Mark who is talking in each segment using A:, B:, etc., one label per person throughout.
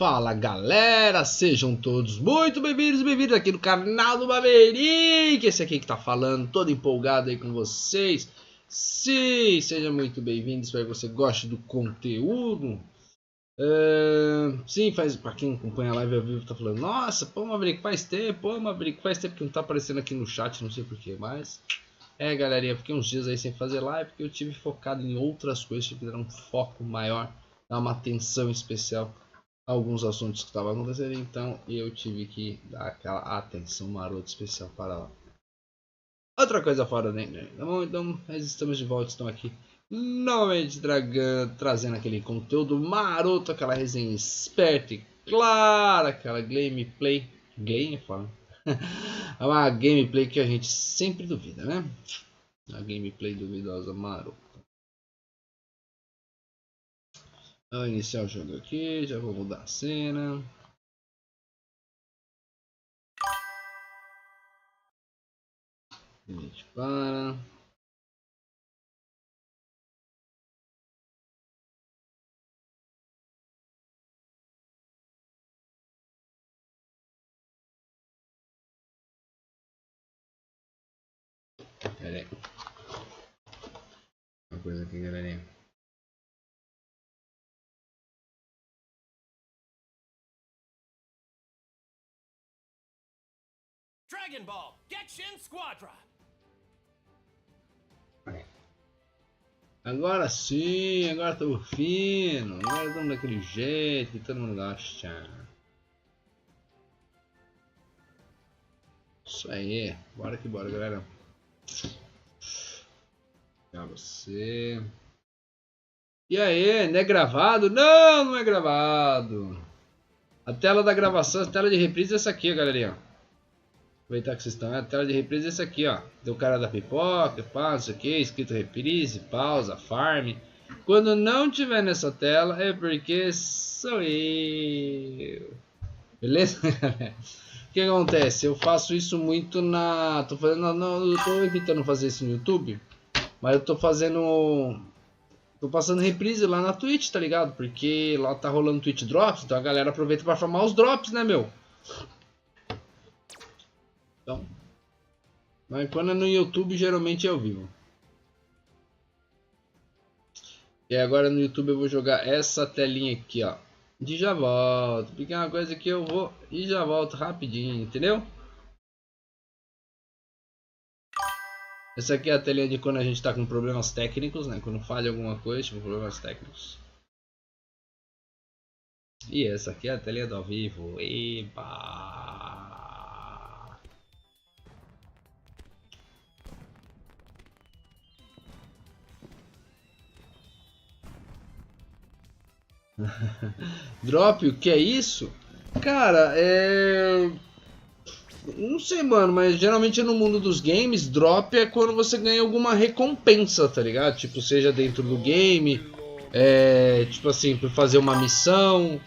A: Fala galera, sejam todos muito bem-vindos e bem-vindos aqui no canal do Maverick. Esse aqui que tá falando, todo empolgado aí com vocês. Sim, seja muito bem-vindo, espero que você goste do conteúdo. Sim, pra quem acompanha a live ao vivo tá falando, nossa, pô Maverick, faz tempo, que não tá aparecendo aqui no chat, não sei porquê, mas... galerinha, fiquei uns dias aí sem fazer live, porque eu tive focado em outras coisas, tive que dar um foco maior, dar uma atenção especial a alguns assuntos que estavam acontecendo, então eu tive que dar aquela atenção marota especial para lá. Outra coisa fora da internet, tá bom? Então nós estamos de volta, estamos aqui novamente trazendo aquele conteúdo maroto, aquela resenha esperta e clara, aquela gameplay, é uma gameplay que a gente sempre duvida, né? A gameplay duvidosa marota. Vou iniciar o jogo aqui, já vou mudar a cena. A gente para. Pera aí. Uma coisa aqui, galerinha.
B: Dragon Ball, Gekishin Squadra.
A: Agora sim, agora estamos fino. Agora estamos daquele jeito que todo mundo gosta. Isso aí, bora que bora, galera. Pra você. E aí, não é gravado? Não, não é gravado. A tela da gravação, a tela de reprise é essa aqui, galerinha. Aproveitar que vocês estão, a tela de reprise é essa aqui, ó. Do cara da pipoca, pá, não sei o que, escrito reprise, pausa, farm. Quando não tiver nessa tela é porque sou eu. Beleza? O que acontece? Eu faço isso muito na... Tô fazendo... Não, eu tô evitando fazer isso no YouTube. Mas eu tô fazendo... Tô passando reprise lá na Twitch, tá ligado? Porque lá tá rolando Twitch Drops, então a galera aproveita pra farmar os drops, né, meu? Então... Mas quando é no YouTube, geralmente é ao vivo. E agora no YouTube eu vou jogar essa telinha aqui, ó. E já volto. Porque é uma coisa que eu vou e já volto rapidinho, entendeu? Essa aqui é a telinha de quando a gente tá com problemas técnicos, né? Quando falha alguma coisa, tipo problemas técnicos. E essa aqui é a telinha do ao vivo. Epa! Drop, o que é isso? Cara, não sei, mano, mas geralmente no mundo dos games, drop é quando você ganha alguma recompensa, tá ligado? Tipo, seja dentro do game, tipo assim, por fazer uma missão,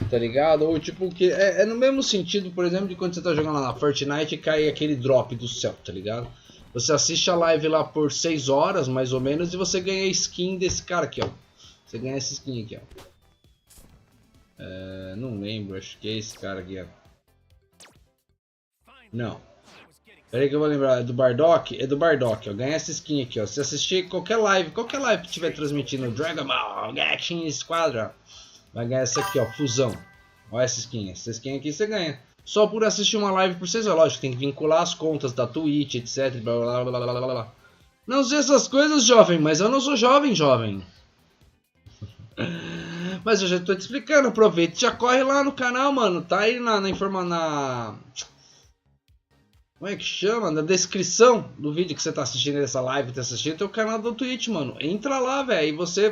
A: tá ligado? Ou tipo, que é no mesmo sentido, por exemplo, de quando você tá jogando lá na Fortnite e cai aquele drop do céu, tá ligado? Você assiste a live lá por 6 horas, mais ou menos, e você ganha a skin desse cara aqui, ó. Você ganha essa skin aqui, ó. Não lembro, acho que é esse cara aqui, ó. Não. Pera aí que eu vou lembrar, é do Bardock? É do Bardock, ó. Ganha essa skin aqui, ó. Se assistir qualquer live que estiver transmitindo Dragon Ball, Gekishin Squadra, vai ganhar essa aqui, ó, fusão. Olha essa skin aqui você ganha. Só por assistir uma live por 6 horas, lógico, tem que vincular as contas da Twitch, etc. Blá, blá, blá, blá, blá, blá. Não sei essas coisas, jovem, mas eu não sou jovem. Mas eu já tô te explicando, aproveita e já corre lá no canal, mano. Tá aí na como é que chama? Na descrição do vídeo que você tá assistindo essa live, tá assistindo, tem o canal do Twitch, mano. Entra lá, velho, e você...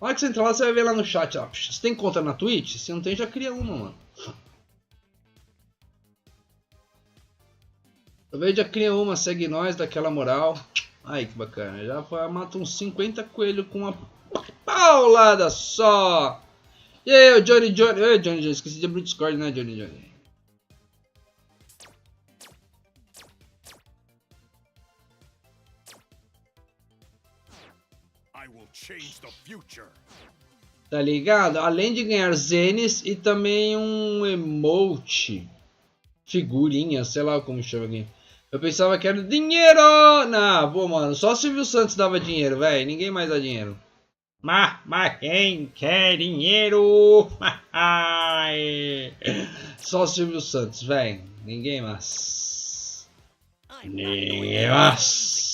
A: Na hora que você entrar lá, você vai ver lá no chat, ó. Você tem conta na Twitch? Se não tem, já cria uma, mano. Aproveita, já cria uma, segue nós, daquela moral. Aí, que bacana. Já mata uns 50 coelhos com uma paulada só. E aí, o Johnny, esqueci de abrir o Discord, né, Johnny?
B: I will change the future.
A: Tá ligado? Além de ganhar zenes e também um emote. Figurinha, sei lá como chama aqui. Eu pensava que era dinheiro! Não, pô, mano, só Silvio Santos dava dinheiro, velho. Ninguém mais dá dinheiro. Mas quem quer dinheiro? Só Silvio Santos, velho. Ninguém mais. Ninguém mais.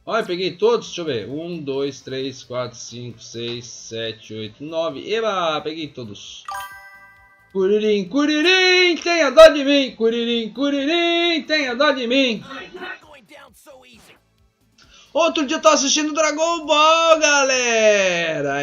A: Olha, peguei todos, deixa eu ver. 1, 2, 3, 4, 5, 6, 7, 8, 9. Eba, peguei todos. Curirim, curirim, tenha dó de mim. Curirim, curirim, tenha dó de mim. Outro dia eu tava assistindo Dragon Ball, galera.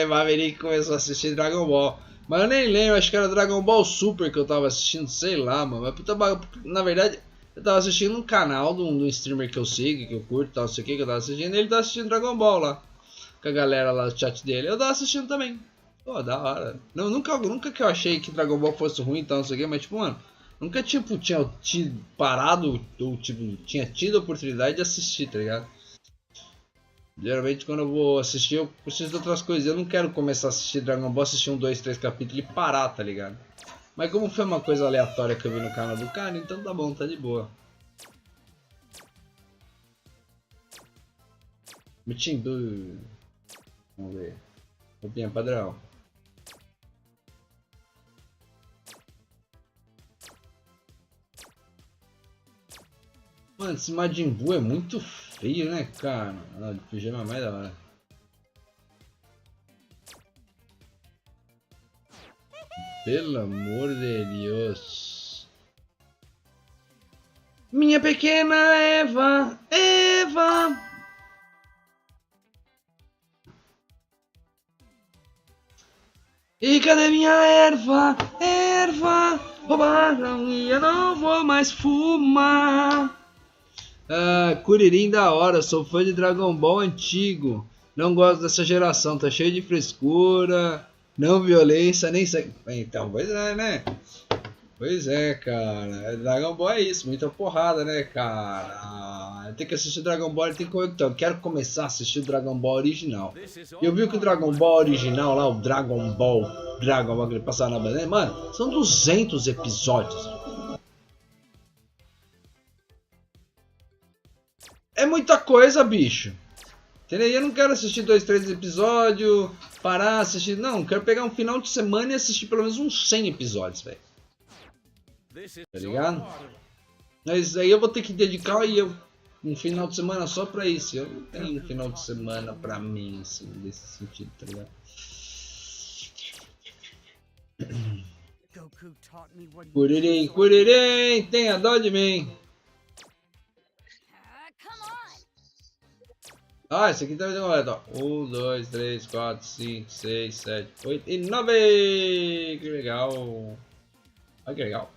A: Maverick começou a assistir Dragon Ball. Mas eu nem lembro, acho que era Dragon Ball Super que eu tava assistindo, sei lá, mano. Mas, na verdade, eu tava assistindo um canal de um streamer que eu sigo, que eu curto, tal, não sei o que eu tava assistindo. E ele tava assistindo Dragon Ball lá, com a galera lá no chat dele. Eu tava assistindo também. Pô, da hora. Não, nunca que eu achei que Dragon Ball fosse ruim e tal, não sei o que, mas tipo, mano, nunca tipo, tinha parado ou tipo, tinha tido a oportunidade de assistir, tá ligado? Geralmente quando eu vou assistir, eu preciso de outras coisas. Eu não quero começar a assistir Dragon Ball, assistir 1, 2, 3 capítulos e parar, tá ligado? Mas como foi uma coisa aleatória que eu vi no canal do cara, então tá bom, tá de boa. Mitimbu. Vamos ver. Roupinha padrão. Mano, esse Majin Buu é muito feio, né, cara? Ah, de pijama é mais da hora. Pelo amor de Deus. Minha pequena Eva, Eva. E cadê minha erva, erva? Roubaram e eu não vou mais fumar. Ah, Kuririn da hora, sou fã de Dragon Ball antigo. Não gosto dessa geração, tá cheio de frescura, não violência, nem sangue. Então, pois é, né? Pois é, cara. Dragon Ball é isso, muita porrada, né, cara? Tem que assistir Dragon Ball, tem que... Então, eu quero começar a assistir o Dragon Ball original. Eu vi que o Dragon Ball original lá, o Dragon Ball que ele passava na bandeira, mano, são 200 episódios. É muita coisa, bicho. Entendeu? Eu não quero assistir 2, 3 episódios, parar, assistir. Não, quero pegar um final de semana e assistir pelo menos uns 100 episódios, velho. Tá ligado? Mas aí eu vou ter que dedicar um final de semana só pra isso. Eu não tenho um final de semana pra mim, assim, nesse sentido, tá ligado? Curirim, curirim, tenha dó de mim. Ah, esse aqui tá demorado, ó. 1, 2, 3, 4, 5, 6, 7, 8 e 9. Que legal. Olha que legal.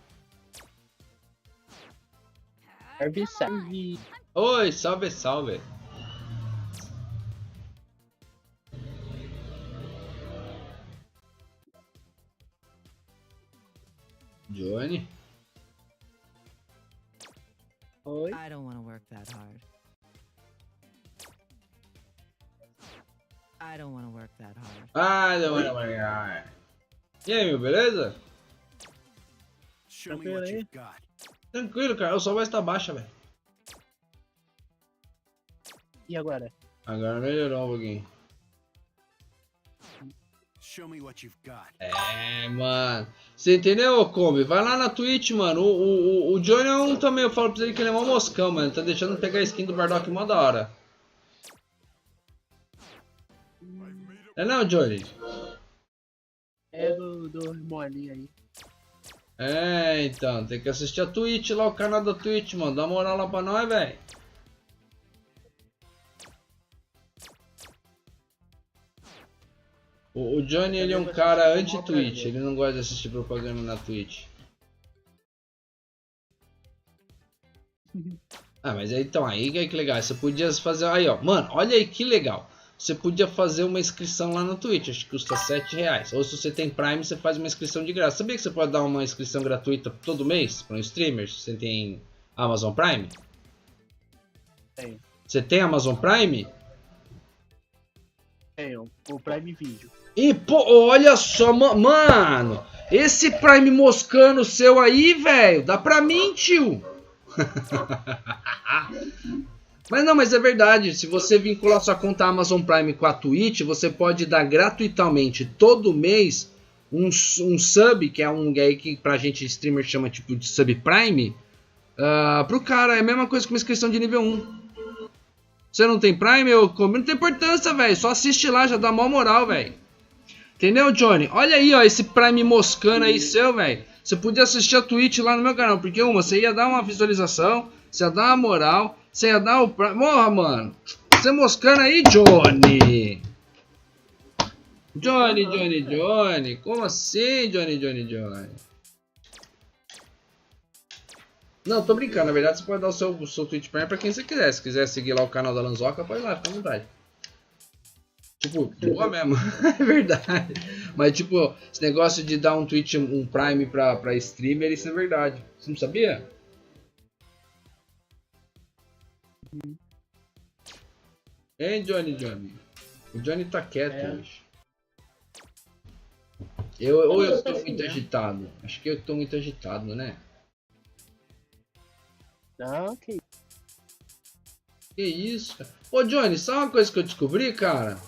C: Salve, salve.
A: Oi, salve, salve. Johnny.
C: Oi.
D: I don't want to work that hard. I don't want to work that hard.
A: Ah, não era mais. E aí, meu, beleza?
B: Show me what you've got.
A: Tranquilo, cara. O sol vai estar baixa, velho.
C: E agora?
A: Agora melhorou um pouquinho.
B: Show me what you've got.
A: É, mano. Você entendeu, Kombi? Vai lá na Twitch, mano. O Johnny é um também. Eu falo pra ele que ele é mó moscão, mano. Tá deixando pegar a skin do Bardock mó da hora. É não, Johnny?
C: É do molinho aí.
A: É, então. Tem que assistir a Twitch lá, o canal da Twitch, mano. Dá uma moral lá pra nós, velho. O Johnny, ele é um cara anti-Twitch. Ele não gosta de assistir propaganda na Twitch. Ah, mas aí, então, aí que legal. Você podia fazer... Aí, ó. Mano, olha aí que legal. Você podia fazer uma inscrição lá no Twitch, acho que custa R$7. Ou se você tem Prime, você faz uma inscrição de graça. Sabia que você pode dar uma inscrição gratuita todo mês para um streamer? Se você tem Amazon Prime?
C: Tem.
A: Você tem Amazon Prime?
C: Prime Video.
A: E, pô, olha só, mano. Esse Prime moscano seu aí, velho. Dá pra mim, tio. Mas não, mas é verdade. Se você vincular sua conta Amazon Prime com a Twitch, você pode dar gratuitamente todo mês um sub, que é um aí que pra gente streamer chama tipo de sub Prime, pro cara. É a mesma coisa que uma inscrição de nível 1. Você não tem Prime, não tem importância, velho. Só assiste lá, já dá mó moral, velho. Entendeu, Johnny? Olha aí, ó, esse Prime moscano aí seu, velho. Você podia assistir a Twitch lá no meu canal, porque você ia dar uma visualização, você ia dar uma moral, você ia dar o Prime. Morra, mano. Você moscando aí, Johnny. Johnny. Como assim, Johnny? Não, tô brincando. Na verdade, você pode dar o seu Twitch Prime pra quem você quiser. Se quiser seguir lá o canal da Lanzoca, pode ir lá, fica à vontade. Tipo, boa mesmo. É verdade. Mas, tipo, esse negócio de dar um Twitch, um Prime pra streamer, isso é verdade. Você não sabia? Hein, Johnny? O Johnny tá quieto hoje. Ou eu tô muito agitado? Acho que eu tô muito agitado, né?
C: Não, que
A: isso, cara? Ô, Johnny, sabe uma coisa que eu descobri, cara?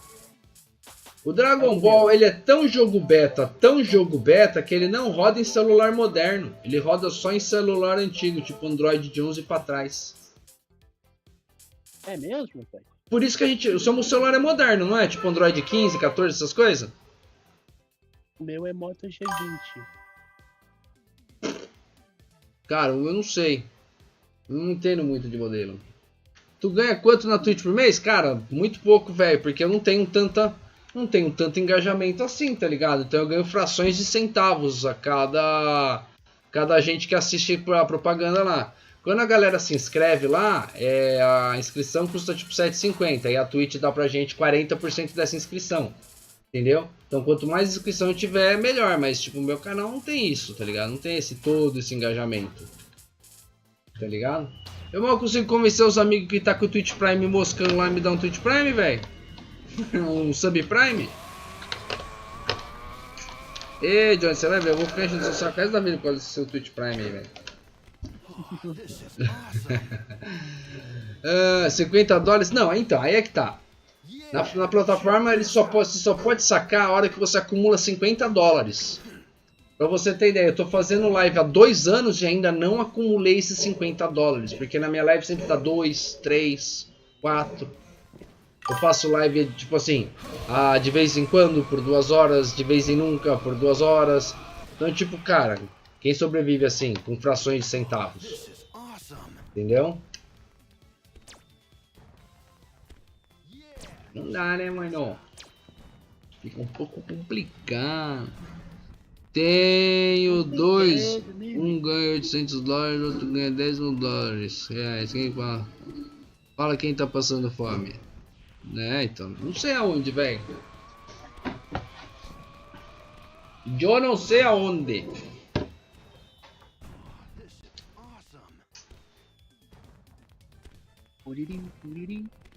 A: O Dragon Ball, ele é tão jogo beta, que ele não roda em celular moderno. Ele roda só em celular antigo, tipo Android de 11 pra trás.
C: É mesmo, pai?
A: Por isso que o seu celular é moderno, não é? Tipo Android 15, 14, essas coisas?
C: O meu é Moto G20.
A: Cara, eu não sei. Eu não entendo muito de modelo. Tu ganha quanto na Twitch por mês? Cara, muito pouco, velho, porque eu não tenho tanto engajamento assim, tá ligado? Então eu ganho frações de centavos a cada gente que assiste a propaganda lá. Quando a galera se inscreve lá, a inscrição custa tipo R$7,50 e a Twitch dá pra gente 40% dessa inscrição, entendeu? Então quanto mais inscrição eu tiver, melhor, mas tipo, o meu canal não tem isso, tá ligado? Não tem todo esse engajamento, tá ligado? Eu mal consigo convencer os amigos que tá com o Twitch Prime moscando lá e me dar um Twitch Prime, velho. Um Sub Prime. Ei, Johnny, você vai ver, eu vou ficar enchendo o seu saco da vida por causa do seu Twitch Prime aí, velho. $50? Não, então, aí é que tá. Na plataforma ele só pode sacar a hora que você acumula $50. Pra você ter ideia, eu tô fazendo live há 2 anos e ainda não acumulei esses $50. Porque na minha live sempre dá 2, 3, 4. Eu faço live tipo assim, de vez em quando por 2 horas, de vez em nunca por 2 horas. Então tipo, cara, quem sobrevive assim, com frações de centavos? Entendeu? Não dá, né, mano? Fica um pouco complicado. Tenho 2. Um ganha $800, outro ganha $10.000. Quem fala? Fala quem tá passando fome. Né, então. Não sei aonde, velho. Eu não sei aonde.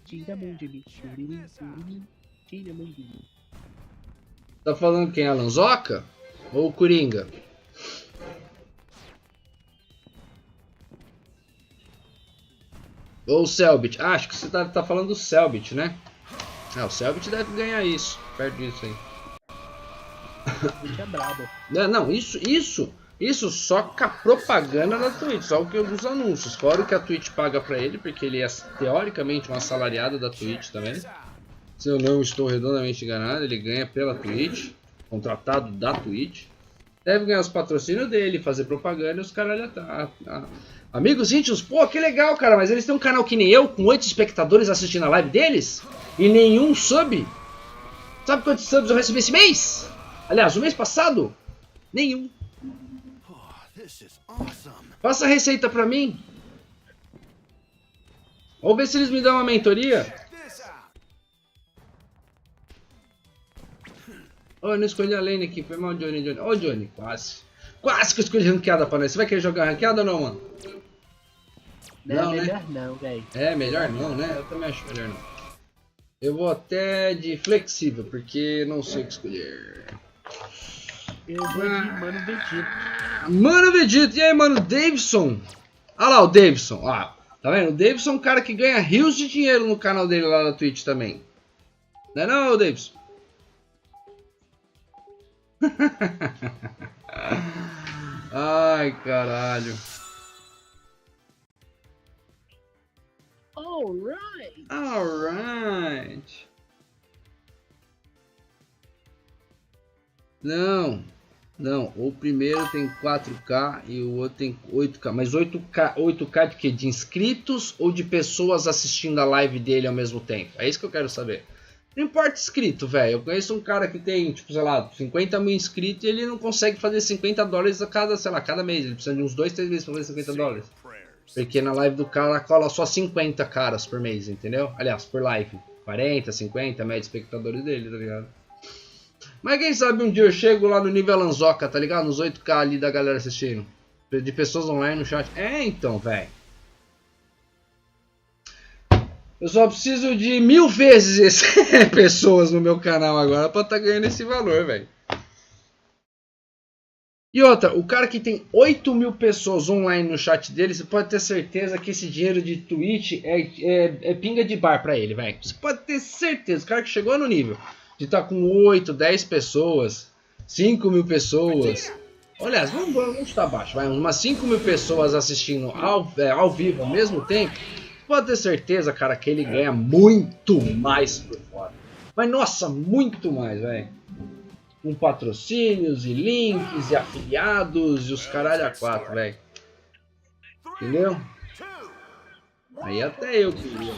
C: Tira a mão de mim. Tira a mão de mim.
A: Tá falando quem? A Lanzoca? Ou o Coringa? Ou o Selbit? Acho que você tá falando do Selbit, né? O Selbit deve ganhar isso. Perto disso aí.
C: É brabo.
A: Não, isso só com a propaganda da Twitch, só o que os anúncios. Fora o que a Twitch paga pra ele, porque ele é teoricamente um assalariado da Twitch também. Se eu não estou redondamente enganado, ele ganha pela Twitch, contratado da Twitch. Deve ganhar os patrocínios dele, fazer propaganda e os caras Amigos íntimos, pô, que legal, cara, mas eles têm um canal que nem eu, com 8 espectadores assistindo a live deles, e nenhum sub. Sabe quantos subs eu recebi esse mês? Aliás, o mês passado? Nenhum. Passa a receita pra mim. Vamos ver se eles me dão uma mentoria. Oh, eu não escolhi a lane aqui, foi mal, Johnny. Oh, Johnny, quase. Quase que eu escolhi ranqueada pra nós. Você vai querer jogar ranqueada ou não, mano?
C: Não,
A: Não,
C: melhor
A: né?
C: não, velho.
A: É, melhor não, né? Eu também acho melhor não. Eu vou até de flexível, porque não sei o que escolher.
C: Eu vou de Mano Vegeta.
A: Mano Vegeta, e aí, mano, Davidson? Olha lá o Davidson, ó. Tá vendo? O Davidson é um cara que ganha rios de dinheiro no canal dele lá na Twitch também. Não é não, Davidson? Ai, caralho.
C: Alright.
A: Alright. Não. Não, o primeiro tem 4K e o outro tem 8K. Mas 8K de quê? De inscritos ou de pessoas assistindo a live dele ao mesmo tempo? É isso que eu quero saber. Não importa inscrito, velho. Eu conheço um cara que tem, tipo, sei lá, 50 mil inscritos e ele não consegue fazer 50 dólares a cada, sei lá, cada mês. Ele precisa de uns 2, 3 meses pra fazer 50 dólares. Porque na live do cara cola só 50 caras por mês, entendeu? Aliás, por live. 40, 50, média de espectadores dele, tá ligado? Mas quem sabe um dia eu chego lá no nível Alanzoca, tá ligado? Nos 8K ali da galera assistindo. De pessoas online no chat. É, então, velho. Eu só preciso de 1000 vezes pessoas no meu canal agora pra tá ganhando esse valor, velho. E outra, o cara que tem 8.000 pessoas online no chat dele, você pode ter certeza que esse dinheiro de Twitch é pinga de bar pra ele, velho. Você pode ter certeza. O cara que chegou no nível de estar com 8, 10 pessoas, 5.000 pessoas. Aliás, vamos chutar baixo, vai. Umas 5.000 pessoas assistindo ao vivo ao mesmo tempo. Pode ter certeza, cara, que ele ganha muito mais por fora. Mas nossa, muito mais, velho. Com patrocínios e links e afiliados e os caralho a 4, velho. Entendeu? Aí até eu queria.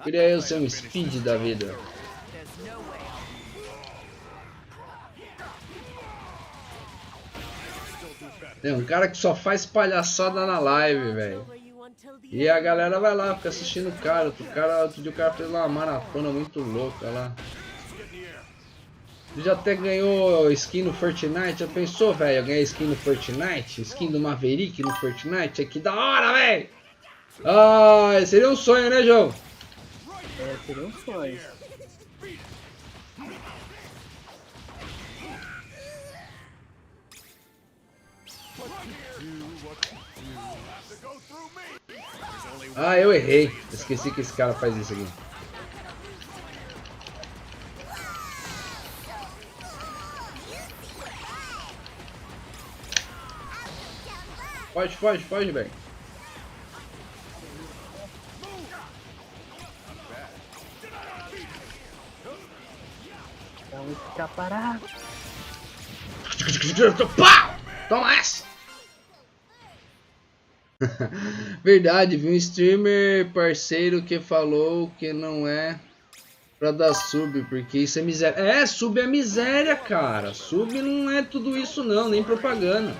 A: Queria eu ser um speed da vida. É um cara que só faz palhaçada na live, velho. E a galera vai lá, fica assistindo o cara. Outro dia o cara fez uma maratona muito louca lá. Já até ganhou skin no Fortnite. Já pensou, velho? Eu ganhei skin no Fortnite? Skin do Maverick no Fortnite? Que da hora, velho! Ah, seria um sonho, né, João?
C: É, seria um sonho.
A: Ah, eu errei. Esqueci que esse cara faz isso aqui. Foge, velho.
C: Vamos ficar parado.
A: Pá! Toma essa! Verdade, vi um streamer parceiro que falou que não é pra dar sub, porque isso é miséria. É, sub é miséria, cara. Sub não é tudo isso não, nem propaganda.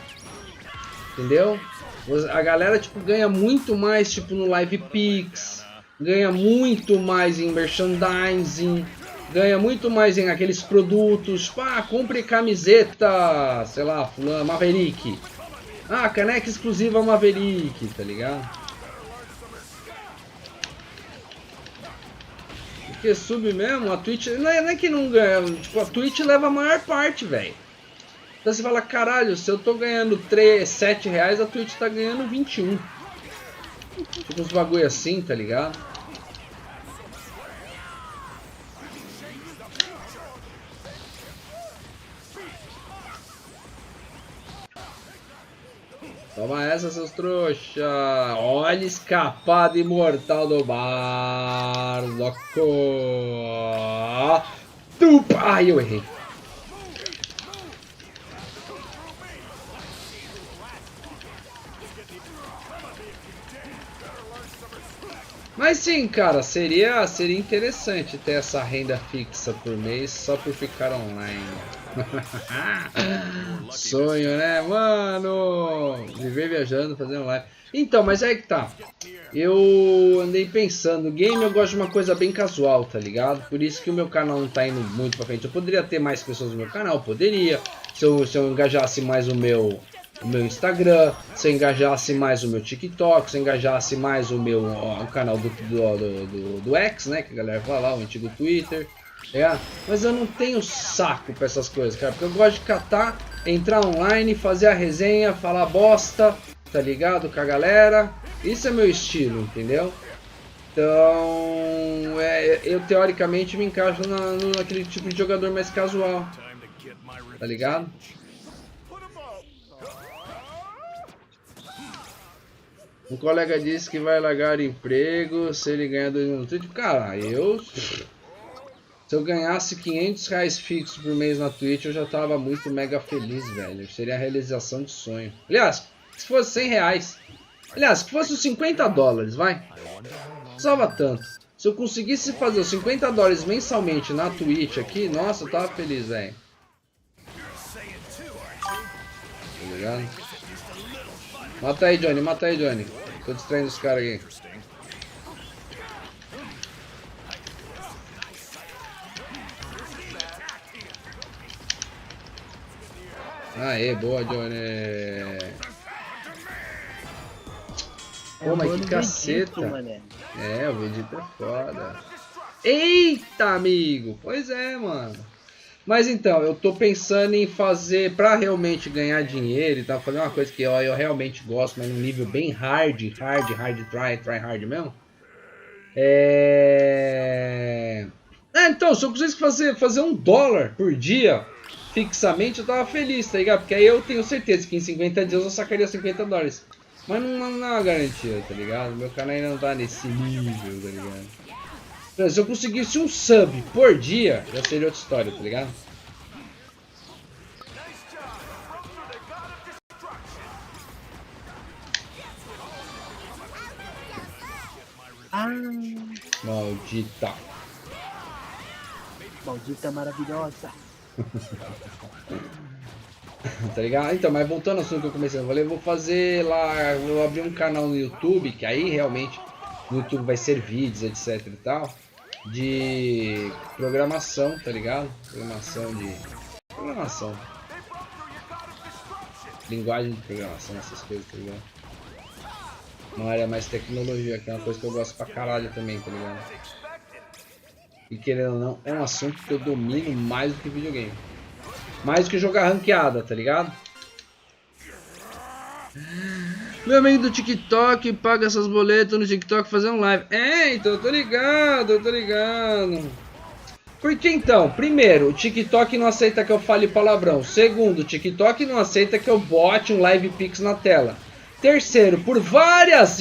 A: Entendeu? A galera tipo ganha muito mais tipo no Live Pix, ganha muito mais em merchandising, ganha muito mais em aqueles produtos, tipo, compre camiseta, sei lá, fulano, Maverick. Caneca exclusiva Maverick, tá ligado? Porque sub mesmo, a Twitch, não é que não ganha, tipo, a Twitch leva a maior parte, velho. Então você fala, caralho, se eu tô ganhando 7 reais, a Twitch tá ganhando 21. Tipo uns bagulho assim, tá ligado? Toma essa, seus trouxa. Olha a escapada imortal do Bardoco. Ai, eu errei. Mas sim, cara, seria interessante ter essa renda fixa por mês só por ficar online. Sonho, né, mano? Viver viajando, fazendo live. Então, mas é que tá. Eu andei pensando, game eu gosto de uma coisa bem casual, tá ligado? Por isso que o meu canal não tá indo muito pra frente. Eu poderia ter mais pessoas no meu canal, poderia. Se eu engajasse mais o meu o meu Instagram, se eu engajasse mais o meu TikTok, se eu engajasse mais o meu o canal do X, né? Que a galera fala lá, o antigo Twitter. É, mas eu não tenho saco pra essas coisas, cara, porque eu gosto de catar, entrar online, fazer a resenha, falar bosta, tá ligado, com a galera. Isso é meu estilo, entendeu? Então, eu teoricamente me encaixo naquele tipo de jogador mais casual, tá ligado? Um colega disse que vai largar o emprego se ele ganhar 2 mil no Twitch. Cara, se eu ganhasse 500 reais fixos por mês na Twitch, eu já tava muito mega feliz, velho. Seria a realização de sonho. Aliás, se fosse 100 reais. Aliás, se fosse os 50 dólares, vai. Não precisava tanto. Se eu conseguisse fazer os 50 dólares mensalmente na Twitch aqui, nossa, eu tava feliz, velho. Tá ligado? Mata aí, Johnny, mata aí, Johnny. Tô distraindo os caras aqui. Aê, boa, Johnny. Pô, mas que caceta. É, o Vegeta é foda. Eita, amigo. Pois é, mano. Mas então, eu tô pensando em fazer, pra realmente ganhar dinheiro e tal, fazer uma coisa que eu realmente gosto, mas num nível bem hard try hard mesmo. Então, se eu conseguisse fazer $1 por dia, fixamente, eu tava feliz, tá ligado? Porque aí eu tenho certeza que em 50 dias eu sacaria 50 dólares. Mas não é uma garantia, tá ligado? Meu canal ainda não tá nesse nível, tá ligado? Então, se eu conseguisse um sub por dia, já seria outra história, tá ligado?
C: Ah,
A: Maldita.
C: maldita maravilhosa.
A: Tá ligado? Então, mas voltando ao assunto que eu comecei a falar, eu vou fazer lá, vou abrir um canal no YouTube, que aí realmente no YouTube vai ser vídeos, etc e tal, de programação, tá ligado? Programação. Linguagem de programação, essas coisas, tá ligado? Uma área mais tecnologia, que é uma coisa que eu gosto pra caralho também, tá ligado? E querendo ou não, é um assunto que eu domino mais do que videogame. Mais do que jogar ranqueada, tá ligado? Meu amigo do TikTok paga essas boletas no TikTok fazendo live. Então eu tô ligado, Porque então, primeiro, o TikTok não aceita que eu fale palavrão. Segundo, o TikTok não aceita que eu bote um live pix na tela. Terceiro, por várias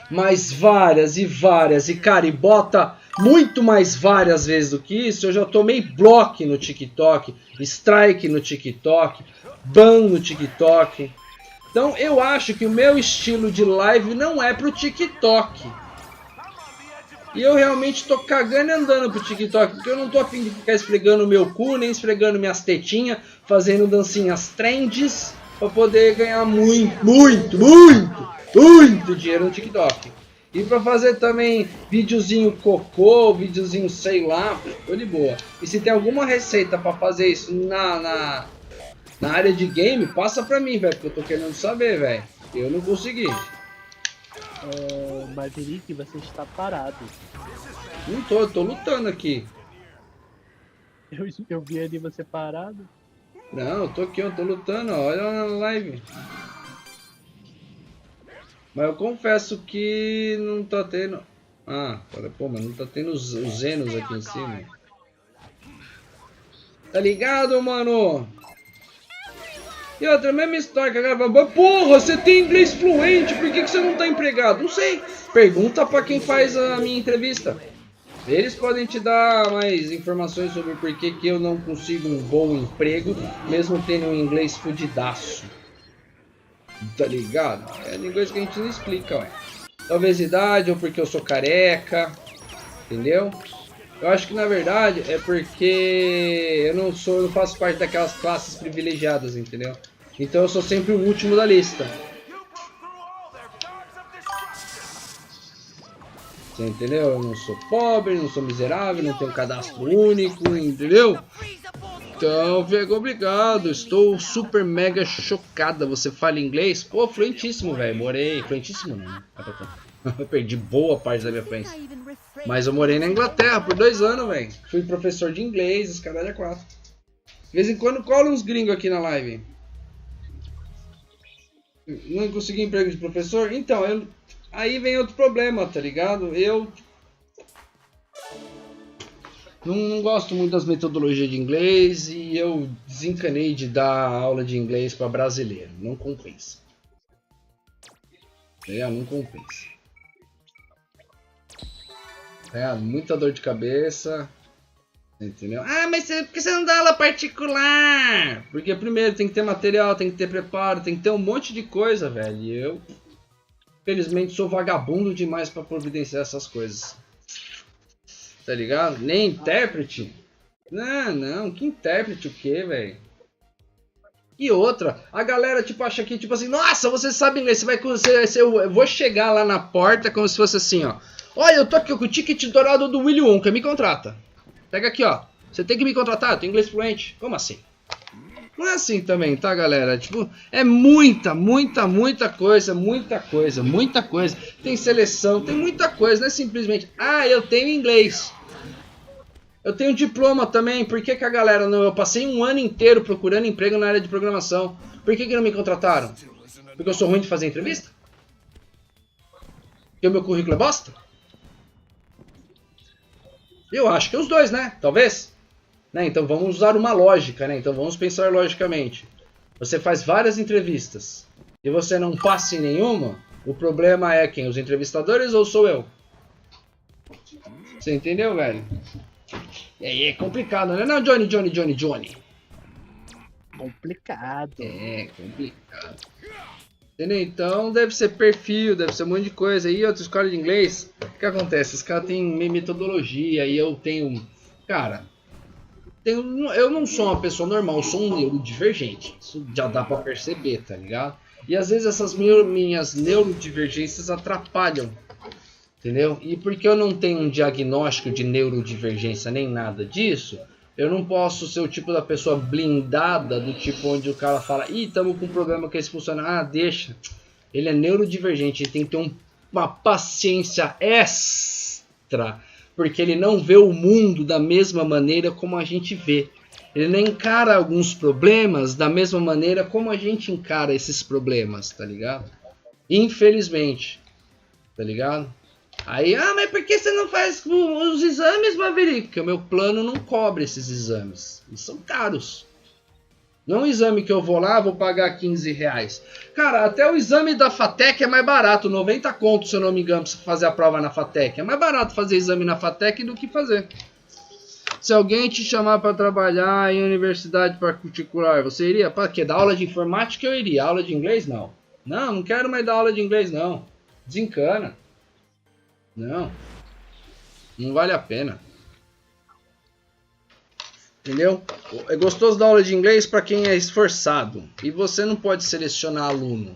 A: mais várias, e cara, e bota muito mais várias vezes do que isso, eu já tomei bloco no TikTok, strike no TikTok, ban no TikTok. Então eu acho que o meu estilo de live não é pro TikTok. E eu realmente tô cagando e andando pro TikTok, porque eu não tô afim de ficar esfregando o meu cu, nem esfregando minhas tetinhas, fazendo dancinhas trends, pra poder ganhar muito dinheiro no TikTok. E pra fazer também videozinho cocô, videozinho sei lá, tô de boa. E se tem alguma receita pra fazer isso na área de game, passa pra mim, velho, porque eu tô querendo saber, velho. Eu não consegui.
C: Maverick, você está parado.
A: Não tô, eu tô lutando aqui.
C: Eu vi ali você parado.
A: Não, eu tô aqui, eu tô lutando, ó, olha na live. Mas eu confesso que não tá tendo... Ah, pô, mas não tá tendo os Zenos aqui em cima. Tá ligado, mano? E outra, mesma história que a galera fala, porra, você tem inglês fluente, por que você não tá empregado? Não sei, pergunta pra quem faz a minha entrevista. Eles podem te dar mais informações sobre por que eu não consigo um bom emprego, mesmo tendo um inglês fudidaço. Tá ligado? É inglês que a gente não explica, ué. Talvez idade, ou porque eu sou careca, entendeu? Eu acho que na verdade é porque eu não faço parte daquelas classes privilegiadas, entendeu? Então eu sou sempre o último da lista. Você entendeu? Eu não sou pobre, não sou miserável, não tenho cadastro único, entendeu? Então fica complicado. Estou super mega chocada. Você fala inglês? Pô, fluentíssimo, velho. Morei. Fluentíssimo não. Eu perdi boa parte da minha fluência. Mas eu morei na Inglaterra por 2 anos, velho. Fui professor de inglês, os caralho é 4. De vez em quando cola uns gringos aqui na live. Não consegui emprego de professor? Então, aí vem outro problema, tá ligado? Eu não gosto muito das metodologias de inglês e eu desencanei de dar aula de inglês para brasileiro. Não compensa. Não compensa. Muita dor de cabeça. Entendeu? Ah, mas por que você não dá aula particular? Porque primeiro tem que ter material, tem que ter preparo, tem que ter um monte de coisa, velho. E eu, infelizmente, sou vagabundo demais para providenciar essas coisas. Tá ligado? Nem intérprete? Não, que intérprete o quê, velho? E outra, a galera tipo acha que, tipo assim, nossa, você sabe inglês, eu vou chegar lá na porta como se fosse assim, ó. Olha, eu tô aqui com o ticket dourado do Willy Wonka, me contrata. Pega aqui, ó. Você tem que me contratar, eu tenho inglês fluente. Como assim? Não é assim também, tá, galera? Tipo, é muita coisa, muita coisa. Tem seleção, tem muita coisa, não é simplesmente, ah, eu tenho inglês. Eu tenho diploma também, por que a galera não... Eu passei 1 ano inteiro procurando emprego na área de programação. Por que não me contrataram? Porque eu sou ruim de fazer entrevista? Porque o meu currículo é bosta? Eu acho que os dois, né? Talvez. Né? Então vamos usar uma lógica, né? Então vamos pensar logicamente. Você faz várias entrevistas e você não passa em nenhuma, o problema é quem? Os entrevistadores ou sou eu? Você entendeu, velho? E aí é complicado, né? Não, Johnny.
C: Complicado.
A: É, complicado. Entendeu? Então deve ser perfil, deve ser um monte de coisa. E outra escola de inglês, o que acontece? Os caras têm metodologia e eu tenho... Cara, eu não sou uma pessoa normal, eu sou um neurodivergente. Isso já dá pra perceber, tá ligado? E às vezes essas minhas neurodivergências atrapalham. Entendeu? E porque eu não tenho um diagnóstico de neurodivergência nem nada disso, eu não posso ser o tipo da pessoa blindada, do tipo onde o cara fala, ih, estamos com um problema com esse funcionário. Ah, deixa. Ele é neurodivergente, ele tem que ter uma paciência extra, porque ele não vê o mundo da mesma maneira como a gente vê. Ele não encara alguns problemas da mesma maneira como a gente encara esses problemas, tá ligado? Infelizmente, tá ligado? Aí, mas por que você não faz os exames, Maverick? Porque o meu plano não cobre esses exames. Eles são caros. Não é um exame que eu vou lá, vou pagar 15 reais. Cara, até o exame da FATEC é mais barato, 90 conto, se eu não me engano, pra você fazer a prova na FATEC. É mais barato fazer exame na FATEC do que fazer. Se alguém te chamar para trabalhar em universidade particular, você iria? Para quê? Dar aula de informática eu iria. Aula de inglês, não. Não quero mais dar aula de inglês, não. Desencana. Não vale a pena. Entendeu? É gostoso dar aula de inglês para quem é esforçado. E você não pode selecionar aluno.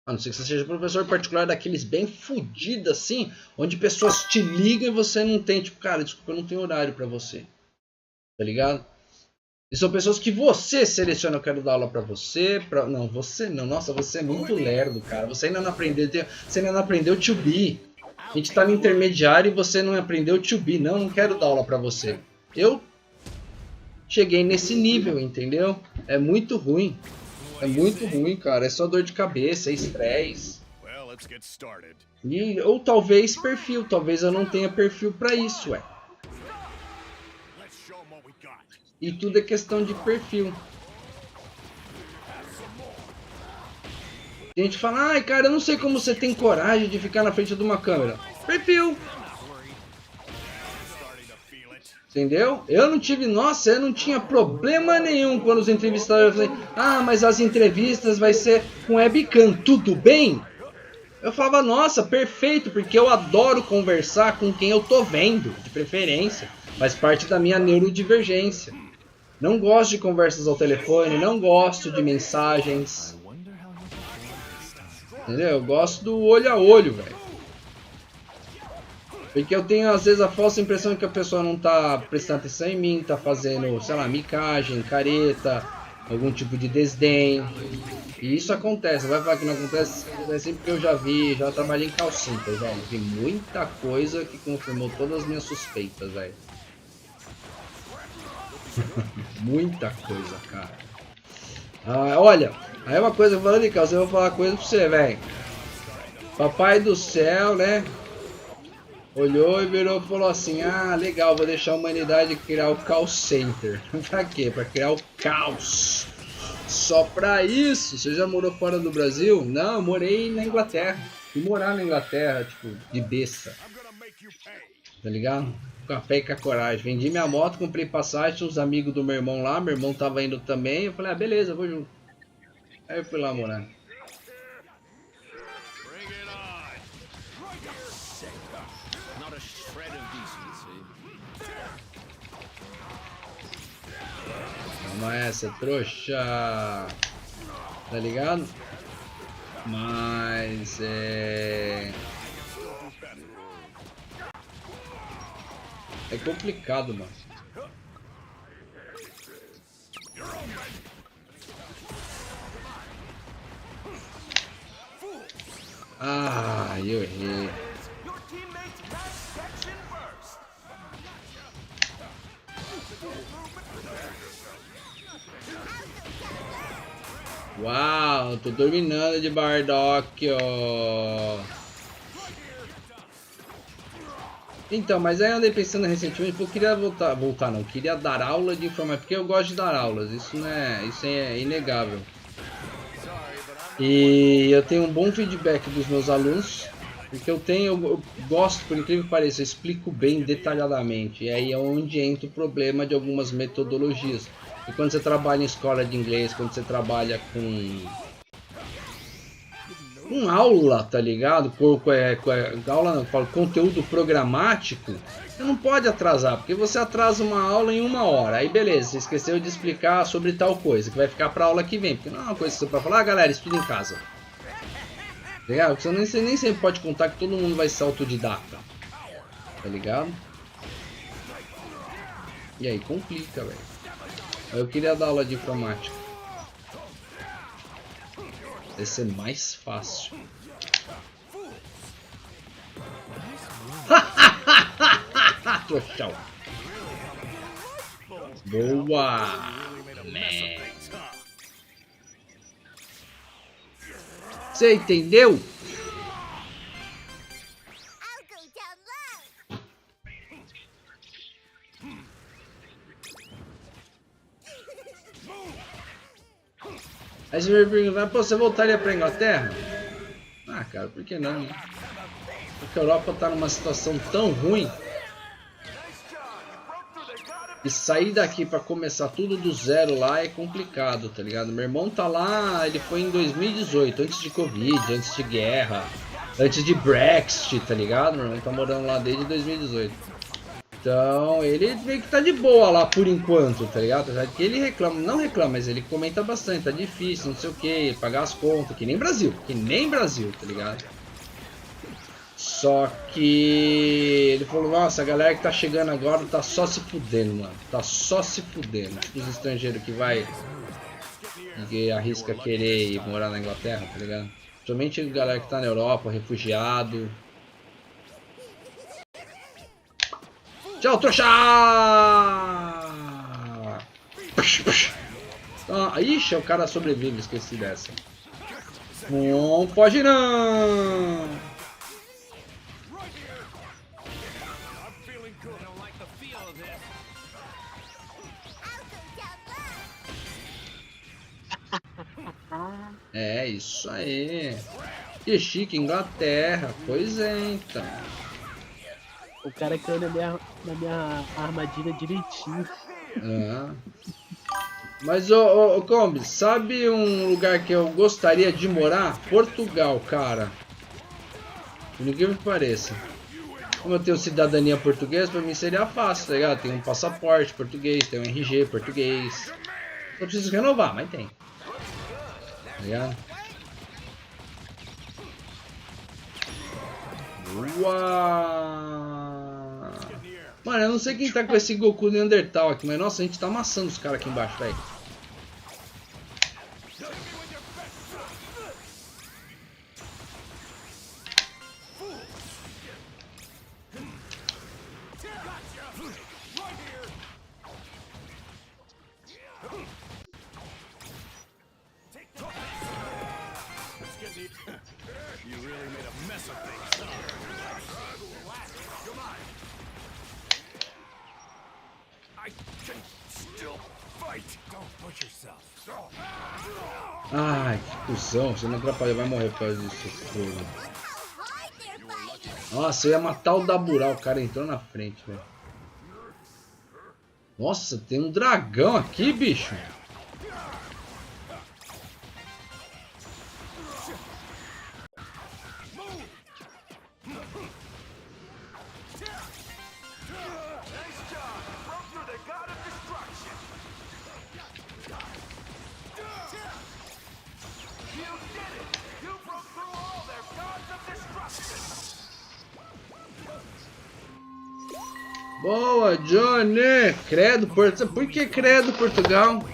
A: A não ser que você seja professor particular daqueles bem fodidos assim, onde pessoas te ligam e você não tem, tipo, cara, desculpa, eu não tenho horário para você. Tá ligado? E são pessoas que você seleciona, eu quero dar aula para você, não, você não. Nossa, você é muito lerdo, cara. Você ainda não aprendeu to be. A gente tá no intermediário e você não aprendeu to be. Não quero dar aula pra você. Eu cheguei nesse nível, entendeu? É muito ruim. É muito ruim, cara. É só dor de cabeça, é estresse. Ou talvez perfil. Talvez eu não tenha perfil pra isso, ué. E tudo é questão de perfil. A gente fala, ai cara, eu não sei como você tem coragem de ficar na frente de uma câmera. Perfil. Entendeu? Eu não tinha problema nenhum quando os entrevistadores falaram, mas as entrevistas vai ser com webcam, tudo bem? Eu falava, nossa, perfeito, porque eu adoro conversar com quem eu tô vendo, de preferência. Faz parte da minha neurodivergência. Não gosto de conversas ao telefone, não gosto de mensagens. Entendeu? Eu gosto do olho a olho, velho. Porque eu tenho às vezes a falsa impressão que a pessoa não tá prestando atenção em mim, tá fazendo, sei lá, micagem, careta, algum tipo de desdém. E isso acontece, vai falar que não acontece, é sempre que eu já vi, já trabalhei em call center, velho. Vi muita coisa que confirmou todas as minhas suspeitas, velho. Muita coisa, cara. Ah, olha, aí uma coisa falando de calça, eu vou falar uma coisa pra você, velho. Papai do céu, né? Olhou e virou e falou assim: ah, legal, vou deixar a humanidade criar o call center. Pra quê? Pra criar o caos. Só pra isso. Você já morou fora do Brasil? Não, eu morei na Inglaterra. Fui morar na Inglaterra, tipo, de besta. Tá ligado? Com a fé e com a coragem. Vendi minha moto, comprei passagem, tinha uns amigos do meu irmão lá. Meu irmão tava indo também. Eu falei, ah, beleza, vou junto. Aí eu fui lá morar. Toma essa, trouxa. Tá ligado? Mas é complicado, mano. Ah, eu errei. Uau, tô dominando de Bardock, ó. Então, mas aí eu andei pensando recentemente, eu queria voltar não, queria dar aula de informática, porque eu gosto de dar aulas, isso é inegável. E eu tenho um bom feedback dos meus alunos, porque eu gosto, por incrível que pareça, eu explico bem detalhadamente, e aí é onde entra o problema de algumas metodologias. E quando você trabalha em escola de inglês, quando você trabalha com aula, tá ligado? Aula não, falo conteúdo programático, você não pode atrasar, porque você atrasa uma aula em 1 hora, aí beleza, você esqueceu de explicar sobre tal coisa, que vai ficar pra aula que vem, porque não é uma coisa que você pode falar, ah, galera, estuda em casa. Tá ligado? Você nem sempre pode contar que todo mundo vai ser autodidata, tá ligado? E aí complica, velho. Eu queria dar aula de informática. Deve ser mais fácil. Trouxão. Boa! Man. Você entendeu? Aí você me pergunta, pô, você voltaria pra Inglaterra? Ah, cara, por que não? Né? Porque a Europa tá numa situação tão ruim. E sair daqui pra começar tudo do zero lá é complicado, tá ligado? Meu irmão tá lá, ele foi em 2018, antes de Covid, antes de guerra, antes de Brexit, tá ligado? Meu irmão tá morando lá desde 2018. Então, ele meio que tá de boa lá por enquanto, tá ligado? Que ele reclama, não reclama, mas ele comenta bastante, tá difícil, não sei o que, pagar as contas, que nem Brasil, tá ligado? Só que ele falou, nossa, a galera que tá chegando agora tá só se fudendo, mano, tá só se fudendo. Tipo os estrangeiros que arrisca querer ir morar na Inglaterra, tá ligado? Somente a galera que tá na Europa, refugiado. Tchau, trouxa! Ah, ixi, o cara sobrevive, esqueci dessa. Não foge não! É, isso aí. Que chique, Inglaterra. Pois é, então.
C: O cara caiu na minha armadilha direitinho.
A: Ah. Mas, ô Kombi, sabe um lugar que eu gostaria de morar? Portugal, cara. Por incrível que pareça. Como eu tenho cidadania portuguesa, pra mim seria fácil, tá ligado? Tem um passaporte português, tem um RG português. Só preciso renovar, mas tem. Tá ligado? Uau! Mano, eu não sei quem tá com esse Goku Neandertal aqui, mas nossa, a gente tá amassando os caras aqui embaixo, velho.
B: You really made a mess of things. I can still fight. Don't push yourself.
A: Ai, que cuzão, você não atrapalhou, vai morrer por causa disso. Fogo. Nossa, eu ia matar o Daburá, o cara entrou na frente, velho. Nossa, tem um dragão aqui, bicho. Boa, Johnny! Credo, Portugal. Por que credo, Portugal?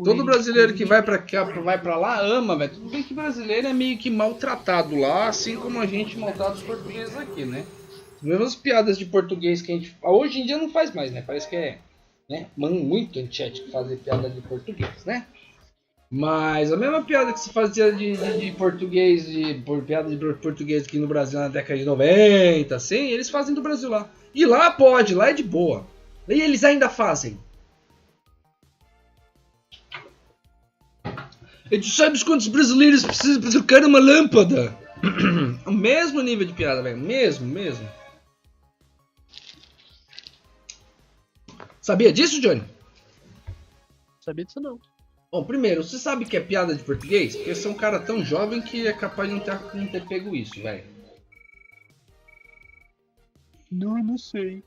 A: Todo brasileiro que vai pra cá, vai pra lá, ama, velho. Tudo bem que brasileiro é meio que maltratado lá, assim como a gente maltrata os portugueses aqui, né? As mesmas piadas de português que a gente... Hoje em dia não faz mais, né? Parece que é... né? Muito antiético fazer piada de português, né? Mas a mesma piada que se fazia de português, piada de português aqui no Brasil na década de 90, assim, eles fazem do Brasil lá. E lá pode, lá é de boa. E eles ainda fazem. E tu sabes quantos brasileiros precisam para trocar uma lâmpada? O mesmo nível de piada, velho. Mesmo. Sabia disso, Johnny?
C: Sabia disso não.
A: Bom, primeiro, você sabe que é piada de português? Porque você é um cara tão jovem que é capaz de não ter pego isso, velho.
C: Não sei.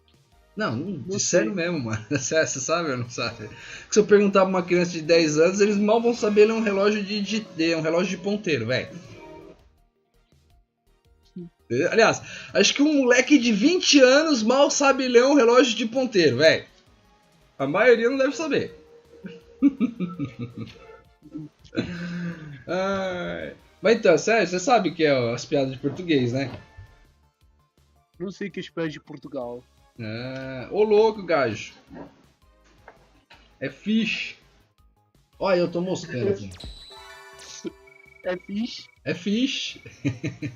A: Não sério mesmo, mano. Você sabe ou não sabe? Se eu perguntar pra uma criança de 10 anos, eles mal vão saber ler um relógio de ponteiro, velho. Aliás, acho que um moleque de 20 anos mal sabe ler um relógio de ponteiro, velho. A maioria não deve saber. Mas então, sério, você sabe que é as piadas de português, né?
C: Não sei que espécie de Portugal.
A: Ô louco, gajo. É fish. Olha, eu tô moscando aqui.
C: É fish?
A: É fish.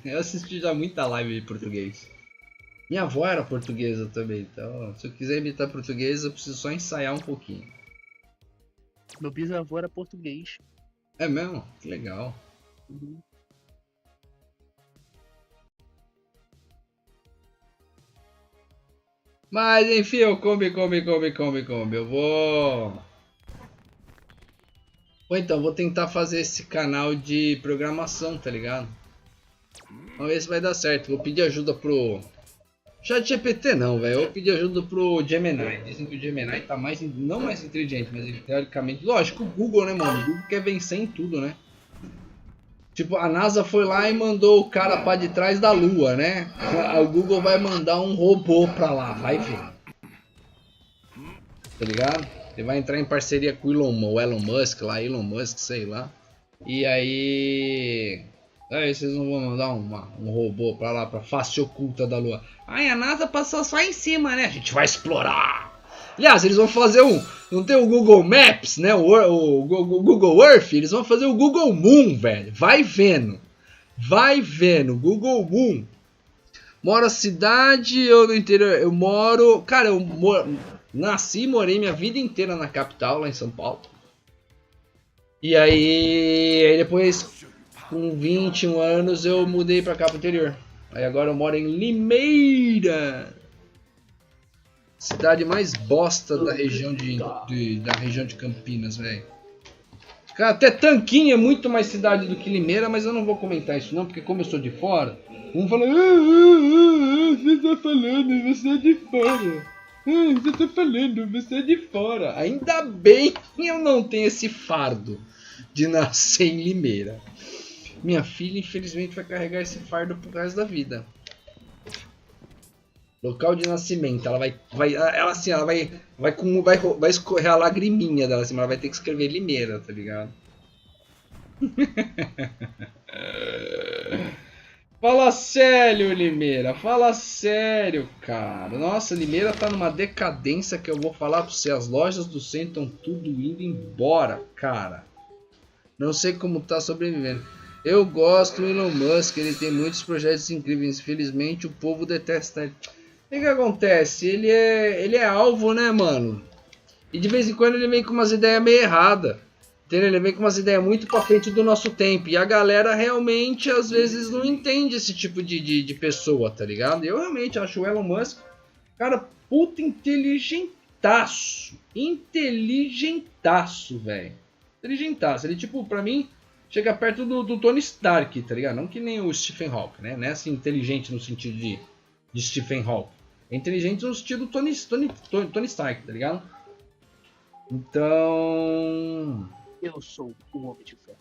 A: Eu assisti já muita live de português. Minha avó era portuguesa também, então se eu quiser imitar português eu preciso só ensaiar um pouquinho.
C: Meu bisavô era português.
A: É mesmo? Que legal.
C: Uhum.
A: Mas enfim, eu come. Eu vou... Então, vou tentar fazer esse canal de programação, tá ligado? Vamos ver se vai dar certo. Vou pedir ajuda pro... ChatGPT não, velho. Eu vou pedir ajuda pro Gemini. Dizem que o Gemini tá não mais inteligente, mas ele, teoricamente... Lógico, o Google, né, mano? O Google quer vencer em tudo, né? Tipo, a NASA foi lá e mandou o cara pra de trás da Lua, né? O Google vai mandar um robô pra lá, vai ver. Tá ligado? Ele vai entrar em parceria com o Elon Musk lá, sei lá. E aí... Aí vocês não vão mandar um robô pra lá, pra face oculta da Lua. Ai, a NASA passou só em cima, né? A gente vai explorar. Aliás, eles vão fazer não tem o Google Maps, né? O Google Earth. Eles vão fazer o Google Moon, velho. Vai vendo. Google Moon. Moro na cidade ou no interior? Eu moro... Cara, nasci e morei minha vida inteira na capital, lá em São Paulo. E aí depois... Com 21 anos eu mudei pra cá pro interior. Aí agora eu moro em Limeira. Cidade mais bosta da região de Campinas, velho. Cara, até Tanquinho é muito mais cidade do que Limeira, mas eu não vou comentar isso não, porque como eu sou de fora, vão falar... você tá falando, você é de fora. Você tá falando, você é de fora. Ainda bem que eu não tenho esse fardo de nascer em Limeira. Minha filha, infelizmente, vai carregar esse fardo pro resto da vida. Local de nascimento. Ela vai escorrer a lagriminha dela assim, mas ela vai ter que escrever Limeira, tá ligado? Fala sério, Limeira. Fala sério, cara. Nossa, Limeira tá numa decadência que eu vou falar pra você. As lojas do centro estão tudo indo embora, cara. Não sei como tá sobrevivendo. Eu gosto do Elon Musk, ele tem muitos projetos incríveis. Infelizmente, o povo detesta ele. O que acontece? Ele é alvo, né, mano? E de vez em quando ele vem com umas ideias meio erradas. Entendeu? Ele vem com umas ideias muito pra frente do nosso tempo. E a galera realmente, às vezes, não entende esse tipo de pessoa, tá ligado? Eu realmente acho o Elon Musk, cara, puta inteligentaço. Inteligentaço, velho. Inteligentaço. Ele, tipo, pra mim, chega perto do Tony Stark, tá ligado? Não que nem o Stephen Hawking, né? Não é assim inteligente no sentido de Stephen Hawking. É inteligente no estilo Tony Stark, tá ligado? Então...
C: Eu sou o Homem de Ferro.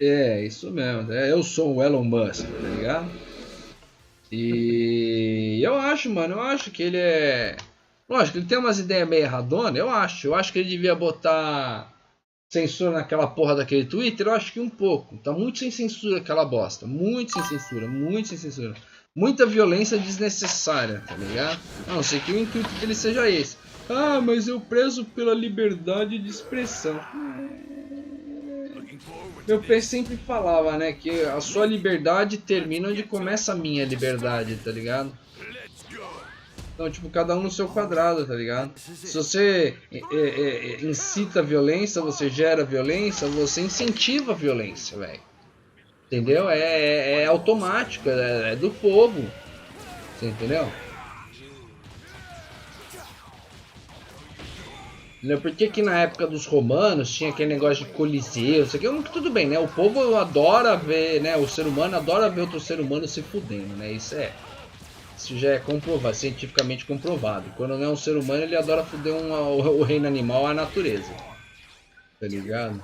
A: É, isso mesmo. Eu sou o Elon Musk, tá ligado? E eu acho, mano, que ele é... Lógico, ele tem umas ideias meio erradonas, eu acho que ele devia botar censura naquela porra daquele Twitter, eu acho que um pouco. Tá muito sem censura aquela bosta. Muito sem censura, muito sem censura. Muita violência desnecessária, tá ligado? A não sei que o intuito dele seja esse. Ah, mas eu prezo pela liberdade de expressão. Meu pai sempre falava, né, que a sua liberdade termina onde começa a minha liberdade, tá ligado? Então, tipo, cada um no seu quadrado, tá ligado? Se você incita a violência, você gera violência, você incentiva a violência, velho. Entendeu? É automático, é do povo. Você entendeu? Por que na época dos romanos tinha aquele negócio de coliseu, isso aqui, tudo bem, né? O povo adora ver, né? O ser humano adora ver outro ser humano se fudendo, né? Isso já é comprovado, cientificamente comprovado. Quando não é um ser humano, ele adora fuder o reino animal, a natureza. Tá ligado?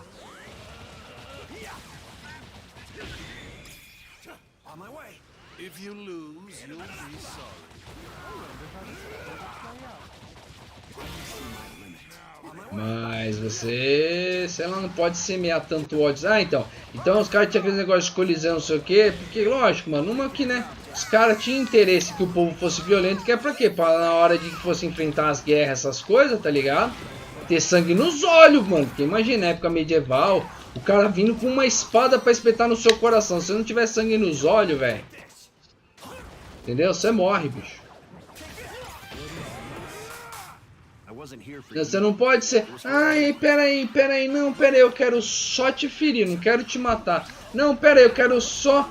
A: Mas você, sei lá, não pode semear tanto ódio. Ah, então os caras tinham aquele negócio de colisão, não sei o quê. Porque, lógico, mano, uma que, né, os caras tinham interesse que o povo fosse violento, que é pra quê? Pra na hora de que fosse enfrentar as guerras, essas coisas, tá ligado? Ter sangue nos olhos, mano. Porque imagina, na época medieval, o cara vindo com uma espada pra espetar no seu coração. Se não tiver sangue nos olhos, velho, entendeu? Você morre, bicho. Você não pode ser... Ai, peraí, não, peraí, eu quero só te ferir, não quero te matar. Não, peraí, eu quero só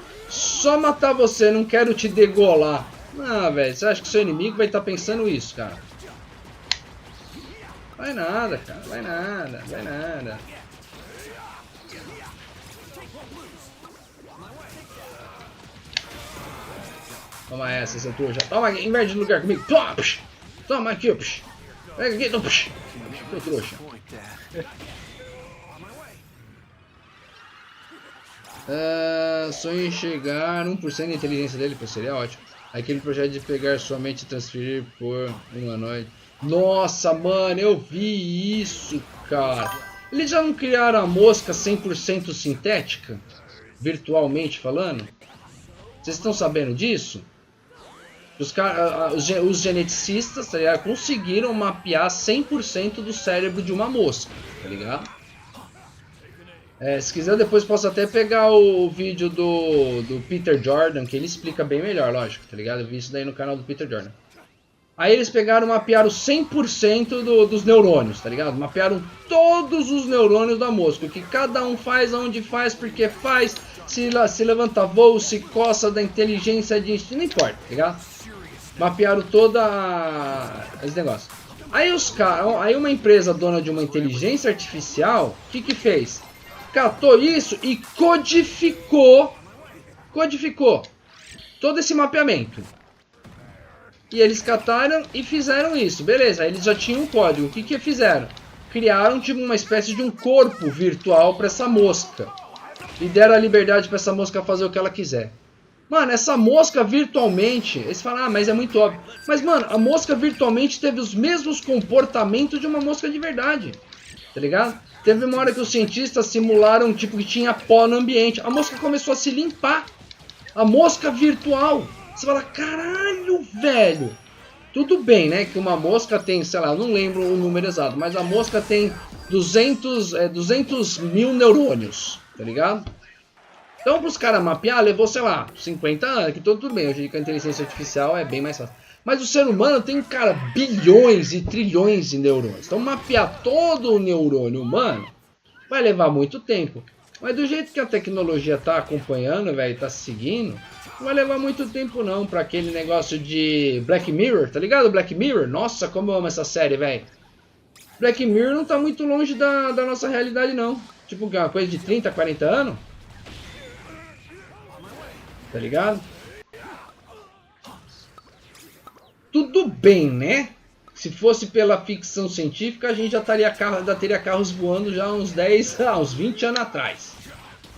A: matar você, não quero te degolar. Ah, velho, você acha que seu inimigo vai estar pensando isso, cara? Vai nada, cara, vai nada. Toma essa, seu trouxa. Toma, inverte de lugar comigo. Toma aqui, pega aqui, seu trouxa. Sonho em chegar 1% da inteligência dele, pô, seria ótimo. Aquele projeto de pegar sua mente e transferir por uma noite. Nossa, mano, eu vi isso, cara. Eles já não criaram a mosca 100% sintética? Virtualmente falando? Vocês estão sabendo disso? Os geneticistas, tá ligado, conseguiram mapear 100% do cérebro de uma mosca, tá ligado? Se quiser depois posso até pegar o vídeo do Peter Jordan, que ele explica bem melhor, lógico, tá ligado? Eu vi isso daí no canal do Peter Jordan. Aí eles pegaram e mapearam 100% dos neurônios, tá ligado? Mapearam todos os neurônios da mosca, o que cada um faz, aonde faz, porque faz, se levanta voo, se coça, da inteligência, de instinto, não importa, tá ligado? Mapearam toda esse negócio. Aí uma empresa dona de uma inteligência artificial, o que fez? Catou isso e codificou todo esse mapeamento. E eles cataram e fizeram isso, beleza? Aí eles já tinham um código. O que fizeram? Criaram tipo uma espécie de um corpo virtual para essa mosca. e deram a liberdade pra essa mosca fazer o que ela quiser. Mano, essa mosca virtualmente, eles falam, ah, mas é muito óbvio. Mas, mano, a mosca virtualmente teve os mesmos comportamentos de uma mosca de verdade. Tá ligado? Teve uma hora que os cientistas simularam, tipo, que tinha pó no ambiente. A mosca começou a se limpar. A mosca virtual. Você fala, caralho, velho. Tudo bem, né, que uma mosca tem, sei lá, eu não lembro o número exato, mas a mosca tem 200 mil neurônios, tá ligado? Então, para os caras mapear, levou, sei lá, 50 anos, que tudo bem, hoje com a inteligência artificial é bem mais fácil. Mas o ser humano tem, cara, bilhões e trilhões de neurônios. Então, mapear todo o neurônio humano vai levar muito tempo. Mas do jeito que a tecnologia tá acompanhando, velho, tá seguindo, não vai levar muito tempo não para aquele negócio de Black Mirror, tá ligado? Black Mirror? Nossa, como eu amo essa série, velho. Black Mirror não tá muito longe da nossa realidade, não. Tipo, uma coisa de 30, 40 anos. Tá ligado? Tudo bem, né? Se fosse pela ficção científica, a gente já teria carros voando já uns 10, uns 20 anos atrás.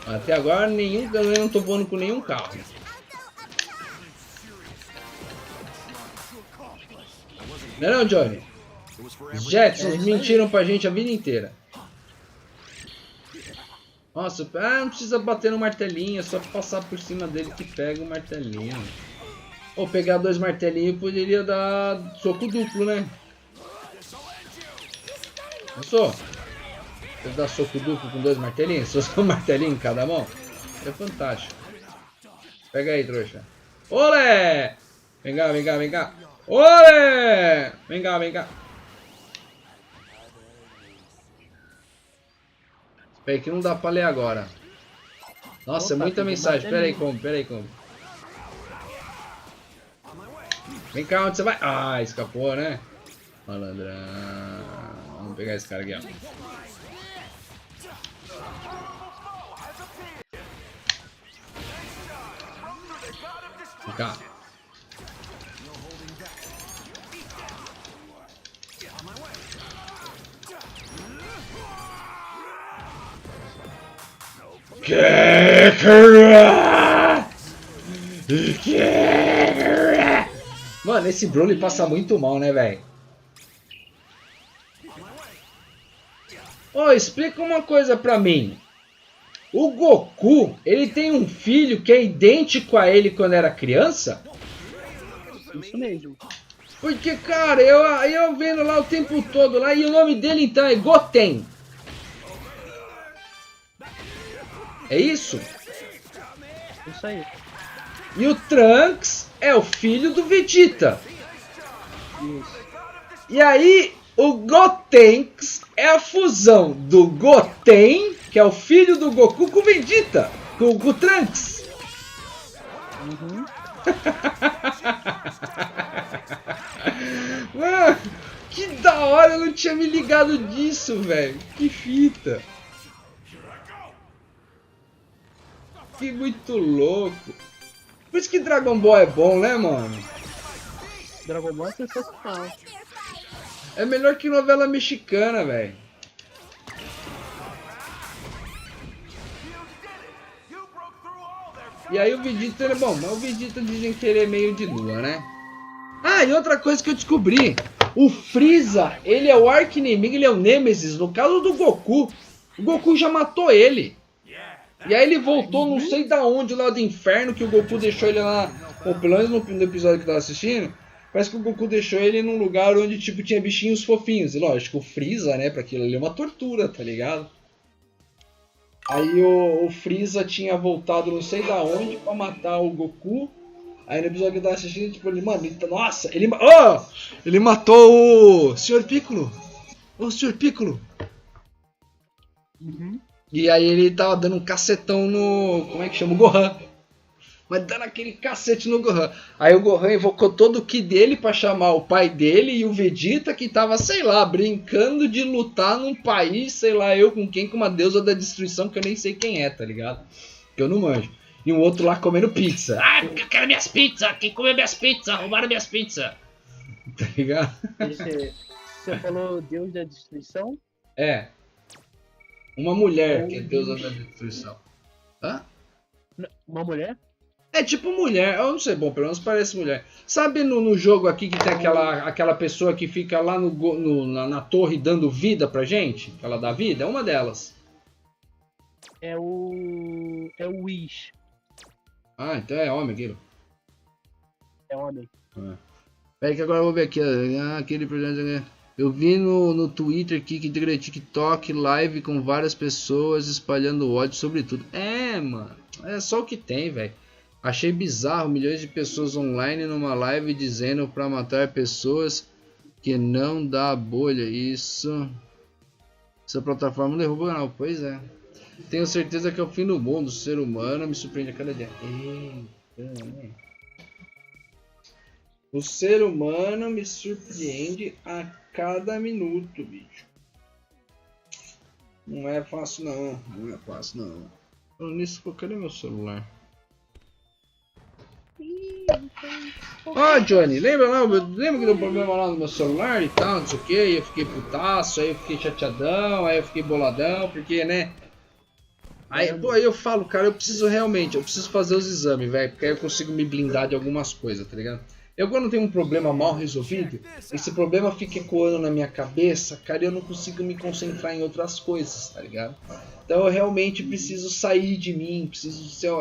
A: Até agora, eu não tô voando com nenhum carro. Não é não, Johnny? Os Jetsons mentiram pra gente a vida inteira. Nossa, não precisa bater no martelinho, é só passar por cima dele que pega o martelinho. Ou pegar 2 martelinhos poderia dar soco duplo, né? Pensou? Você dá soco duplo com 2 martelinhos? Se fosse um martelinho em cada mão? É fantástico. Pega aí, trouxa. Olé! Vem cá, vem cá, vem cá. Olé! Vem cá, vem cá. Espera aí que não dá pra ler agora. Nossa, é muita mensagem. Espera aí como, espera aí como. Vem cá, onde você vai? Ah, escapou, né? Malandrão. Vamos pegar esse cara aqui, ó. Vem cá. Mano, esse Broly passa muito mal, né, velho? Ô, explica uma coisa pra mim. O Goku, ele tem um filho que é idêntico a ele quando era criança?
C: Isso mesmo.
A: Porque, cara, eu vendo lá o tempo todo lá, e o nome dele então é Goten. É isso?
C: Isso aí.
A: E o Trunks é o filho do Vegeta.
C: Isso.
A: E aí, o Gotenks é a fusão do Goten, que é o filho do Goku, com o Vegeta, com o Trunks.
C: Uhum.
A: Mano, que da hora, eu não tinha me ligado disso, velho. Que fita. Que muito louco. Por isso que Dragon Ball é bom, né, mano?
C: Dragon Ball é sensacional.
A: É melhor que novela mexicana, velho. E aí o Vegeta é bom, mas o Vegeta dizem que ele é meio de lua, né? Ah, e outra coisa que eu descobri. O Freeza, ele é o arqui-inimigo, ele é o Nemesis. No caso do Goku, o Goku já matou ele. E aí ele voltou não sei da onde, lá do inferno, que o Goku deixou ele lá. Bom, pelo menos no episódio que eu tava assistindo, parece que o Goku deixou ele num lugar onde tipo tinha bichinhos fofinhos. E lógico, o Freeza, né, pra aquilo ali é uma tortura, tá ligado? Aí o Freeza tinha voltado não sei da onde pra matar o Goku. Aí no episódio que eu tava assistindo, tipo, ele, mano, nossa, ele matou o Sr. Piccolo. Ô, Sr. Piccolo.
C: Uhum.
A: E aí ele tava dando um cacetão no... Como é que chama? O Gohan. Mas dando aquele cacete no Gohan. Aí o Gohan invocou todo o ki dele pra chamar o pai dele e o Vegeta que tava, sei lá, brincando de lutar num país, sei lá, eu com quem, com uma deusa da destruição que eu nem sei quem é, tá ligado? Que eu não manjo. E um outro lá comendo pizza. Ah, eu quero minhas pizzas! Quem comeu minhas pizzas? Roubaram minhas pizzas! Tá ligado?
C: Você falou Deus da Destruição?
A: É. Uma mulher que é deusa da destruição. Hã?
C: Uma mulher?
A: É tipo mulher, eu não sei, bom, pelo menos parece mulher. Sabe no jogo aqui que tem aquela pessoa que fica lá na torre dando vida pra gente? Que ela dá vida? É uma delas.
C: É o Wish.
A: Ah, então é homem aquilo.
C: É homem.
A: Peraí que agora eu vou ver aqui. Aquele projeto. Eu vi no Twitter aqui que tem TikTok live com várias pessoas espalhando ódio sobre tudo. É, mano. É só o que tem, velho. Achei bizarro milhões de pessoas online numa live dizendo pra matar pessoas que não dá bolha. Isso. Essa plataforma derruba o canal. Pois é. Tenho certeza que é o fim do mundo. O ser humano me surpreende a cada dia. Eita. O ser humano me surpreende a cada minuto, bicho. Não é fácil não. Não é fácil não. Falando nisso, cadê meu celular? Ó, Johnny, lembra que deu problema lá no meu celular e tal, não sei o que, eu fiquei putaço, aí eu fiquei chateadão, aí eu fiquei boladão, porque, né? Aí eu falo, cara, eu preciso fazer os exames, velho, porque aí eu consigo me blindar de algumas coisas, tá ligado? Eu quando tenho um problema mal resolvido, esse problema fica ecoando na minha cabeça, cara, e eu não consigo me concentrar em outras coisas, tá ligado? Então eu realmente preciso sair de mim,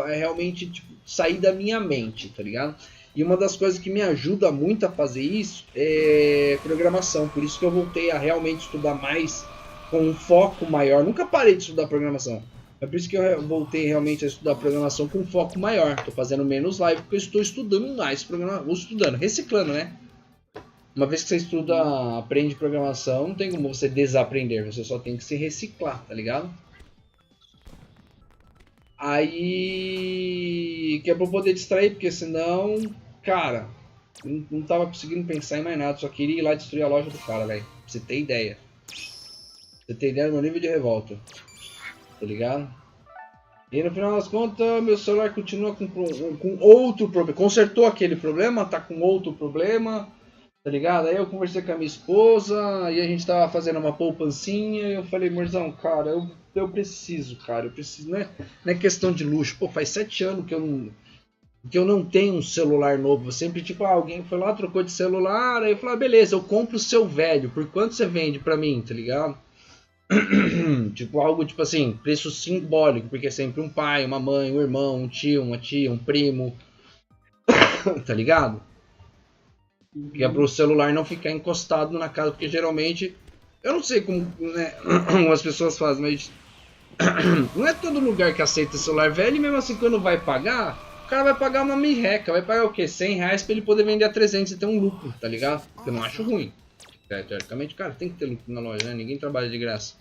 A: realmente tipo, sair da minha mente, tá ligado? E uma das coisas que me ajuda muito a fazer isso é programação, por isso que eu voltei a realmente estudar mais com um foco maior. Nunca parei de estudar programação. É por isso que eu voltei realmente a estudar programação com um foco maior. Estou fazendo menos live porque eu estou estudando mais programação. Vou estudando, reciclando, né? Uma vez que você estuda, aprende programação, não tem como você desaprender. Você só tem que se reciclar, tá ligado? Aí... que é pra eu poder distrair, porque senão... Cara, não tava conseguindo pensar em mais nada. Só queria ir lá destruir a loja do cara, velho. Pra você ter ideia. Pra você ter ideia do meu nível de revolta. Tá ligado? E no final das contas, meu celular continua com outro problema. Consertou aquele problema, tá com outro problema, tá ligado? Aí eu conversei com a minha esposa, e a gente tava fazendo uma poupancinha, e eu falei, morzão, cara, eu preciso, cara, eu preciso. Não é questão de luxo. Pô, faz 7 anos que eu não tenho um celular novo. Eu sempre, tipo, alguém foi lá, trocou de celular, aí eu falei, beleza, eu compro o seu velho, por quanto você vende pra mim, tá ligado? Tipo, algo tipo assim, preço simbólico, porque é sempre um pai, uma mãe, um irmão, um tio, uma tia, um primo, tá ligado? Que é pro celular não ficar encostado na casa, porque geralmente, eu não sei como, né, as pessoas fazem, mas não é todo lugar que aceita celular velho, e mesmo assim quando vai pagar, o cara vai pagar uma mirreca, vai pagar o quê? 100 reais pra ele poder vender a 300 e ter um lucro, tá ligado? Que eu não acho ruim. Teoricamente, cara, tem que ter lucro na loja, né? Ninguém trabalha de graça.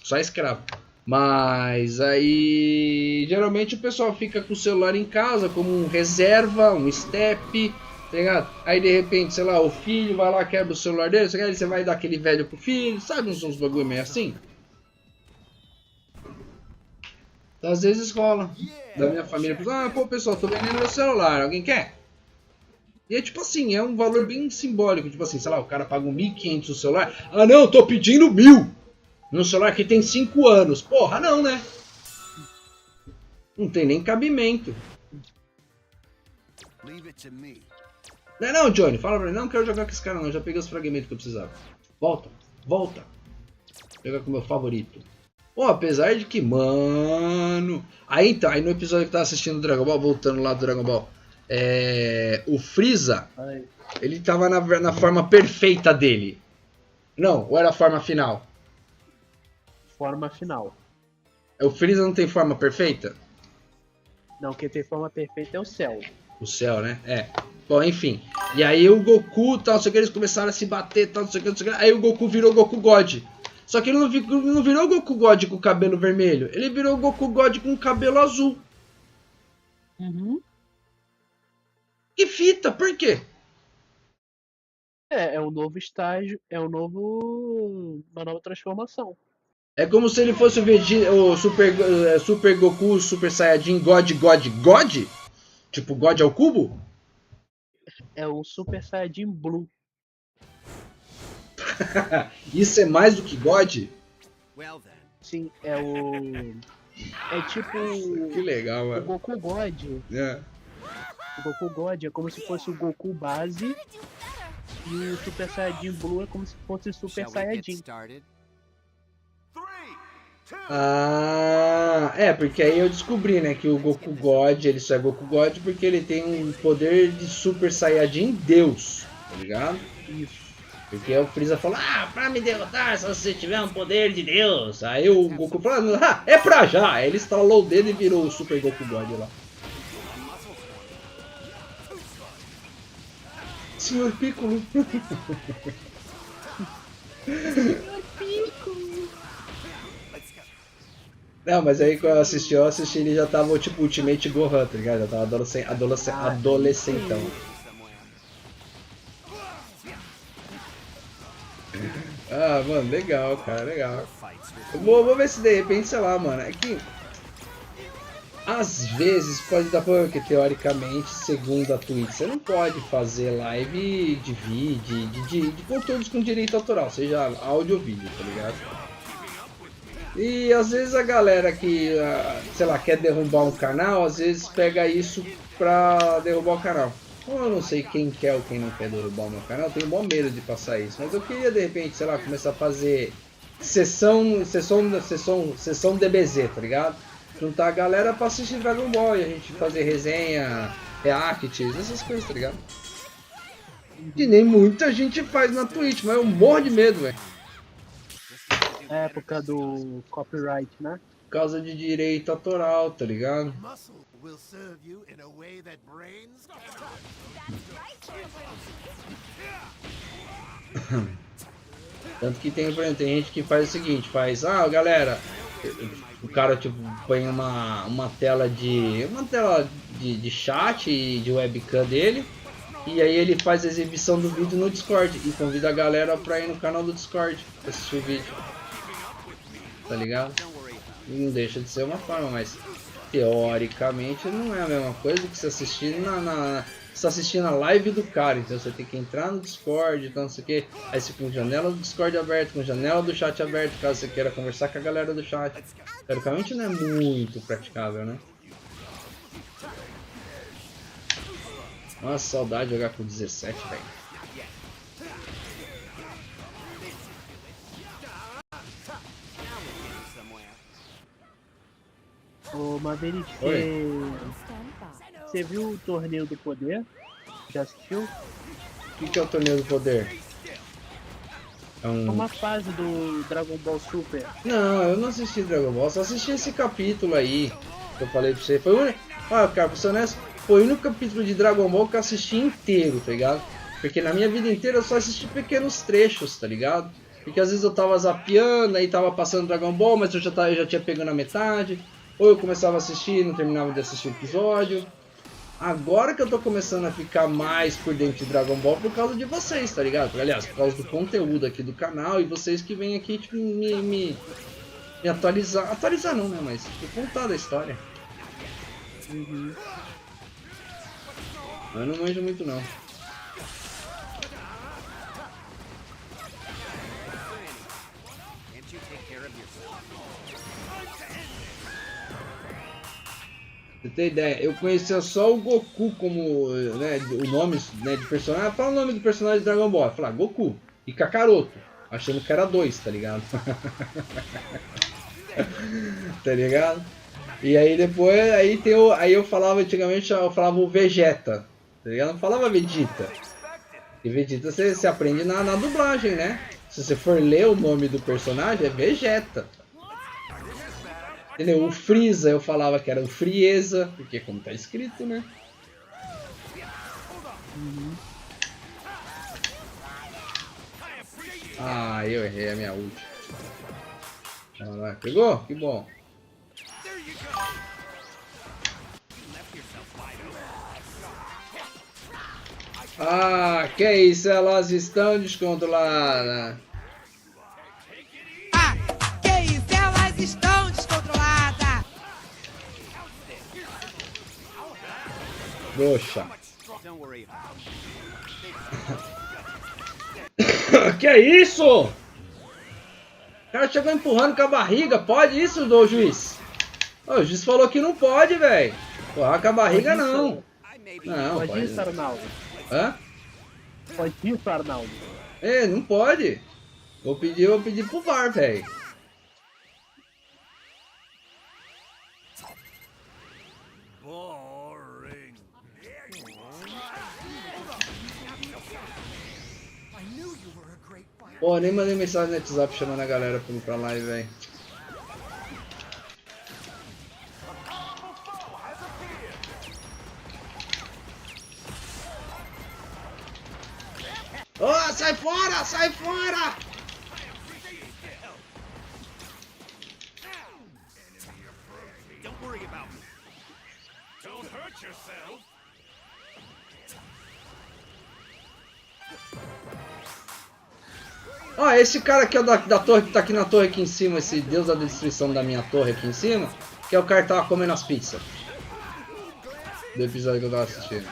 A: Só escravo. Mas aí geralmente o pessoal fica com o celular em casa como um reserva, um step, tá ligado? Aí de repente, sei lá, o filho vai lá, quebra o celular dele, você vai dar aquele velho pro filho, sabe uns bagulho meio assim? Então, às vezes rola. Da minha família, pô pessoal, tô vendendo meu celular, alguém quer? E é tipo assim, é um valor bem simbólico, tipo assim, sei lá, o cara paga 1.500 no celular, ah não, eu tô pedindo 1.000! No celular que tem 5 anos. Porra, não, né? Não tem nem cabimento. Não é não, Johnny? Fala pra mim. Não quero jogar com esse cara não. Já peguei os fragmentos que eu precisava. Volta. Volta. Jogar com o meu favorito. Pô, apesar de que, mano... Aí então, aí no episódio que eu tava assistindo o Dragon Ball, voltando lá do Dragon Ball, o Freeza, ele tava na forma perfeita dele. Não, ou era a forma final?
C: Forma final.
A: O Freeza não tem forma perfeita?
C: Não, quem tem forma perfeita é o céu.
A: O céu, né? É. Bom, enfim. E aí o Goku, tal, não sei o que, eles começaram a se bater, tal, não sei o que, não sei o que. Aí o Goku virou Goku God. Só que ele não virou Goku God com o cabelo vermelho. Ele virou Goku God com o cabelo azul.
C: Uhum.
A: Que fita, por quê?
C: É um novo estágio, uma nova transformação.
A: É como se ele fosse o Super Goku, Super Saiyajin God. Tipo, God ao cubo?
C: É o Super Saiyajin Blue.
A: Isso é mais do que God?
C: Sim, é o É tipo
A: Que legal,
C: o
A: mano.
C: Goku God.
A: É.
C: O Goku God é como se fosse o Goku base e o Super Saiyajin Blue é como se fosse o Super
D: Shall we get
C: Saiyajin.
D: started?
A: Ah, é, porque aí eu descobri, né, que o Goku God, ele só é Goku God porque ele tem um poder de Super Saiyajin Deus, tá ligado?
C: Isso.
A: Porque o Freeza falou, ah, pra me derrotar só se você tiver um poder de Deus. Aí o Goku falou, ah, é pra já. Aí ele instalou o dedo e virou o Super Goku God lá. Senhor Piccolo. Não, mas aí quando eu assisti ele já tava tipo Ultimate Gohan, tá ligado? Já tava adolescentão. Ah, mano, legal, cara, legal. Vou ver se de repente, sei lá, mano, é que às vezes pode dar problema, porque teoricamente, segundo a Twitch, você não pode fazer live de vídeo, de conteúdos com direito autoral, seja áudio ou vídeo, tá ligado? E às vezes a galera que, sei lá, quer derrubar um canal, às vezes pega isso pra derrubar o canal. Como eu não sei quem quer ou quem não quer derrubar o meu canal, eu tenho bom medo de passar isso. Mas eu queria de repente, sei lá, começar a fazer sessão DBZ, tá ligado? Juntar a galera pra assistir Dragon Ball e a gente fazer resenha, reacts, essas coisas, tá ligado? Que nem muita gente faz na Twitch, mas eu morro de medo, velho.
C: É época do copyright, né?
A: Por causa de direito autoral, tá ligado?
B: Muscle will serve you in a way that brains.
A: Tanto que tem, por exemplo, tem gente que faz o seguinte, faz, ah, galera, o cara tipo põe uma tela de chat e de webcam dele, e aí ele faz a exibição do vídeo no Discord e convida a galera pra ir no canal do Discord pra assistir o vídeo. Tá ligado? E não deixa de ser uma forma, mas teoricamente não é a mesma coisa que você assistir você assistir na live do cara, então você tem que entrar no Discord, então não sei o que, aí você com janela do Discord aberto, com janela do chat aberto, caso você queira conversar com a galera do chat. Teoricamente não é muito praticável, né? Nossa, saudade de jogar com 17, velho.
C: Ô Maverick, você viu o Torneio do Poder? Já assistiu?
A: O que é o Torneio do Poder? É
C: É uma fase do Dragon Ball Super.
A: Não, eu não assisti Dragon Ball, só assisti esse capítulo aí que eu falei pra você. Foi o único... Ah, cara, pra ser honesto, foi o único capítulo de Dragon Ball que eu assisti inteiro, tá ligado? Porque na minha vida inteira eu só assisti pequenos trechos, tá ligado? Porque às vezes eu tava zapeando, aí tava passando Dragon Ball, mas eu já tinha pegado a metade. Ou eu começava a assistir e não terminava de assistir o episódio. Agora que eu tô começando a ficar mais por dentro de Dragon Ball por causa de vocês, tá ligado? Aliás, por causa do conteúdo aqui do canal e vocês que vêm aqui tipo, me atualizar. Atualizar não, né? Mas contar da história.
C: Uhum.
A: Eu não manjo muito não. Você tem ideia? Eu conhecia só o Goku como, né, o nome, né, de personagem. Fala o nome do personagem de Dragon Ball. Fala Goku e Kakaroto, achando que era dois, tá ligado? Tá ligado? E aí depois, aí eu falava antigamente, eu falava o Vegeta, tá ligado? Não falava Vegeta. E Vegeta você aprende na dublagem, né? Se você for ler o nome do personagem, é Vegeta. Entendeu? O Freeza eu falava que era o Frieza, porque como tá escrito, né?
C: Uhum.
A: Ah, eu errei a minha ult. Pegou? Que bom. Ah, que isso, elas estão descontroladas.
E: Ah, que isso, elas estão descontroladas.
A: Poxa. Que é isso? O cara chegou empurrando com a barriga. Pode isso, do juiz? Ô, o juiz falou que não pode, velho. Porra, com a barriga não. Não,
C: Pode
A: pode.
C: isso, Arnaldo.
A: Hã?
C: Pode isso, Arnaldo.
A: É, não pode. Vou pedir pro VAR, velho.
B: Boring. I knew you were a great fighter.
A: Pô, nem mandei mensagem no WhatsApp chamando a galera pra ir pra live, velho. Ô, sai fora, sai fora!
B: Don't worry about me. Don't hurt yourself.
A: Ó, esse cara aqui é da torre que tá aqui na torre aqui em cima, esse deus da destruição da minha torre aqui em cima, que é o cara que tava comendo as pizzas. Do episódio que eu tava assistindo.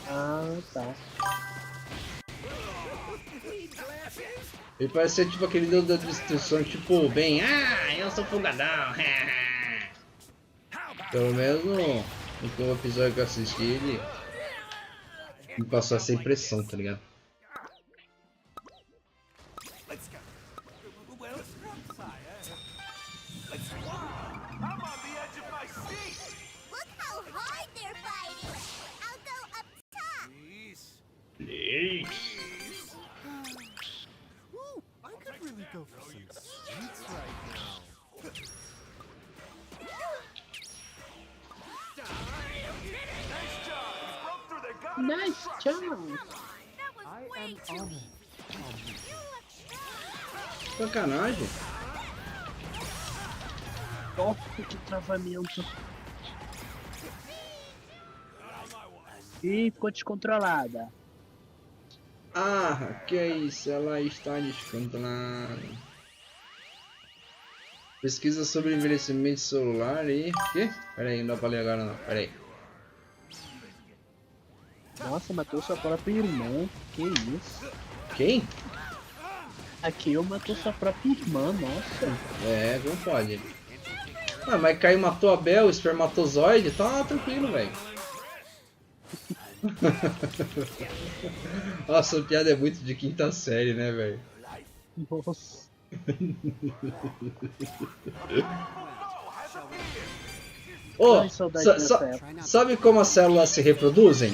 C: Ah, tá.
A: Ele parece ser tipo aquele deus da destruição, tipo, bem, eu sou folgadão. Pelo menos no episódio que eu assisti, ele me passou essa impressão, tá ligado?
B: Let's go. Well, I'm on the edge of my seat.
F: Look how hard they're fighting! I'll go up top!
B: Please. Ooh, I could really go for some sweets right now.
C: Nice job!
A: Sacanagem.
C: Nossa, que travamento. Ih, ficou descontrolada.
A: Ah, que é isso? Ela está descontrolada. Pesquisa sobre envelhecimento celular e... Que? Pera aí, não dá pra ler agora não. Pera aí.
C: Nossa, matou sua própria irmã. Que isso?
A: Quem?
C: Aqui eu matou sua própria irmã, nossa.
A: É, não pode. Ah, mas caiu, matou a Bel, o espermatozoide, tá tranquilo, velho. Nossa, a piada é muito de quinta série, né, velho?
C: Nossa.
A: Ô,
C: Ai, saudade dessa época.
A: sabe como as células se reproduzem?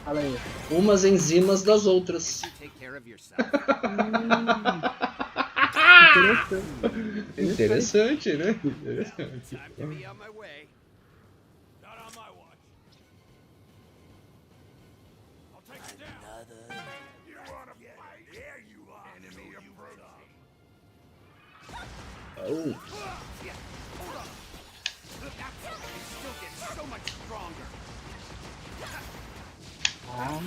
C: Fala aí.
A: Umas enzimas das outras.
B: Take care of yourself.
C: Interessante.
A: Interessante, né? Interessante.
B: Time to be on my way. Not on my watch. I'll take it down. You wanna fight? There you are. Enemy approaching.
A: Oh.
B: Hold on. It still gets so much stronger.
C: Ah,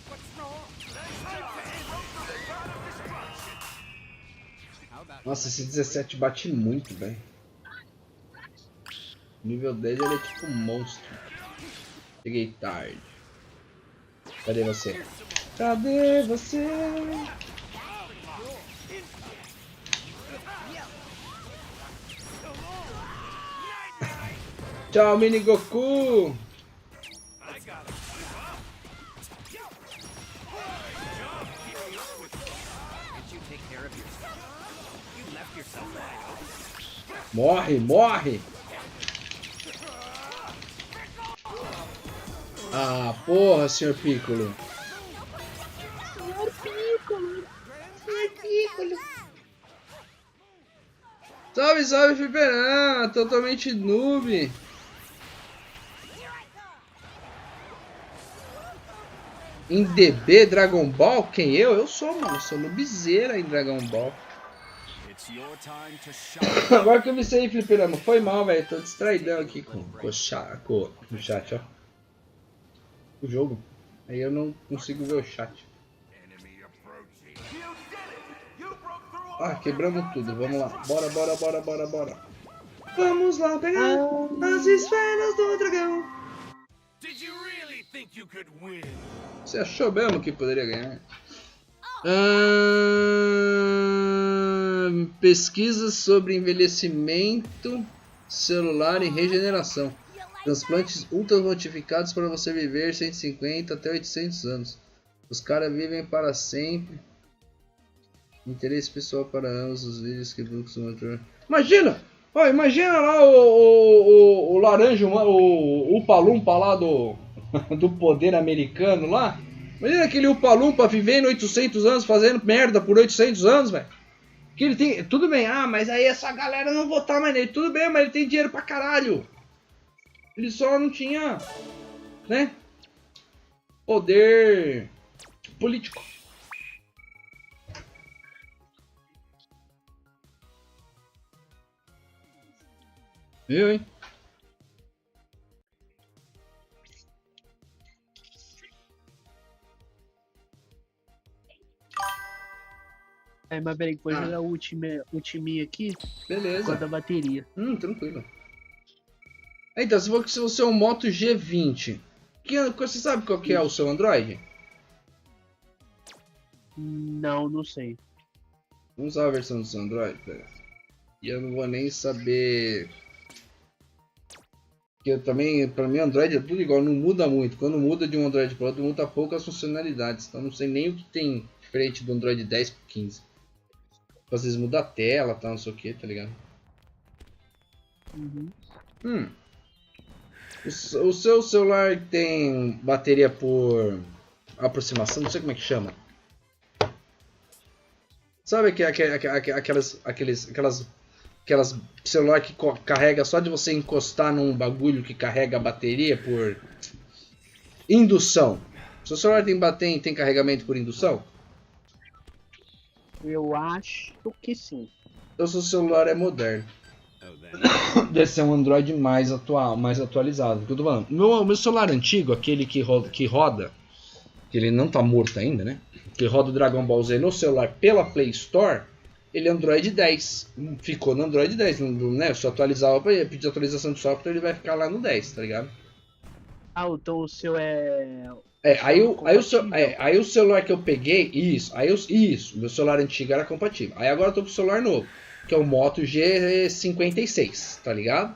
B: What's wrong? How about
A: Nossa, esse 17 bate muito, velho. Nível 10 ele é tipo um monstro. Cheguei tarde. Cadê você? Cadê você? Tchau, mini Goku!
B: I got it. Did you take care of yourself? You left yourself wide open.
A: Morre, morre! Ah, porra, Sr. Piccolo. Salve, salve, Fliperão! Totalmente noob! Em DB Dragon Ball? Quem eu? Eu sou, mano. Eu sou noobzeira em Dragon Ball.
B: It's your time to shine.
A: Agora que eu me sei, Fliperama. Foi mal, velho. Tô distraidão aqui com o chat, ó. O jogo. Aí eu não consigo ver o chat.
B: Enemy approaching. You did it. You broke through all
A: Ah, quebramos tudo. Vamos lá. Bora, bora, bora, bora, bora. Vamos lá pegar as esferas do dragão.
B: Did you really think you could win?
A: Você achou mesmo que poderia ganhar? pesquisas sobre envelhecimento celular e regeneração. Transplantes ultra notificados para você viver 150 até 800 anos. Os caras vivem para sempre. Interesse pessoal para ambos os vídeos que costumam ter. Imagina! Ó, imagina lá o laranja, o Upa-Lumpa lá do poder americano lá. Imagina aquele Upa-Lumpa vivendo 800 anos, fazendo merda por 800 anos, velho. Que ele tem. Tudo bem, mas aí essa galera não votar mais nele. Tudo bem, mas ele tem dinheiro pra caralho. Ele só não tinha, né? Poder político. Viu, hein?
C: Aí, mas peraí, vou jogar o ultiminho aqui.
A: Beleza.
C: Por causa da bateria.
A: Tranquilo. Então, se você é um Moto G20, você sabe qual que é o seu Android?
C: Não sei.
A: Vamos usar a versão do seu Android, pera. E eu não vou nem saber. Porque eu também, pra mim, Android é tudo igual, não muda muito. Quando muda de um Android para outro, muda poucas funcionalidades. Então não sei nem o que tem diferente do Android 10 pro 15. Às vezes muda a tela, tá, não sei o que, tá ligado? O seu celular tem bateria por aproximação, não sei como é que chama. Sabe aquelas celular que carrega só de você encostar num bagulho que carrega a bateria por indução? Seu celular tem carregamento por indução?
C: Eu acho que sim.
A: Então seu celular é moderno. Deve ser um Android mais atualizado. Que eu tô falando. Meu celular antigo, aquele que roda, que ele não tá morto ainda, né? Que roda o Dragon Ball Z no celular pela Play Store, ele é Android 10. Ficou no Android 10, né? Se eu atualizava pra ele, pedir atualização de software, ele vai ficar lá no 10, tá ligado?
C: Então o seu é...
A: Aí o celular que eu peguei, meu celular antigo era compatível. Aí agora eu tô com o celular novo, que é o Moto G56, tá ligado?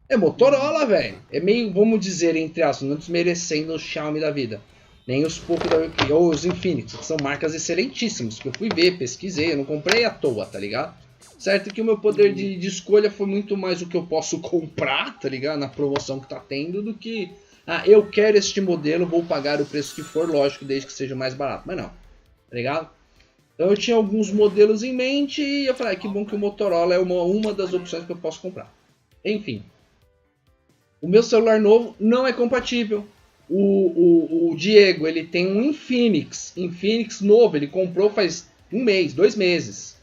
A: É Motorola, velho. É meio, vamos dizer, entre aspas, não desmerecendo o Xiaomi da vida. Nem os poucos ou os Infinix, que são marcas excelentíssimas, que eu fui ver, pesquisei, eu não comprei à toa, tá ligado? Certo que o meu poder de escolha foi muito mais o que eu posso comprar, tá ligado? Na promoção que tá tendo, do que... eu quero este modelo, vou pagar o preço que for, lógico, desde que seja mais barato. Mas não, tá ligado? Então eu tinha alguns modelos em mente e eu falei, que bom que o Motorola é uma das opções que eu posso comprar. Enfim. O meu celular novo não é compatível. O Diego, ele tem um Infinix novo, ele comprou faz 1 mês, 2 meses.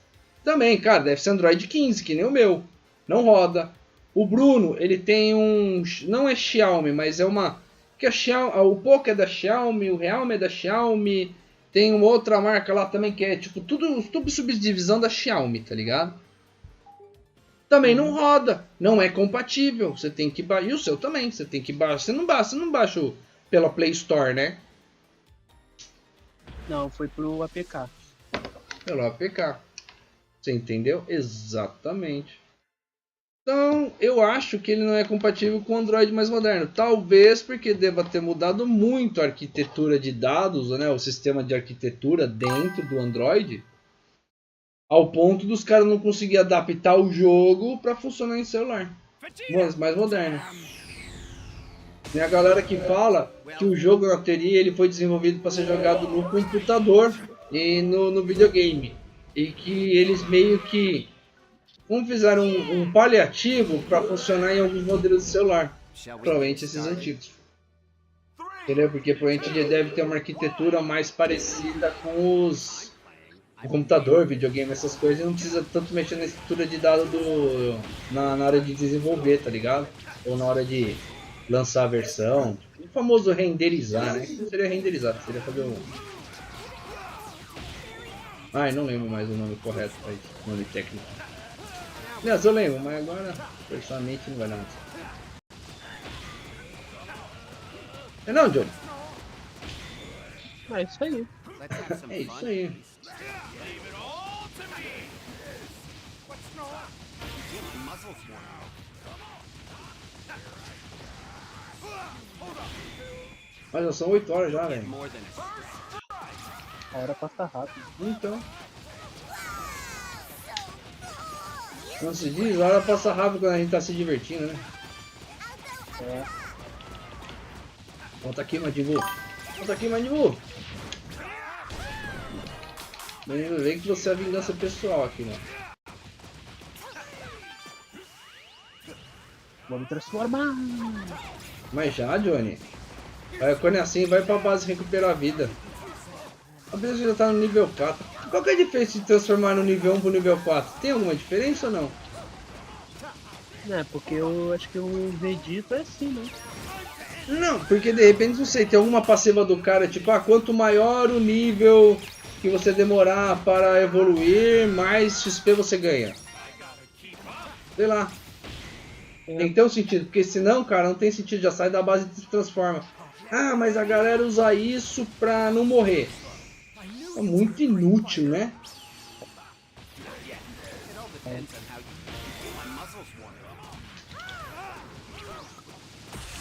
A: Também, cara, deve ser Android 15, que nem o meu. Não roda. O Bruno, ele tem um... Não é Xiaomi, mas é uma... Que a Xiaomi, o pouca é da Xiaomi, o Realme é da Xiaomi. Tem uma outra marca lá também que é tipo tudo subdivisão da Xiaomi, tá ligado? Também não roda. Não é compatível. Você tem que baixar. E o seu também. Você tem que baixar. Você não baixa pela Play Store, né?
C: Não, foi pro APK.
A: Pelo APK. Você entendeu? Exatamente. Então, eu acho que ele não é compatível com o Android mais moderno. Talvez porque deva ter mudado muito a arquitetura de dados, né? O sistema de arquitetura dentro do Android. Ao ponto dos caras não conseguirem adaptar o jogo para funcionar em celular. Mais moderno. Tem a galera que fala que o jogo, na teoria, ele foi desenvolvido para ser jogado no computador e no videogame. E que eles meio que... Como fizeram um paliativo para funcionar em alguns modelos de celular. Provavelmente esses antigos. Entendeu? Porque provavelmente ele deve ter uma arquitetura mais parecida com o computador, videogame, essas coisas. E não precisa tanto mexer na estrutura de dados na hora de desenvolver, tá ligado? Ou na hora de lançar a versão. O famoso renderizar, né? Não seria renderizar, seria fazer um... não lembro mais o nome correto para isso, o nome técnico. Aliás, eu lembro, mas agora, personalmente, não vai dar mais. É não, Johnny?
C: É isso aí.
B: Let's have some
A: É isso
B: fun.
A: aí. Mas já são 8 horas já, velho.
C: A hora passa rápido.
A: Então. Não se diz, a hora passa rápido quando a gente tá se divertindo, né?
C: É.
A: Volta aqui, Mandibu. Volta aqui, Mandibu. Menino, vem que você é a vingança pessoal aqui, né?
C: Vou me transformar.
A: Mas já, Johnny. Quando é assim, vai pra base recuperar a vida. A beleza já tá no nível 4. Qual que é a diferença de transformar no nível 1 pro nível 4? Tem alguma diferença ou não?
C: É, porque eu acho que o Vegeta é assim, né?
A: Não, porque de repente, não sei, tem alguma passiva do cara, tipo, quanto maior o nível que você demorar para evoluir, mais XP você ganha. Sei lá. Tem que ter um sentido, porque senão, cara, não tem sentido, já sai da base e se transforma. Ah, mas a galera usa isso pra não morrer. É muito inútil, né?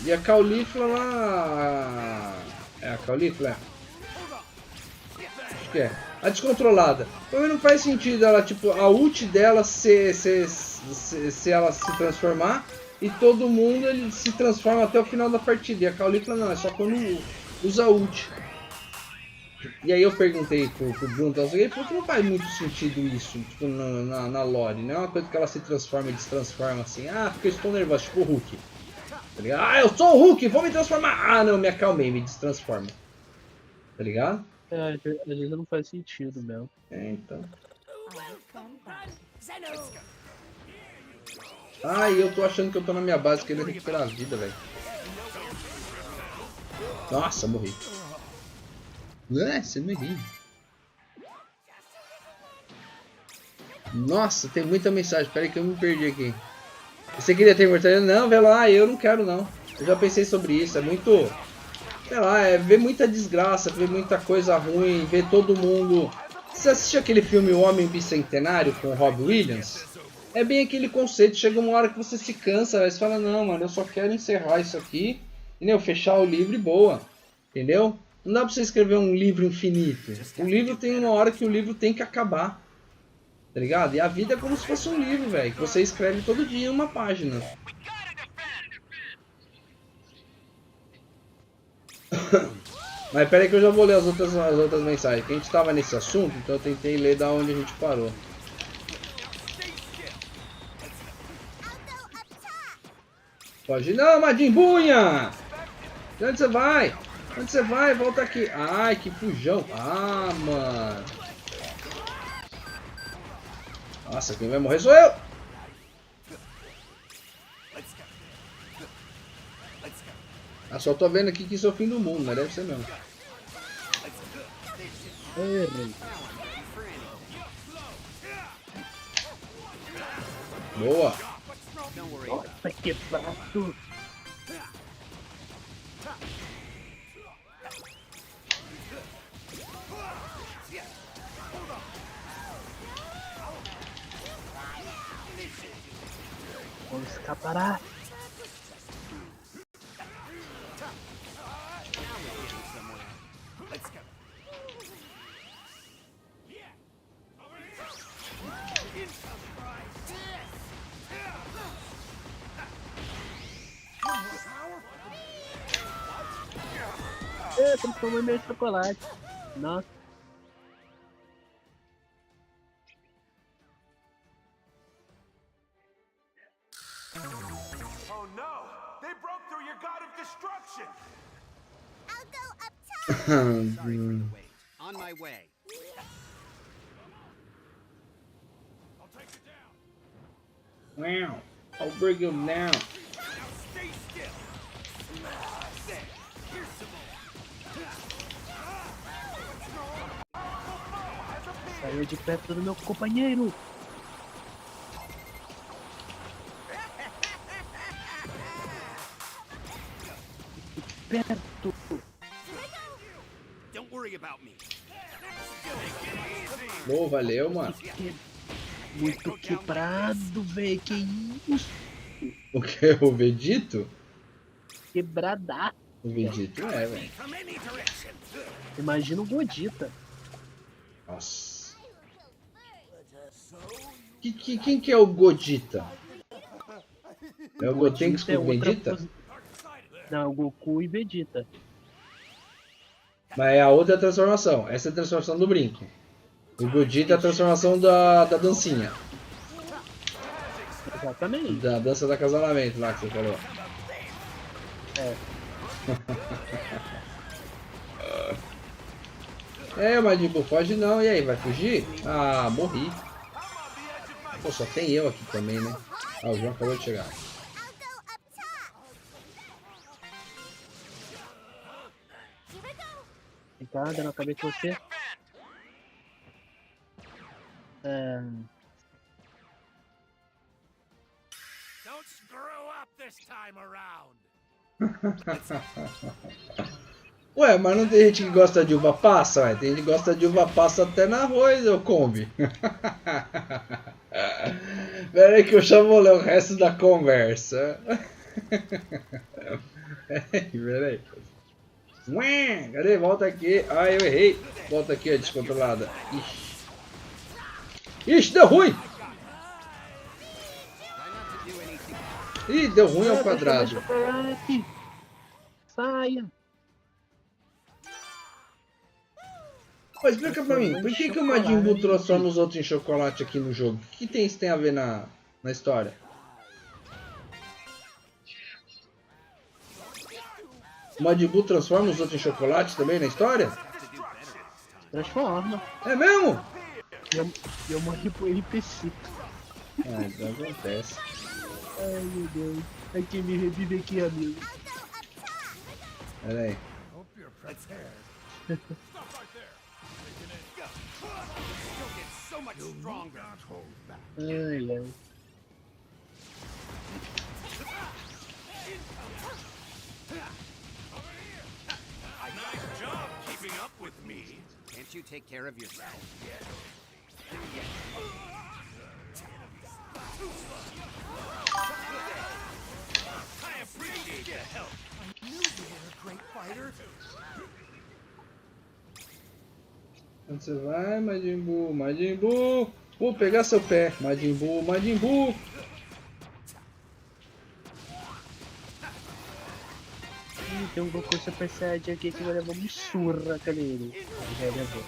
A: E a Caulifla lá... É a Caulifla? Acho que é. A descontrolada. Pra mim não faz sentido ela, tipo, a ult dela se ela se transformar e todo mundo ele se transforma até o final da partida. E a Caulifla não, é só quando usa ult. E aí eu perguntei pro Bruno, ele falou que não faz muito sentido isso, tipo, na lore. Não é uma coisa que ela se transforma e destransforma assim. Ah, porque eu estou nervoso, tipo o Hulk. Tá ligado? Ah, eu sou o Hulk, vou me transformar. Ah, não, me acalmei, me destransforma. Tá ligado?
C: É, às vezes não faz sentido mesmo.
A: É, então. Ah, e eu tô achando que eu tô na minha base querendo recuperar a vida, velho. Nossa, morri. Você morri. Nossa, tem muita mensagem. Pera aí que eu me perdi aqui. Você queria ter imortalidade? Não, velho, eu não quero não. Eu já pensei sobre isso. É muito... Sei lá, é ver muita desgraça, ver muita coisa ruim, ver todo mundo... Você assistiu aquele filme O Homem Bicentenário com o Robbie Williams? É bem aquele conceito. Chega uma hora que você se cansa, aí você fala, não, mano, eu só quero encerrar isso aqui, entendeu? Fechar o livro e boa, entendeu? Não dá pra você escrever um livro infinito. O livro tem uma hora que o livro tem que acabar, tá ligado? E a vida é como se fosse um livro, velho, que você escreve todo dia uma página. Mas pera aí que eu já vou ler as outras mensagens. Que a gente tava nesse assunto, então eu tentei ler da onde a gente parou. Pode não, Madimbunha! De onde você vai? Onde você vai? Volta aqui. Ai, que fujão. Ah, mano. Nossa, quem vai morrer sou eu. Ah, só tô vendo aqui que isso é o fim do mundo, mas deve ser mesmo. Boa.
C: Nossa, que braço. Vamos escapar. Transformou em meio de chocolate. Nossa.
B: Oh no! They broke through your god of destruction!
F: I'll go up top.
G: On my way.
B: I'll take it down!
A: Wow. I'll bring him down.
B: Now stay still! There! Here's some more!
C: Saiu de perto do meu companheiro. Perto.
G: Don't worry about me.
A: Boa, valeu, mano.
C: Muito quebrado, velho. Que isso?
A: O que? O Vegito?
C: Quebrada.
A: O Vegito é, velho.
B: From any direction.
C: Imagina o Godita.
A: Nossa. Quem que é o Godita? É o Gotenks
C: Godita é
A: com o
C: outra
A: Vegeta?
C: Não, é o Goku e Vegeta.
A: Mas é a outra transformação. Essa é a transformação do brinco. O Godita é a transformação da dancinha.
C: Exatamente.
A: Da dança do acasalamento lá que você falou. É, Majin Buu, foge não. E aí, vai fugir? Ah, morri. Pô, só tem eu aqui também, né? Ah, o João acabou de chegar.
C: Vem cá, dando a cabeça de você.
B: Don't screw up this time around.
A: Ué, mas não tem gente que gosta de uva passa? Ué? Tem gente que gosta de uva passa até na arroz, eu combi. Pera aí que eu já vou ler o resto da conversa. Pera aí. Ué, cadê? Volta aqui. Ah, eu errei. Volta aqui, ó, descontrolada. Ixi. Ixi, deu ruim. Ih, deu ruim ao quadrado.
C: Chocolate. Saia.
A: Mas explica pra mim, por que o Majin Buu transforma os outros em chocolate aqui no jogo? O que isso tem a ver na história? O Majin Buu transforma os outros em chocolate também na história?
C: Transforma.
A: É mesmo?
C: Eu morri pro NPC.
A: Ah, então acontece.
C: Ai, meu Deus. É quem me revive aqui, amigo.
A: Pera aí.
G: So much stronger.
C: Ai, ai.
B: Nice job keeping up with me.
G: Can't you take care of yourself?
B: I appreciate your help.
A: Onde você vai, Majin Buu? Majin Buu! Vou pegar seu pé. Majin Buu, Majin Buu!
C: Tem um Goku Super Saiyajin aqui que vai levar uma surra nele. Já levou.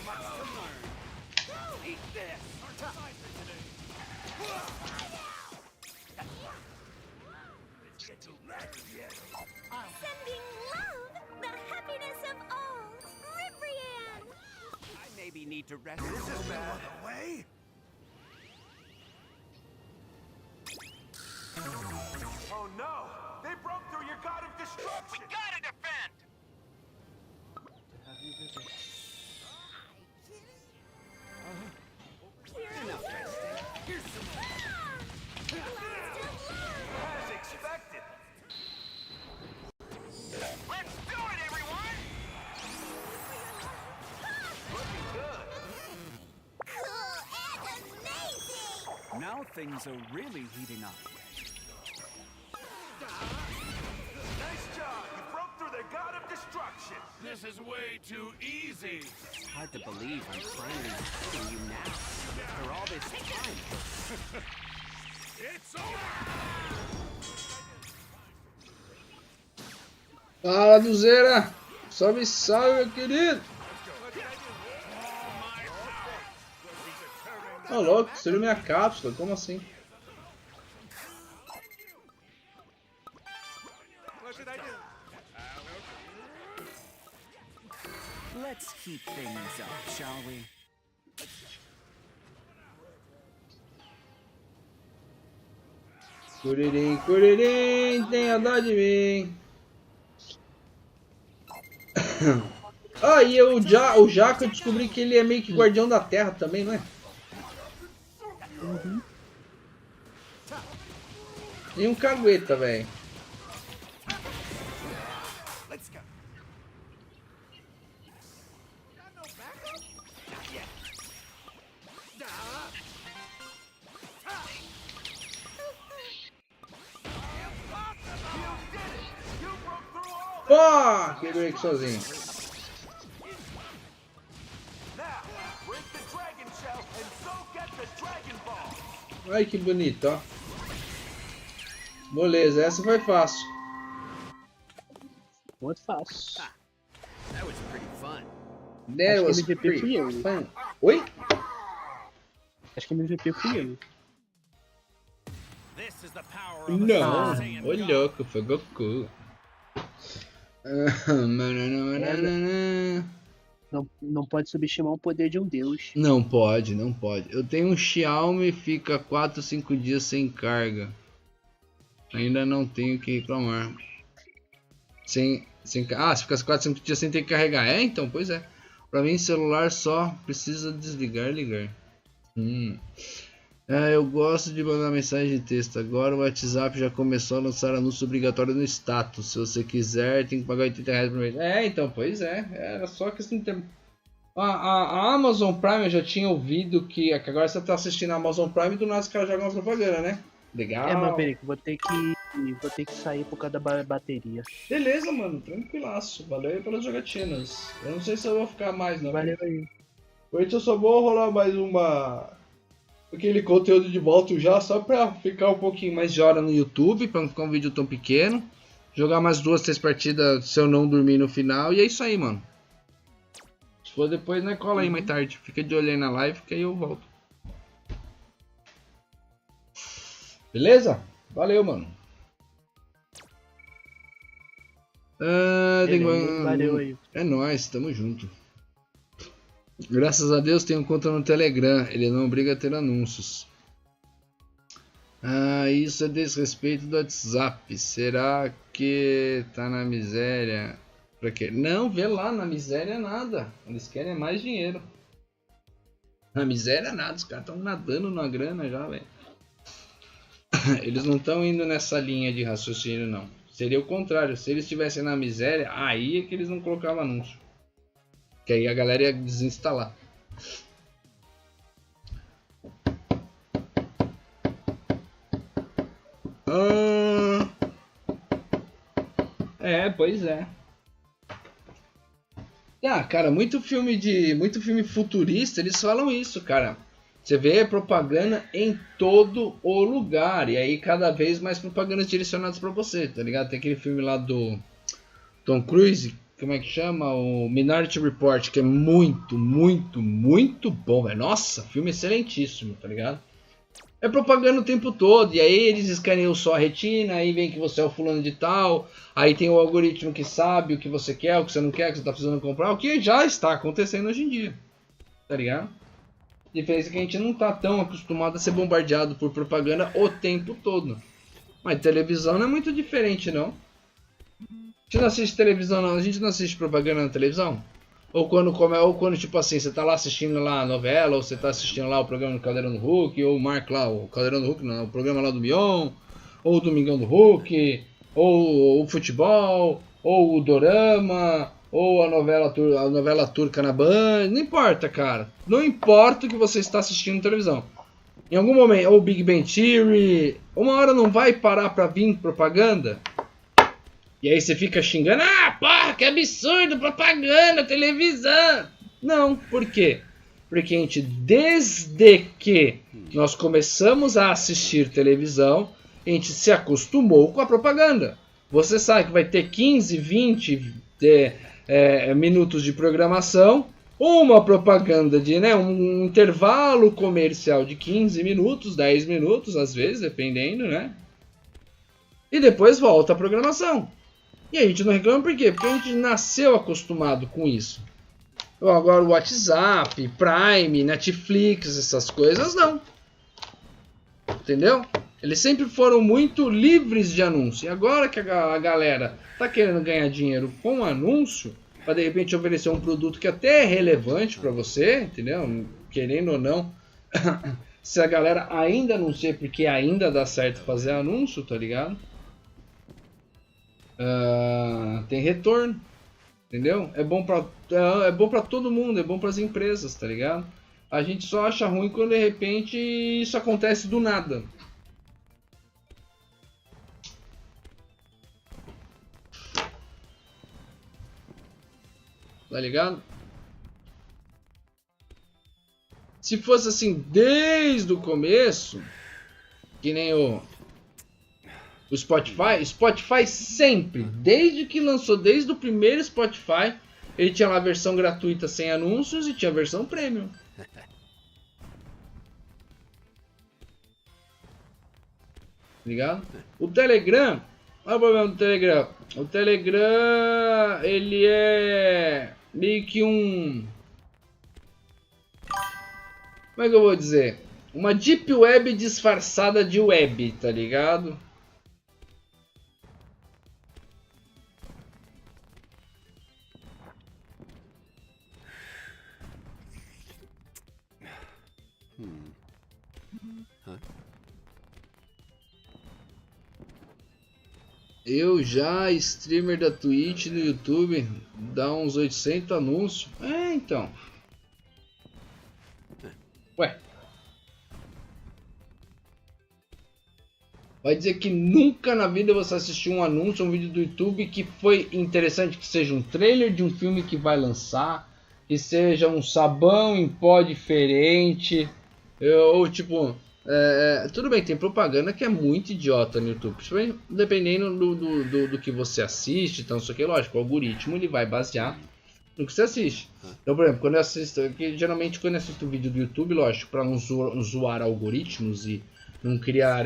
F: Sending love, the happiness of all. Ribrian!
G: I maybe need to rest.
B: Away? Oh no! They broke through your god of destruction! We gotta defend! As expected! Let's do it, everyone! Looking good!
F: Cool and amazing!
G: Now things are really heating up.
B: Nice job! You broke through the god of destruction! This is way too easy!
G: It's hard to believe I'm finally fighting you now. After all this time.
B: It's over!
A: Fala, Duzeira! Salve, salve, meu querido! Ô, louco, destruiu minha cápsula, como assim?
B: What did I do?
G: Let's heat things up, shall we?
A: Curirim, curirim, tenha dó de mim. Ah, e o Jaco eu descobri que ele é meio que guardião da terra também, não é?
C: Uhum.
A: E um cagueta, velho.
G: Let's go.
A: Nó! Quebrei aqui sozinho.
B: Now, break the dragon shell and so get the dragon ball.
A: Ai, que bonito, ó. Beleza, essa foi fácil.
C: Muito fácil.
G: That was pretty fun.
A: That
C: Acho que
A: was
C: MVP
A: pretty
C: fui eu.
A: fun. Oi?
C: Acho que MVP fui eu.
B: This is the power of a
A: Não,
B: Saiyan
A: ô
B: God.
A: louco, foi Goku.
C: Não pode subestimar o poder de um deus.
A: Não pode, não pode. Eu tenho um Xiaomi e fica 4, 5 dias sem carga. Ainda não tenho o que reclamar. Se fica 4, 5 dias sem ter que carregar. É, então, pois é. Pra mim, celular só precisa desligar e ligar. Eu gosto de mandar mensagem de texto. Agora o WhatsApp já começou a lançar anúncio obrigatório no status. Se você quiser, tem que pagar R$80 por mês. É, então, pois é. Era só questão de tempo. A Amazon Prime, eu já tinha ouvido que agora você tá assistindo a Amazon Prime e do nada os caras jogam uma propaganda, né? Legal.
C: Maverick, vou ter que sair por causa da bateria.
A: Beleza, mano. Tranquilaço. Valeu aí pelas jogatinas. Eu não sei se eu vou ficar mais, não.
C: Valeu aí.
A: Hoje eu só vou rolar mais aquele conteúdo de volta já, só pra ficar um pouquinho mais de hora no YouTube, pra não ficar um vídeo tão pequeno. Jogar mais 2, 3 partidas se eu não dormir no final. E é isso aí, mano. Se for depois, né, cola aí mais tarde. Fica de olho aí na live, que aí eu volto. Beleza? Valeu, mano.
C: Valeu aí.
A: É nóis, tamo junto. Graças a Deus tenho conta no Telegram, ele não obriga a ter anúncios. Isso é desrespeito do WhatsApp. Será que tá na miséria? Pra quê? Não, vê lá, na miséria nada. Eles querem mais dinheiro. Na miséria nada, os caras estão nadando na grana já, velho. Eles não estão indo nessa linha de raciocínio, não. Seria o contrário, se eles estivessem na miséria, aí é que eles não colocavam anúncio. Que aí a galera ia desinstalar. Pois é. Cara, muito filme futurista, eles falam isso, cara. Você vê propaganda em todo o lugar. E aí cada vez mais propagandas direcionadas pra você, tá ligado? Tem aquele filme lá do Tom Cruise, como é que chama? O Minority Report, que é muito, muito, muito bom, velho. Nossa, filme excelentíssimo, tá ligado? É propaganda o tempo todo, e aí eles escaneiam só a retina, aí vem que você é o fulano de tal, aí tem o algoritmo que sabe o que você quer, o que você não quer, o que você tá precisando comprar, o que já está acontecendo hoje em dia, tá ligado? A diferença é que a gente não tá tão acostumado a ser bombardeado por propaganda o tempo todo. Mas televisão não é muito diferente, não. A gente não assiste televisão, não. A gente não assiste propaganda na televisão? Ou quando tipo assim, você tá lá assistindo lá a novela, ou você tá assistindo lá o programa do Caldeirão do Hulk, ou o Mark lá, o Caldeirão do Hulk, não, o programa lá do Mion, ou o Domingão do Hulk, ou o futebol, ou o dorama, ou a novela turca na Band, não importa, cara. Não importa o que você está assistindo na televisão. Em algum momento, ou Big Bang Theory, uma hora não vai parar pra vir propaganda? E aí você fica xingando, porra, que absurdo, propaganda, televisão. Não, por quê? Porque a gente, desde que nós começamos a assistir televisão, a gente se acostumou com a propaganda. Você sabe que vai ter 15, 20 minutos de programação, uma propaganda de, né, um intervalo comercial de 15 minutos, 10 minutos, às vezes, dependendo, né? E depois volta a programação. E a gente não reclama por quê? Porque a gente nasceu acostumado com isso. Agora o WhatsApp, Prime, Netflix, essas coisas não. Entendeu? Eles sempre foram muito livres de anúncio. E agora que a galera tá querendo ganhar dinheiro com anúncio, para de repente oferecer um produto que até é relevante para você, entendeu? Querendo ou não. Se a galera ainda anuncia porque ainda dá certo fazer anúncio, tá ligado? Tem retorno, entendeu? É bom pra todo mundo, é bom para as empresas, tá ligado? A gente só acha ruim quando de repente isso acontece do nada. tá ligado? Se fosse assim desde o começo, que nem o Spotify sempre, desde que lançou, desde o primeiro Spotify, ele tinha lá a versão gratuita sem anúncios e tinha a versão premium. Ligado? O Telegram, olha o problema do Telegram. O Telegram, ele é meio que um... Como é que eu vou dizer? Uma deep web disfarçada de web, tá ligado? Eu já, streamer da Twitch no YouTube, dá uns 800 anúncios. É, então. Ué. Vai dizer que nunca na vida você assistiu um anúncio, um vídeo do YouTube que foi interessante, que seja um trailer de um filme que vai lançar, que seja um sabão em pó diferente, ou tipo... tudo bem, tem propaganda que é muito idiota no YouTube, dependendo do que você assiste, então isso aqui é lógico, o algoritmo ele vai basear no que você assiste. Então, por exemplo, quando eu assisto, geralmente quando eu assisto vídeo do YouTube, lógico, para não zoar algoritmos e não criar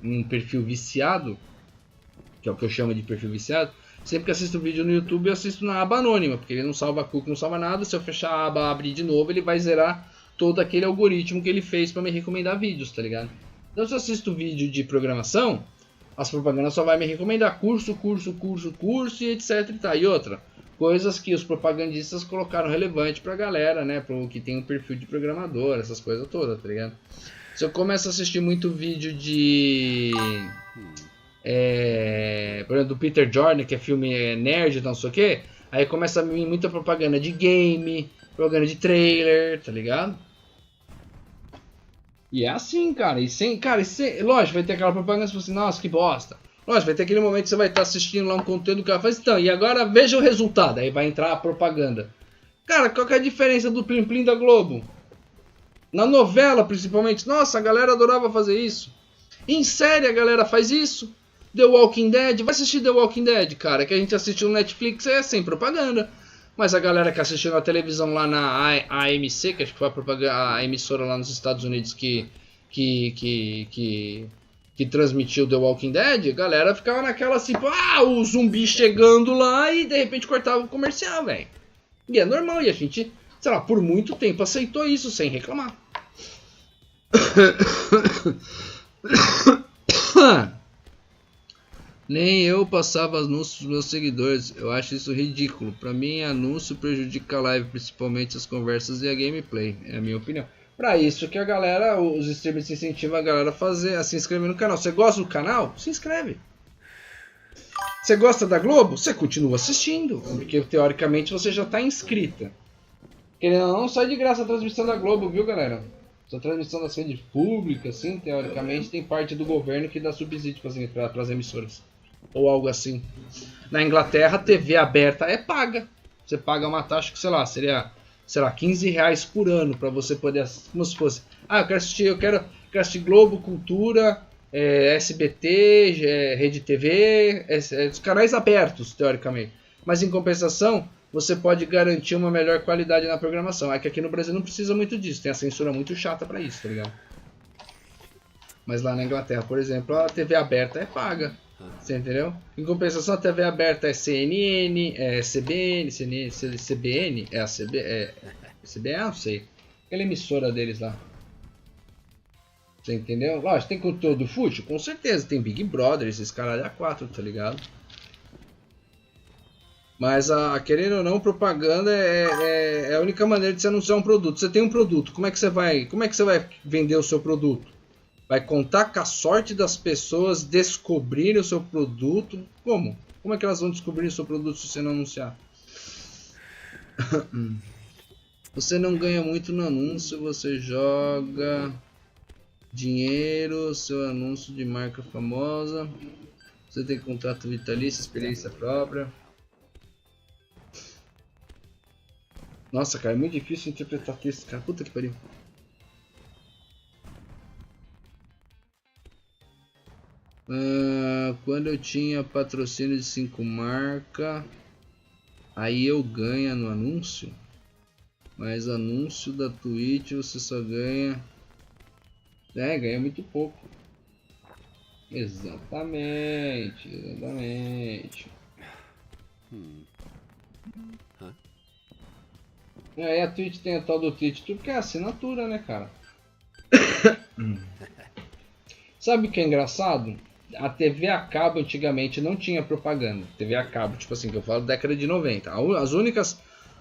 A: um perfil viciado, que é o que eu chamo de perfil viciado, sempre que assisto vídeo no YouTube eu assisto na aba anônima, porque ele não salva cookie, não salva nada, se eu fechar a aba, abrir de novo, ele vai zerar todo aquele algoritmo que ele fez para me recomendar vídeos, tá ligado? Então se eu assisto vídeo de programação, as propagandas só vai me recomendar curso e etc e tal. E outra, coisas que os propagandistas colocaram relevante pra galera, né? Pro que tem um perfil de programador, essas coisas todas, tá ligado? Se eu começo a assistir muito vídeo de... por exemplo, do Peter Jordan, que é filme nerd, não sei o que, aí começa a vir muita propaganda de game, propaganda de trailer, tá ligado? E é assim, cara. Lógico, vai ter aquela propaganda que você fala assim, nossa, que bosta. Lógico, vai ter aquele momento que você vai estar assistindo lá um conteúdo que o cara faz, então, e agora veja o resultado. Aí vai entrar a propaganda. Cara, qual que é a diferença do Plim Plim da Globo? Na novela, principalmente, nossa, a galera adorava fazer isso. Em série, a galera faz isso. The Walking Dead, vai assistir The Walking Dead, cara, que a gente assistiu no Netflix, é sem propaganda. Mas a galera que assistiu na televisão lá na AMC, que acho que foi a emissora lá nos Estados Unidos que transmitiu The Walking Dead, a galera ficava naquela assim, o zumbi chegando lá e de repente cortava o comercial, velho. E é normal, e a gente, sei lá, por muito tempo aceitou isso sem reclamar. Nem eu passava anúncios dos meus seguidores, eu acho isso ridículo. Pra mim, anúncio prejudica a live, principalmente as conversas e a gameplay, é a minha opinião. Pra isso que a galera, os streamers incentivam a galera a se inscrever no canal. Você gosta do canal? Se inscreve. Você gosta da Globo? Você continua assistindo, porque teoricamente você já tá inscrita. Querendo ou não, sai de graça a transmissão da Globo, viu, galera? Essa transmissão das redes públicas, assim, teoricamente tem parte do governo que dá subsídio para as emissoras. Ou algo assim. Na Inglaterra, a TV aberta é paga. Você paga uma taxa que, sei lá, seria, R$15 por ano para você poder assistir, como se fosse, eu quero assistir Globo, Cultura, SBT, Rede TV, os canais abertos, teoricamente. Mas em compensação, você pode garantir uma melhor qualidade na programação. É que aqui no Brasil não precisa muito disso, tem a censura muito chata para isso, tá ligado? Mas lá na Inglaterra, por exemplo, a TV aberta é paga. Você entendeu? Em compensação, a TV aberta é CNN, CBN, CBN, CBN, não sei. Aquela emissora deles lá. Você entendeu? Lógico, tem conteúdo fútil? Com certeza, tem Big Brother, esses caras a 4, tá ligado? Mas, querendo ou não, propaganda é a única maneira de você anunciar um produto. Você tem um produto, como é que você vai vender o seu produto? Vai contar com a sorte das pessoas descobrirem o seu produto? Como? Como é que elas vão descobrir o seu produto se você não anunciar? Você não ganha muito no anúncio, você joga dinheiro, seu anúncio de marca famosa. Você tem contrato vitalício, experiência própria. Nossa, cara, é muito difícil interpretar texto, cara. Puta que pariu. Quando eu tinha patrocínio de 5 marcas, aí eu ganho no anúncio. Mas anúncio da Twitch você só ganha... ganha muito pouco. Exatamente, exatamente. Aí a Twitch tem a tal do Twitch, tudo que é assinatura, né, cara? Sabe o que é engraçado? A TV a cabo antigamente não tinha propaganda. TV a cabo, tipo assim, que eu falo década de 90. As únicas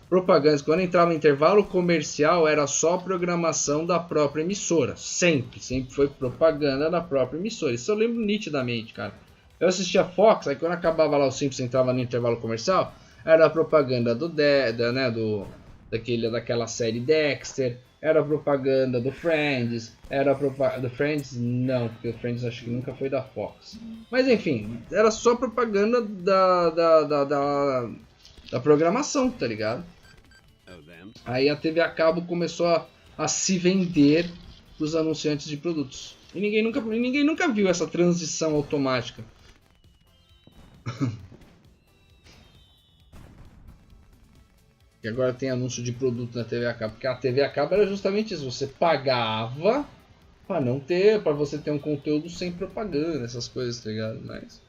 A: propagandas, quando entrava em intervalo comercial, era só programação da própria emissora. Sempre foi propaganda da própria emissora. Isso eu lembro nitidamente, cara. Eu assistia Fox, aí quando acabava lá o Simpsons, entrava no intervalo comercial, era a propaganda daquela série Dexter, era a propaganda do Friends, era a propaganda do Friends, não, porque o Friends acho que nunca foi da Fox. Mas enfim, era só propaganda da programação, tá ligado? Aí a TV a cabo começou a se vender pros anunciantes de produtos. E ninguém nunca viu essa transição automática. E agora tem anúncio de produto na TV a cabo, porque a TV a cabo era justamente isso, você pagava para você ter um conteúdo sem propaganda, essas coisas, tá ligado? Mas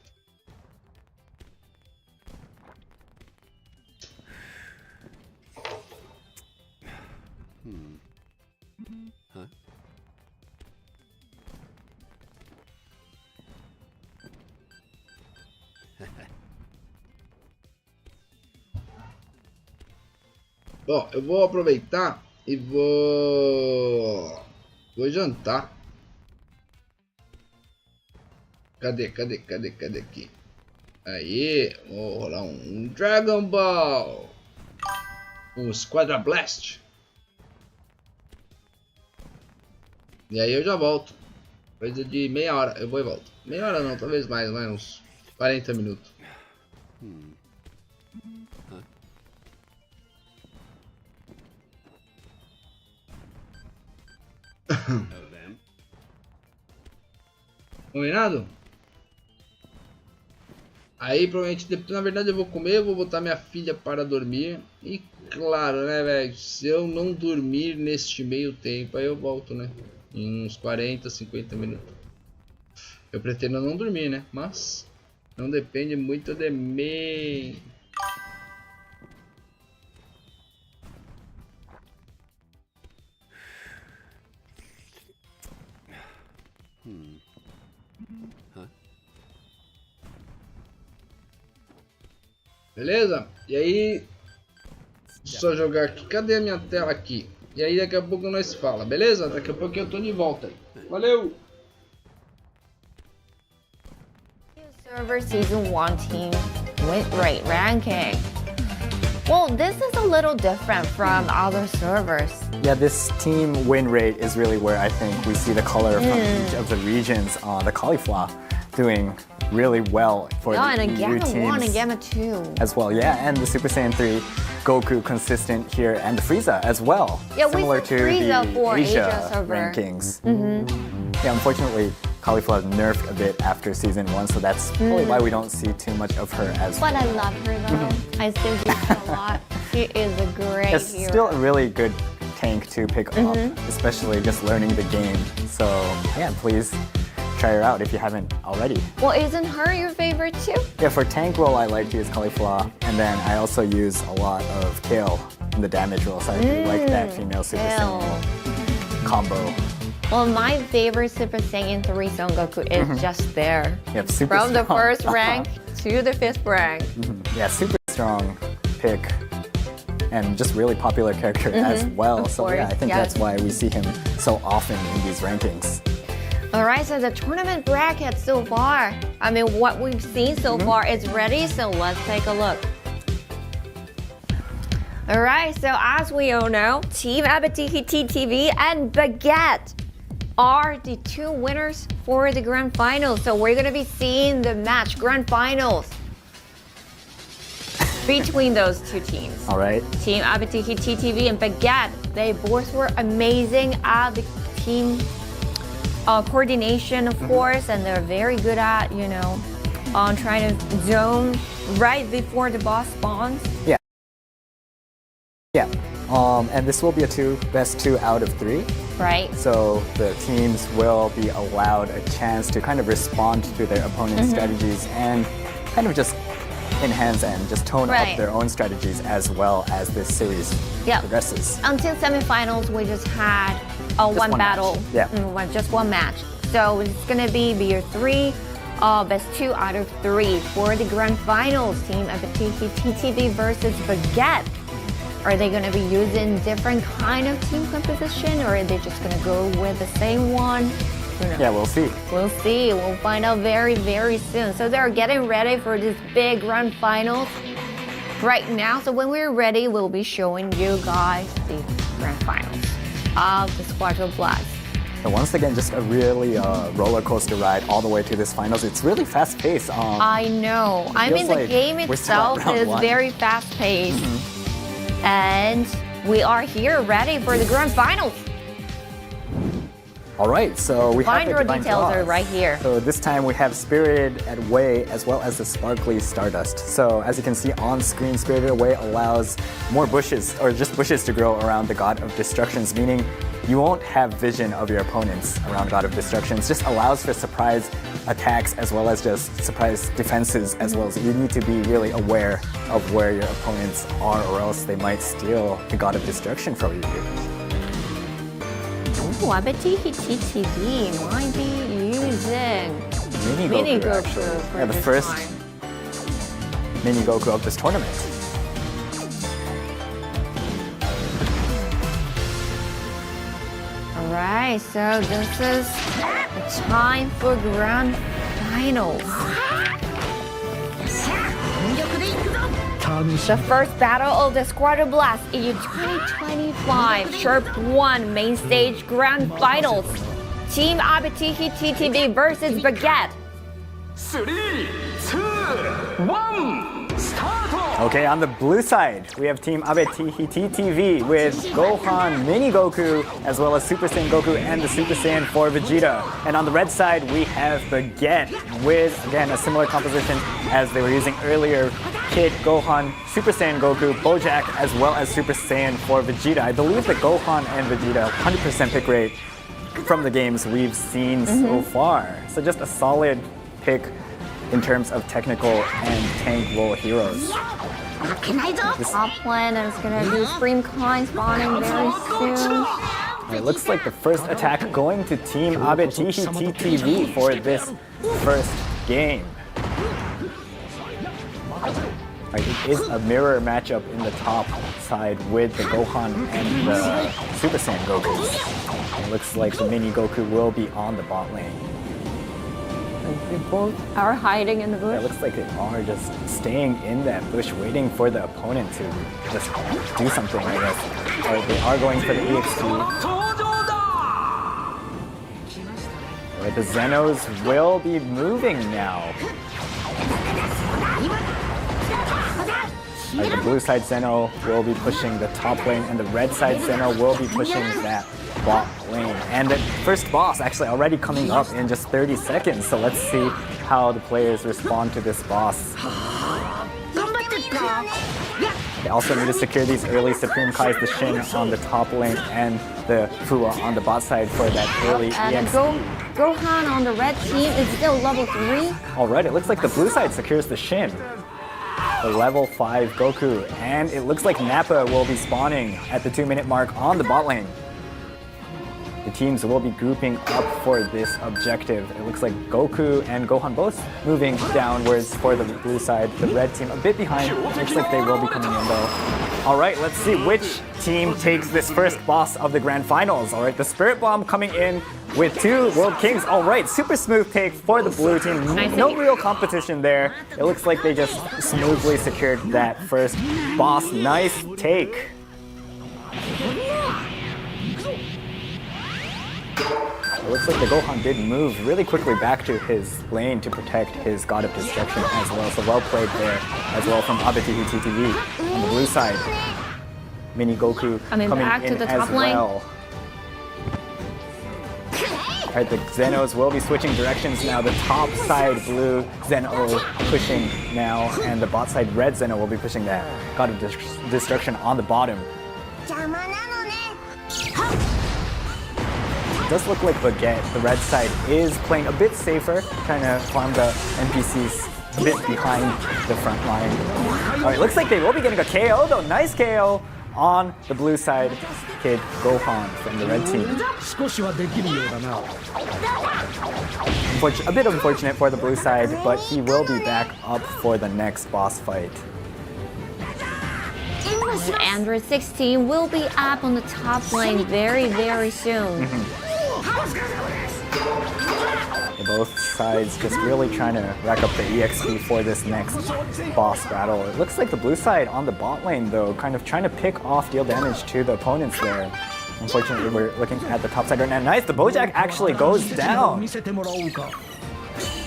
A: bom, eu vou aproveitar e vou jantar. Cadê aqui? Aí, vou rolar um Dragon Ball, um Squadra Blast. E aí eu já volto. Coisa de meia hora, eu vou e volto. Meia hora não, talvez mais, uns 40 minutos. Combinado? Aí provavelmente, na verdade eu vou comer, eu vou botar minha filha para dormir. E claro, né, velho, se eu não dormir neste meio tempo, aí eu volto, né? Em uns 40, 50 minutos. Eu pretendo não dormir, né? Mas não depende muito de mim. Beleza? E aí, só jogar aqui. Cadê a minha tela aqui? E aí daqui a pouco nós fala, beleza? Daqui a pouco eu tô de volta. Valeu!
H: Server Season 1 team win rate ranking. Well, this is a little different from other servers.
I: Yeah, this team win rate is really where I think we see the color from each of the regions. The cauliflower doing really well for the
H: and
I: EU
H: Gamma 1 and
I: teams
H: Gamma 2.
I: as well. Yeah, and the Super Saiyan 3 Goku consistent here, and the Frieza as well.
H: Yeah,
I: similar
H: we
I: to
H: see Frieza
I: the
H: for Asia server.
I: rankings. Yeah, unfortunately, Cauliflower nerfed a bit after season 1, so that's probably why we don't see too much of her as
H: But
I: well.
H: I love her though. I still use her a lot. She is a great
I: It's
H: hero.
I: still a really good tank to pick up, especially just learning the game. So yeah, please try her out if you haven't already.
H: Well, isn't her your favorite too?
I: Yeah, for tank role, I like to use Cauliflower, and then I also use a lot of Kale in the damage role, so I really like that female Super
H: Kale.
I: Saiyan combo.
H: Well, my favorite Super Saiyan 3 Son Goku is just there.
I: Yep, super
H: From the
I: strong.
H: first rank to the 5th rank.
I: Yeah, super strong pick, and just really popular character as well.
H: Of
I: So yeah, I
H: course,
I: think
H: yes.
I: that's why we see him so often in these rankings.
H: Alright, so the tournament bracket so far. I mean, what we've seen so far is ready, so let's take a look. Alright, so as we all know, Team Abatiki TV and Baguette are the two winners for the grand finals. So we're gonna be seeing the match grand finals. between those two teams.
I: All right.
H: Team Abitihi TTV and Baguette, they both were amazing at the team coordination, of course, and they're very good at, you know, trying to zone right before the boss spawns.
I: Yeah. Yeah. And this will be a best two out of 3.
H: Right.
I: So the teams will be allowed a chance to kind of respond to their opponent's strategies and kind of just enhance and just tone up their own strategies as well as this series progresses.
H: Until semifinals, we just had one battle.
I: Match. Yeah.
H: Just one match. So it's going to be your 3 best 2 out of 3 for the grand finals. Team Abitihi TTV versus Baguette. Are they going to be using different kind of team composition, or are they just going to go with the same one?
I: Yeah, we'll see.
H: We'll see. We'll find out very, very soon. So they're getting ready for this big grand finals right now. So when we're ready, we'll be showing you guys the grand finals of the Squadra Blast.
I: And once again, just a really roller coaster ride all the way to this finals. It's really fast paced.
H: I know. I mean, the game itself is very fast paced. And we are here ready for the grand finals.
I: All right, so we have the
H: Binder
I: divine
H: details
I: draws.
H: are right here.
I: So this time we have Spirited Away as well as the Sparkly Stardust. So as you can see on screen, Spirited Away allows more bushes or just bushes to grow around the God of Destructions, meaning you won't have vision of your opponents around God of Destructions. Just allows for surprise attacks as well as just surprise defenses as well. So you need to be really aware of where your opponents are, or else they might steal the God of Destruction from you.
H: Ooh, Abitihi TTV might be using
I: Mini Goku, actually.
H: for
I: Yeah, the
H: this
I: first
H: time.
I: Mini Goku of this tournament.
H: Alright, so this is the time for grand finals. The first battle of the Squadra Blast EU 2025 Sharp 1 main stage grand finals. Team Abitihi TTV versus Baguette.
B: 3, 2, 1, start!
I: Okay, on the blue side, we have Team Abitihi TTV with Gohan, Mini Goku, as well as Super Saiyan Goku and the Super Saiyan 4 Vegeta. And on the red side, we have Baguette with, again, a similar composition as they were using earlier. Kid, Gohan, Super Saiyan Goku, Bojack, as well as Super Saiyan 4 Vegeta. I believe that Gohan and Vegeta, 100% pick rate from the games we've seen so far. So just a solid pick in terms of technical and tank role heroes.
H: Top lane is going to be Supreme Kind spawning very soon.
I: It looks like the first attack going to Team Abitihi TTV for this first game. Right, it is a mirror matchup in the top side with the Gohan and the Super Saiyan Goku. It looks like the Mini Goku will be on the bot lane.
H: They both are hiding in the bush.
I: It looks like they are just staying in that bush waiting for the opponent to just do something, I guess. Or they are going for the EXP. Right, the Zenos will be moving now. Right, the blue side Zeno will be pushing the top lane, and the red side Zeno will be pushing that bot lane. And the first boss actually already coming up in just 30 seconds, so let's see how the players respond to this boss. They also need to secure these early Supreme Kais, the Shin on the top lane, and the Fua on the bot side for that early
H: And
I: EX.
H: Gohan on the red team is still level 3.
I: Alright, it looks like the blue side secures the Shin. The level 5 Goku, and it looks like Nappa will be spawning at the 2-minute mark on the bot lane. The teams will be grouping up for this objective. It looks like Goku and Gohan both moving downwards for the blue side. The red team a bit behind. Looks like they will be coming in though. Alright, let's see which team takes this first boss of the grand finals. Alright, the Spirit Bomb coming in with 2 World Kings. Alright, super smooth take for the blue team. No real competition there. It looks like they just smoothly secured that first boss. Nice take. It looks like the Gohan did move really quickly back to his lane to protect his God of Destruction as well. So well played there as well from Abetihi TTV on the blue side. Mini Goku coming
H: back
I: in
H: to the
I: as
H: top lane.
I: well. Alright, the Zenos will be switching directions now. The top side blue Zeno pushing now, and the bot side red Zeno will be pushing that God of Destruction on the bottom. It does look like Baguette, the red side, is playing a bit safer, trying to farm the NPCs a bit behind the front line. Alright, looks like they will be getting a KO though. Nice KO on the blue side, Kid Gohan from the red team. A bit unfortunate for the blue side, but he will be back up for the next boss fight.
H: And Android 16 will be up on the top lane very, very soon.
I: Both sides just really trying to rack up the EXP for this next boss battle. It looks like the blue side on the bot lane though, kind of trying to pick off, deal damage to the opponents there. Unfortunately, we're looking at the top side right now. Nice, the Bojack actually goes down.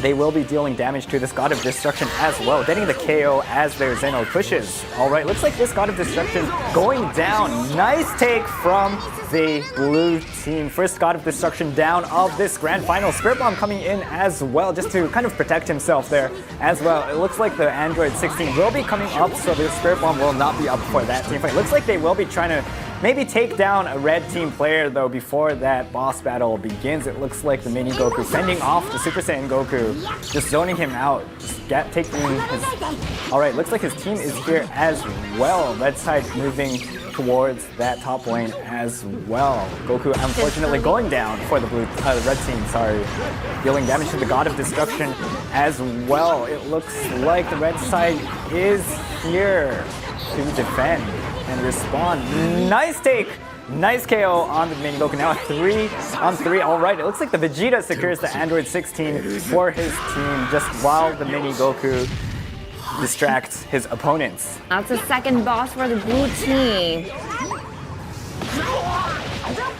I: They will be dealing damage to this God of Destruction as well, getting the KO as their Zeno pushes. Alright, looks like this God of Destruction going down. Nice take from the blue team. First God of Destruction down of this grand final. Spirit Bomb coming in as well, just to kind of protect himself there as well. It looks like the Android 16 will be coming up, so the Spirit Bomb will not be up for that team fight. Looks like they will be trying to maybe take down a red team player though before that boss battle begins. It looks like the mini Goku sending off the Super Saiyan Goku, just zoning him out, just taking his... Alright, looks like his team is here as well. Red side moving towards that top lane as well. Goku unfortunately going down for the red team, sorry. Dealing damage to the God of Destruction as well. It looks like the red side is here to defend and respond. Nice take! Nice KO on the mini Goku. Now 3 on 3. Alright, it looks like the Vegeta secures the Android 16 for his team just while the mini Goku distracts his opponents.
H: That's the second boss for the blue team.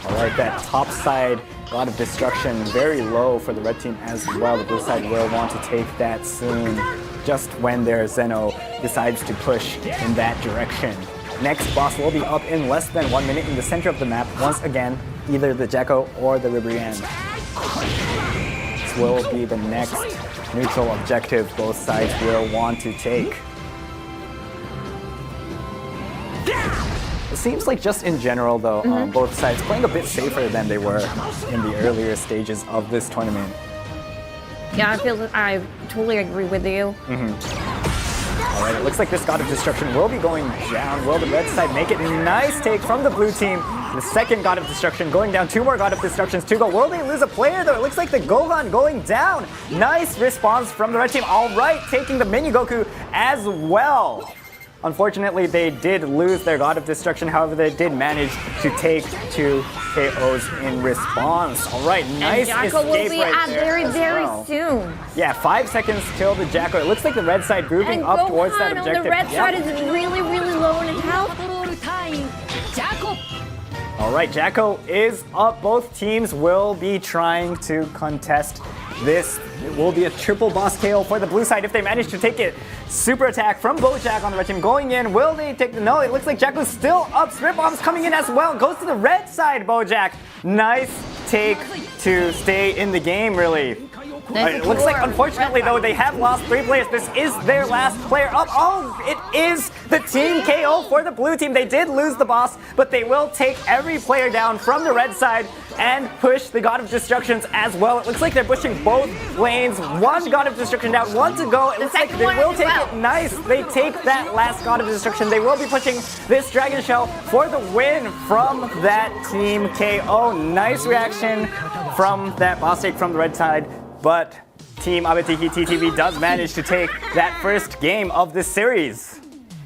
I: Alright, that top side God of Destruction very low for the red team as well. The blue side will want to take that soon, just when their Zeno decides to push in that direction. Next boss will be up in less than 1 minute in the center of the map. Once again, either the Gekko or the Ribrianne. This will be the next neutral objective both sides will want to take. It seems like just in general though, both sides playing a bit safer than they were in the earlier stages of this tournament.
H: Yeah, I totally agree with you.
I: Alright, it looks like this God of Destruction will be going down. Will the red side make it? Nice take from the blue team. The second God of Destruction going down. 2 more God of Destructions to go. Will they lose a player though? It looks like the Gohan going down. Nice response from the red team. Alright, taking the mini Goku as well. Unfortunately, they did lose their God of Destruction. However, they did manage to take 2 KOs in response. Alright, nice escape right there.
H: And Jacko will be up very soon.
I: Yeah, 5 seconds till the Jacko. It looks like the red side grouping
H: and
I: up
H: Gohan
I: towards that objective.
H: On the red side is really, really low in health.
I: Alright, Jacko is up. Both teams will be trying to contest this. It will be a triple boss KO for the blue side if they manage to take it. Super attack from Bojack on the red team going in. Will they take the... No, it looks like Jacko's still up. Spirit Bomb's coming in as well. Goes to the red side, Bojack. Nice take to stay in the game, really. It looks like, unfortunately, though, they have lost 3 players. This is their last player up. Oh, it is the team KO for the blue team. They did lose the boss, but they will take every player down from the red side and push the God of Destructions as well. It looks like they're pushing both lanes. 1 God of Destruction down, 1 to go. It looks like they will take it. Nice. They take that last God of Destruction. They will be pushing this Dragon Shell for the win from that team KO. Nice reaction from that boss take from the red side. But Team Abetihi TTV does manage to take that first game of this series.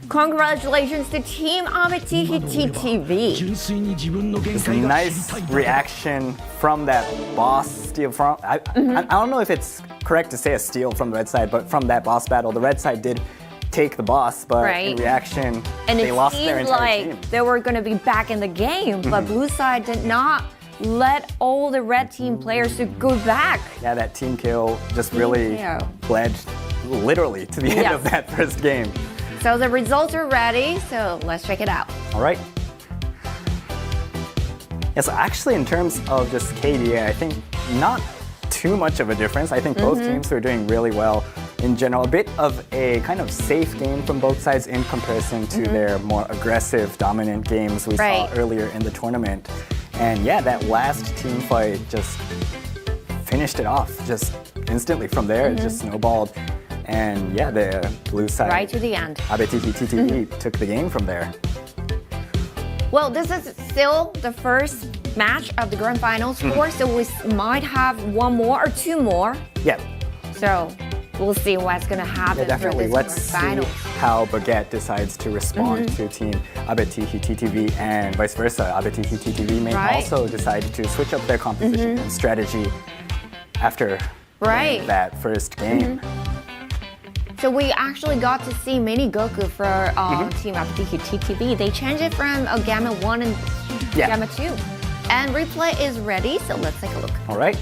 H: Congratulations to Team Abetihi TTV.
I: It's a nice reaction from that boss steal. I don't know if it's correct to say a steal from the red side, but from that boss battle, the red side did take the boss, but in reaction,
H: and
I: they lost their entire team.
H: And it seemed like they were going to be back in the game, but blue side did not let all the red team players to go back.
I: Yeah, that team KO just
H: Team
I: really
H: KO.
I: led literally to the end
H: Yes.
I: of that first game.
H: So the results are ready, so let's check it out.
I: All right. Yeah, so actually in terms of just KDA, I think not too much of a difference. I think both teams are doing really well in general. A bit of a kind of safe game from both sides in comparison to their more aggressive, dominant games we saw earlier in the tournament. And yeah, that last team fight just finished it off just instantly. From there, it just snowballed. And yeah, the blue side,
H: Right to the end.
I: Abetiki TTV took the game from there.
H: Well, this is still the first match of the grand finals four, so we might have one more or two more.
I: Yeah,
H: So we'll see what's gonna happen for
I: definitely.
H: this
I: Let's
H: grand
I: see
H: finals.
I: how Baguette decides to respond to Team Abetiki TTV and vice versa. Abetiki TTV may
H: Right.
I: also decide to switch up their composition and strategy after
H: Right.
I: winning that first game.
H: So we actually got to see mini Goku for Team Abetiki TTV. They changed it from Gamma 1 and
I: Yeah.
H: Gamma 2. And replay is ready, so let's take a look.
I: All right.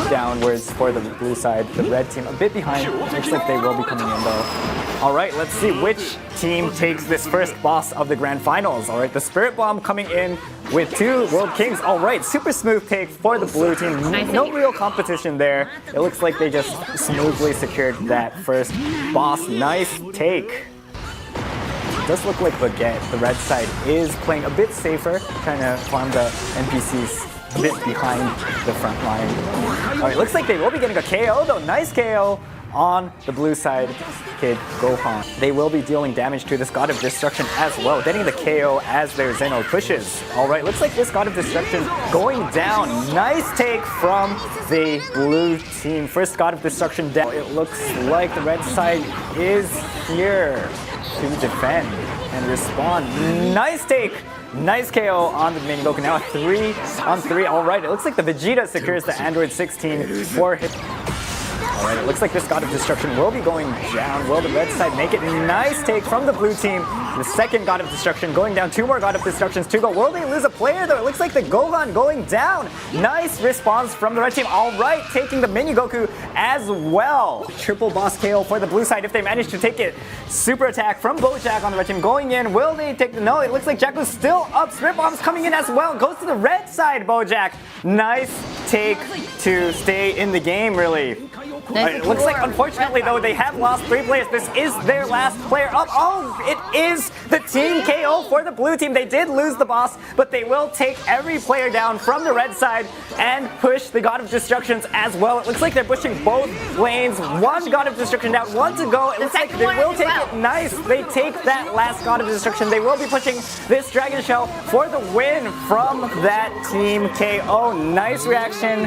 I: Downwards for the blue side. The red team a bit behind. Looks like they will be coming in though. All right, let's see which team takes this first boss of the grand finals. All right, the Spirit Bomb coming in with two World Kings. All right, super smooth take for the blue team.
H: Nice
I: No
H: take.
I: real competition there. It looks like they just smoothly secured that first boss. Nice take. Does look like Baguette, the red side, is playing a bit safer, trying to farm the NPCs a bit behind the front line. All right, looks like they will be getting a KO though. Nice KO on the blue side, Kid Gohan. They will be dealing damage to this God of Destruction as well, getting the KO as their Zeno pushes. All right, looks like this God of Destruction going down. Nice take from the blue team. First God of Destruction down. It looks like the red side is here to defend and respond. Nice take. Nice KO on the main Goku. Now 3-on-3. All right, it looks like the Vegeta secures the Android 16 for his. All right, it looks like this God of Destruction will be going down. Will the red side make it? Nice take from the blue team. The second God of Destruction going down. Two more God of Destructions to go. Will they lose a player though? It looks like the Gohan going down. Nice response from the red team. All right, taking the mini Goku as well. Triple boss KO for the blue side if they manage to take it. Super attack from Bojack on the red team going in. Will they take the? No, it looks like Jakku's still up. Spirit Bomb's coming in as well. Goes to the red side, Bojack. Nice take to stay in the game, really. It looks like, unfortunately, though, they have lost 3 players. This is their last player up. Oh, it is the team KO for the blue team. They did lose the boss, but they will take every player down from the red side and push the God of Destructions as well. It looks like they're pushing both lanes. One God of Destruction down, one to go. It looks like they will take it. Nice. They take that last God of Destruction. They will be pushing this Dragon Shell for the win from that team KO. Nice reaction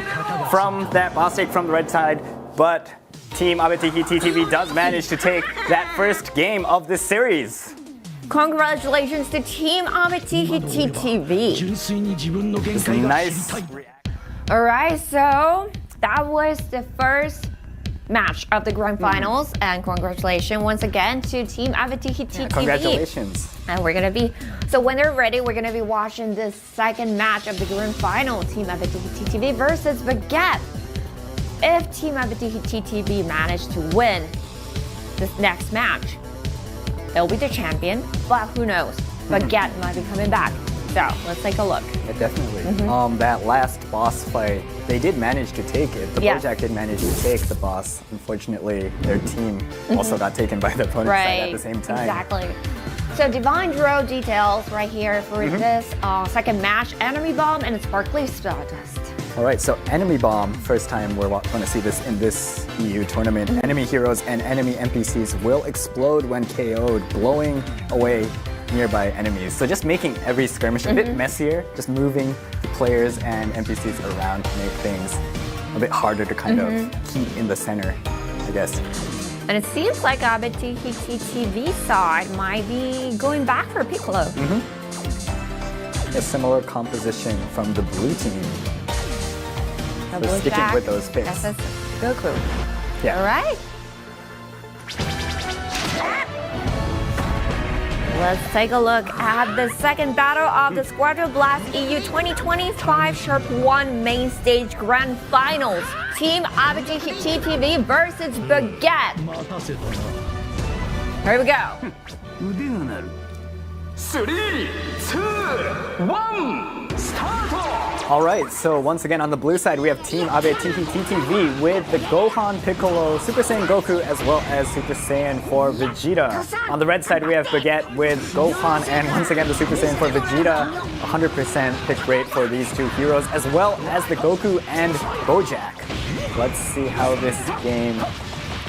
I: from that boss take from the red side. But Team Abetiki TTV does manage to take that first game of this series.
H: Congratulations to Team Abetiki TTV.
I: It's a nice.
H: Alright, so that was the first match of the grand finals, and congratulations once again to Team Abetiki TTV.
I: Congratulations.
H: And we're gonna be, so when they're ready, we're gonna be watching the second match of the grand final, Team Abetiki TTV versus Baguette. If Team Abetiki TTV manage to win this next match, they'll be the champion, but who knows? Baguette might be coming back. So let's take a look.
I: Yeah, definitely. That last boss fight, they did manage to take it. The Bojack did manage to take the boss. Unfortunately, their team also got taken by the opponent's side at the same time.
H: Exactly. So Divine Draw details right here for this second match, Enemy Bomb and Sparkly Stardust.
I: All right, so Enemy Bomb, first time we're going to see this in this EU tournament. Enemy heroes and enemy NPCs will explode when KO'd, blowing away nearby enemies. So just making every skirmish a bit messier, just moving the players and NPCs around to make things a bit harder to kind of keep in the center, I guess.
H: And it seems like Abetiki TTV side might be going back for Piccolo.
I: A similar composition from the blue team. So sticking
H: Jack,
I: with those picks.
H: SS Goku.
I: Yeah.
H: All right. Let's take a look at the second battle of the Squadra Blast EU 2025 Sharp 1 main stage grand finals. Team ABTT TV versus Baguette. Here we go.
G: 3、2、1、スタート
I: All right, so once again on the blue side, we have Team ABTT with the Gohan, Piccolo, Super Saiyan Goku, as well as Super Saiyan 4 Vegeta. On the red side, we have Baguette with Gohan, and once again the Super Saiyan 4 Vegeta. 100% pick rate for these two heroes, as well as the Goku and Bojack. Let's see how this game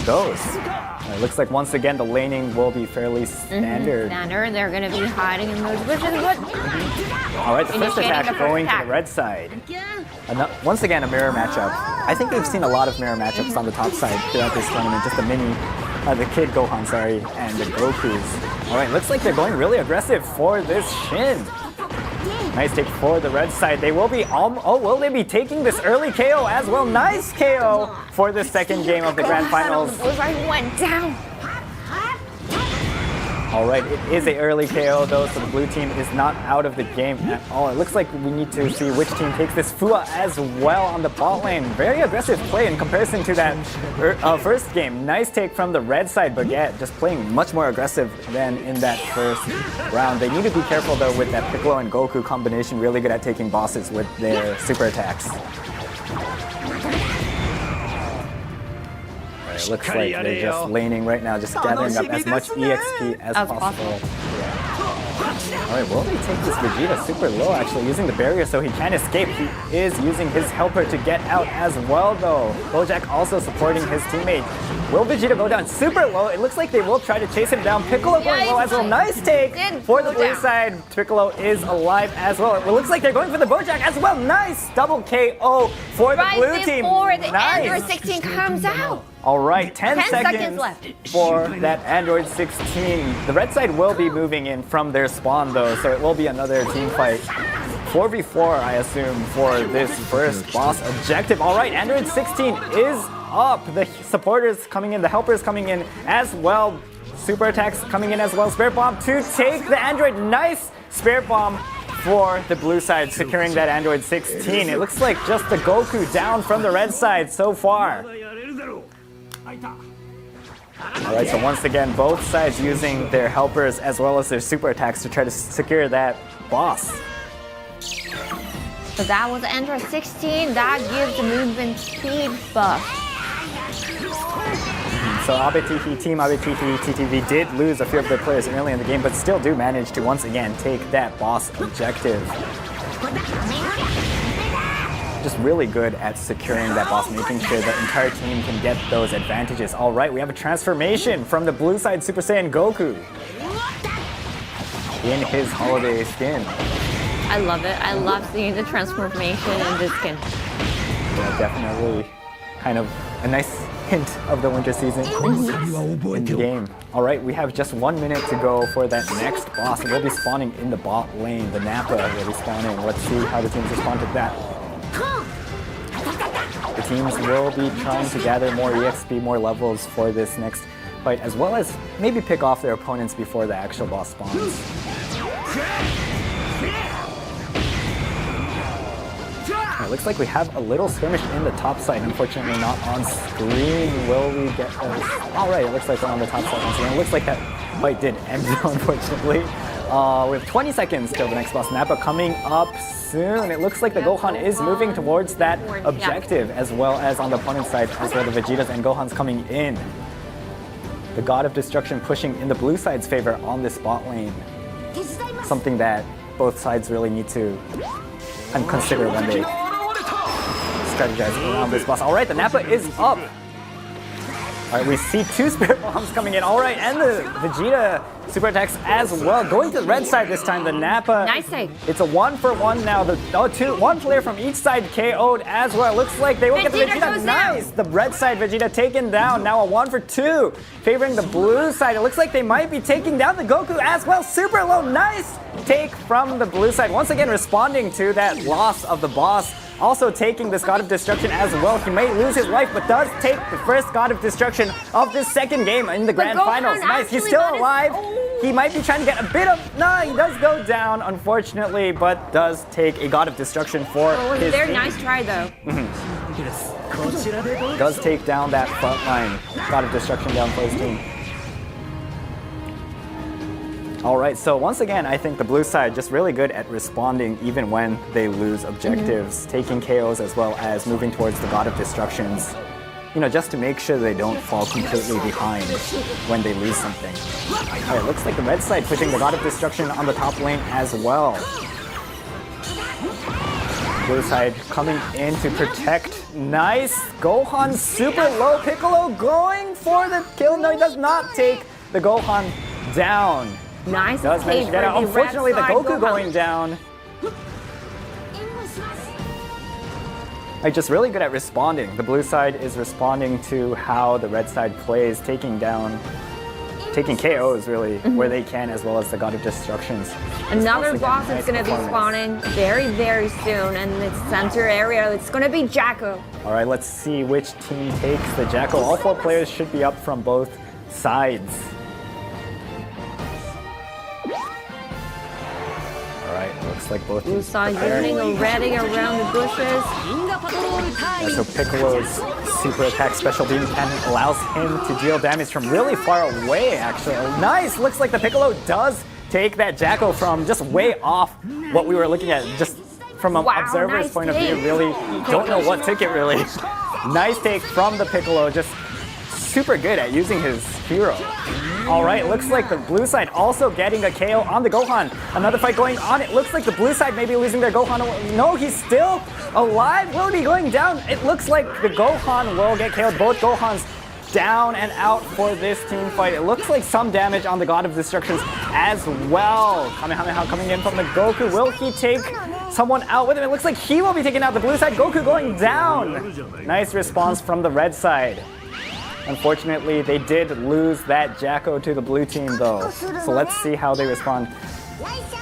I: goes. It looks like once again the laning will be fairly standard.
H: Standard, they're going to be hiding in those bushes, but...
I: All right, the first attack going to the red side. Once again, a mirror matchup. I think we've seen a lot of mirror matchups on the top side throughout this tournament. Just the kid Gohan, sorry, and the Gokus. All right, looks like they're going really aggressive for this Shin. Nice take for the red side. They will be will they be taking this early KO as well? Nice KO for the second game of the grand finals.
H: Went down.
I: All right, it is an early KO though, so the blue team is not out of the game at all. It looks like we need to see which team takes this. Fua as well on the bot lane. Very aggressive play in comparison to that first game. Nice take from the red side, Baguette just playing much more aggressive than in that first round. They need to be careful though with that Piccolo and Goku combination. Really good at taking bosses with their super attacks. It looks like they're just laning right now, just gathering up as much EXP as possible. Yeah. Alright, will they take this Vegeta super low actually, using the barrier so he can escape? He is using his helper to get out as well though. Bojack also supporting his teammate. Will Vegeta go down super low? It looks like they will try to chase him down. Piccolo going low as well. Nice take for the blue side. Piccolo is alive as well. It looks like they're going for the Bojack as well. Nice double KO for the blue team.
H: The
I: nice.
H: Android 16 comes out.
I: All right, 10 seconds
H: left
I: for that Android 16. The red side will be moving in from their spawn though, so it will be another team fight. 4v4, I assume, for this first boss objective. All right, Android 16 is up. The supporters coming in, the helpers coming in as well. Super attacks coming in as well. Spirit Bomb to take the Android. Nice Spirit Bomb for the blue side, securing that Android 16. It looks like just the Goku down from the red side so far. Alright, so once again, both sides using their helpers as well as their super attacks to try to secure that boss.
H: So that was Android 16. That gives the movement speed buff.
I: So Team ABTT TTV did lose a few of their players early in the game, but still do manage to once again take that boss objective. Just really good at securing that boss, making sure the entire team can get those advantages. All right, we have a transformation from the blue side Super Saiyan Goku in his holiday skin.
H: I love it. I love seeing the transformation in this skin.
I: Yeah, definitely kind of a nice hint of the winter season in the game. All right, we have just 1 minute to go for that next boss. We'll be spawning in the bot lane. The Nappa will be spawning. Let's see how the teams respond to that. The teams will be trying to gather more EXP, more levels for this next fight, as well as maybe pick off their opponents before the actual boss spawns. It looks like we have a little skirmish in the top side, unfortunately not on screen. Will we get those? Alright, it looks like we're on the top side once again. It looks like that fight did end, unfortunately. We have 20 seconds till the next boss. Nappa coming up soon. It looks like the Gohan is moving towards that objective, as well as on the opponent's side, as well the Vegetas and Gohans coming in. The God of Destruction pushing in the blue side's favor on this bot lane. Something that both sides really need to consider when they strategize around this boss. Alright, the Nappa is up. Alright, we see two Spirit Bombs coming in. Alright, and the Vegeta super attacks as well. Going to the red side this time, the Nappa.
H: Nice save.
I: It's a 1-for-1 now. One player from each side KO'd as well. It looks like they will get the Vegeta. Nice! The red side Vegeta taken down. Now a 1-for-2. Favoring the blue side. It looks like they might be taking down the Goku as well. Super low. Nice take from the blue side. Once again responding to that loss of the boss also taking this God of Destruction as well. He may lose his life, but does take the first God of Destruction of this second game in the grand finals. Nice, he's still alive. He might be trying to get a bit of... Nah, he does go down, unfortunately, but does take a God of Destruction for his
H: Very
I: team.
H: nice try, though.
I: Does take down that front line. God of Destruction down for his team. Alright, so once again, I think the blue side just really good at responding even when they lose objectives, taking KOs as well as moving towards the God of Destructions. You know, just to make sure they don't fall completely behind when they lose something. Alright, looks like the red side pushing the God of Destruction on the top lane as well. Blue side coming in to protect. Nice! Gohan super low. Piccolo going for the kill. No, he does not take the Gohan down.
H: Nice
I: Does manage to get out. Unfortunately, the Goku going down. Just really good at responding. The blue side is responding to how the red side plays, taking KOs really where they can, as well as the God of Destructions.
H: Another boss is going to be spawning very, very soon in the center area. It's going to be Jacko.
I: All right, let's see which team takes the Jacko. All 4 players should be up from both sides. Alright, looks like both
H: Blue
I: teams
H: side
I: preparing.
H: using already around the bushes.
I: Yeah, so Piccolo's super attack special beam cannon allows him to deal damage from really far away, actually. Nice! Looks like the Piccolo does take that Jacko from just way off what we were looking at. Just from an observer's
H: nice
I: point of
H: take.
I: view, really don't know what took it, really. Nice take from the Piccolo, just super good at using his hero. Alright, looks like the blue side also getting a KO on the Gohan. Another fight going on. It looks like the blue side may be losing their Gohan. No, he's still alive. Will he be going down? It looks like the Gohan will get KO'd. Both Gohans down and out for this team fight. It looks like some damage on the God of Destructions as well. Kamehameha coming in from the Goku. Will he take someone out with him? It looks like he will be taking out the blue side. Goku going down. Nice response from the red side. Unfortunately, they did lose that Jacko to the blue team though. So let's see how they respond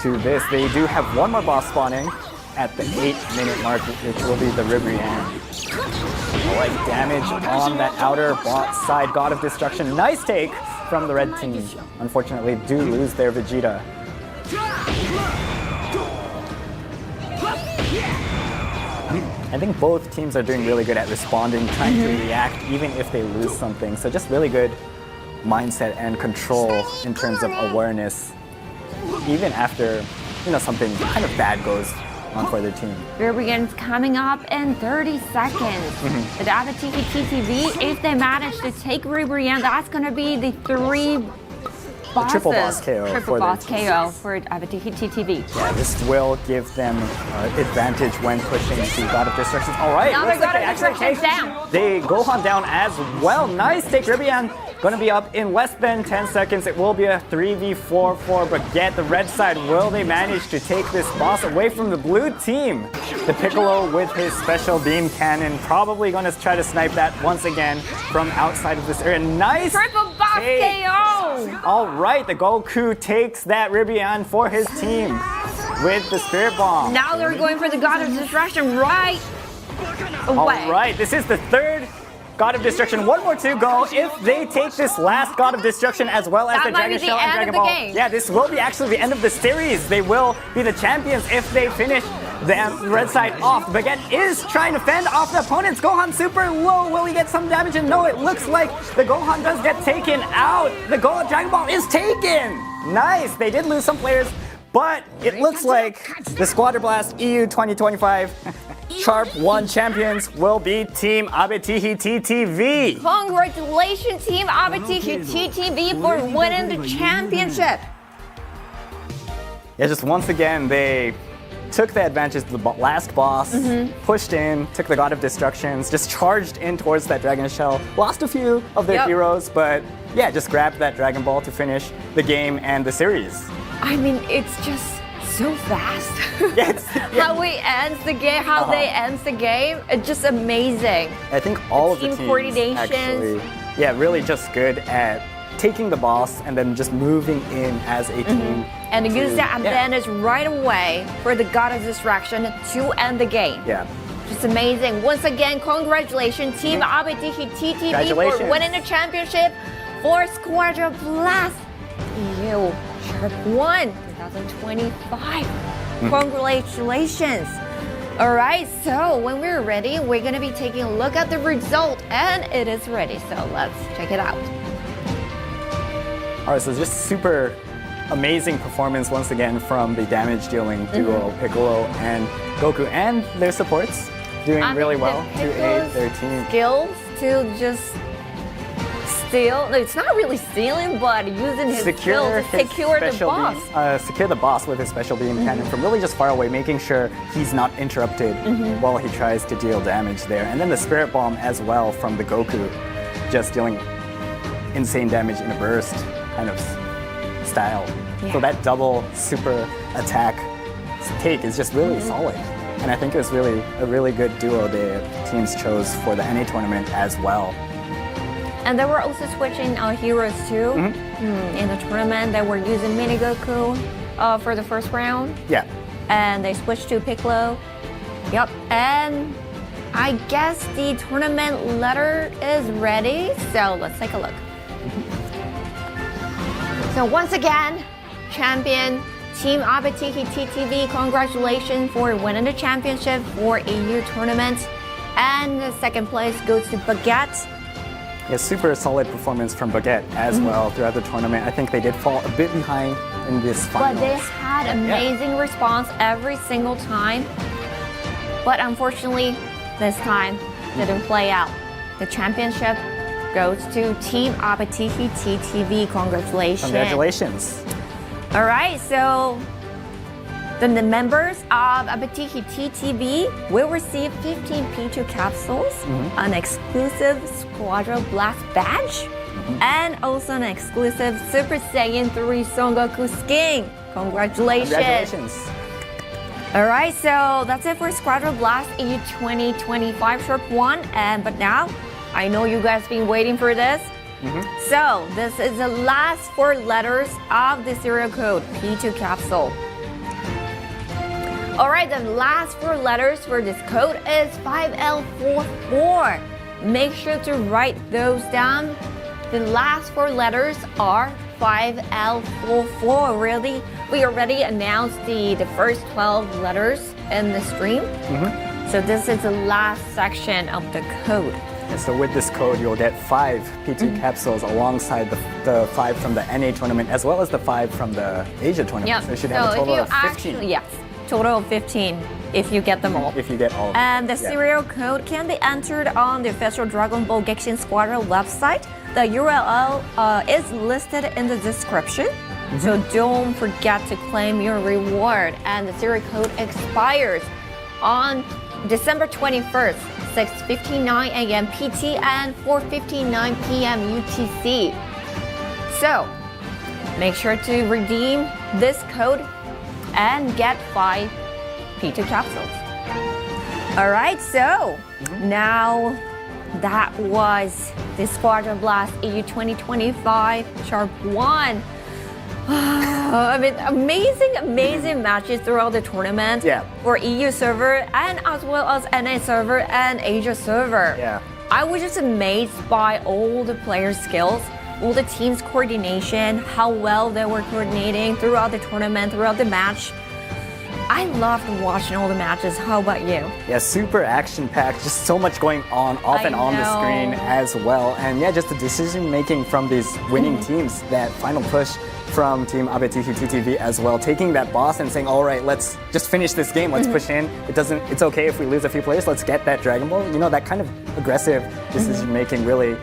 I: to this. They do have one more boss spawning at the 8-minute mark, which will be the Ribrianne. Alright, damage on that outer bot side. God of Destruction. Nice take from the red team. Unfortunately, do lose their Vegeta. I think both teams are doing really good at responding, trying to react even if they lose something. So just really good mindset and control in terms of awareness, even after, you know, something kind of bad goes on for their team.
H: Ribrianne's coming up in 30 seconds. But Abatihi TTV, if they manage to take Ribrianne, that's going to be the 3 bosses.
I: Triple boss KO.
H: Triple boss KO for Abatihi TTV.
I: Yeah, this will give them advantage when pushing the God of Destruction. All right,
H: Now
I: looks
H: the
I: like
H: God
I: they
H: of
I: actually
H: Destruction's
I: take
H: down.
I: the Gohan down as well. Nice take, Ribrianne. Going to be up in less than 10 seconds. It will be a 3v4 for Baguette. The red side, will they manage to take this boss away from the blue team? The Piccolo with his special beam cannon, probably going to try to snipe that once again from outside of this area. Nice
H: Triple boss
I: take.
H: KO!
I: All right, the Goku takes that Ribrianne for his team with the Spirit Bomb.
H: Now they're going for the God of Destruction right away.
I: All right, this is the 3rd God of Destruction. One more to go. If they take this last God of Destruction as well as
H: That
I: the
H: might
I: Dragon
H: be the
I: Shell and
H: end
I: Dragon
H: of the
I: Ball.
H: game.
I: Yeah, this will be actually the end of the series. They will be the champions if they finish the red side off. Baguette is trying to fend off the opponents. Gohan super low. Will he get some damage? And no, it looks like the Gohan does get taken out. The Dragon Ball is taken. Nice. They did lose some players, but it looks like the Squadra Blast EU 2025 Sharp 1 champions will be Team Abatihi TTV.
H: Congratulations, Team Abatihi TTV, for winning the championship.
I: Yeah, just once again, they took the advantage of the last boss, pushed in, took the God of Destructions, just charged in towards that Dragon Shell, lost a few of their heroes, but yeah, just grabbed that Dragon Ball to finish the game and the series.
H: I mean, it's just so fast.
I: Yes.
H: How we ends the game, how they ends the game, it's just amazing.
I: I think all of the
H: team
I: teams
H: coordination.
I: actually, yeah, really just good at taking the boss and then just moving in as a team.
H: And
I: to-
H: use that advantage right away for the God of Destruction to end the game.
I: Yeah.
H: Just amazing. Once again, congratulations, Team Abetihi TTV, for
I: Congratulations.
H: winning the championship for Squadra Blast EU Sharp 1 2025. Congratulations. All right, so when we're ready, we're going to be taking a look at the result, and it is ready. So let's check it out.
I: All right, so just super amazing performance once again from the damage dealing duo Piccolo and Goku and their supports doing really well to aid their team.
H: Skills to just steal. No, it's not really stealing, but using his skills to secure the boss.
I: Secure the boss with his special beam cannon from really just far away, making sure he's not interrupted while he tries to deal damage there. And then the Spirit Bomb as well from the Goku, just dealing insane damage in a burst kind of style.
H: Yeah.
I: So that double super attack take is just really solid. And I think it was really a really good duo the teams chose for the NA tournament as well.
H: And they were also switching heroes too in the tournament. They were using Mini Goku for the first round.
I: Yeah.
H: And they switched to Piccolo. Yep. And I guess the tournament letter is ready. So let's take a look. So once again, champion Team Abetihi TTV, congratulations for winning the championship for EU tournament. And the second place goes to Baguette.
I: Yeah, super solid performance from Baguette as well throughout the tournament. I think they did fall a bit behind in this final.
H: But they had amazing response every single time. But unfortunately, this time didn't play out. The championship goes to Team Abetihi TTV. Congratulations.
I: Congratulations.
H: All right, so then the members of Abetihi TTV will receive 15 P2 capsules, an exclusive Squadra Blast badge, and also an exclusive Super Saiyan 3 Son Goku skin. Congratulations.
I: Congratulations.
H: All right, so that's it for Squadra Blast EU 2025 Sharp 1. But now, I know you guys been waiting for this. So this is the last 4 letters of the serial code P2 capsule. All right, the last 4 letters for this code is 5L44. Make sure to write those down. The last 4 letters are 5L44. Really, we already announced the first 12 letters in the stream. So this is the last section of the code.
I: And so with this code, you'll get 5 P2 capsules alongside the 5 from the NA tournament, as well as the 5 from the Asia tournament.
H: Yep.
I: So you should have a total of 15.
H: Actually, yes, total of 15 if you get them all.
I: If you get all of them.
H: And the serial code can be entered on the official Dragon Ball Gekishin Squadra website. The URL is listed in the description. So don't forget to claim your reward. And the serial code expires on December 21st, 6:59 a.m. PT and 4:59 p.m. UTC. So make sure to redeem this code and get 5 P2 capsules. All right, so now that was the Squadra Blast EU 2025 Sharp 1. I mean, amazing matches throughout the tournament for EU server and as well as NA server and Asia server.
I: Yeah.
H: I was just amazed by all the players' skills, all the team's coordination, how well they were coordinating throughout the tournament, throughout the match. I loved watching all the matches. How about you?
I: Yeah, super action-packed. Just so much going on off and on the screen as well. And yeah, just the decision-making from these winning teams. That final push from Team Abetihi TTV as well, taking that boss and saying, all right, let's just finish this game. Let's push in. It's okay if we lose a few players. Let's get that Dragon Ball. You know, that kind of aggressive decision-making really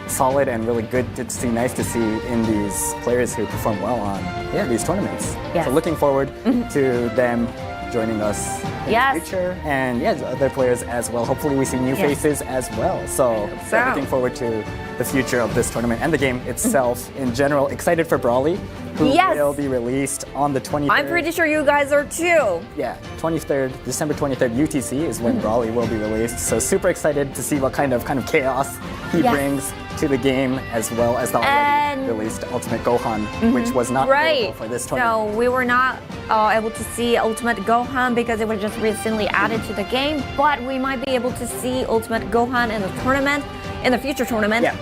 I: solid and really good to see, nice to see in these players who perform well on these tournaments.
H: Yes.
I: So looking forward to them joining us in the future, and other players as well. Hopefully we see new faces as well. So looking forward to the future of this tournament and the game itself in general. Excited for Brawly. who
H: Yes.
I: will be released on the 23rd.
H: I'm pretty sure you guys are too.
I: Yeah, 23rd, December 23rd, UTC is when Brawly will be released. So super excited to see what kind of chaos he
H: Yes.
I: brings to the game, as well as the already
H: And-
I: released Ultimate Gohan, which was not
H: Right.
I: available for this tournament.
H: So we were not able to see Ultimate Gohan because it was just recently added to the game, but we might be able to see Ultimate Gohan in the tournament, in the future tournament.
I: Yeah.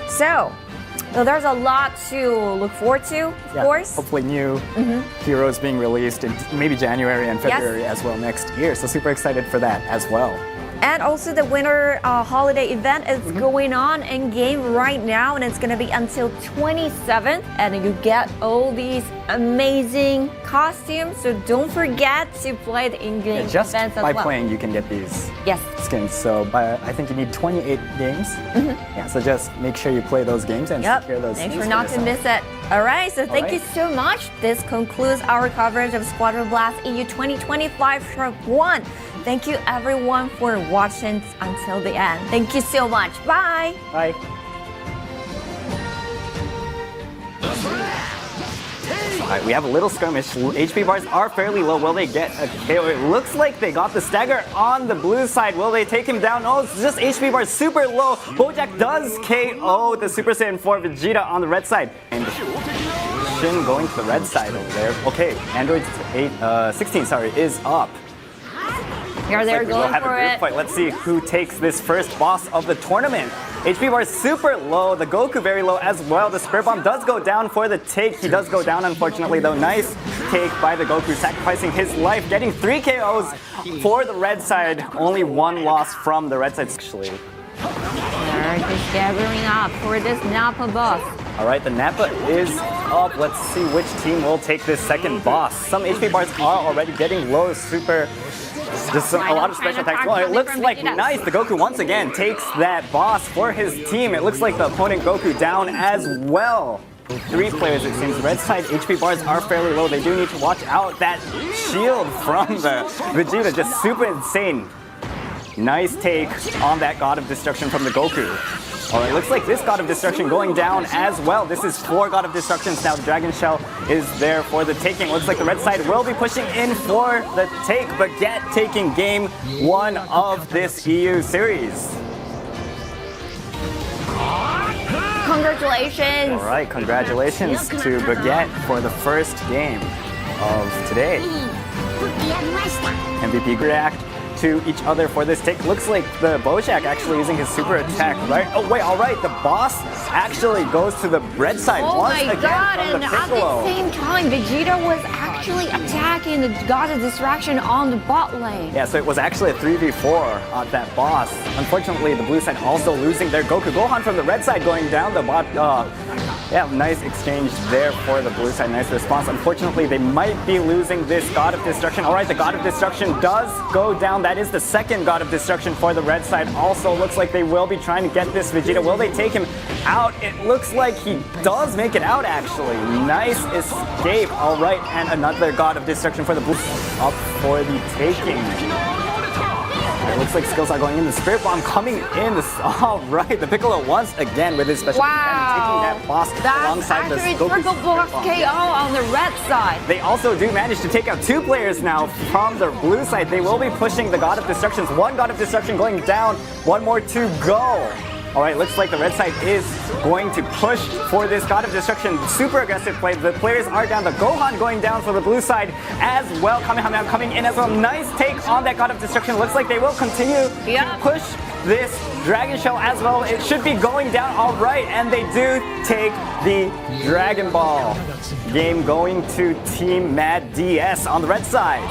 H: So there's a lot to look forward to, of
I: Yeah,
H: course.
I: hopefully new heroes being released in maybe January and February as well next year. So super excited for that as well.
H: And also the winter holiday event is going on in game right now, and it's going to be until 27th, and you get all these amazing costumes. So don't forget to play the in-game
I: Just
H: events as
I: by
H: well.
I: playing, you can get these
H: Yes.
I: skins. So I think you need 28 games. Yeah, so just make sure you play those games and
H: Yep.
I: secure those
H: Make
I: skins
H: sure
I: for
H: not to
I: yourself.
H: miss it. All right. So thank
I: right.
H: you so much. This concludes our coverage of Squadron Blast EU 2025 Shark 1. Thank you everyone for watching until the end. Thank you so much. Bye.
I: Bye. Alright, we have a little skirmish. HP bars are fairly low. Will they get a KO? It looks like they got the stagger on the blue side. Will they take him down? Oh, it's just HP bars super low. Bojack does KO the Super Saiyan 4 Vegeta on the red side. And Shin going to the red side over there. Okay, Android 16 is up.
H: Here they're
I: Like we will
H: going
I: have
H: for
I: a group
H: it.
I: fight. Let's see who takes this first boss of the tournament. HP bar super low, the Goku very low as well. The Spirit Bomb does go down for the take. He does go down, unfortunately, though. Nice take by the Goku, sacrificing his life, getting 3 KOs for the red side. Only 1 loss from the red side, actually.
H: They're just gathering up for this Nappa boss.
I: All right, the Nappa is up. Let's see which team will take this second boss. Some HP bars are already getting low, super. Just a lot of special attacks. Well, it looks like nice. The Goku once again takes that boss for his team. It looks like the opponent Goku down as well. 3 players, it seems. Red side HP bars are fairly low. They do need to watch out. That shield from the Vegeta, just super insane. Nice take on that God of Destruction from the Goku. Alright, looks like this God of Destruction going down as well. This is 4 God of Destructions now. The Dragon Shell is there for the taking. Looks like the red side will be pushing in for the take, but Baguette taking game 1 of this EU series.
H: Congratulations.
I: Alright, congratulations to Baguette for the first game of today. MVP react to each other for this take. Looks like the Bojack actually using his super attack, right? Oh wait, alright, the boss actually goes to the red side
H: Oh
I: once
H: my
I: again
H: god,
I: from
H: and
I: the
H: at
I: Piccolo.
H: the same time, Vegeta was actually attacking the God of Distraction on the bot lane.
I: Yeah, so it was actually a 3v4 on that boss. Unfortunately, the blue side also losing their Goku. Gohan from the red side going down the bot. Yeah, nice exchange there for the blue side. Nice response. Unfortunately, they might be losing this God of Destruction. All right, the God of Destruction does go down. That is the second God of Destruction for the red side. Also, looks like they will be trying to get this Vegeta. Will they take him out? It looks like he does make it out, actually. Nice escape. All right, and another God of Destruction for the blue. Up for the taking. It looks like skills are going in. The Spirit Bomb coming in. All right, the Piccolo once again with his special attack, taking that boss alongside the
H: That's
I: Goku
H: actually triple box
I: Spirit
H: KO
I: Bomb.
H: on the red side.
I: They also do manage to take out 2 players now from the blue side. They will be pushing the God of Destructions. 1 God of Destruction going down, 1 more to go. All right, looks like the red side is going to push for this God of Destruction. Super aggressive play. The players are down. The Gohan going down for the blue side as well. Kamehameha coming in as well. Nice take on that God of Destruction. Looks like they will continue to push this Dragon Shell as well. It should be going down all right, and they do take the Dragon Ball. Game going to Team Mad DS on the red side.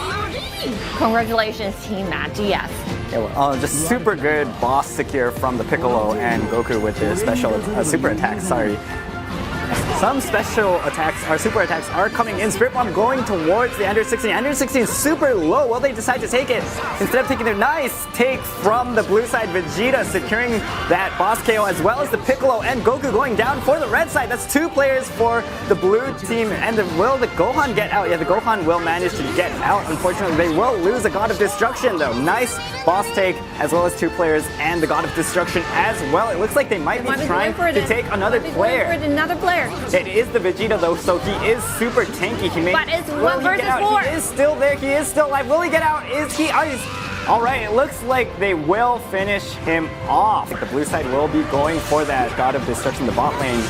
H: Congratulations, Team Mad DS.
I: Yeah, well, just super good boss secure from the Piccolo and Goku with their special super attacks. Sorry. Some special attacks, or super attacks, are coming in. Spirit Bomb going towards the Android 16. Android 16 is super low. Will they decide to take it? Instead of taking their nice take from the blue side, Vegeta securing that boss KO, as well as the Piccolo and Goku going down for the red side. That's 2 players for the blue team. And will the Gohan get out? Yeah, the Gohan will manage to get out. Unfortunately, they will lose a God of Destruction, though. Nice boss take, as well as 2 players and the God of Destruction as well. It looks like they might be trying to take another player.
H: Another player.
I: It is the Vegeta though, so he is super tanky. He may.
H: But it's
I: will
H: 1
I: he
H: versus
I: get out?
H: 4.
I: He is still there. He is still alive. Will he get out? Is he ice? All right, it looks like they will finish him off. The blue side will be going for that God of Destruction, the bot lane.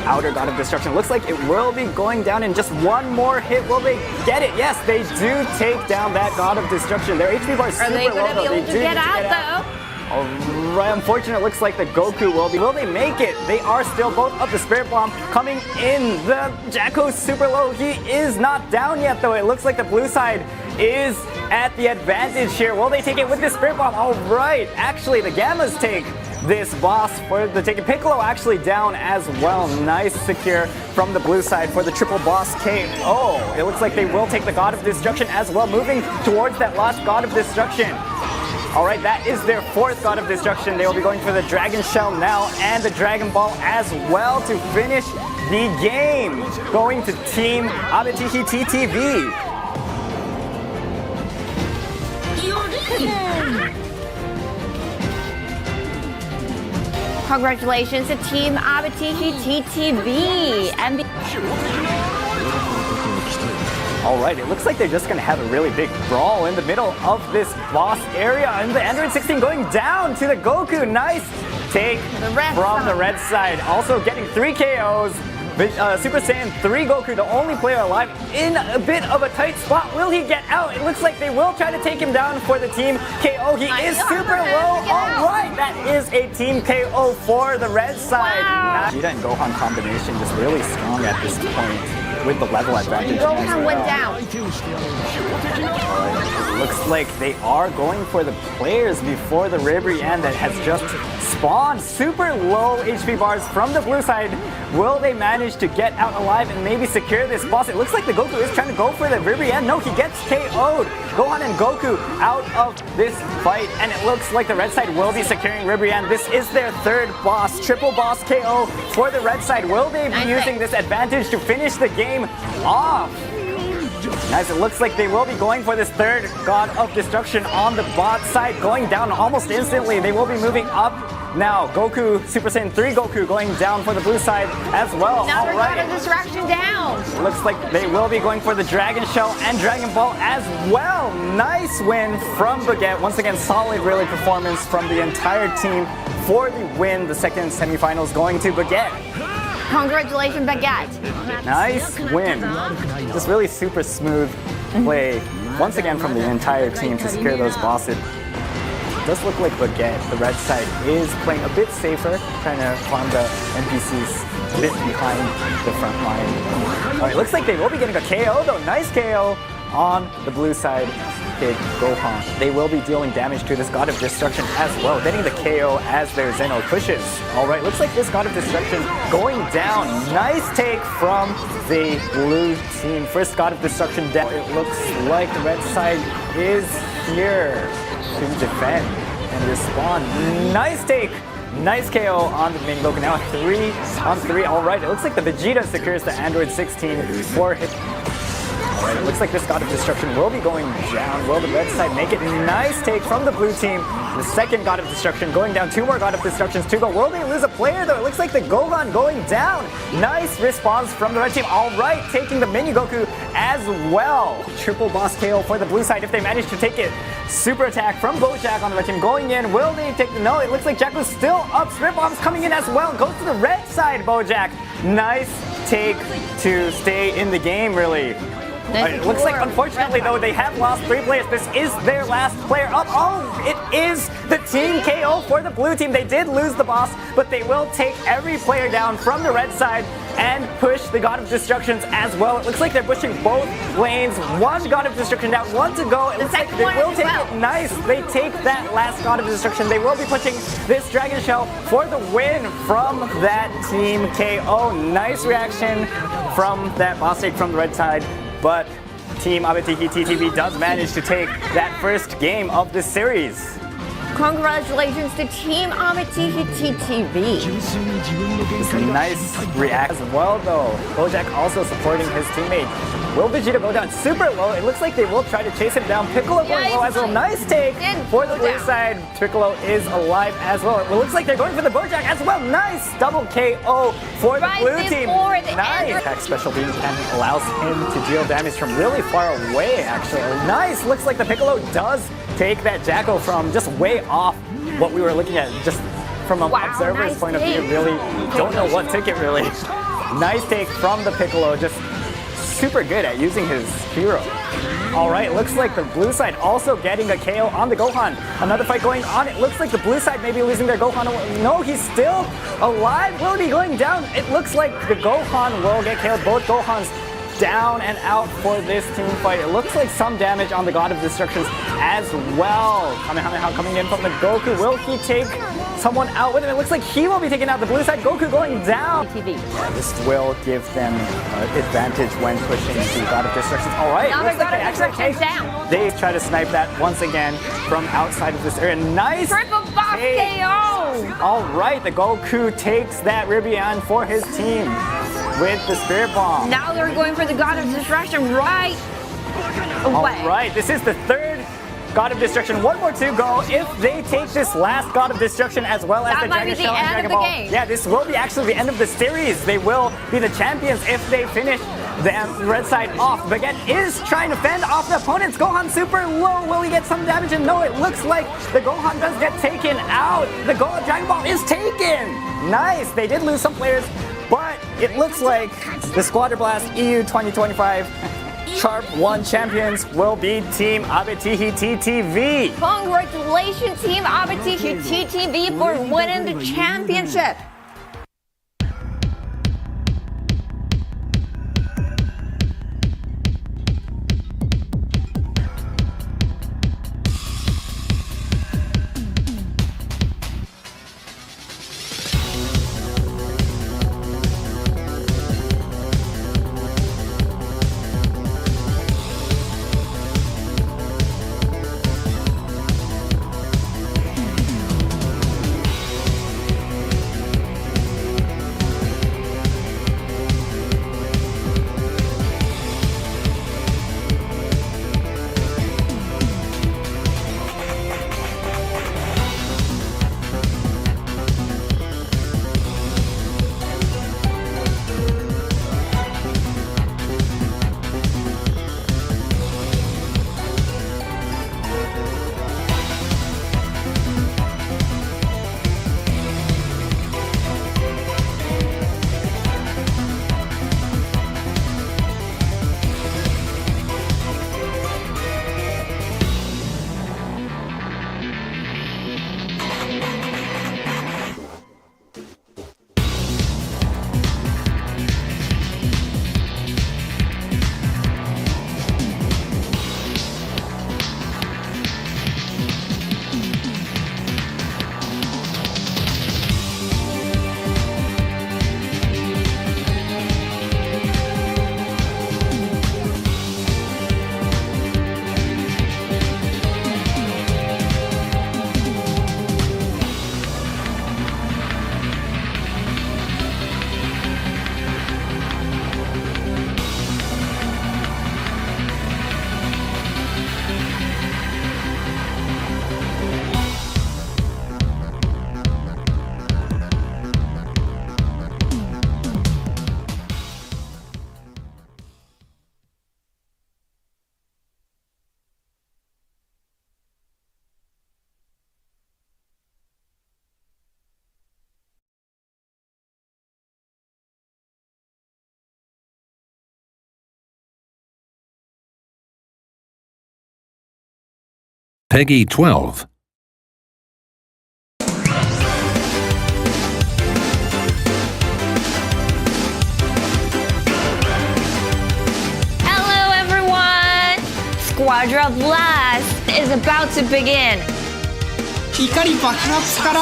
I: Outer God of Destruction. Looks like it will be going down in just one more hit. Will they get it? Yes, they do take down that God of Destruction. Their HP bar is super
H: Are they
I: low.
H: going to be able to get out though?
I: Alright, unfortunately, it looks like the Goku will be. Will they make it? They are still both up. The Spirit Bomb coming in. The Jacko's super low. He is not down yet, though. It looks like the blue side is at the advantage here. Will they take it with the Spirit Bomb? Alright, actually, the Gammas take this boss for the taking. Piccolo actually down as well. Nice secure from the blue side for the triple boss KO. It looks like they will take the God of Destruction as well, moving towards that last God of Destruction. All right, that is their 4th God of Destruction. They will be going for the Dragon Shell now and the Dragon Ball as well to finish the game. Going to Team Abetihi TTV.
H: Congratulations to Team Abetihi TTV.
I: All right, it looks like they're just going to have a really big brawl in the middle of this boss area. And the Android 16 going down to the Goku. Nice take from the red side. Also getting 3 KOs. Super Saiyan 3 Goku, the only player alive, in a bit of a tight spot. Will he get out? It looks like they will try to take him down for the team KO. He is super low. All right, that is a team KO for the red side.
H: Wow.
I: Vegeta and Gohan combination just really strong at this point with the level advantage.
H: Gohan went down.
I: It looks like they are going for the players before the Ribrianne that has just spawned. Super low HP bars from the blue side. Will they manage to get out alive and maybe secure this boss? It looks like the Goku is trying to go for the Ribrianne. No, he gets KO'd. Gohan and Goku out of this fight, and it looks like the red side will be securing Ribrianne. This is their 3rd boss. Triple boss KO for the red side. Will they be using this advantage to finish the game off? Nice, it looks like they will be going for this 3rd God of Destruction on the bot side, going down almost instantly. They will be moving up now. Goku, Super Saiyan 3 Goku going down for the blue side as well.
H: Another
I: All right.
H: God of Destruction down.
I: Looks like they will be going for the Dragon Shell and Dragon Ball as well. Nice win from Baguette. Once again, solid really performance from the entire team for the win. The 2nd semifinals going to Baguette.
H: Congratulations, Baguette.
I: Nice win. Just really super smooth play once again from the entire team to secure those bosses. It does look like Baguette, the red side, is playing a bit safer, trying to farm the NPCs a bit behind the front line. All right, looks like they will be getting a KO though. Nice KO on the blue side. Kid Gohan. They will be dealing damage to this God of Destruction as well, getting the KO as their Zeno pushes. All right, looks like this God of Destruction going down. Nice take from the blue team. First God of Destruction down. It looks like the red side is here to defend and respond. Nice take. Nice KO on the main Goku. Now 3 on 3. All right, it looks like the Vegeta secures the Android 16 for hit. Alright, it looks like this God of Destruction will be going down. Will the red side make it? Nice take from the blue team. The 2nd God of Destruction going down. 2 more God of Destructions to go. Will they lose a player though? It looks like the Gohan going down. Nice response from the red team. Alright, taking the mini Goku as well. Triple boss KO for the blue side if they manage to take it. Super attack from Bojack on the red team going in. Will they take the... No, it looks like Jakku's still up. Spirit Bomb's coming in as well. Goes to the red side, Bojack. Nice take to stay in the game, really. It looks like, unfortunately, though, they have lost 3 players. This is their last player up. Oh, it is the team KO for the blue team. They did lose the boss, but they will take every player down from the red side and push the God of Destructions as well. It looks like they're pushing both lanes. 1 God of Destruction down, 1 to go. It looks like they will take it. Nice. They take that last God of Destruction. They will be pushing this Dragon Shell for the win from that team KO. Nice reaction from that boss take from the red side. But Team Abetihi TTV does manage to take that first game of this series.
H: Congratulations to Team Abetihi TTV.
I: Nice react as well though. Bojack also supporting his teammate. Will Vegeta go down super low? It looks like they will try to chase him down. Piccolo going low as well. Nice take for the blue side. Piccolo is alive as well. It looks like they're going for the Bojack as well. Nice double KO for the blue team. Nice. Attack special beam cannon allows him to deal damage from really far away, actually. Nice. Looks like the Piccolo does take that Jacko from just way off what we were looking at. Just from an observer's point of view, really don't know what took it really. Nice take from the Piccolo, just super good at using his hero. Alright, looks like the blue side also getting a KO on the Gohan. Another fight going on. It looks like the blue side may be losing their Gohan. No, he's still alive. Will he be going down? It looks like the Gohan will get KO'd. Both Gohans down and out for this team fight. It looks like some damage on the God of Destructions as well. Kamehameha coming in from the Goku. Will he take someone out with him? It looks like he will be taking out the blue side. Goku going down. Yeah, this will give them advantage when pushing the God of Destructions. Alright, looks like they actually take. They try to snipe that once again from outside of this area. Nice
H: Triple boss KO!
I: Alright, the Goku takes that Ribian for his team with the Spirit Bomb.
H: Now they're going for the God of Destruction right away.
I: Alright, this is the third God of Destruction. One more to go. If they take this last God of Destruction as well as the Dragon Shell and Dragon Ball, yeah, this will be actually the end of the series. They will be the champions if they finish the red side off. Baguette is trying to fend off the opponents. Gohan super low. Will he get some damage? And no, it looks like the Gohan does get taken out. The Dragon Ball is taken. Nice. They did lose some players, but it looks like the Squadra Blast EU 2025 Sharp 1 champions will be Team Abetihi TTV.
H: Congratulations, Team Abetihi TTV, for winning the championship.
J: Peggy 12.
H: Hello everyone! Squadra Blast is about to begin.
K: 怒り爆発から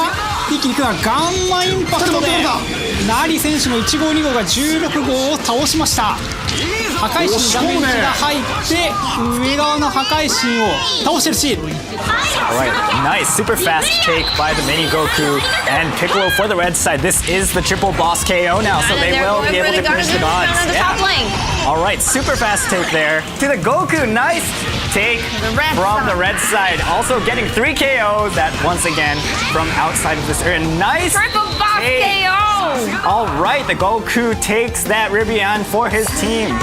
K: 一気にいくのはガンマインパクトでナリ選手の1号2号が16号を倒しました。破壊神ダメージが入って上側の破壊神を倒してるし。
I: Alright, nice, super fast take by the mini Goku and Piccolo for the red side. This is the triple boss KO now, so they will be able to finish the gods. Alright, super fast take there to the Goku. Nice take from the red side. Also getting 3 KOs that once again from outside of this area. Nice
H: Triple boss
I: take.
H: KO!
I: Alright, the Goku takes that Ribian for his team.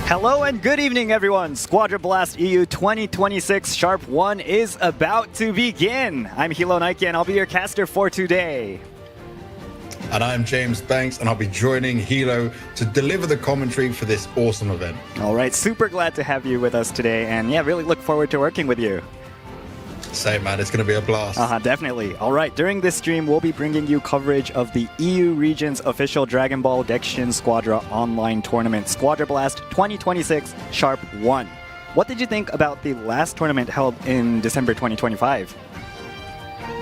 I: Hello and good evening, everyone. Squadra Blast EU 2026 Sharp 1 is about to begin. I'm Hilo Nike and I'll be your caster for today.
L: And I'm James Banks and I'll be joining Hilo to deliver the commentary for this awesome event.
I: All right, super glad to have you with us today and yeah, really look forward to working with you.
L: Same, man. It's going to be a blast.
I: Definitely. All right, during this stream, we'll be bringing you coverage of the EU region's official Dragon Ball Gekishin Squadra online tournament, Squadra Blast 2026 Sharp 1. What did you think about the last tournament held in December 2025?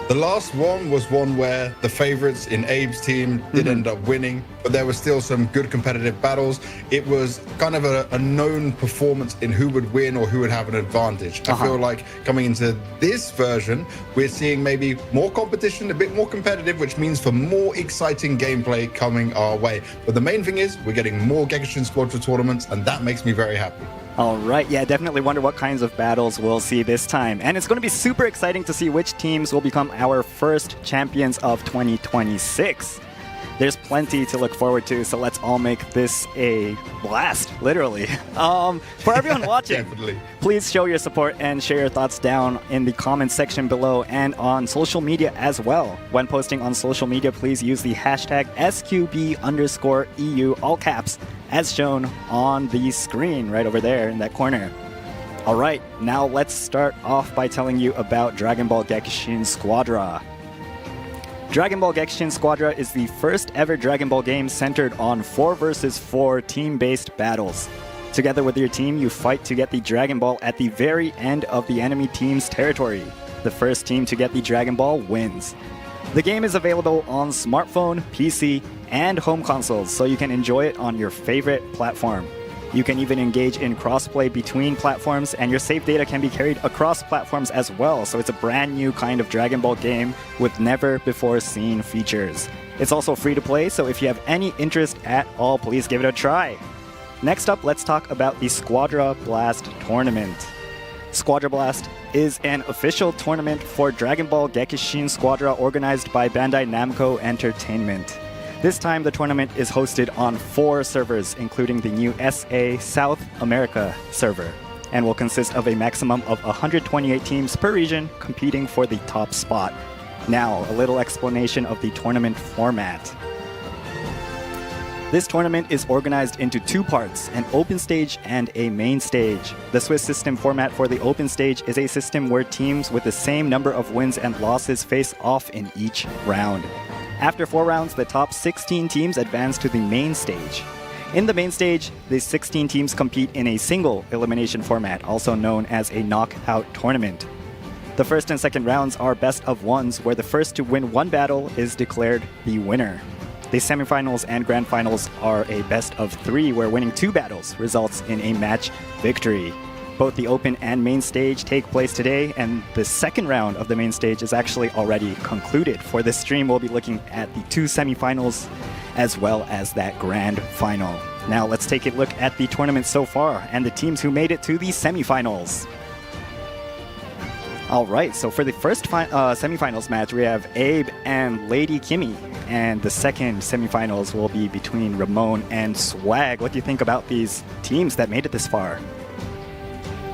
L: The last one was one where the favorites in Abe's team did end up winning, but there were still some good competitive battles. It was kind of a known performance in who would win or who would have an advantage. I feel like coming into this version, we're seeing maybe more competition, a bit more competitive, which means for more exciting gameplay coming our way. But the main thing is we're getting more Gekishin Squadra tournaments, and that makes me very happy.
I: All right, yeah, definitely wonder what kinds of battles we'll see this time. And it's going to be super exciting to see which teams will become our first champions of 2026. There's plenty to look forward to, so let's all make this a blast, literally. For everyone watching, please show your support and share your thoughts down in the comments section below and on social media as well. When posting on social media, please use the hashtag SQB_EU, all caps, as shown on the screen right over there in that corner. All right, now let's start off by telling you about Dragon Ball Gekishin Squadra. Dragon Ball Gekishin Squadra is the first ever Dragon Ball game centered on 4 versus 4 team-based battles. Together with your team, you fight to get the Dragon Ball at the very end of the enemy team's territory. The first team to get the Dragon Ball wins. The game is available on smartphone, PC, and home consoles, so you can enjoy it on your favorite platform. You can even engage in crossplay between platforms, and your save data can be carried across platforms as well, so it's a brand new kind of Dragon Ball game with never-before-seen features. It's also free to play, so if you have any interest at all, please give it a try. Next up, let's talk about the Squadra Blast tournament. Squadra Blast is an official tournament for Dragon Ball Gekishin Squadra organized by Bandai Namco Entertainment. This time, the tournament is hosted on 4 servers, including the new SA South America server, and will consist of a maximum of 128 teams per region competing for the top spot. Now, a little explanation of the tournament format. This tournament is organized into 2 parts, an open stage and a main stage. The Swiss system format for the open stage is a system where teams with the same number of wins and losses face off in each round. After 4 rounds, the top 16 teams advance to the main stage. In the main stage, the 16 teams compete in a single elimination format, also known as a knockout tournament. The first and second rounds are best of ones, where the first to win 1 battle is declared the winner. The semifinals and grand finals are a best of 3, where winning 2 battles results in a match victory. Both the open and main stage take place today, and the second round of the main stage is actually already concluded. For this stream, we'll be looking at the 2 semifinals as well as that grand final. Now let's take a look at the tournament so far and the teams who made it to the semifinals. All right, so for the first semifinals match, we have Abe and Lady Kimmy, and the second semifinals will be between Ramon and Swag. What do you think about these teams that made it this far?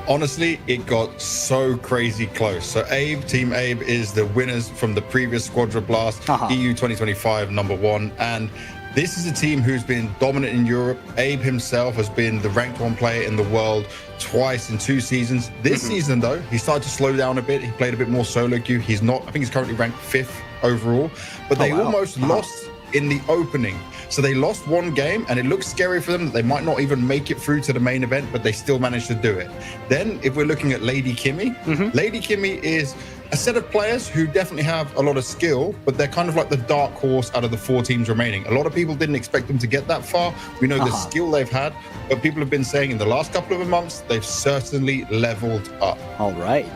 L: Honestly, it got so crazy close. So Team Abe is the winners from the previous Squadra Blast, EU 2025 #1. And this is a team who's been dominant in Europe. Abe himself has been the ranked 1 player in the world twice in 2 seasons. This season, though, he started to slow down a bit. He played a bit more solo queue. I think he's currently ranked 5th overall. But they almost lost in the opening. So they lost 1 game, and it looks scary for them that they might not even make it through to the main event, but they still managed to do it. Then, if we're looking at Lady Kimmy, Lady Kimmy is a set of players who definitely have a lot of skill, but they're kind of like the dark horse out of the 4 teams remaining. A lot of people didn't expect them to get that far. We know the skill they've had, but people have been saying in the last couple of months, they've certainly leveled up.
I: All right.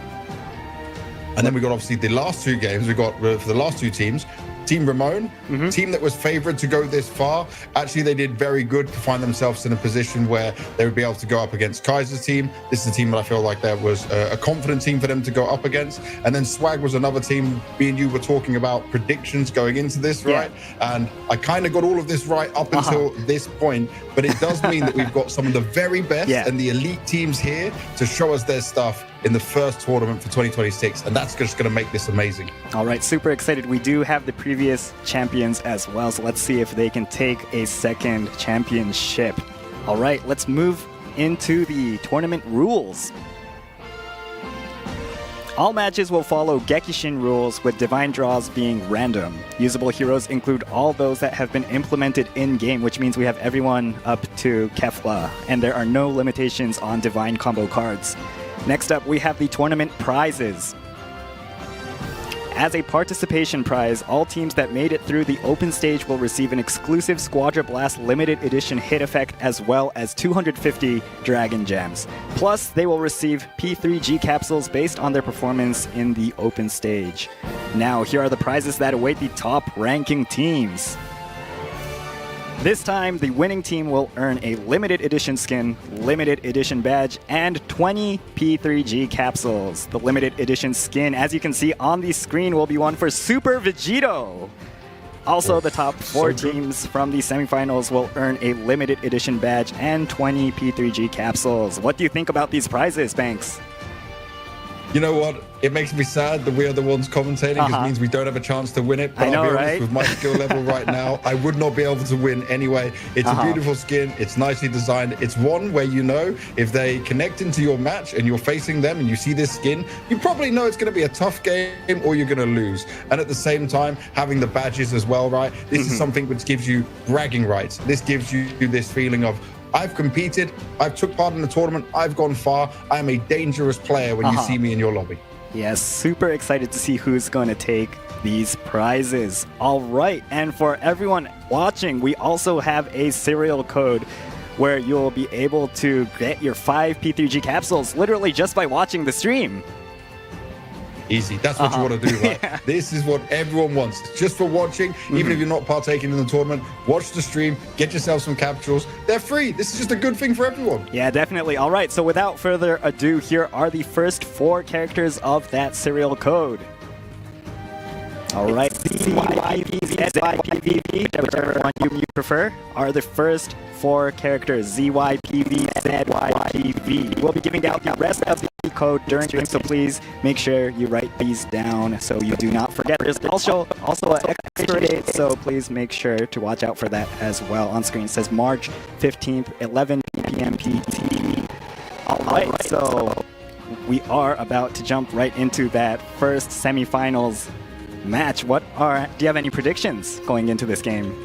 L: And then we got obviously the last 2 games. We got for the last 2 teams, Team Ramon, team that was favored to go this far. Actually, they did very good to find themselves in a position where they would be able to go up against Kaiser's team. This is a team that I feel like there was a confident team for them to go up against. And then Swag was another team. Me and you were talking about predictions going into this, right? And I kind of got all of this right up until this point. But it does mean that we've got some of the very best and the elite teams here to show us their stuff in the first tournament for 2026, and that's just going to make this amazing.
I: All right, super excited. We do have the previous champions as well, so let's see if they can take a second championship. All right, let's move into the tournament rules. All matches will follow Gekishin rules, with divine draws being random. Usable heroes include all those that have been implemented in-game, which means we have everyone up to Kefla, and there are no limitations on divine combo cards. Next up, we have the tournament prizes. As a participation prize, all teams that made it through the open stage will receive an exclusive Squadra Blast limited edition hit effect, as well as 250 Dragon Gems. Plus, they will receive P3G capsules based on their performance in the open stage. Now, here are the prizes that await the top ranking teams. This time, the winning team will earn a limited edition skin, limited edition badge, and 20 P3G capsules. The limited edition skin, as you can see on the screen, will be one for Super Vegito. Also, the top 4 teams from the semifinals will earn a limited edition badge and 20 P3G capsules. What do you think about these prizes, Banks?
L: You know what? It makes me sad that we are the ones commentating. It means we don't have a chance to win it. But
I: I know,
L: I'll be honest,
I: right?
L: with my skill level right now, I would not be able to win anyway. It's a beautiful skin. It's nicely designed. It's one where you know if they connect into your match and you're facing them and you see this skin, you probably know it's going to be a tough game or you're going to lose. And at the same time, having the badges as well, right? This is something which gives you bragging rights. This gives you this feeling of, I've competed, I've took part in the tournament, I've gone far, I'm a dangerous player when you see me in your lobby.
I: Yes, super excited to see who's going to take these prizes. All right, and for everyone watching, we also have a serial code where you'll be able to get your 5 P3G capsules literally just by watching the stream.
L: Easy. That's what you want to do, right? This is what everyone wants. Just for watching, even if you're not partaking in the tournament, watch the stream, get yourself some capsules. They're free. This is just a good thing for everyone.
I: Yeah, definitely. All right, so without further ado, here are the first 4 characters of that serial code. All right, ZYPV, whichever one you prefer, are the first 4 characters, ZYPV, ZYPV. We'll be giving out the rest of the code during stream, so please make sure you write these down so you do not forget. There's also an expiry date, so please make sure to watch out for that as well. On screen it says March 15th, 11 p.m. PT. All right, so we are about to jump right into that first semifinals match. Do you have any predictions going into this game?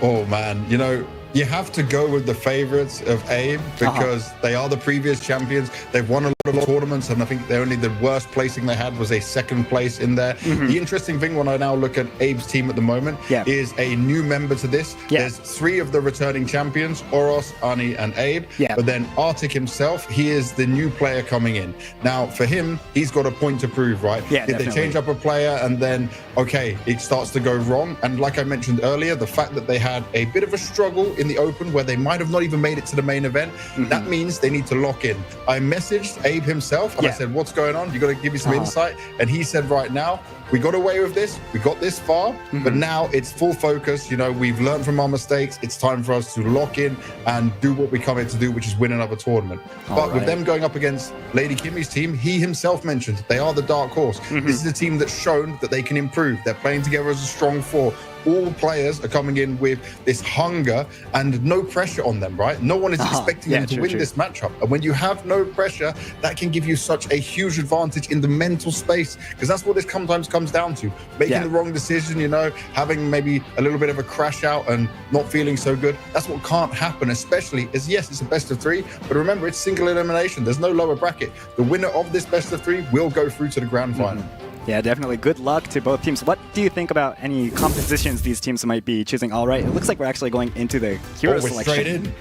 L: Oh man, you know, you have to go with the favorites of Abe because they are the previous champions. They've won a lot of tournaments, and I think the worst placing they had was a 2nd place in there. The interesting thing when I now look at Abe's team at the moment is a new member to this. There's 3 of the returning champions, Oros, Ani, and Abe. But then Arctic himself, he is the new player coming in. Now, for him, he's got a point to prove, right? Did they change up a player and then, okay, it starts to go wrong? And like I mentioned earlier, the fact that they had a bit of a struggle in the open where they might have not even made it to the main event, that means they need to lock in. I messaged Abe himself and I said, what's going on? You got to give me some insight. And he said, right now, we got away with this. We got this far, but now it's full focus. You know, we've learned from our mistakes. It's time for us to lock in and do what we come here to do, which is win another tournament. But with them going up against Lady Kimmy's team, he himself mentioned they are the dark horse. This is a team that's shown that they can improve. They're playing together as a strong 4. All players are coming in with this hunger and no pressure on them, right? No one is expecting them to win this matchup. And when you have no pressure, that can give you such a huge advantage in the mental space, because that's what this sometimes comes down to. Making the wrong decision, you know, having maybe a little bit of a crash out and not feeling so good. That's what can't happen, especially as, yes, it's a best of 3, but remember, it's single elimination. There's no lower bracket. The winner of this best of 3 will go through to the grand final.
I: Yeah, definitely. Good luck to both teams. What do you think about any compositions these teams might be choosing? All right, it looks like we're actually going into the hero selection.
L: Straight in.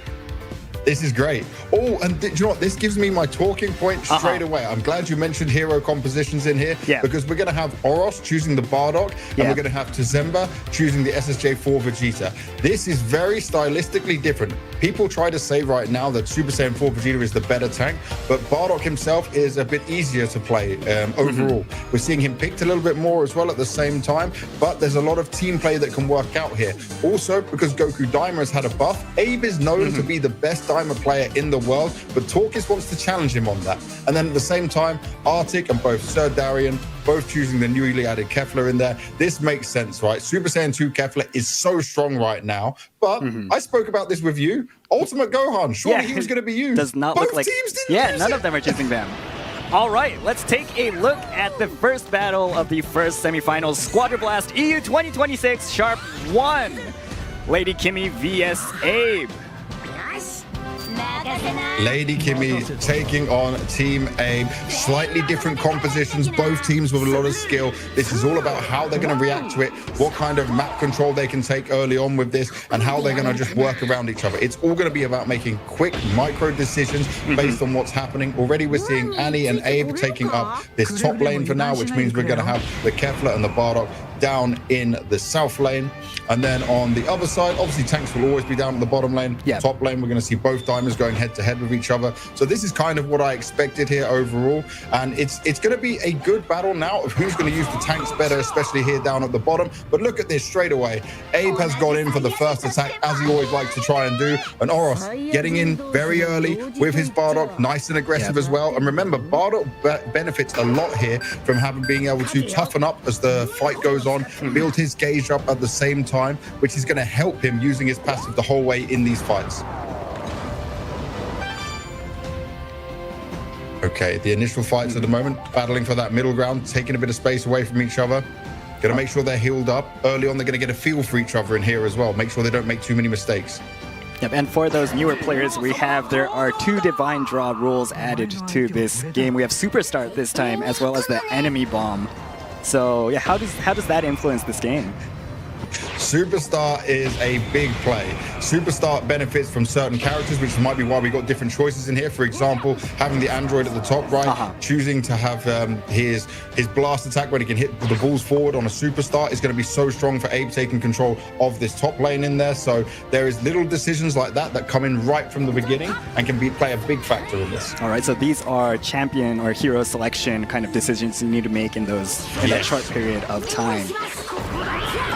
L: This is great. Oh, and do you know what? This gives me my talking point straight away. I'm glad you mentioned hero compositions in here because we're going to have Oros choosing the Bardock and we're going to have Tazemba choosing the SSJ4 Vegeta. This is very stylistically different. People try to say right now that Super Saiyan 4 Vegeta is the better tank, but Bardock himself is a bit easier to play overall. We're seeing him picked a little bit more as well at the same time, but there's a lot of team play that can work out here. Also, because Goku Daima has had a buff, Abe is known to be the best Daima player in the world, but Torkis wants to challenge him on that. And then at the same time, Arctic and both Sir Darian both choosing the newly added Kefla in there. This makes sense, right? Super Saiyan 2 Kefla is so strong right now, but I spoke about this with you. Ultimate Gohan, surely he was going to be used.
I: Does not
L: both
I: look like...
L: teams didn't use
I: none
L: it.
I: of them are choosing them. All right, let's take a look at the first battle of the first semifinals. Squadra Blast EU 2026 Sharp 1. Lady Kimmy vs. Abe.
L: Lady Kimmy taking on Team Abe. Slightly different compositions, both teams with a lot of skill. This is all about how they're going to react to it, what kind of map control they can take early on with this, and how they're going to just work around each other. It's all going to be about making quick micro decisions based on what's happening. Already we're seeing Annie and Abe taking up this top lane for now, which means we're going to have the Kefla and the Bardock down in the south lane. And then on the other side, obviously tanks will always be down at the bottom lane. Top lane, we're going to see both diamonds going head to head with each other. So this is kind of what I expected here overall. And it's going to be a good battle now of who's going to use the tanks better, especially here down at the bottom. But look at this straight away. Abe has gone in for the first attack, as he always likes to try and do. And Oros getting in very early with his Bardock, nice and aggressive as well. And remember, Bardock benefits a lot here from being able to toughen up as the fight goes on, build his gauge up at the same time, which is going to help him using his passive the whole way in these fights. Okay, the initial fights at the moment, battling for that middle ground, taking a bit of space away from each other. Going to make sure they're healed up. Early on, they're going to get a feel for each other in here as well. Make sure they don't make too many mistakes.
I: Yep, and for those newer players, there are 2 Divine Draw rules added to this game. We have Superstar this time, as well as the Enemy Bomb. So yeah, how does that influence this game?
L: Superstar is a big play. Superstar benefits from certain characters, which might be why we got different choices in here. For example, having the android at the top right, choosing to have his blast attack when he can hit the balls forward on a superstar is going to be so strong for Abe taking control of this top lane in there. So there is little decisions like that come in right from the beginning and can play a big factor in this.
I: All right, so these are champion or hero selection kind of decisions you need to make in that short period of time.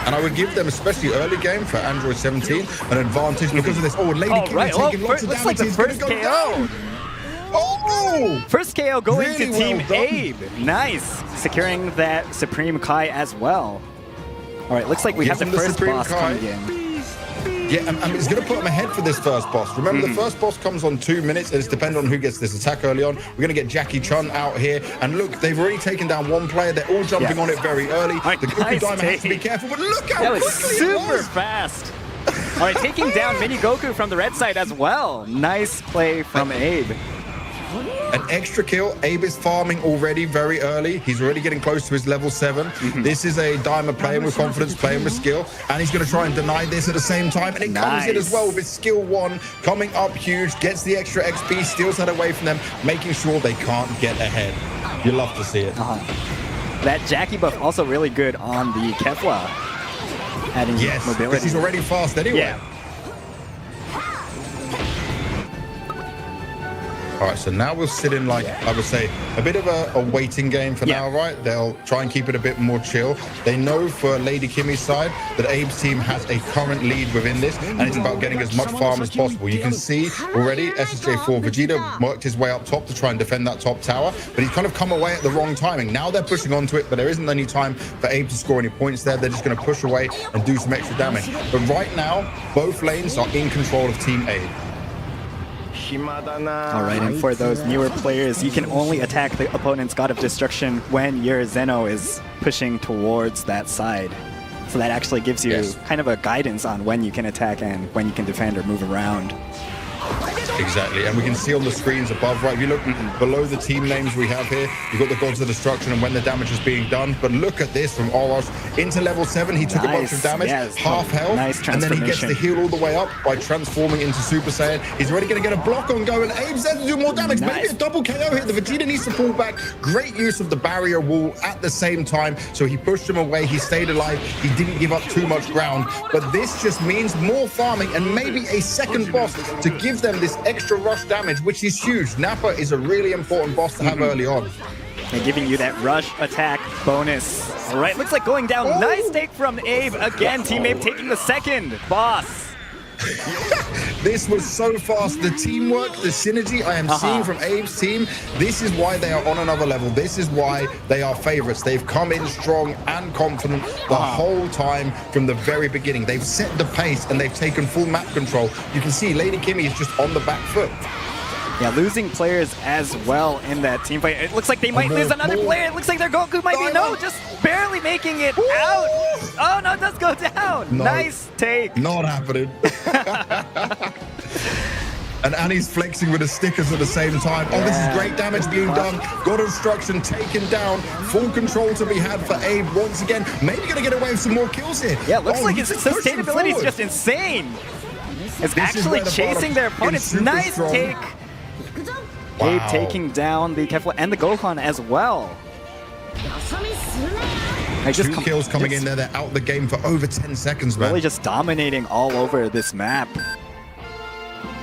L: And I would give them, especially early game for Android 17, an advantage because of this. Oh, Lady Kimmy taking lots of damage.
I: Looks like the first KO.
L: Oh!
I: First KO going
L: really
I: to Team
L: well
I: Abe. Nice. Securing that Supreme Kai as well. All right, looks like we have the first boss coming in.
L: Yeah, and it's going to put him ahead for this first boss. Remember, the first boss comes on 2 minutes, and it's dependent on who gets this attack early on. We're going to get Jackie Chun out here. And look, they've already taken down one player. They're all jumping on it very early.
I: Right,
L: the Goku Diamond has to be careful, but look how quickly
I: super fast. All right, taking down Mini Goku from the red side as well. Nice play from Abe.
L: An extra kill. Abe is farming already very early. He's already getting close to his level 7. This is a Diamond playing with confidence, playing with skill, and he's going to try and deny this at the same time. And it comes in as well with his skill 1, coming up huge, gets the extra XP, steals that away from them, making sure they can't get ahead. You love to see it.
I: That Jackie buff also really good on the Kefla, adding mobility.
L: Because he's already fast anyway.
I: Yeah.
L: All right, so now we'll sit in, like I would say, a bit of a waiting game for now, right? They'll try and keep it a bit more chill. They know for Lady Kimmy's side that Abe's team has a current lead within this, and it's about getting as much farm as possible. You can see already SSJ4 Vegeta worked his way up top to try and defend that top tower, but he's kind of come away at the wrong timing. Now they're pushing onto it, but there isn't any time for Abe to score any points there. They're just going to push away and do some extra damage. But right now, both lanes are in control of Team Abe.
I: All right, and for those newer players, you can only attack the opponent's God of Destruction when your Zeno is pushing towards that side. So that actually gives you kind of a guidance on when you can attack and when you can defend or move around.
L: Exactly, and we can see on the screens above, right, if you look below the team names we have here, you've got the Gods of Destruction and when the damage is being done, but look at this from Oros into level 7, he took a bunch of damage, half health, and then he gets the heal all the way up by transforming into Super Saiyan. He's already going to get a block on go, and Abe's there to do more damage, maybe a double KO here. The Vegeta needs to pull back. Great use of the barrier wall at the same time, so he pushed him away, he stayed alive, he didn't give up too much ground, but this just means more farming and maybe a second boss to give them this extra rush damage, which is huge. Nappa is a really important boss to have early on.
I: And giving you that rush attack bonus. All right, looks like going down. Nice take from Abe. Again, Team Abe taking the second boss.
L: This was so fast. The teamwork, the synergy I am seeing from Abe's team, this is why they are on another level. This is why they are favorites. They've come in strong and confident the whole time from the very beginning. They've set the pace and they've taken full map control. You can see Lady Kimmy is just on the back foot.
I: Yeah, losing players as well in that team fight. It looks like they might lose another player. It looks like their Goku might be, just barely making it out. Oh, no, it does go down.
L: No,
I: nice take.
L: Not happening. And Annie's flexing with the stickers at the same time. Oh, this is great damage being done. God of Destruction taken down. Full control to be had for Abe once again. Maybe going to get away with some more kills here.
I: Yeah, looks like his sustainability is just insane. It's actually chasing their opponents. Nice take.
L: Wow.
I: Abe taking down the Kefla and the Gohan as well.
L: Two kills coming in there. They're out the game for over 10 seconds, man.
I: Really just dominating all over this map.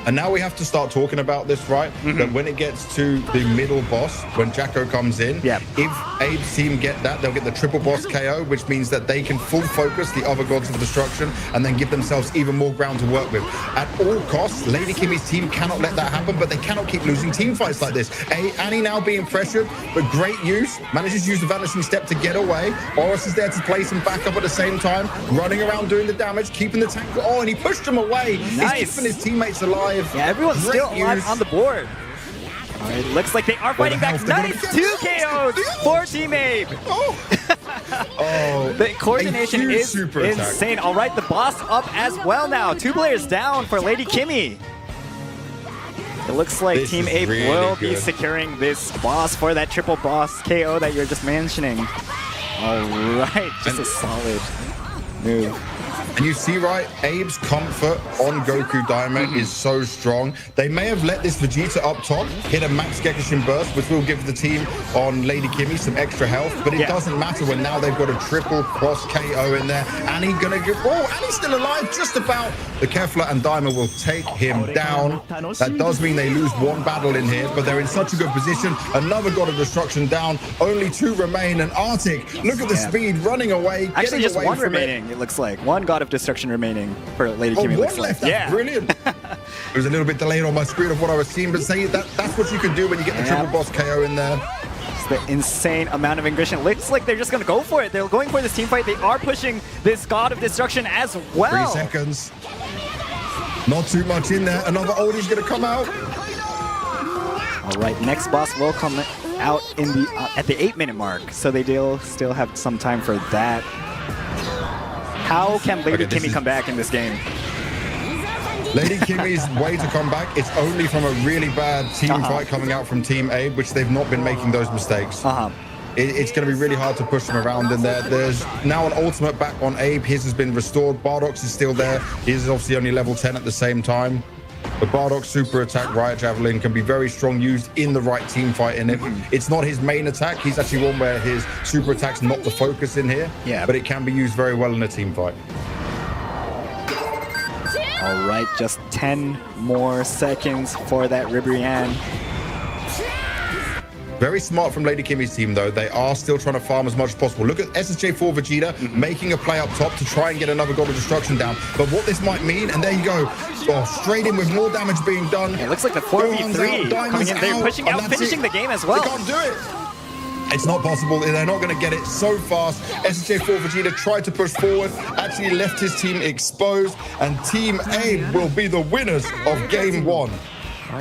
L: And now we have to start talking about this, right? That when it gets to the middle boss, when Jacko comes in, if Abe's team get that, they'll get the triple boss KO, which means that they can full focus the other Gods of Destruction and then give themselves even more ground to work with. At all costs, Lady Kimmy's team cannot let that happen, but they cannot keep losing team fights like this. Annie now being pressured, but great use, manages to use the Vanishing Step to get away. Oros is there to place him back up at the same time, running around doing the damage, keeping the tank. Oh, and he pushed him away.
I: Nice.
L: He's keeping his teammates alive.
I: Yeah, everyone's still alive on the board. All right, looks like they are fighting back. Nice 2 KOs for Team Abe. The coordination is insane. All right, the boss up as well now. 2 players down for Lady Kimmy. It looks like Team Abe will be securing this boss for that triple boss KO that you're just mentioning. All right, just a solid move.
L: And you see, right, Abe's comfort on Goku Daima is so strong. They may have let this Vegeta up top hit a max Gekishin burst, which will give the team on Lady Kimmy some extra health, but it doesn't matter when now they've got a triple cross KO in there. Annie gonna get, Annie's still alive, just about. The Kefla and Daima will take him down. That does mean they lose 1 battle in here, but they're in such a good position. Another God of Destruction down, only 2 remain, and Arctic, look at the speed, running away.
I: Actually, just 1 remaining, it looks like. 1 God of Destruction remaining for Lady Kimmy.
L: One left. That's brilliant. It was a little bit delayed on my screen of what I was seeing, but say that's what you can do when you get the triple boss KO in there.
I: It's the insane amount of aggression. Looks like they're just going to go for it. They're going for this team fight. They are pushing this God of Destruction as well.
L: 3 seconds. Not too much in there. Another oldie's going to come out.
I: All right, next boss will come out in the at the 8-minute mark, so they still have some time for that. How can Lady Kimmy come back in this game?
L: Lady Kimmy's way to come back, it's only from a really bad team fight coming out from Team Abe, which they've not been making those mistakes. It's going to be really hard to push them around in there. There's now an ultimate back on Abe. His has been restored. Bardock's is still there. He's obviously only level 10 at the same time. The Bardock super attack, Riot Javelin, can be very strong used in the right team fight in it. It's not his main attack. He's actually one where his super attack's not the focus in here. But it can be used very well in a team fight.
I: All right, just 10 more seconds for that Ribrianne.
L: Very smart from Lady Kimmy's team, though. They are still trying to farm as much as possible. Look at SSJ4 Vegeta making a play up top to try and get another God of Destruction down. But what this might mean, and there you go. Straight in with more damage being done.
I: It looks like the 4v3 coming in. They're pushing out, finishing the game as well.
L: They can't do it. It's not possible. They're not going to get it so fast. SSJ4 Vegeta tried to push forward, actually left his team exposed, and Team Abe will be the winners of Game 1.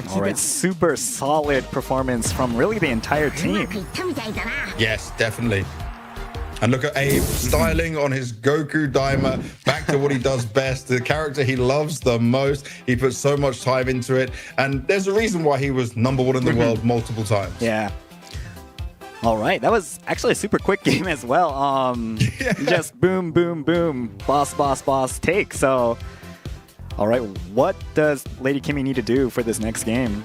I: All right, super solid performance from really the entire team.
L: Yes, definitely. And look at Abe styling on his Goku Daima, back to what he does best, the character he loves the most. He puts so much time into it. And there's a reason why he was #1 in the world multiple times.
I: Yeah. All right, that was actually a super quick game as well. Just boom, boom, boom, boss, boss, boss, take. So, all right, what does Lady Kimmy need to do for this next game?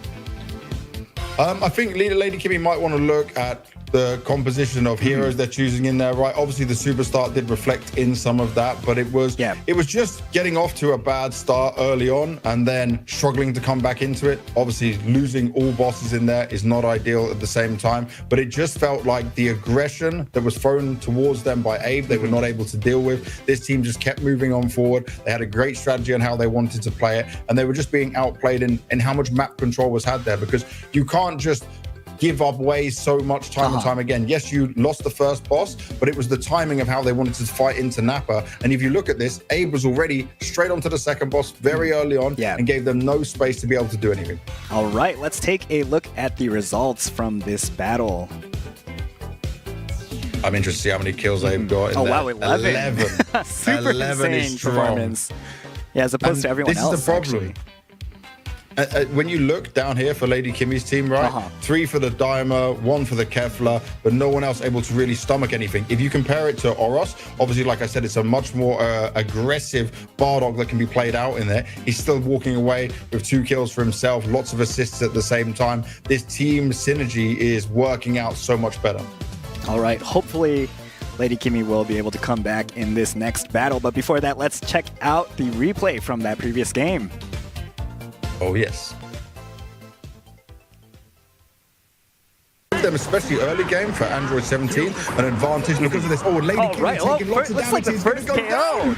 L: I think Lady Kimmy might want to look at the composition of heroes they're choosing in there, right? Obviously, the superstar did reflect in some of that, but it was just getting off to a bad start early on and then struggling to come back into it. Obviously, losing all bosses in there is not ideal at the same time, but it just felt like the aggression that was thrown towards them by Abe, they were not able to deal with. This team just kept moving on forward. They had a great strategy on how they wanted to play it, and they were just being outplayed in how much map control was had there, because you can't just give up ways so much time and time again. Yes, you lost the first boss, but it was the timing of how they wanted to fight into Nappa. And if you look at this, Abe was already straight onto the second boss very early on and gave them no space to be able to do anything.
I: All right, let's take a look at the results from this battle.
L: I'm interested to see how many kills Abe got in there.
I: Wow, 11. Super
L: 11
I: insane
L: is strong.
I: performance. Yeah, as opposed to everyone else,
L: This is the problem. When you look down here for Lady Kimmy's team, right? 3 for the Daima, 1 for the Kefla, but no one else able to really stomach anything. If you compare it to Oros, obviously, like I said, it's a much more aggressive Bardock that can be played out in there. He's still walking away with 2 kills for himself, lots of assists at the same time. This team synergy is working out so much better.
I: All right, hopefully Lady Kimmy will be able to come back in this next battle. But before that, let's check out the replay from that previous game.
L: Oh, yes. Them, especially early game for Android 17, an advantage because of this. Oh, Lady Kimmy taking lots of damage.
I: Looks like the first KO.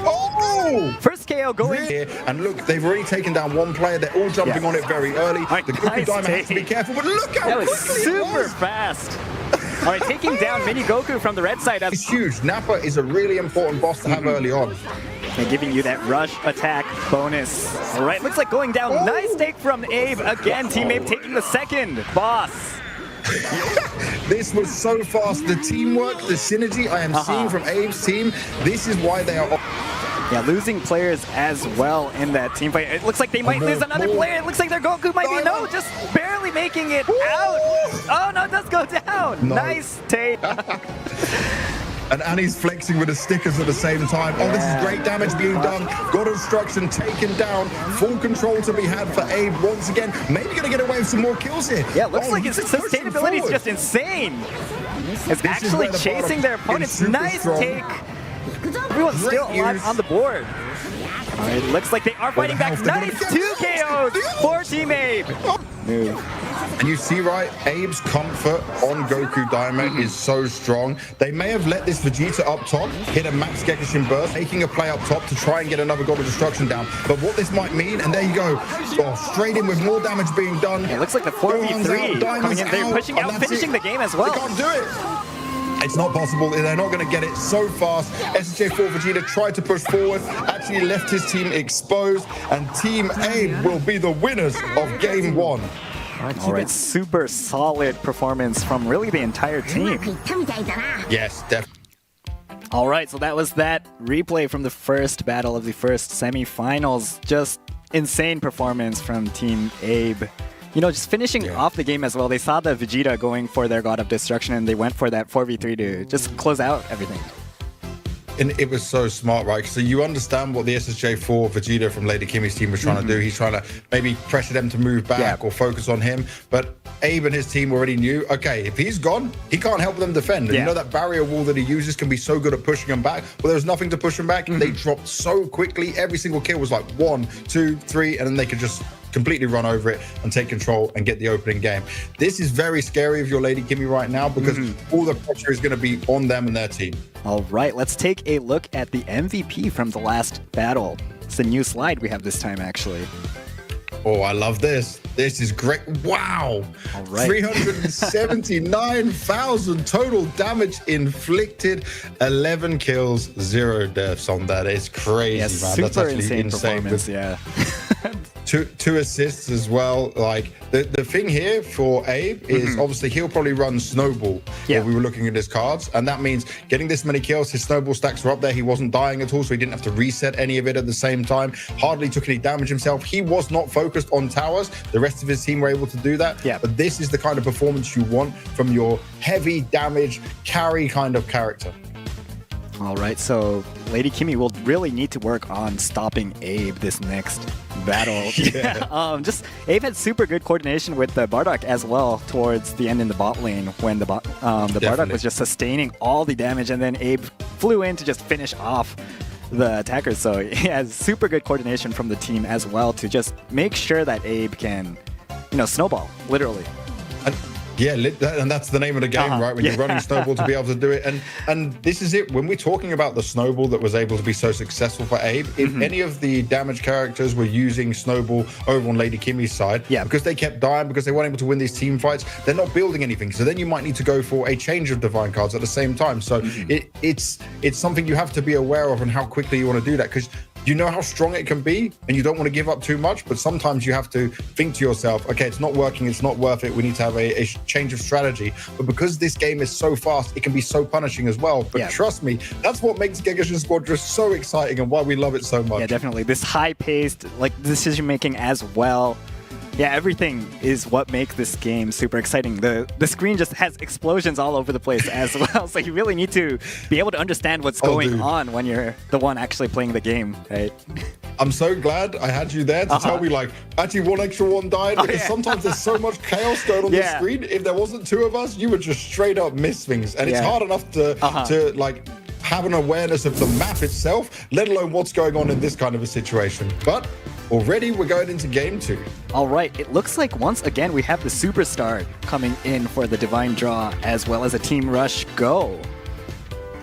L: Oh!
I: First KO going
L: here. And look, they've already taken down 1 player. They're all jumping on it very early.
I: Right,
L: the Goku Daima has to be careful, but look how
I: that was
L: quickly
I: super fast. All right, taking down Mini Goku from the red side.
L: It's huge. Nappa is a really important boss to have early on.
I: And giving you that rush attack bonus. All right, looks like going down. Nice take from Abe. Again, Team Abe taking the second boss.
L: This was so fast. The teamwork, the synergy I am seeing from Abe's team, this is why they are...
I: Yeah, losing players as well in that team fight. It looks like they might lose another player. It looks like their Goku might be, no, just barely making it out. Oh, no, it does go down. No. Nice take.
L: And Annie's flexing with the stickers at the same time. Oh, this is great damage being done. God Instruction taken down. Full control to be had for Abe once again. Maybe going to get away with some more kills here.
I: Yeah, it looks like his sustainability is just insane. It's actually chasing their opponents. Nice take. Everyone's still alive on the board. All right, looks like they are fighting back. Nice 2 KOs for Team Abe. Move.
L: And you see, right, Abe's comfort on Goku Daima is so strong. They may have let this Vegeta up top hit a max Gekishin burst, making a play up top to try and get another God of Destruction down. But what this might mean, and there you go, straight in with more damage being done.
I: It looks like the 4v3 coming in. They're pushing out, finishing the game as well.
L: They can't do it. It's not possible. They're not going to get it so fast. SJ4 Vegeta tried to push forward, actually left his team exposed, and Team Abe will be the winners of Game 1.
I: All right, super solid performance from really the entire team.
L: Yes, definitely.
I: All right, so that was that replay from the first battle of the first semifinals. Just insane performance from Team Abe. You know, just finishing off the game as well. They saw the Vegeta going for their God of Destruction, and they went for that 4v3 to just close out everything.
L: And it was so smart, right? So you understand what the SSJ4 Vegeta from Lady Kimmy's team was trying to do. He's trying to maybe pressure them to move back or focus on him. But Abe and his team already knew, okay, if he's gone, he can't help them defend. And you know that barrier wall that he uses can be so good at pushing them back. Well, there was nothing to push them back. They dropped so quickly. Every single kill was like 1, 2, 3, and then they could just completely run over it and take control and get the opening game. This is very scary if you're Lady Kimmy right now, because all the pressure is going to be on them and their team.
I: All right, let's take a look at the MVP from the last battle. It's a new slide we have this time, actually.
L: Oh, I love this. This is great. Wow.
I: All right.
L: 379,000 total damage inflicted. 11 kills, 0 deaths on that. It's crazy, man.
I: Super
L: That's actually
I: insane performance, yeah.
L: two assists as well. Like the thing here for Abe is obviously he'll probably run snowball. Yeah, we were looking at his cards, and that means getting this many kills. His snowball stacks were up there. He wasn't dying at all, so he didn't have to reset any of it at the same time. Hardly took any damage himself. He was not focused on towers. The rest of his team were able to do that. Yeah, but this is the kind of performance you want from your heavy damage carry kind of character.
I: All right, so Lady Kimmy will really need to work on stopping Abe this next battle. Just Abe had super good coordination with the Bardock as well towards the end in the bot lane when the Bardock was just sustaining all the damage, and then Abe flew in to just finish off the attackers. So he has super good coordination from the team as well to just make sure that Abe can, snowball, literally.
L: Yeah, and that's the name of the game, right? When you're running snowball to be able to do it. And this is it. When we're talking about the snowball that was able to be so successful for Abe, if any of the damage characters were using snowball over on Lady Kimmy's side, because they kept dying, because they weren't able to win these team fights, they're not building anything. So then you might need to go for a change of divine cards at the same time. So it's something you have to be aware of and how quickly you want to do that, because you know how strong it can be and you don't want to give up too much, but sometimes you have to think to yourself, okay, it's not working, it's not worth it, we need to have a change of strategy. But because this game is so fast, it can be so punishing as well. But trust me, that's what makes Gekishin Squadra so exciting and why we love it so much.
I: Yeah, definitely. This high-paced, decision making as well. Yeah, everything is what makes this game super exciting. The screen just has explosions all over the place as well, so you really need to be able to understand what's going on when you're the one actually playing the game, right?
L: I'm so glad I had you there to tell me, actually one extra one died, because sometimes there's so much chaos going on the screen. If there wasn't two of us, you would just straight up miss things. And it's hard enough to have an awareness of the map itself, let alone what's going on in this kind of a situation. But already we're going into game 2.
I: All right, it looks like once again we have the superstar coming in for the divine draw as well as a team rush go.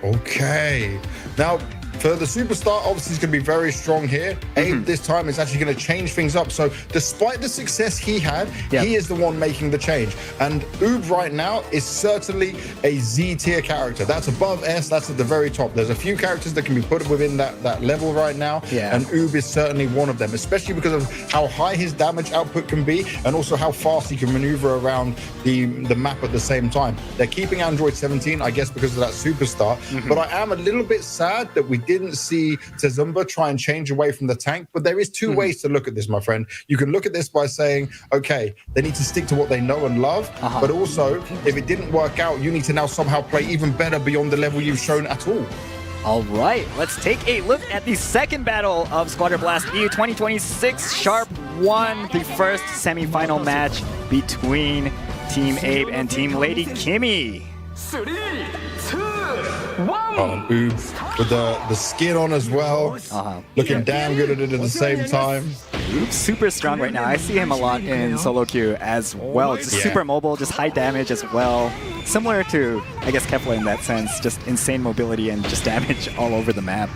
L: Okay, now for the superstar, obviously he's going to be very strong here. Abe this time is actually going to change things up. So despite the success he had, he is the one making the change. And Oob right now is certainly a Z tier character. That's above S, that's at the very top. There's a few characters that can be put within that level right now. And Oob is certainly one of them, especially because of how high his damage output can be and also how fast he can maneuver around the map at the same time. They're keeping Android 17, I guess, because of that superstar. But I am a little bit sad that we didn't see Tezumba try and change away from the tank, but there is two ways to look at this, my friend. You can look at this by saying, okay, they need to stick to what they know and love, but also, if it didn't work out, you need to now somehow play even better beyond the level you've shown at all.
I: All right, let's take a look at the second battle of Squadra Blast EU 2026. Sharp won the first semi-final match between Team Abe and Team Lady Kimmy.
B: 3, 2, 1.
L: Oob with the skin on as well. Looking damn good at it at the same time.
I: Oob's super strong right now. I see him a lot in solo queue as well. Just super mobile, just high damage as well. Similar to, I guess, Kefla in that sense. Just insane mobility and just damage all over the map.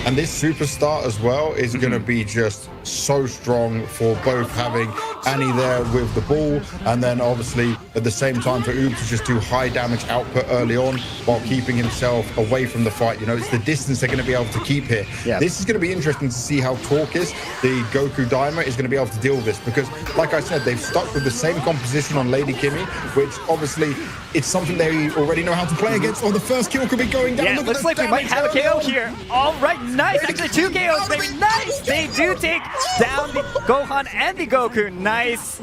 L: And this superstar as well is going to be just so strong for both having Annie there with the ball and then obviously at the same time for Oob to just do high damage output early on while keeping himself away from the fight. You know, it's the distance they're going to be able to keep here. This is going to be interesting to see how Torquis, the Goku Daima, is going to be able to deal with this, because like I said, they've stuck with the same composition on Lady Kimmy, which obviously it's something they already know how to play against. Oh, the first kill could be going down.
I: Yeah,
L: Look
I: looks like we might have a KO here. All right, nice. Actually, 2 KOs, baby. Nice. They do take down the Gohan and the Goku. Nice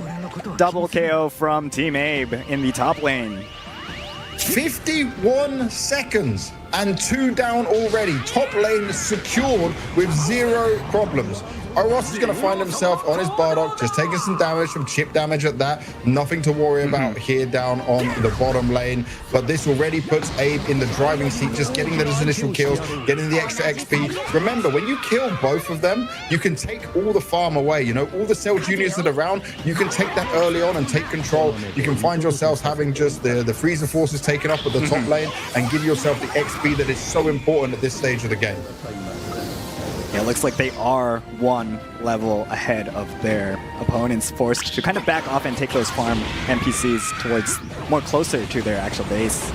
I: double KO from Team Abe in the top lane.
L: 51 seconds and 2 down already. Top lane secured with 0 problems. Oros is going to find himself on his Bardock, just taking some damage, some chip damage at that. Nothing to worry about here down on the bottom lane. But this already puts Abe in the driving seat, just getting those initial kills, getting the extra XP. Remember, when you kill both of them, you can take all the farm away. You know, all the Cell Juniors that are around, you can take that early on and take control. You can find yourselves having just the Freezer forces taken up at the top lane and give yourself the XP that is so important at this stage of the game.
I: Yeah, it looks like they are 1 level ahead of their opponents, forced to kind of back off and take those farm NPCs towards more closer to their actual base.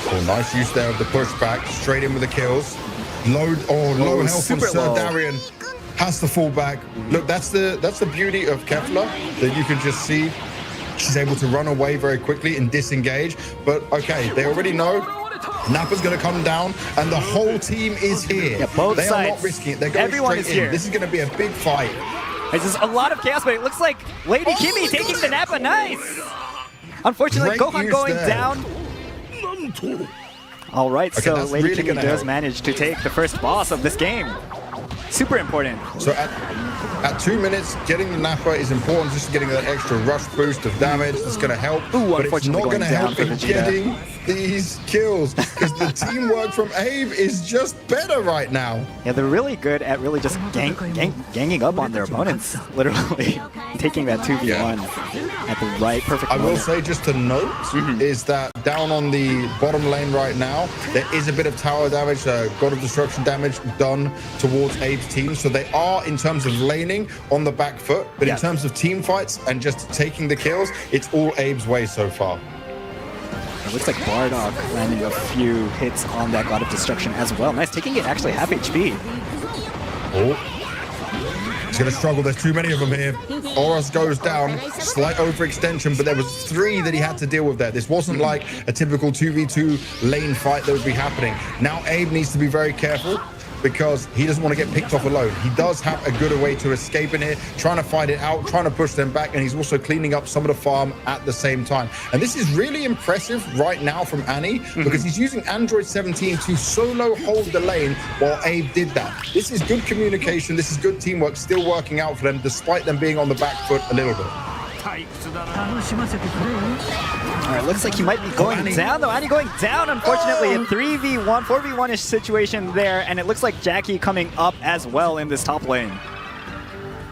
L: Oh, nice use there of the pushback, straight in with the kills. Low health on
I: super
L: Sir
I: low.
L: Darian. Has to fall back. Look, that's the beauty of Kefla, that you can just see she's able to run away very quickly and disengage. But okay, they already know Nappa's going to come down, and the whole team is here.
I: Yeah, both
L: they
I: sides.
L: are not risking it. They're going
I: Everyone
L: straight
I: is
L: in.
I: here.
L: This is going to be a big fight.
I: There's just a lot of chaos, but it looks like Lady Kimmy taking the Nappa. Nice. Unfortunately,
L: Great
I: Gohan
L: use
I: going
L: there.
I: down. All right,
L: Okay,
I: so
L: that's
I: Lady
L: really
I: Kimmy
L: gonna
I: does
L: help.
I: manage to take the first boss of this game. Super important.
L: So at 2 minutes, getting the Nappa is important, just getting that extra rush boost of damage. That's going to help.
I: Ooh,
L: but it's
I: unfortunately
L: not going to
I: going down
L: help
I: for
L: in
I: Vegeta.
L: getting these kills, because the teamwork from Abe is just better right now.
I: Yeah, they're really good at really just ganging up on their opponents, literally taking that 2v1 at the right perfect
L: I will
I: moment.
L: say, just to note, is that down on the bottom lane right now, there is a bit of tower damage, God of Destruction damage done towards Abe's team. So they are, in terms of laning, on the back foot. But in terms of team fights and just taking the kills, it's all Abe's way so far.
I: It looks like Bardock landing a few hits on that God of Destruction as well. Nice, taking it actually half HP.
L: Oh. He's going to struggle. There's too many of them here. Oros goes down. Slight overextension, but there was 3 that he had to deal with there. This wasn't like a typical 2v2 lane fight that would be happening. Now Abe needs to be very careful, because he doesn't want to get picked off alone. He does have a good way to escape in here, trying to fight it out, trying to push them back, and he's also cleaning up some of the farm at the same time. And this is really impressive right now from Annie, because he's using Android 17 to solo hold the lane while Abe did that. This is good communication, this is good teamwork, still working out for them, despite them being on the back foot a little bit.
I: All right, looks like he might be going down, though. Annie going down, unfortunately. A 3v1, 4v1-ish situation there, and it looks like Jackie coming up as well in this top lane.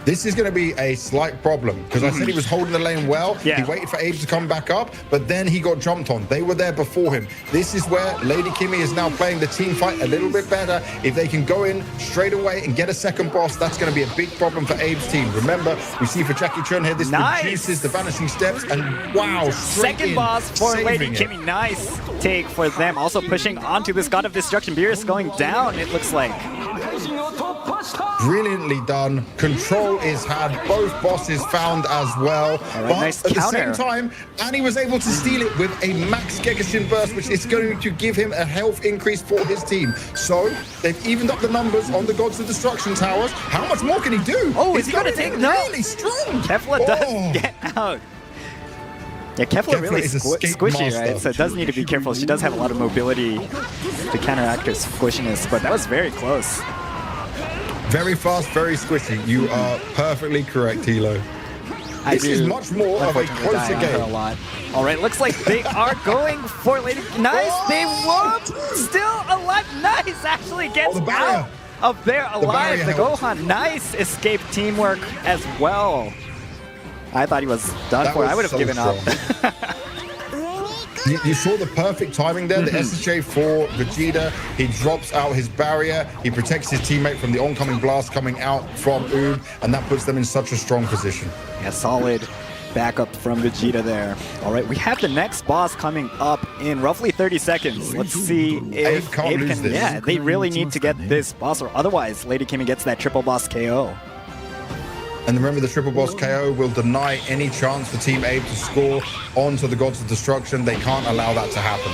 L: This is going to be a slight problem, because I said he was holding the lane well.
I: Yeah.
L: He waited for Abe to come back up, but then he got jumped on. They were there before him. This is where Lady Kimmy is now playing the team fight a little bit better. If they can go in straight away and get a second boss, that's going to be a big problem for Abe's team. Remember, we see for Jackie Chun here, this reduces the vanishing steps, and wow,
I: second boss for Lady Kimmy. Nice take for them. Also pushing onto this God of Destruction. Beerus going down, it looks like.
L: Brilliantly done. Control is had. Both bosses found as well.
I: Right,
L: but
I: nice
L: at
I: counter.
L: the same time, Annie was able to steal it with a max Gekishin burst, which is going to give him a health increase for his team. So they've evened up the numbers on the Gods of Destruction towers. How much more can he do?
I: Oh, is
L: He's
I: he going to take? No.
L: really strong.
I: Kefla does get out. Yeah, Kefla really
L: is a
I: squishy,
L: master.
I: right? So it does need to be careful. She does have a lot of mobility to counteract her squishiness, but that was very close.
L: Very fast, very squishy. You are perfectly correct, Hilo. This is much more of a closer game.
I: A lot. All right, looks like they are going for Lady. Nice, they whoop, still alive. Nice, actually gets out of there alive. The Gohan, nice escape teamwork as well. I thought he was done for. I would have given up.
L: You saw the perfect timing there. The SSJ for Vegeta. He drops out his barrier. He protects his teammate from the oncoming blast coming out from Oob, and that puts them in such a strong position.
I: Yeah, solid backup from Vegeta there. All right, we have the next boss coming up in roughly 30 seconds. Let's see if
L: Abe can't lose this.
I: Yeah, they really need to get this boss, or otherwise Lady Kimmy gets that triple boss KO.
L: And remember, the triple boss KO will deny any chance for Team Abe to score onto the Gods of Destruction. They can't allow that to happen.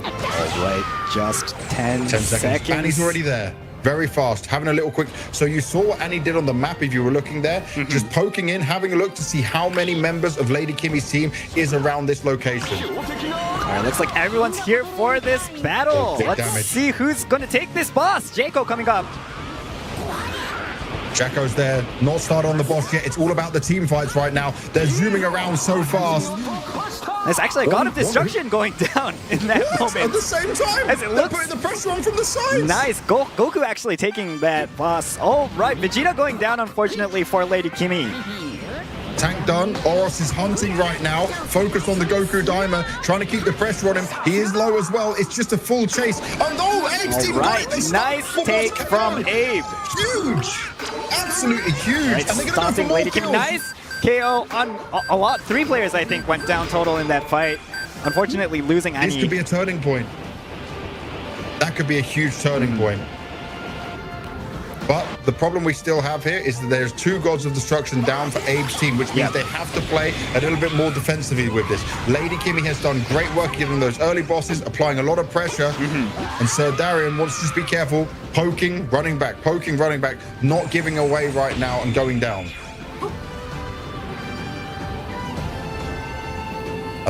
I: All right, just 10 seconds.
L: And he's already there. Very fast, having a little quick. So you saw what Annie did on the map if you were looking there. Just poking in, having a look to see how many members of Lady Kimmy's team is around this location.
I: All right, looks like everyone's here for this battle. Let's see who's going to take this boss. Jaco coming up.
L: Jacko's there, not started on the boss yet. It's all about the team fights right now. They're zooming around so fast.
I: There's actually a God of Destruction going down in that moment.
L: At the same time,
I: as it looks,
L: they're putting the pressure on from the sides.
I: Nice, Goku actually taking that boss. All right, Vegeta going down, unfortunately, for Lady Kimmy.
L: Tank done. Oros is hunting right now. Focused on the Goku Daima, trying to keep the pressure on him. He is low as well. It's just a full chase. And Abe's team
I: right, nice take from Abe.
L: Huge. Absolutely huge.
I: Right,
L: and they're
I: stopping Lady Kimmy. Nice KO on a lot. 3 players, I think, went down total in that fight. Unfortunately, losing Annie.
L: This could be a turning point. that could be a huge turning point. But the problem we still have here is that there's 2 Gods of Destruction down for Abe's team, which means they have to play a little bit more defensively with this. Lady Kimmy has done great work giving those early bosses, applying a lot of pressure. And Sir Darian wants to just be careful, poking, running back, not giving away right now and going down.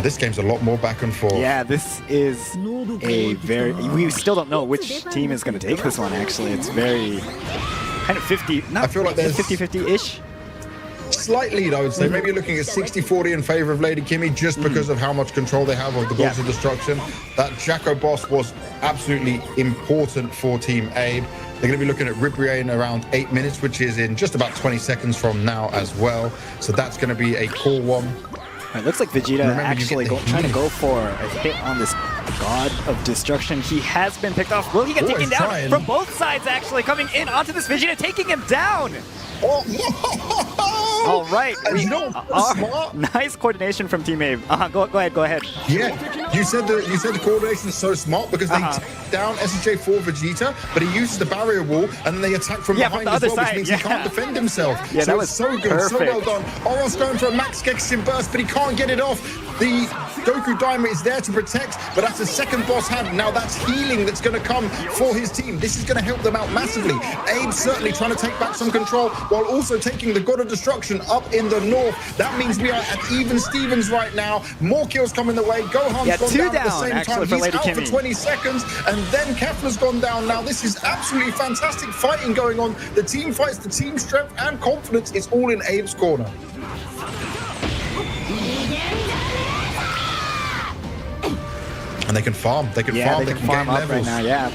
L: This game's a lot more back and forth.
I: Yeah, this is a very... We still don't know which team is going to take this one, actually. It's very... kind of 50... I feel like there's 50-50-ish.
L: Slight lead, I would say. Maybe you're looking at 60-40 in favor of Lady Kimmy just because of how much control they have of the Gods of Destruction. That Jacko boss was absolutely important for Team Abe. They're going to be looking at Ribrier in around 8 minutes, which is in just about 20 seconds from now as well. So that's going to be a core one.
I: It looks like Vegeta actually trying to go for a hit on this God of Destruction. He has been picked off. Will he get taken down? From both sides, actually, coming in onto this Vegeta, taking him down. All right. Nice coordination from Team Abe. Go ahead.
L: Yeah, you said the coordination is so smart because they take down SJ4 Vegeta, but he uses the barrier wall and then they attack from behind as well, which means he can't defend himself.
I: Yeah,
L: so
I: that was
L: so good, so well done. Oros going for a max Gekishin burst, but he can't get it off. The Goku Daima is there to protect, but that's a second boss hand. Now that's healing that's going to come for his team. This is going to help them out massively. Abe certainly trying to take back some control while also taking the God of Destruction up in the north. That means we are at even Stevens right now. More kills coming the way. Gohan's gone down at the same time. He's out for 20 seconds, and then Kefla's gone down. Now this is absolutely fantastic fighting going on. The team fights, the team strength and confidence is all in Abe's corner. And they can farm. They can farm. They can
I: farm
L: gain
I: up
L: levels.
I: right now. Yeah.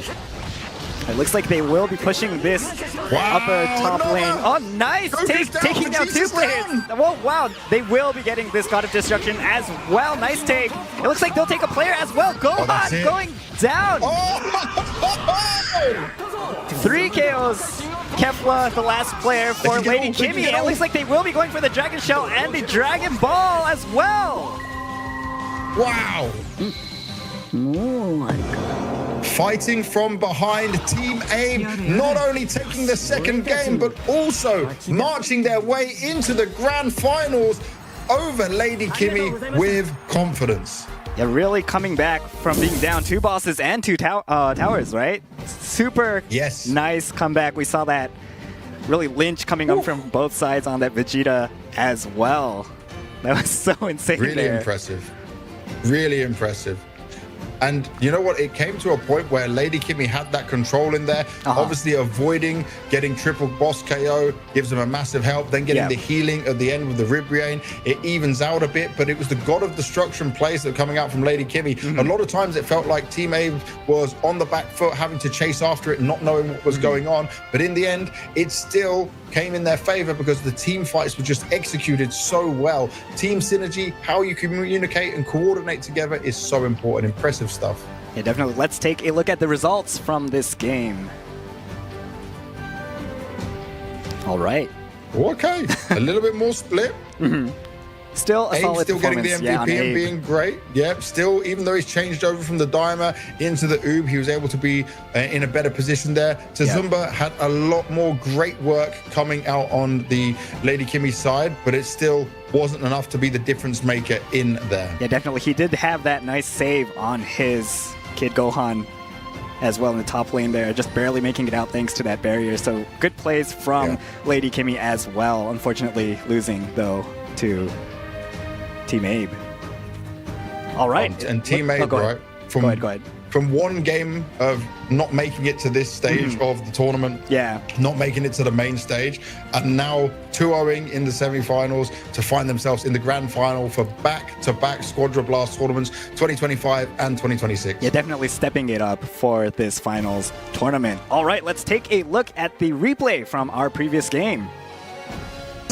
I: It looks like they will be pushing this upper top lane. Oh, nice! Taking down 2 players. Oh, wow. They will be getting this God of Destruction as well. Nice take. It looks like they'll take a player as well. Gohan going down. 3 KOs. Kefla, the last player for Lady Kimmy. And it looks like they will be going for the Dragon Shell and the Dragon Ball as well.
L: Wow.
C: Oh my god.
L: Fighting from behind, Team Abe not only taking the second game, but also marching their way into the grand finals over Lady Kimmy with confidence.
I: Yeah, really coming back from being down 2 bosses and 2 towers, right? Super nice comeback. We saw that really Lynch coming up from both sides on that Vegeta as well. That was so insane.
L: Really impressive. Really impressive. And you know what? It came to a point where Lady Kimmy had that control in there. Obviously avoiding getting triple boss KO gives them a massive help. Then getting the healing at the end with the Ribriane, it evens out a bit. But it was the God of Destruction plays that were coming out from Lady Kimmy. A lot of times it felt like Team Abe was on the back foot, having to chase after it, not knowing what was going on. But in the end, it still came in their favor because the team fights were just executed so well. Team synergy, how you communicate and coordinate together is so important. Impressive stuff.
I: Yeah, definitely. Let's take a look at the results from this game. All right.
L: Okay. A little bit more split.
I: Still a
L: Abe
I: solid
L: still getting the MVP and being great. Yep, still, even though he's changed over from the Daima into the Oob, he was able to be in a better position there. Tazumba had a lot more great work coming out on the Lady Kimmy side, but it still wasn't enough to be the difference maker in there.
I: Yeah, definitely. He did have that nice save on his Kid Gohan as well in the top lane there, just barely making it out thanks to that barrier. So good plays from Lady Kimmy as well. Unfortunately, losing, though, to Team Abe. All right.
L: And Team Abe,
I: go
L: right?
I: Go ahead.
L: From one game of not making it to this stage of the tournament, not making it to the main stage, and now 2-0ing in the semi-finals to find themselves in the grand final for back-to-back Squadra Blast tournaments, 2025 and 2026.
I: Yeah, definitely stepping it up for this finals tournament. All right, let's take a look at the replay from our previous game.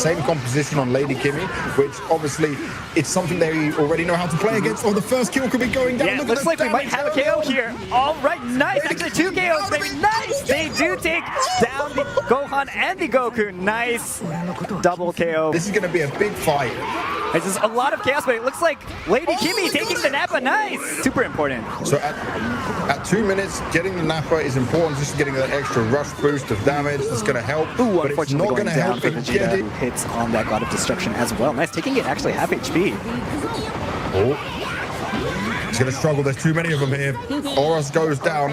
L: same composition on Lady Kimmy, which obviously it's something they already know how to play against. Oh, the first kill could be going down.
I: Yeah,
L: Look
I: looks
L: at
I: like
L: the
I: we might have a KO here. All right, nice. Actually, 2 KOs, baby. Nice. They do take down the Gohan and the Goku. Nice double KO.
L: This is going to be a big fight.
I: There's just a lot of chaos, but it looks like Lady Kimmy taking the Nappa. Nice. Super important.
L: So at 2 minutes, getting the Nappa is important. Just getting that extra rush boost of damage that's going to help.
I: Ooh,
L: but it's not going to help
I: for Vegeta, who hits on that God of Destruction as well. Nice, taking it actually half HP.
L: Oh. He's going to struggle. There's too many of them here. Oros goes down.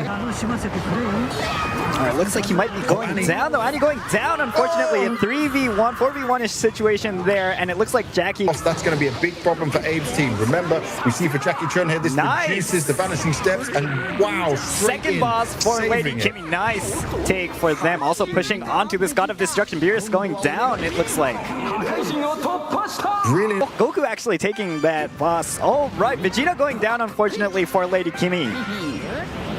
I: All right, looks like he might be going down, though. Annie going down, unfortunately. A 3v1, 4v1-ish situation there, and it looks like Jackie...
L: That's going to be a big problem for Abe's team. Remember, we see for Jackie Chun here, this reduces the vanishing steps, and wow,
I: second boss for Lady Kimmy. Nice take for them. Also pushing onto this God of Destruction. Beerus going down, it looks like.
L: Brilliant.
I: Goku actually taking that boss. All right, Vegeta going down, unfortunately, for Lady Kimmy.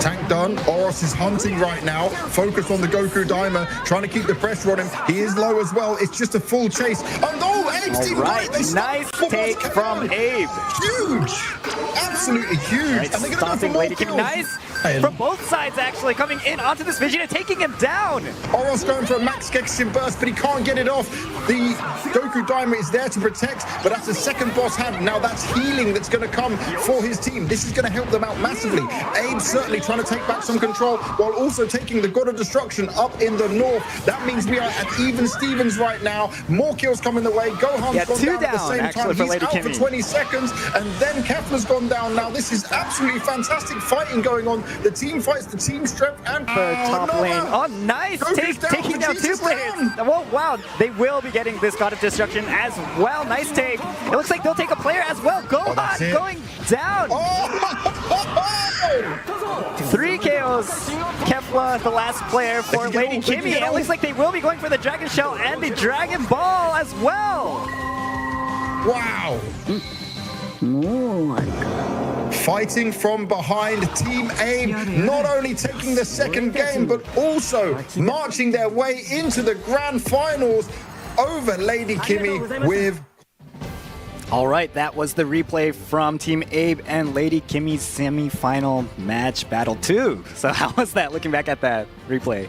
L: Tank done. Oros is hunting right now. Focused on the Goku Daima, trying to keep the pressure on him. He is low as well. It's just a full chase. And oh, Abe's team got it.
I: Nice take from Abe.
L: Huge. Absolutely huge.
I: Right, and they're stopping Lady Kimmy. Nice. From both sides, actually, coming in onto this Vegeta, taking him down.
L: Oros going for a max Gekishin burst, but he can't get it off. The Goku Daima is there to protect, but that's a second boss hand. Now that's healing that's going to come for his team. This is going to help them out massively. Abe certainly trying to take back some control while also taking the God of Destruction up in the north. That means we are at even Stevens right now. More kills coming the way. Gohan's gone down at the same time. He's out for 20 seconds, and then Kefla's gone down. Now this is absolutely fantastic fighting going on. The team fights the team strength and
I: top lane. Oh, nice! Taking down 2 players. Oh, wow. They will be getting this God of Destruction as well. Nice take. It looks like they'll take a player as well. Gohan going down. 3 KOs. Kefla, the last player for Lady Kimmy. It looks like they will be going for the Dragon Shell and the Dragon Ball as well.
L: Wow. Fighting from behind, Team Abe not only taking the second game, but also marching their way into the grand finals over Lady Kimmy with...
I: All right, that was the replay from Team Abe and Lady Kimmy's semi-final match battle 2. So how was that, looking back at that replay?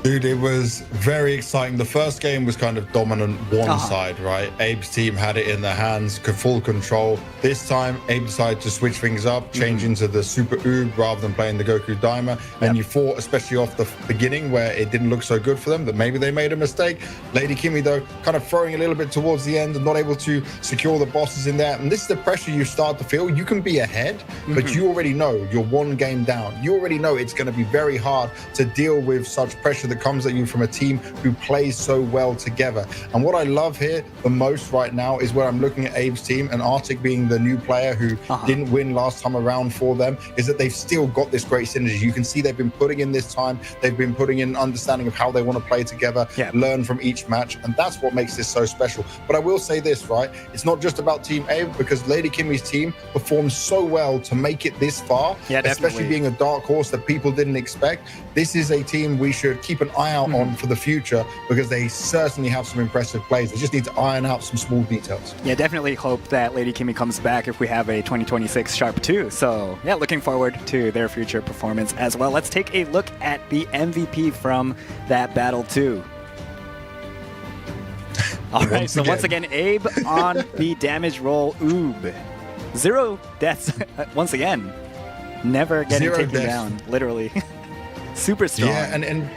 L: Dude, it was very exciting. The first game was kind of dominant one side, right? Abe's team had it in their hands, full control. This time, Abe decided to switch things up, change into the Super Oob rather than playing the Goku Daima. And you thought, especially off the beginning, where it didn't look so good for them, that maybe they made a mistake. Lady Kimmy, though, kind of throwing a little bit towards the end and not able to secure the bosses in there. And this is the pressure you start to feel. You can be ahead, but you already know you're 1 game down. You already know it's going to be very hard to deal with such pressure that comes at you from a team who plays so well together. And what I love here the most right now is where I'm looking at Abe's team, and Arctic being the new player who didn't win last time around for them, is that they've still got this great synergy. You can see they've been putting in this time, they've been putting in understanding of how they want to play together, learn from each match, and that's what makes this so special. But I will say this, right? It's not just about Team Abe, because Lady Kimmy's team performed so well to make it this far, especially being a dark horse that people didn't expect. This is a team we should keep an eye out on for the future, because they certainly have some impressive plays. They just need to iron out some small details.
I: Yeah, definitely hope that Lady Kimmy comes back if we have a 2026 Sharp 2. So yeah, looking forward to their future performance as well. Let's take a look at the MVP from that battle 2. All right, so once again, Abe on the damage roll. Oob. 0 deaths once again. Never getting taken down, literally. Super strong.
L: Yeah,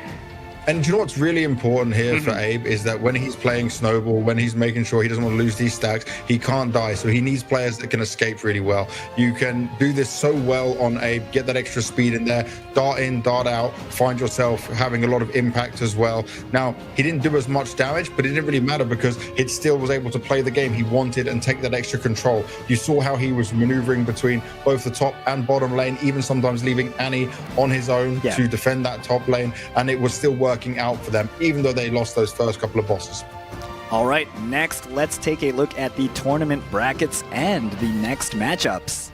L: and do you know what's really important here for Abe is that when he's playing Snowball, when he's making sure he doesn't want to lose these stacks, he can't die. So he needs players that can escape really well. You can do this so well on Abe, get that extra speed in there, dart in, dart out, find yourself having a lot of impact as well. Now, he didn't do as much damage, but it didn't really matter because it still was able to play the game he wanted and take that extra control. You saw how he was maneuvering between both the top and bottom lane, even sometimes leaving Annie on his own to defend that top lane, and it was still working out for them, even though they lost those first couple of bosses.
I: All right, next, let's take a look at the tournament brackets and the next matchups.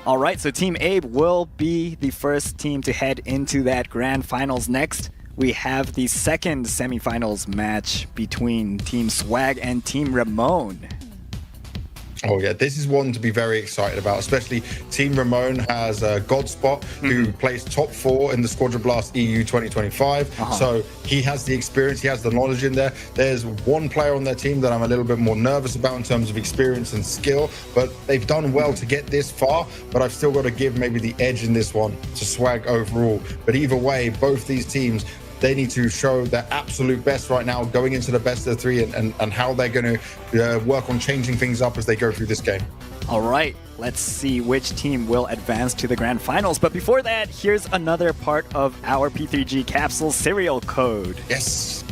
I: All right, so Team Abe will be the first team to head into that grand finals next, we have the second semifinals match between Team Swag and Team Ramon.
L: Oh yeah, this is one to be very excited about, especially Team Ramon has Godspot, who plays top 4 in the Squadra Blast EU 2025. So he has the experience, he has the knowledge in there. There's one player on their team that I'm a little bit more nervous about in terms of experience and skill, but they've done well to get this far. But I've still got to give maybe the edge in this one to Swag overall. But either way, both these teams, they need to show their absolute best right now going into the best of 3 and how they're going to work on changing things up as they go through this game.
I: All right, let's see which team will advance to the grand finals. But before that, here's another part of our P3G capsule serial code.
L: Yes.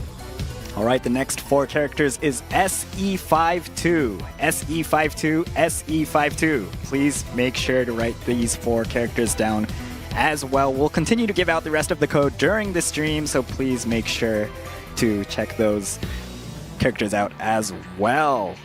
I: All right, the next 4 characters is SE52, SE52, SE52. Please make sure to write these 4 characters down as well. We'll continue to give out the rest of the code during the stream, so please make sure to check those characters out as well.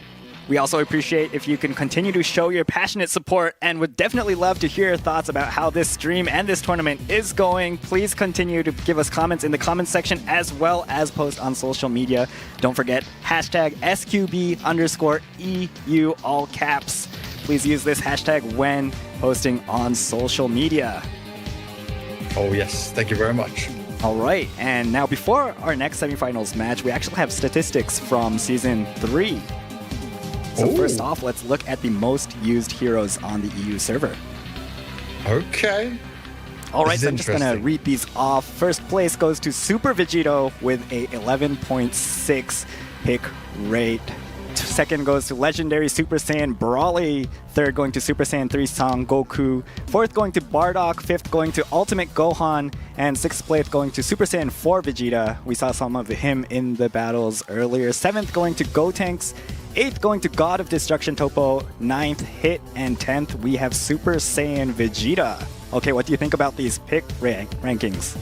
I: We also appreciate if you can continue to show your passionate support and would definitely love to hear your thoughts about how this stream and this tournament is going. Please continue to give us comments in the comments section as well as post on social media. Don't forget hashtag SQB_EU all caps. Please use this hashtag when posting on social media.
L: Oh yes, thank you very much.
I: All right, and now before our next semifinals match, we actually have statistics from Season 3. So first off, let's look at the most used heroes on the EU server.
L: Okay.
I: All right, so I'm just going to read these off. First place goes to Super Vegito with a 11.6 pick rate. Second goes to Legendary Super Saiyan Brawly. Third going to Super Saiyan 3 Son Goku. Fourth going to Bardock. Fifth going to Ultimate Gohan. And sixth place going to Super Saiyan 4 Vegeta. We saw some of him in the battles earlier. Seventh going to Gotenks. Eighth going to God of Destruction Topo. Ninth Hit. And 10th we have Super Saiyan Vegeta. Okay, what do you think about these pick rankings?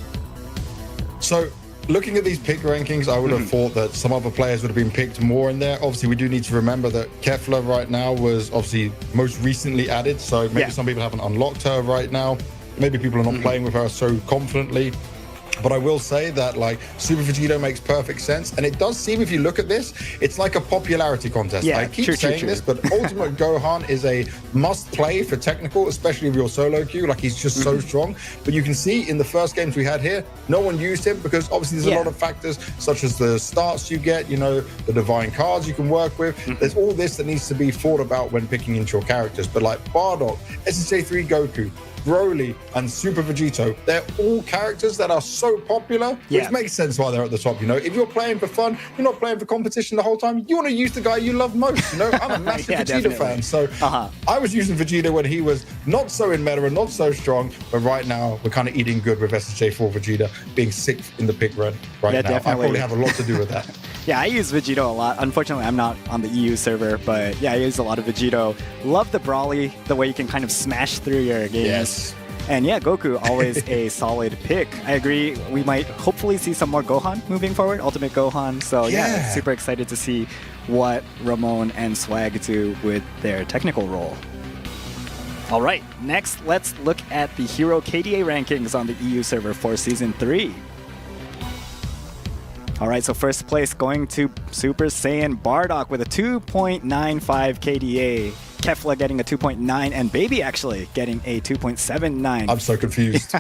L: So, looking at these pick rankings, I would have thought that some other players would have been picked more in there. Obviously, we do need to remember that Kefla right now was obviously most recently added, so maybe some people haven't unlocked her right now. Maybe people are not playing with her so confidently. But I will say that like Super Vegito makes perfect sense, and it does seem, if you look at this, it's like a popularity contest. I keep saying this, but Ultimate Gohan is a must-play for technical, especially if you're solo queue. Like he's just so strong. But you can see in the first games we had here, no one used him because obviously there's a lot of factors, such as the starts you get, you know, the divine cards you can work with. There's all this that needs to be thought about when picking into your characters. But like Bardock, SSJ3 Goku, Broly, and Super Vegito, they're all characters that are so popular, which makes sense why they're at the top. You know, if you're playing for fun, you're not playing for competition the whole time, you want to use the guy you love most. You know, I'm a massive Vegeta fan, so I was using Vegeta when he was not so in meta and not so strong, but right now we're kind of eating good with SSJ4 Vegeta being 6th in the pick run right now.
I: Definitely.
L: I probably have a lot to do with that.
I: Yeah, I use Vegito a lot. Unfortunately, I'm not on the EU server, but yeah, I use a lot of Vegito. Love the Brawly, the way you can kind of smash through your games.
L: Yes.
I: And yeah, Goku, always a solid pick. I agree. We might hopefully see some more Gohan moving forward, Ultimate Gohan. So yeah, super excited to see what Ramon and Swag do with their technical role. All right, next let's look at the hero KDA rankings on the EU server for Season 3. All right, so first place going to Super Saiyan Bardock with a 2.95 KDA. Kefla getting a 2.9, and Baby actually getting a 2.79.
L: I'm so confused.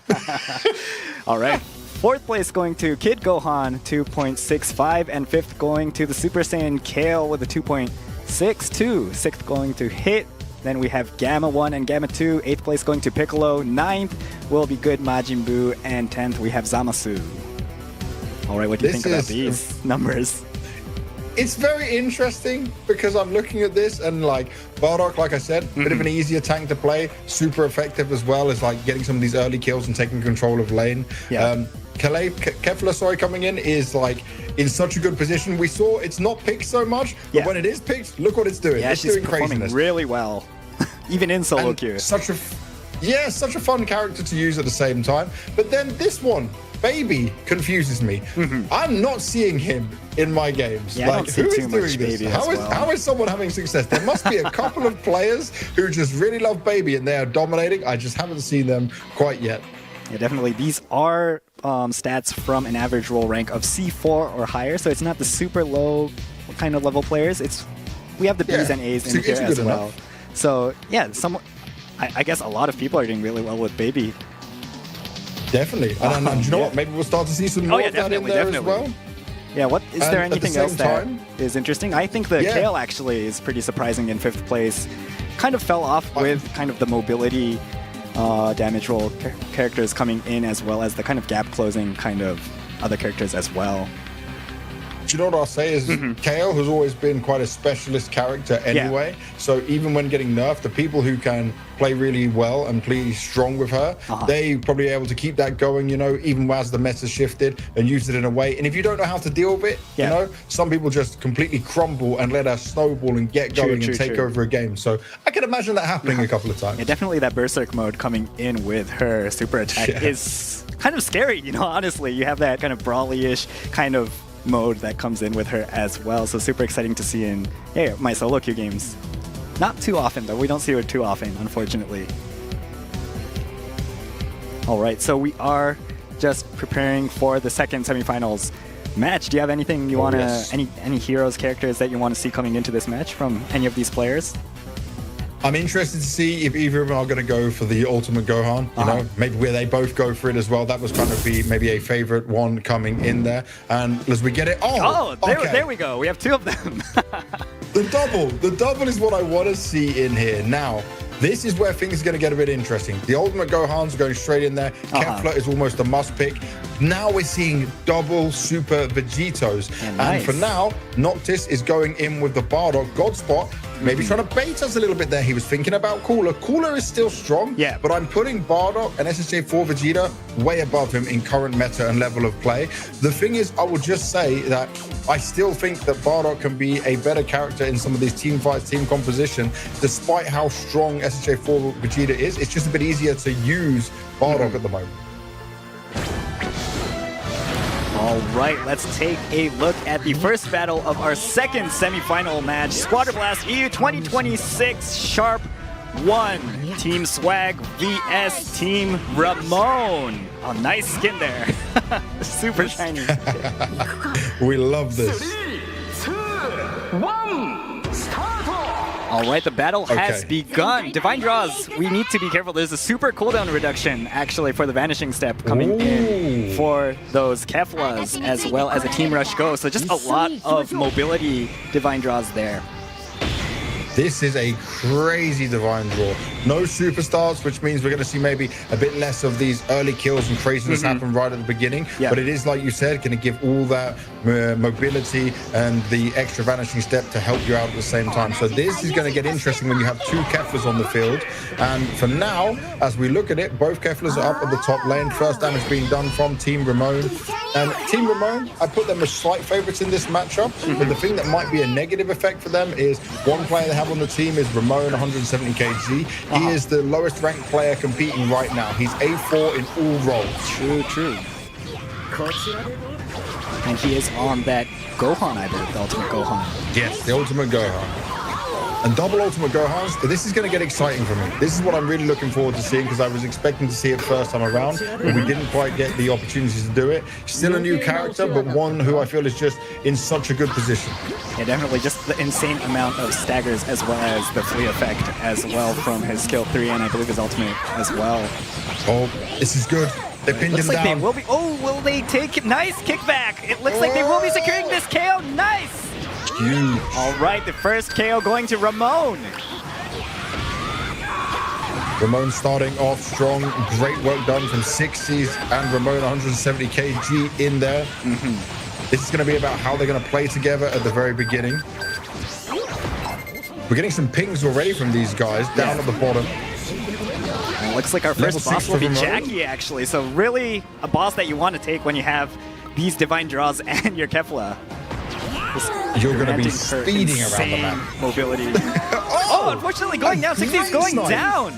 I: All right. Fourth place going to Kid Gohan, 2.65, and fifth going to the Super Saiyan Kale with a 2.62. Sixth going to Hit. Then we have Gamma 1 and Gamma 2. Eighth place going to Piccolo. Ninth will be Good Majin Buu, and 10th we have Zamasu. All right, what do you think about these numbers?
L: It's very interesting because I'm looking at this and like Bardock, like I said, a bit of an easier tank to play, super effective as well as like getting some of these early kills and taking control of lane. Kefla, coming in is like in such a good position. We saw it's not picked so much, but when it is picked, look what it's doing.
I: Yeah,
L: it's
I: she's
L: doing
I: performing
L: craziness.
I: really well, even in solo queue.
L: Such a fun character to use at the same time. But then this one, Baby, confuses me. I'm not seeing him in my games.
I: Yeah,
L: like, who is doing this? How is someone having success? There must be a couple of players who just really love Baby and they are dominating. I just haven't seen them quite yet.
I: Yeah, definitely. These are stats from an average roll rank of C4 or higher, so it's not the super low kind of level players. We have the Bs and As in here as well.
L: Enough.
I: So yeah, I guess a lot of people are doing really well with Baby.
L: Definitely. And you know what? Maybe we'll start to see some more of that in there as well.
I: Yeah, is there anything else that
L: time,
I: is interesting? I think the Kale actually is pretty surprising in 5th place. Kind of fell off with kind of the mobility damage roll characters coming in, as well as the kind of gap closing kind of other characters as well.
L: Do you know what I'll say is Kale has always been quite a specialist character anyway. So even when getting nerfed, the people who can play really well and play strong with her, they probably able to keep that going, you know, even as the meta shifted and use it in a way. And if you don't know how to deal with it, you know, some people just completely crumble and let her snowball and get going and take over a game. So I can imagine that happening a couple of times.
I: Yeah, definitely that Berserk mode coming in with her super attack is kind of scary, you know, honestly. You have that kind of brawly-ish kind of mode that comes in with her as well, so super exciting to see in my solo queue games. Not too often though, we don't see her too often, unfortunately. Alright, so we are just preparing for the second semifinals match. Do you have anything you want to, any heroes, characters that you want to see coming into this match from any of these players?
L: I'm interested to see if either of them are going to go for the Ultimate Gohan, you know, maybe where they both go for it as well. That was kind of be maybe a favorite one coming in there. And as we get it,
I: there we go. We have 2 of them.
L: The double is what I want to see in here. Now, this is where things are going to get a bit interesting. The Ultimate Gohan's going straight in there. Kefla is almost a must pick. Now we're seeing double Super Vegetos. And for now, Noctis is going in with the Bardock Godspot. Maybe trying to bait us a little bit there. He was thinking about Cooler. Cooler is still strong, but I'm putting Bardock and SSJ4 Vegeta way above him in current meta and level of play. The thing is, I will just say that I still think that Bardock can be a better character in some of these team fights, team composition, despite how strong SSJ4 Vegeta is. It's just a bit easier to use Bardock at the moment.
I: All right, let's take a look at the first battle of our second semifinal match. Squadra Blast EU 2026 Sharp 1. Team Swag vs Team Ramon. Oh, nice skin there. Super shiny.
L: We love this.
B: 3, 2, 1, start!
I: All right, the battle has begun. Divine Draws, we need to be careful. There's a super cooldown reduction, actually, for the Vanishing Step coming in for those Keflas, as well as a Team Rush Go. So just a lot of mobility Divine Draws there.
L: This is a crazy Divine Draw. No superstars, which means we're going to see maybe a bit less of these early kills and craziness happen right at the beginning. But it is, like you said, going to give all that mobility and the extra Vanishing Step to help you out at the same time. So this is going to get interesting when you have 2 Keflas on the field. And for now, as we look at it, both Keflas are up at the top lane. First damage being done from Team Ramon. And Team Ramon, I put them as slight favorites in this matchup. But the thing that might be a negative effect for them is one player they have on the team is Ramon, 170 kg. He is the lowest ranked player competing right now. He's A4 in all roles.
I: True. And he is on that Gohan, I believe, the Ultimate Gohan.
L: Yes, the Ultimate Gohan. And double Ultimate Gohans, this is going to get exciting for me. This is what I'm really looking forward to seeing, because I was expecting to see it first time around, but we didn't quite get the opportunity to do it. Still a new character, but one who I feel is just in such a good position.
I: Yeah, definitely. Just the insane amount of staggers, as well as the flea effect as well from his skill 3 and I believe his ultimate as well.
L: Oh, this is good. They pinned him down.
I: They will be. Oh, will they take? Nice kickback. It looks like they will be securing this KO. Nice.
L: Huge.
I: All right, the first KO going to Ramon.
L: Ramon starting off strong. Great work done from 60s and Ramon 170 kg in there. This is going to be about how they're going to play together at the very beginning. We're getting some pings already from these guys down at the bottom.
I: It looks like our first boss will be Jackie, actually. So really a boss that you want to take when you have these Divine Draws and your Kefla.
L: You're going to be speeding around the map.
I: Mobility. Oh, unfortunately going down. 60's going down.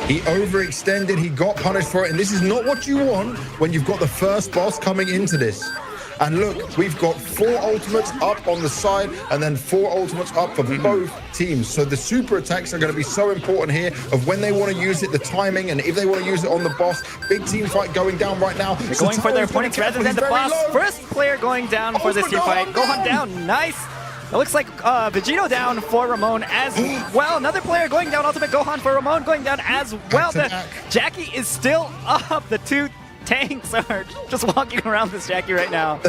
L: He overextended. He got punished for it. And this is not what you want when you've got the first boss coming into this. And look, we've got 4 ultimates up on the side and then 4 ultimates up for both teams. So the super attacks are going to be so important here of when they want to use it, the timing, and if they want to use it on the boss. Big team fight going down right now.
I: They're going for their opponents rather than the boss. First player going down for this team fight. Gohan down. Nice. It looks like Vegito down for Ramon as well. Another player going down. Ultimate Gohan for Ramon going down as well. Jackie is still up. The 2 tanks are just walking around this Jackie right now.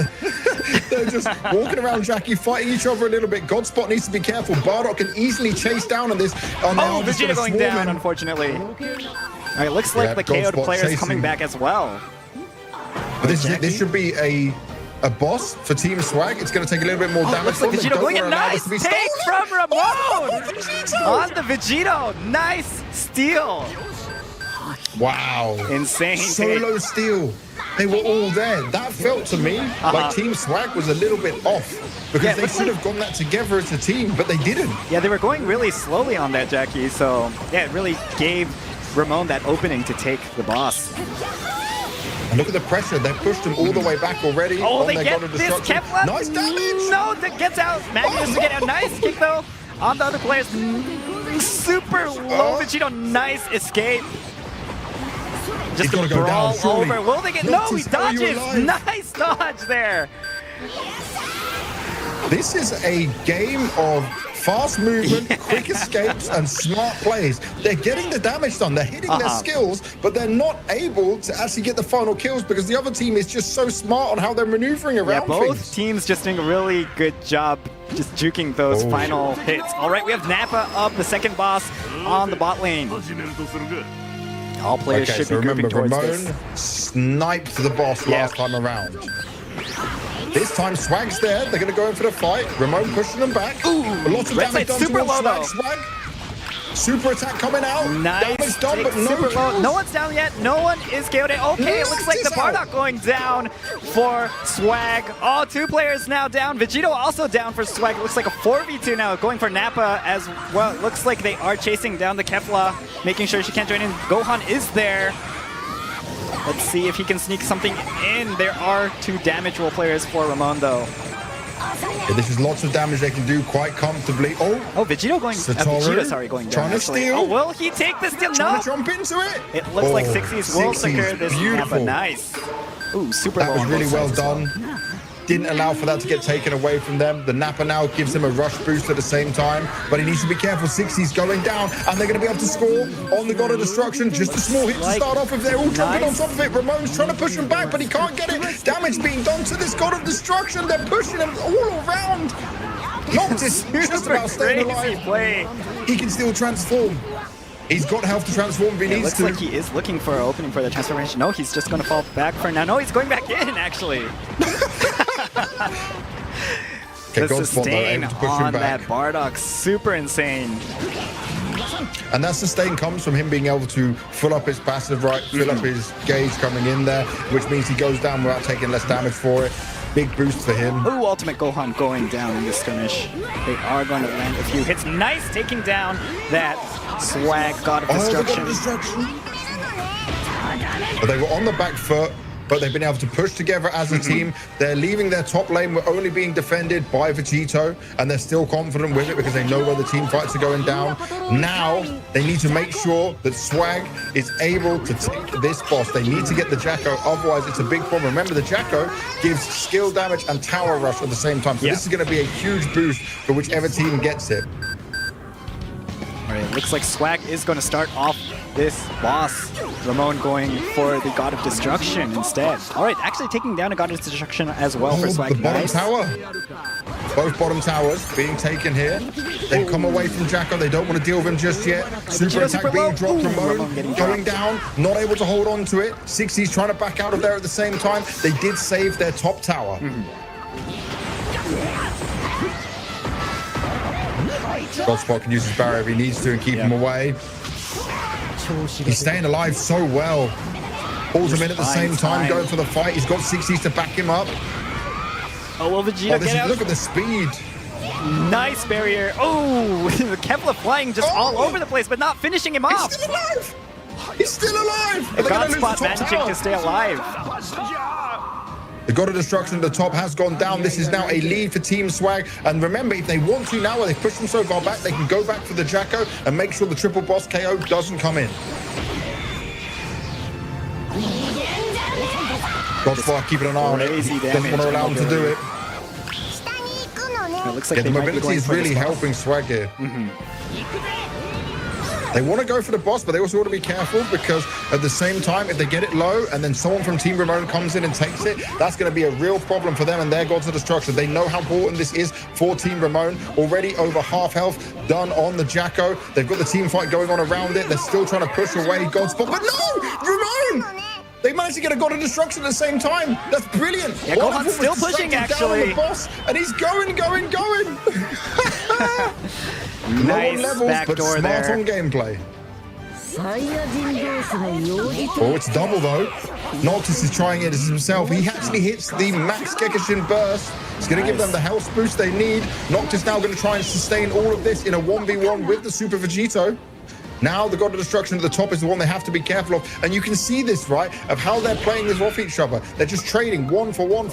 L: They're just walking around Jackie, fighting each other a little bit. Godspot needs to be careful. Bardock can easily chase down on this.
I: Vegeta going down, unfortunately. All right, looks like the KO'd player is coming back as well.
L: But this should be a boss for Team Swag. It's going to take a little bit more damage.
I: Looks like Vegito going in. Nice take from Ramon on the Vegito. Nice steal.
L: Wow.
I: Insane.
L: Solo steal. They were all there. That felt to me like Team Swag was a little bit off because they should have gone that together as a team, but they didn't.
I: Yeah, they were going really slowly on that, Jackie. So, yeah, it really gave Ramon that opening to take the boss.
L: And look at the pressure. They pushed him all the way back already.
I: Oh, they get this Kefla.
L: Nice damage.
I: No, that gets out. Magnus to get out. Nice kick, though, on the other players. Super low Vegito. Nice escape. Just gonna
L: go
I: brawl
L: down,
I: over. Will they get? No, he dodges. Nice dodge there.
L: This is a game of fast movement, quick escapes, and smart plays. They're getting the damage done. They're hitting their skills, but they're not able to actually get the final kills because the other team is just so smart on how they're maneuvering around
I: both teams just doing a really good job just juking those final hits. All right, we have Nappa up, the second boss on the bot lane. All players should be grouping towards this.
L: Ramon sniped the boss last time around. This time Swag's there. They're going to go in for the fight. Ramon pushing them back.
I: Ooh,
L: lots of damage done
I: super
L: towards
I: low,
L: Swag. Super attack coming out.
I: Nice.
L: Damage done, but no
I: super low.
L: kills.
I: No one's down yet. No one is KO'd. Okay, it looks like the Bardock going down for Swag. All 2 players now down. Vegito also down for Swag. It looks like a 4v2 now going for Nappa as well. It looks like they are chasing down the Kefla, making sure she can't join in. Gohan is there. Let's see if he can sneak something in. There are 2 damageable players for Ramon, though.
L: Yeah, this is lots of damage they can do quite comfortably.
I: Vegito going. Vegito, going down.
L: Trying to steal.
I: Will he take the steal?
L: Trying
I: No.
L: to jump into it.
I: It looks like Sixies will secure this.
L: Beautiful.
I: Nice. Ooh, super.
L: That was really well done. Didn't allow for that to get taken away from them. The Nappa now gives him a rush boost at the same time, but he needs to be careful. 60's going down, and they're going to be able to score on the God of Destruction. Just a small hit to start off with. They're all jumping on top of it. Ramon's trying to push him back, but he can't get it. Damage being done to this God of Destruction. They're pushing him all around. Noctis just about staying alive.
I: Play.
L: He can still transform. He's got health to transform if he needs
I: looks
L: to.
I: like he is looking for an opening for the transformation. No, he's just going to fall back for now. No, he's going back in, actually. The sustain on that Bardock, super insane.
L: And that sustain comes from him being able to fill up his passive, right? Fill up his gauge coming in there, which means he goes down without taking less damage for it. Big boost for him.
I: Ooh, Ultimate Gohan going down in this skirmish. They are going to land a few hits. Nice taking down that Swag God of Destruction.
L: But they were on the back foot, but they've been able to push together as a team. They're leaving their top lane. We're only being defended by Vegito, and they're still confident with it because they know where the team fights are going down. Now, they need to make sure that Swag is able to take this boss. They need to get the Jacko, otherwise it's a big problem. Remember, the Jacko gives skill damage and tower rush at the same time, so this is going to be a huge boost for whichever team gets it.
I: All right, looks like Swag is going to start off this boss. Ramon going for the God of Destruction instead. All right, actually taking down a God of Destruction as well for Swag.
L: The bottom tower. Both bottom towers being taken here. They come away from Jacko. They don't want to deal with him just yet. Super attack being dropped. Ramon going down, not able to hold on to it. 60's trying to back out of there at the same time. They did save their top tower. Godspot can use his barrier if he needs to and keep him away. He's staying alive so well. Pulls him in at the same time, going for the fight. He's got 60s to back him up.
I: Oh, will Vegeta get out?
L: Look at the speed.
I: Nice barrier. Oh, the Kefla flying just all over the place, but not finishing him off.
L: He's still alive. He's still alive.
I: Godspot managing to stay alive.
L: God of Destruction at the top has gone down. This is now a lead for Team Swag. And remember, if they want to now, where they've pushed them so far back, they can go back for the Jacko and make sure the triple boss KO doesn't come in. Godspire keeping an eye on it. Doesn't want to allow him to do it.
I: It looks like
L: the mobility is really helping Swag here. They want to go for the boss, but they also want to be careful because at the same time, if they get it low and then someone from Team Ramon comes in and takes it, that's going to be a real problem for them and their Gods of Destruction. They know how important this is for Team Ramon. Already over half health done on the Jacko. They've got the team fight going on around it. They're still trying to push away Godspot, but no! Ramon! They managed to get a God of Destruction at the same time. That's brilliant.
I: Yeah, Gohan's still pushing, actually.
L: The boss, and he's going.
I: Nice
L: levels,
I: backdoor
L: smart
I: there.
L: on gameplay. Oh, it's double though. Noctis is trying it as himself. He actually hits the max Gekishin burst. It's going to give them the health boost they need. Noctis now going to try and sustain all of this in a 1v1 with the Super Vegito. Now the God of Destruction at the top is the one they have to be careful of. And you can see this, right, of how they're playing this off each other. They're just trading one for one.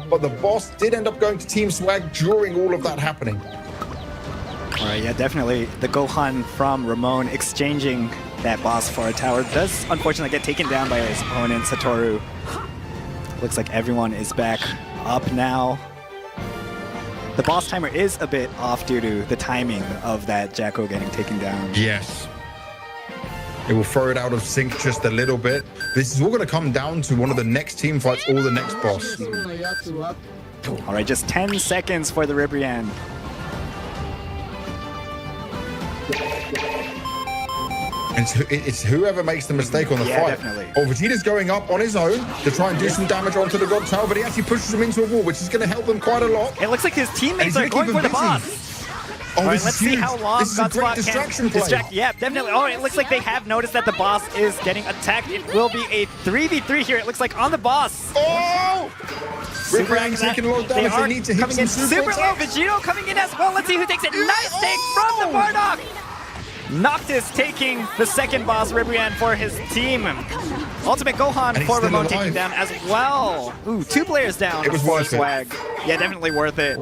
L: But the boss did end up going to Team Swag during all of that happening.
I: All right, yeah, definitely. The Gohan from Ramon exchanging that boss for a tower does unfortunately get taken down by his opponent, Satoru. Looks like everyone is back up now. The boss timer is a bit off due to the timing of that Jacko getting taken down.
L: Yes. It will throw it out of sync just a little bit. This is all going to come down to one of the next team fights or the next boss.
I: All right, just 10 seconds for the Ribrian.
L: It's whoever makes the mistake on the fight.
I: Definitely.
L: Oh, Vegeta's going up on his own to try and do some damage onto the God Tower, but he actually pushes him into a wall, which is going to help them quite a lot.
I: It looks like his teammates are going for the boss.
L: Oh,
I: all right, let's see how long Godspot
L: can
I: distract. Yeah, definitely. Oh, it looks like they have noticed that the boss is getting attacked. It will be a 3v3 here. It looks like on the boss.
L: Oh! Ribrian taking a lot of damage. They need to hit some
I: super low. Vegito coming in as well. Let's see who takes it. Nice take from the Bardock. Noctis taking the second boss, Ribrian, for his team. Ultimate Gohan for Ramon taking down as well. Ooh, 2 players down.
L: It was worth
I: Swag. Yeah, definitely worth it.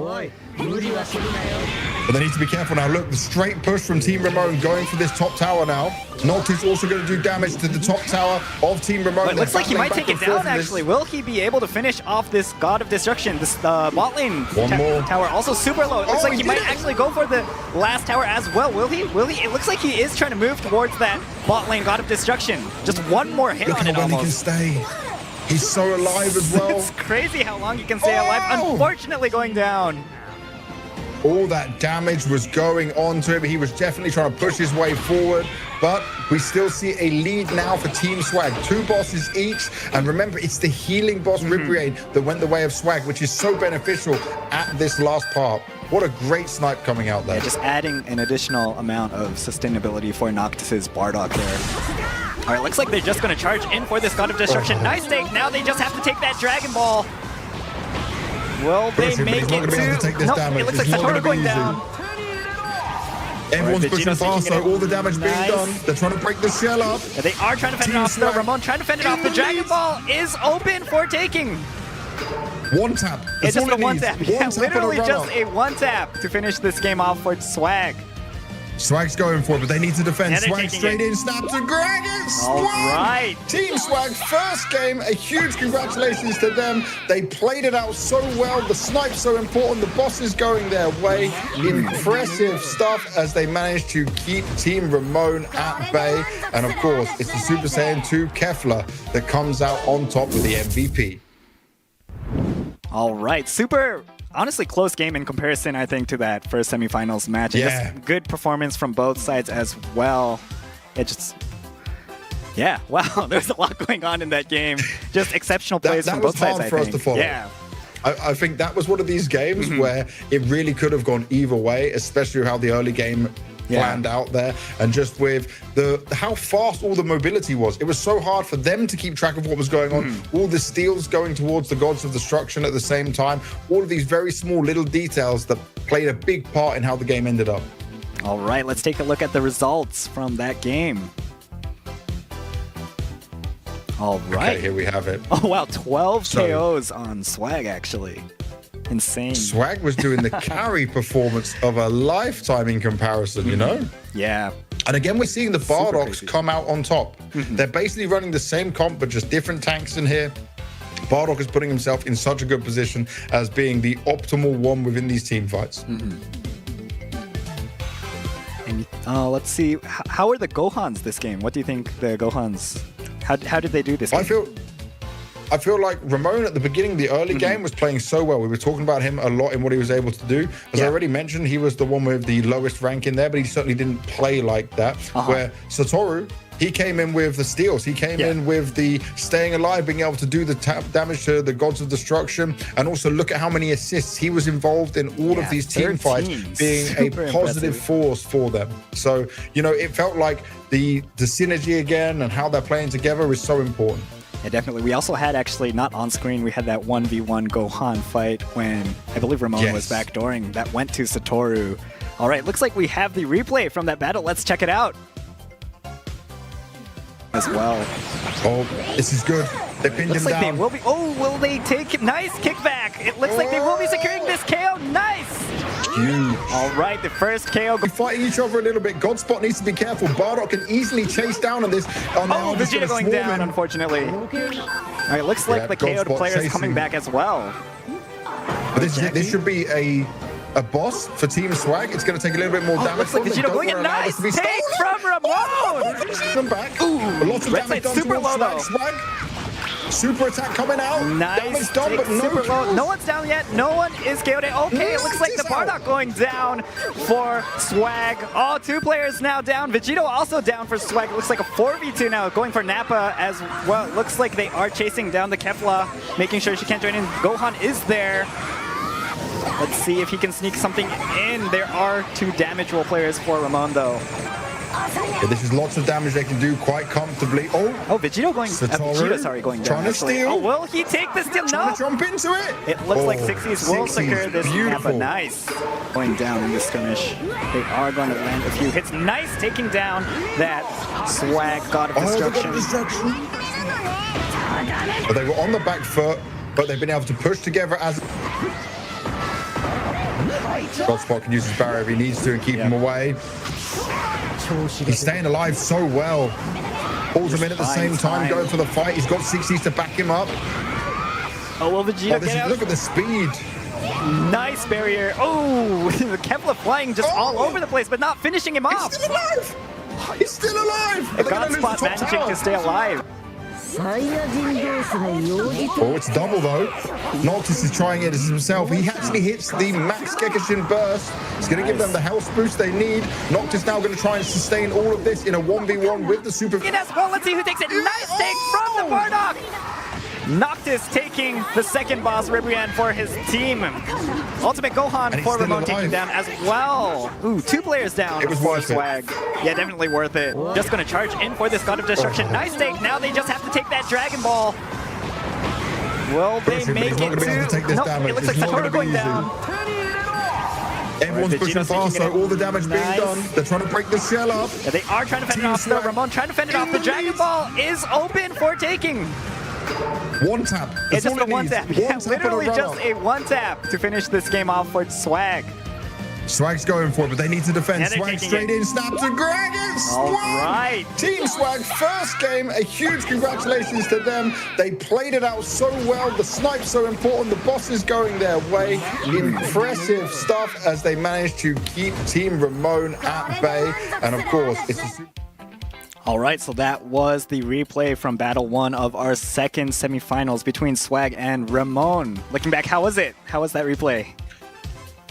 L: But they need to be careful now. Look, the straight push from Team Ramon going for this top tower now. Noctis also going to do damage to the top tower of Team Ramon.
I: It looks like he might take it down, actually. Will he be able to finish off this God of Destruction? This bot lane tower also super low. It looks like he might actually go for the last tower as well. Will he? It looks like he is trying to move towards that bot lane God of Destruction. Just one more hit on it almost. Look how well he can
L: stay. He's so alive as well.
I: It's crazy how long he can stay alive. Unfortunately going down.
L: All that damage was going on to him. He was definitely trying to push his way forward, but we still see a lead now for Team Swag. 2 bosses each, and remember, it's the healing boss Ribrian that went the way of Swag, which is so beneficial at this last part. What a great snipe coming out there.
I: Yeah, just adding an additional amount of sustainability for Noctis's Bardock there. All right, looks like they're just going to charge in for this God of Destruction. Nice take. Now they just have to take that Dragon Ball. Will they make it to... Nope, it looks like Satoru going down.
L: Everyone's pushing fast, so all the damage being done. They're trying to break the shell up.
I: Yeah, they are trying to fend it off, though. Ramon trying to fend it off. The Dragon Ball is open for taking.
L: One tap.
I: It's just a one tap. Yeah, literally just a one tap to finish this game off for Swag.
L: Swag's going for it, but they need to defend. Yeah, Swag straight in, snap to grab it.
I: All right.
L: Team Swag, first game. A huge congratulations to them. They played it out so well. The snipe's so important. The boss is going their way. Impressive stuff as they managed to keep Team Ramon at bay. And of course, it's the Super Saiyan 2 Kefla that comes out on top with the MVP.
I: All right, honestly close game in comparison, I think, to that first semifinals match.
L: Yeah.
I: Just good performance from both sides as well. It just... Yeah, wow, there's a lot going on in that game. Just exceptional plays from both sides, I think.
L: That was hard for us to follow.
I: Yeah.
L: I think that was one of these games where it really could have gone either way, especially how the early game planned out there, and just with how fast all the mobility was. It was so hard for them to keep track of what was going on. All the steals going towards the Gods of Destruction at the same time. All of these very small little details that played a big part in how the game ended up.
I: All right, let's take a look at the results from that game. All right.
L: Okay, here we have it.
I: Oh, wow. 12
L: So-
I: KOs on Swag, actually. Insane.
L: Swag was doing the carry performance of a lifetime in comparison, you know?
I: Yeah.
L: And again, we're seeing the
I: Super
L: Bardock
I: crazy.
L: come out on top. They're basically running the same comp, but just different tanks in here. Bardock is putting himself in such a good position as being the optimal one within these team fights.
I: And let's see. How are the Gohans this game? What do you think the Gohans? How did they do this game?
L: I feel like Ramon at the beginning, the early game, was playing so well. We were talking about him a lot in what he was able to do. As I already mentioned, he was the one with the lowest rank in there, but he certainly didn't play like that. Where Satoru, he came in with the steals. He came in with the staying alive, being able to do the damage to the Gods of Destruction, and also look at how many assists. He was involved in all of these team fights, being a positive force for them. So, you know, it felt like the synergy again and how they're playing together is so important.
I: Yeah, definitely. We also had actually, not on screen, we had that 1v1 Gohan fight when I believe Ramon was backdooring. That went to Satoru. All right, looks like we have the replay from that battle. Let's check it out. As well.
L: Oh, this is good. They pinned him
I: like
L: down.
I: They will be. Oh, will they take it? Nice kickback. It looks like they will be securing this KO. Nice.
L: Huge.
I: All right, the first KO.
L: Fighting each other a little bit. Godspot needs to be careful. Bardock can easily chase down on this.
I: Oh, Vegeta going down, unfortunately. All right, looks like the KO'd player is coming back as well.
L: But this should be a boss for Team Swag. It's going to take a little bit more damage.
I: Looks like Vegeta going in. Nice take from Ramon.
L: Them back. Ooh, lots of damage done
I: super low though.
L: Swag. Super attack coming out.
I: Nice.
L: Done, but
I: super low. No one's down yet. No one is KO'd. Okay, it looks like the Bardock going down for Swag. All two players now down. Vegito also down for Swag. It looks like a 4v2 now going for Nappa as well. It looks like they are chasing down the Kefla, making sure she can't join in. Gohan is there. Let's see if he can sneak something in. There are two damage roll players for Ramon though.
L: Yeah, this is lots of damage they can do quite comfortably. Oh,
I: Vegito going. Vegeta, going down.
L: Trying to steal.
I: Oh, will he take the steal?
L: Trying
I: No.
L: to jump into it.
I: It looks like 60s will secure this
L: beautiful.
I: Nappa. Nice. Going down in this skirmish. They are going to land a few hits. Nice taking down that Swag God of Destruction.
L: But they were on the back foot, but they've been able to push together as Godspot can use his barrier if he needs to and keep him away. He's staying alive so well. Pulls him in at the same time, going for the fight. He's got 60s to back him up.
I: Oh, will Vegeta get out?
L: Look at the speed.
I: Nice barrier. Oh, the Kefla flying just all over the place, but not finishing him off.
L: He's still alive. He's still alive.
I: Godspot managing to stay alive.
L: Oh, it's double though. Noctis is trying it as himself. He actually hits the max Gekishin burst. It's going to give them the health boost they need. Noctis now going to try and sustain all of this in a 1v1 with the super.
I: Well, let's see who takes it. Nice take from the Bardock. Noctis taking the second boss, Ribrian, for his team. Ultimate Gohan for Ramon taking down as well. Ooh, two players down for Swag. Yeah, definitely worth it. Just going to charge in for this God of Destruction. Nice take. Now they just have to take that Dragon Ball. Will they make it to? Nope, it looks like Satoru going down.
L: Everyone's pushing fast, so all the damage being done. They're trying to break the shell up.
I: Yeah, they are trying to fend it off, though. Ramon trying to fend it off. The Dragon Ball is open for taking.
L: One tap.
I: It's just a one tap. Yeah, literally just a one tap to finish this game off for Swag.
L: Swag's going for it, but they need to defend.
I: Yeah,
L: Swag straight in, snap to grab it.
I: All right.
L: Team Swag, first game. A huge congratulations to them. They played it out so well. The snipe's so important. The boss is going their way. Impressive stuff as they managed to keep Team Ramon at bay. And of course, it's a
I: all right, so that was the replay from Battle 1 of our second semifinals between Swag and Ramon. Looking back, how was it? How was that replay?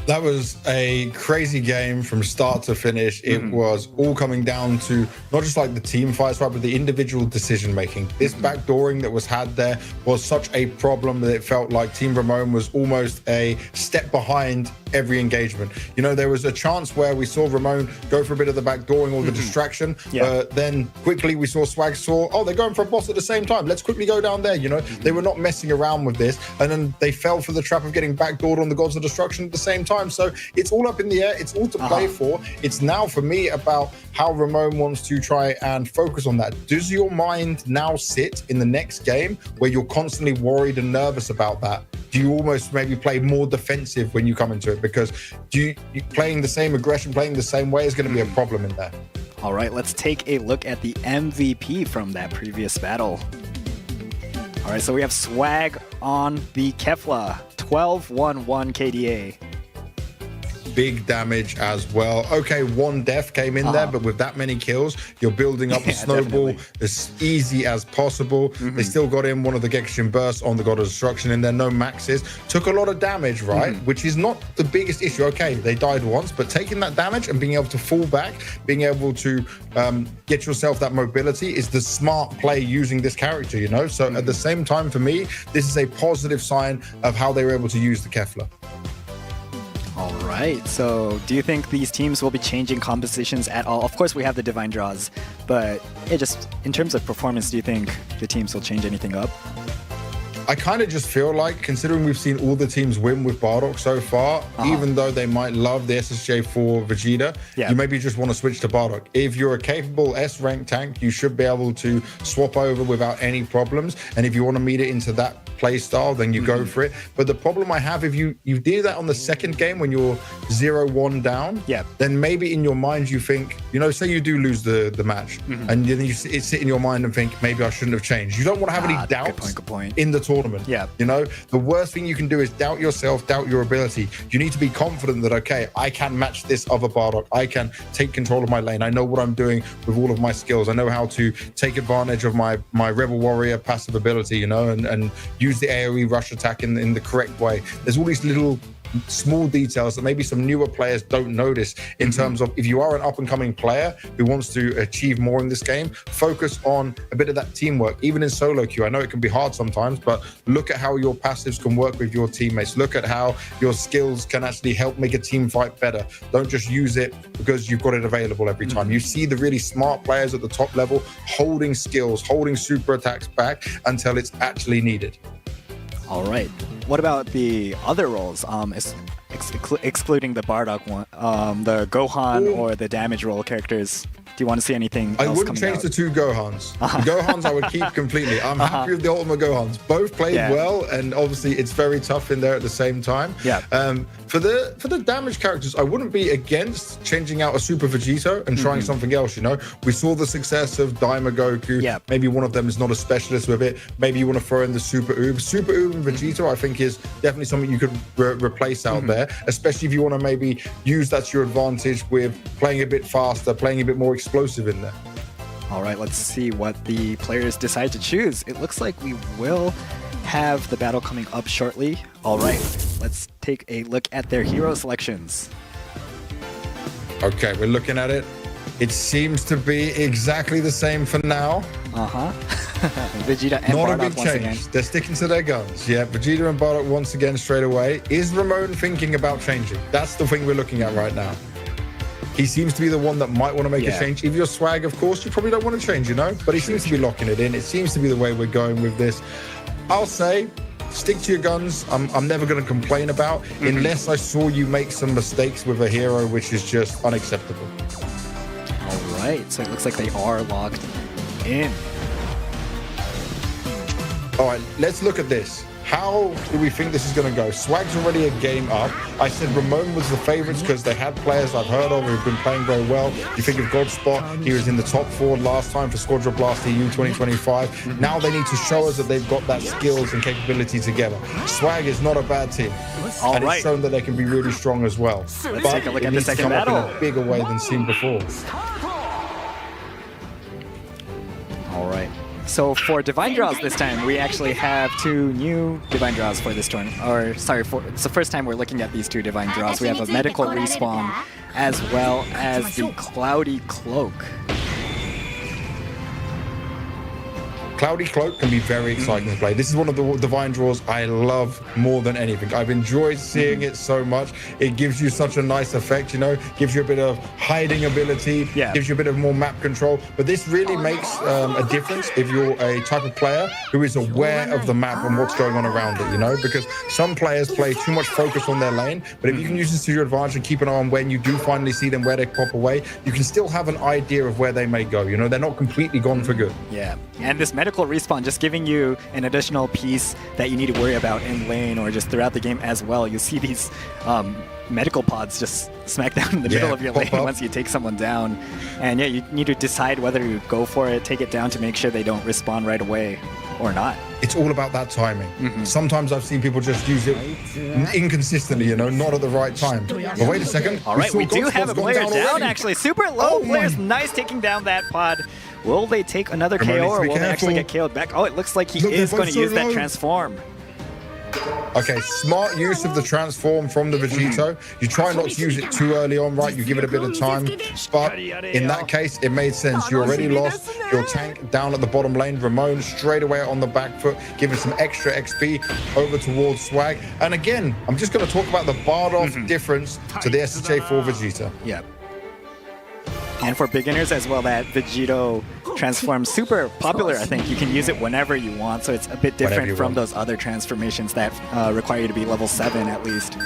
L: That was a crazy game from start to finish. It was all coming down to not just like the team fights, right, but the individual decision making. This backdooring that was had there was such a problem that it felt like Team Ramon was almost a step behind every engagement. You know, there was a chance where we saw Ramon go for a bit of the backdooring or the distraction. Then quickly we saw Swag oh, they're going for a boss at the same time. Let's quickly go down there. You know, they were not messing around with this. And then they fell for the trap of getting backdoored on the Gods of Destruction at the same time. So it's all up in the air. It's all to play for. It's now for me about how Ramon wants to try and focus on that. Does your mind now sit in the next game where you're constantly worried and nervous about that? Do you almost maybe play more defensive when you come into it? Because you playing the same aggression, playing the same way is going to be a problem in there.
I: All right, let's take a look at the MVP from that previous battle. All right, so we have Swag on the Kefla, 12-1-1 KDA.
L: Big damage as well. Okay, one death came in there, but with that many kills, you're building up a snowball as easy as possible. They still got in one of the Gekishin bursts on the God of Destruction in there, no maxes. Took a lot of damage, right? Which is not the biggest issue. Okay, they died once, but taking that damage and being able to fall back, being able to get yourself that mobility is the smart play using this character, you know? So at the same time, for me, this is a positive sign of how they were able to use the Kefla.
I: All right, so do you think these teams will be changing compositions at all? Of course, we have the Divine Draws, but just in terms of performance, do you think the teams will change anything up?
L: I kind of just feel like, considering we've seen all the teams win with Bardock so far, even though they might love the SSJ for Vegeta, you maybe just want to switch to Bardock. If you're a capable S-rank tank, you should be able to swap over without any problems. And if you want to meet it into that play style, then you go for it. But the problem I have, if you do that on the second game when you're 0-1 down, then maybe in your mind you think, you know, say you do lose the match, and then you sit in your mind and think, maybe I shouldn't have changed. You don't want to have any doubts in the tournament. You know, the worst thing you can do is doubt yourself, doubt your ability. You need to be confident that, okay, I can match this other Bardock. I can take control of my lane. I know what I'm doing with all of my skills. I know how to take advantage of my Rebel Warrior passive ability, you know, and use the AoE rush attack in the correct way. There's all these little small details that maybe some newer players don't notice in terms of, if you are an up-and-coming player who wants to achieve more in this game, focus on a bit of that teamwork, even in solo queue. I know it can be hard sometimes, but look at how your passives can work with your teammates. Look at how your skills can actually help make a team fight better. Don't just use it because you've got it available every time. You see the really smart players at the top level holding skills, holding super attacks back until it's actually needed.
I: All right. What about the other roles, excluding the Bardock one, the Gohan or the damage role characters? Do you want to see anything else?
L: I wouldn't change the two Gohans. The Gohans I would keep completely. I'm happy with the Ultimate Gohans. Both played well, and obviously it's very tough in there at the same time. For the damage characters, I wouldn't be against changing out a Super Vegito and trying something else, you know? We saw the success of Daima Goku. Maybe one of them is not a specialist with it. Maybe you want to throw in the Super Oob. Super Oob and Vegito, I think, is definitely something you could replace out there, especially if you want to maybe use that to your advantage with playing a bit faster, playing a bit more explosive in there.
I: All right, let's see what the players decide to choose. It looks like we will have the battle coming up shortly. All right, let's take a look at their hero selections.
L: Okay, we're looking at it. It seems to be exactly the same for now.
I: Vegeta and
L: Not
I: Bardock
L: a big
I: once
L: change.
I: again.
L: They're sticking to their guns. Yeah, Vegeta and Bardock once again straight away. Is Ramon thinking about changing? That's the thing we're looking at right now. He seems to be the one that might want to make a change. If you're Swag, of course, you probably don't want to change, you know? But he seems to be locking it in. It seems to be the way we're going with this. I'll say, stick to your guns. I'm never going to complain about, unless I saw you make some mistakes with a hero, which is just unacceptable.
I: All right, so it looks like they are locked in.
L: All right, let's look at this. How do we think this is going to go? Swag's already a game up. I said Ramon was the favorites because they had players I've heard of who've been playing very well. You think of Godspot, he was in the top 4 last time for Squadra Blast EU 2025. Now they need to show us that they've got that skills and capability together. Swag is not a bad team. And it's shown that they can be really strong as well.
I: Let's take a look at the second battle.
L: In a bigger way than seen before.
I: All right. So for Divine Draws this time, we actually have 2 new Divine Draws for this tournament. Or, sorry, it's the first time we're looking at these 2 Divine Draws. We have a Medical Respawn as well as the Cloudy Cloak.
L: Cloudy Cloak can be very exciting to play. This is one of the divine draws I love more than anything. I've enjoyed seeing it so much. It gives you such a nice effect, you know, gives you a bit of hiding ability, gives you a bit of more map control. But this really makes a difference if you're a type of player who is aware of the map and what's going on around it, you know, because some players play too much focus on their lane. But if you can use this to your advantage and keep an eye on when you do finally see them, where they pop away, you can still have an idea of where they may go. You know, they're not completely gone for good.
I: Yeah, and this medical respawn just giving you an additional piece that you need to worry about in lane or just throughout the game as well. You see these medical pods just smack down in the middle of your lane once you take someone down. And yeah, you need to decide whether you go for it, take it down to make sure they don't respawn right away or not.
L: It's all about that timing. Sometimes I've seen people just use it inconsistently, you know, not at the right time. But wait a second.
I: All right, we do have a player down actually. Super low players, nice taking down that pod. Will they take another KO or will they actually get KO'd back? Oh, it looks like he is going to use that transform.
L: Okay, smart use of the transform from the Vegito. You try not to use it too early on, right? You give it a bit of time. But in that case, it made sense. You already lost your tank down at the bottom lane. Ramon straight away on the back foot, giving some extra XP over towards Swag. And again, I'm just going to talk about the barred off difference to the SHA4 Vegeta.
I: Yeah. And for beginners as well, that Vegito transform super popular. I think you can use it whenever you want, so it's a bit different from those other transformations that require you to be level 7 at least.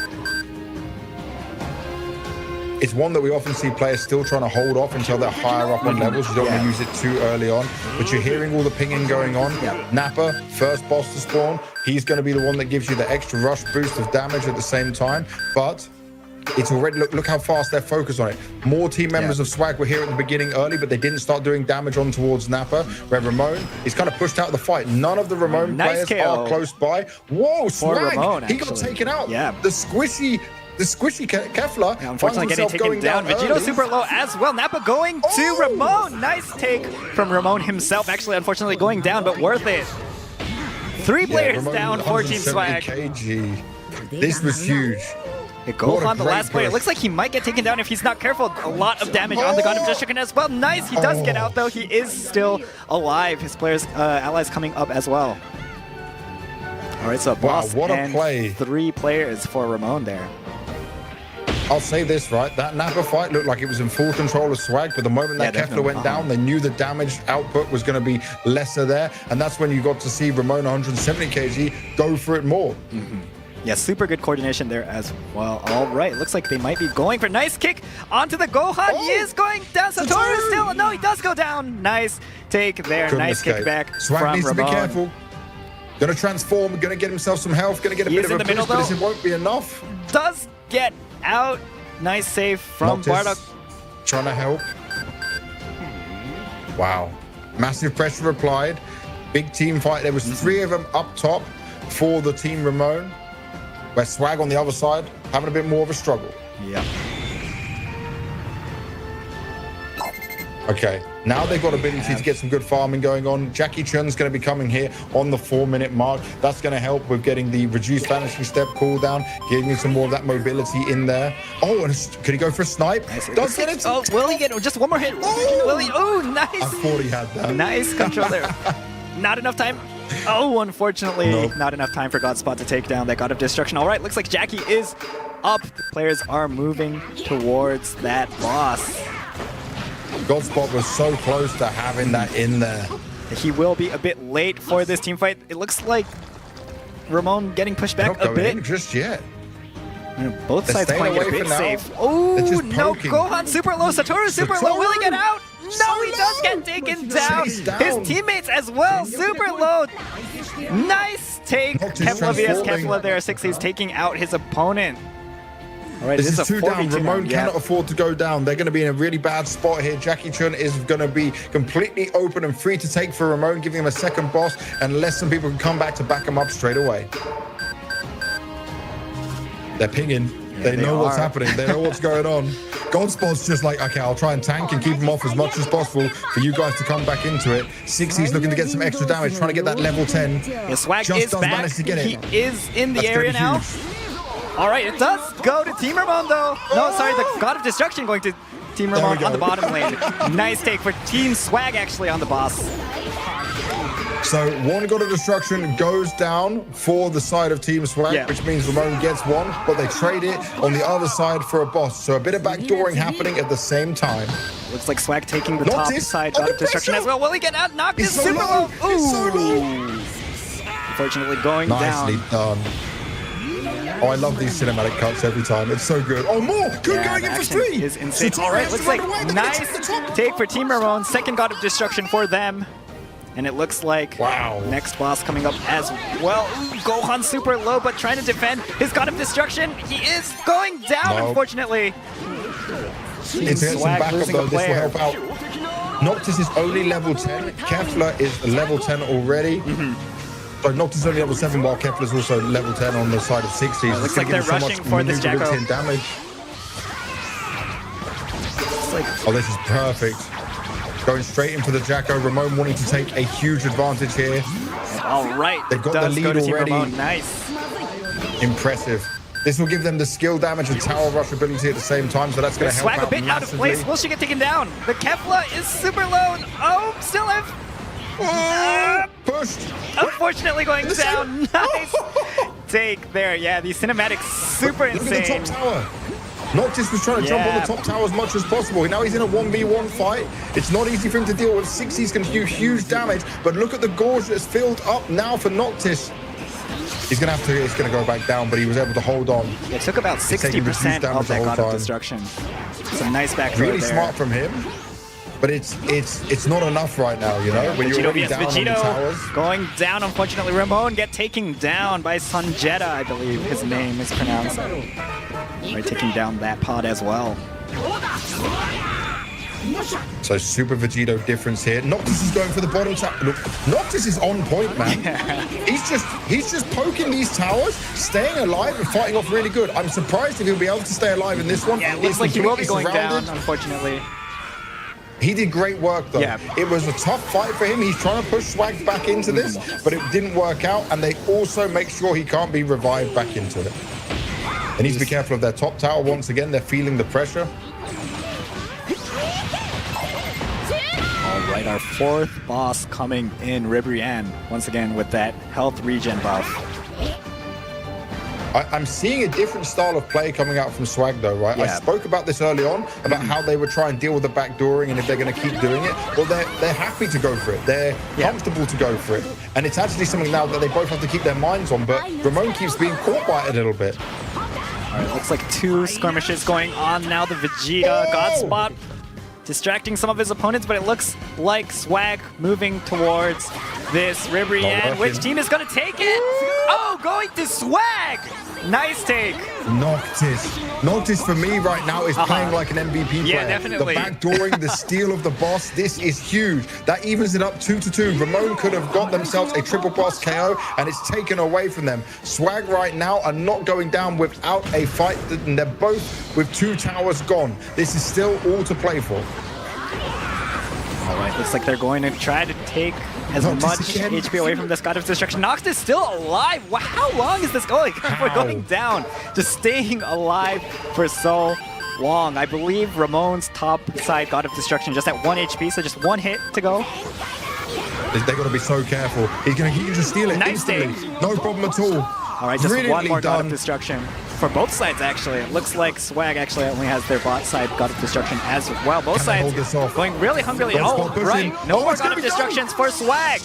L: It's one that we often see players still trying to hold off until they're higher up on levels. You don't want to use it too early on, but you're hearing all the pinging going on. Nappa, first boss to spawn. He's going to be the one that gives you the extra rush boost of damage at the same time, but it's already, look how fast they're focused on it. More team members of Swag were here at the beginning early, but they didn't start doing damage on towards Nappa, where Ramon is kind of pushed out of the fight. None of the Ramon players are close by. Whoa, Swag!
I: Ramon,
L: he got taken out.
I: Yeah.
L: The squishy Kefla.
I: Yeah, unfortunately getting taken down. Vegito super low as well. Nappa going to Ramon. Nice take from Ramon himself. Actually, unfortunately going down, but worth it. 3 players down for Team Swag.
L: KG. This was huge.
I: Gohan, the last player. Looks like he might get taken down if he's not careful. A lot of damage on the God of Destruction as well. Nice, he does get out though. He is still alive. His players, allies coming up as well. All right, so boss
L: what a
I: and
L: play.
I: 3 players for Ramon there.
L: I'll say this, right? That Nappa fight looked like it was in full control of Swag, but the moment that Kefla went down, they knew the damage output was going to be lesser there, and that's when you got to see Ramon 170 kg go for it more.
I: Yeah, super good coordination there as well. All right, looks like they might be going for a nice kick onto the Gohan. He is going down. Satoru still. No, he does go down. Nice take there. Nice kick back
L: Swag
I: from
L: needs
I: Ramon.
L: to be careful. Gonna transform. Gonna get himself some health. Gonna get a bit of a boost, but this won't be enough.
I: Does get out. Nice save from Bardock.
L: Trying to help. Wow. Massive pressure applied. Big team fight. There was 3 of them up top for the Team Ramon. Where Swag on the other side having a bit more of a struggle.
I: Yeah.
L: Okay, now they've got ability to get some good farming going on. Jackie Chun's going to be coming here on the 4-minute mark. That's going to help with getting the reduced vanishing step cooldown, giving you some more of that mobility in there. Oh, and could he go for a snipe? Does get it?
I: Oh, will he get just one more hit? Will he? Oh, nice.
L: I thought he had that.
I: Nice control there. Not enough time. Oh, unfortunately, not enough time for Godspot to take down that God of Destruction. All right, looks like Jackie is up. The players are moving towards that boss.
L: Godspot was so close to having that in there.
I: He will be a bit late for this team fight. It looks like Ramon getting pushed back a bit.
L: Just yet.
I: Both sides playing a bit safe. Oh, no, Gohan super low, Satoru super low. Will he get out? No, he does get taken down. His teammates as well, super low. Nice take. Kefla vs Kefla there. 6A's taking out his opponent. All right,
L: this is 2 down. Ramon
I: now.
L: cannot afford to go down. They're going to be in a really bad spot here. Jackie Chun is going to be completely open and free to take for Ramon, giving him a second boss, unless some people can come back to back him up straight away. They're pinging. They know what's happening. They know what's going on. Godspot's just like, okay, I'll try and tank and keep him off as much as possible for you guys to come back into it. 6A's looking to get some extra damage, trying to get that level 10.
I: Yeah, Swag is back. He is in the area now. All right, it does go to Team Ramon, though. No, sorry, the God of Destruction going to Team Ramon on the bottom lane. Nice take for Team Swag actually on the boss.
L: So one God of Destruction goes down for the side of Team Swag, which means Ramon gets one, but they trade it on the other side for a boss. So a bit of backdooring happening at the same time.
I: Looks like Swag taking the top side God of Destruction as well. Will he get out? Knocked is super low. Ooh. Unfortunately going
L: Nicely
I: down.
L: done. Oh, I love these cinematic cuts every time. It's so good. Oh, more! Good going in for 3!
I: Is insane. All right, looks like nice take for Team Ramon. Second God of Destruction for them. And it looks like next boss coming up as well. Ooh, Gohan super low, but trying to defend his God of Destruction. He is going down, unfortunately.
L: It's some backup though. This will help out. Noctis is only level 10. Kefla is level 10 already. So Noctis is only level 7, while Kefla is also level 10 on the side of 60s.
I: Looks like they're rushing for this Jacko.
L: Damage. Oh, this is perfect. Going straight in for the Jacko. Ramon wanting to take a huge advantage here.
I: All right.
L: They've got the lead already.
I: Nice.
L: Impressive. This will give them the skill damage and tower rush ability at the same time, so that's going to help
I: Swag
L: out
I: a bit out of place. Will she get taken down? The Kefla is super low. Oh, still have...
L: pushed.
I: Unfortunately going down. Nice take there. Yeah, these cinematics super insane.
L: Look at the top tower. Noctis was trying to jump on the top tower as much as possible. Now he's in a 1v1 fight. It's not easy for him to deal with. 60s can do huge damage, but look at the gorge that's filled up now for Noctis. He's gonna have to. It's gonna go back down, but he was able to hold on.
I: It took about 60% of that God of Destruction. Some nice back throw
L: Really
I: there.
L: smart from him, but it's not enough right now. You know, when you're already down on the towers.
I: Going down. Unfortunately, Ramon get taken down by Sanjeta, I believe his name is pronounced. Right, taking down that pod as well.
L: So Super Vegito difference here. Noctis is going for the bottom tower. Look, Noctis is on point, man. He's just poking these towers, staying alive and fighting off really good. I'm surprised if he'll be able to stay alive in this one.
I: Yeah, it looks like he will be going down, unfortunately.
L: He did great work though.
I: Yeah.
L: It was a tough fight for him. He's trying to push Swag back into this, but it didn't work out. And they also make sure he can't be revived back into it. They need to be careful of their top tower. Once again, they're feeling the pressure.
I: All right, our fourth boss coming in, Ribrianne, once again with that health regen buff.
L: I'm seeing a different style of play coming out from Swag though, right?
I: Yeah.
L: I spoke about this early on, about how they would try and deal with the backdooring and if they're going to keep doing it. Well, they're happy to go for it. They're comfortable to go for it. And it's actually something now that they both have to keep their minds on, but Ramon keeps being caught by it a little bit.
I: All right, looks like two skirmishes going on now. The Vegeta God Spot distracting some of his opponents, but it looks like Swag moving towards this Ribrianne. Which team is going to take it? Oh, going to Swag! Nice take.
L: Noctis for me right now is playing like an MVP player.
I: Yeah, definitely.
L: The backdooring, the steal of the boss, this is huge. That evens it up 2-2. Ramon could have got themselves a triple boss KO, and it's taken away from them. Swag right now are not going down without a fight, and they're both with 2 towers gone. This is still all to play for.
I: All right, looks like they're going to try to take as much HP away from this God of Destruction. Nox is still alive. Wow, how long is this going? We're going down. Just staying alive for so long. I believe Ramon's top side God of Destruction just at 1 HP, so just 1 hit to go.
L: They got to be so careful. He can just steal it instantly. No problem at all.
I: All right, just one more God of Destruction. For both sides, actually. It looks like Swag actually only has their bot side God of Destruction as well. Both sides going really hungrily. Oh, right. No more God of Destructions for Swag.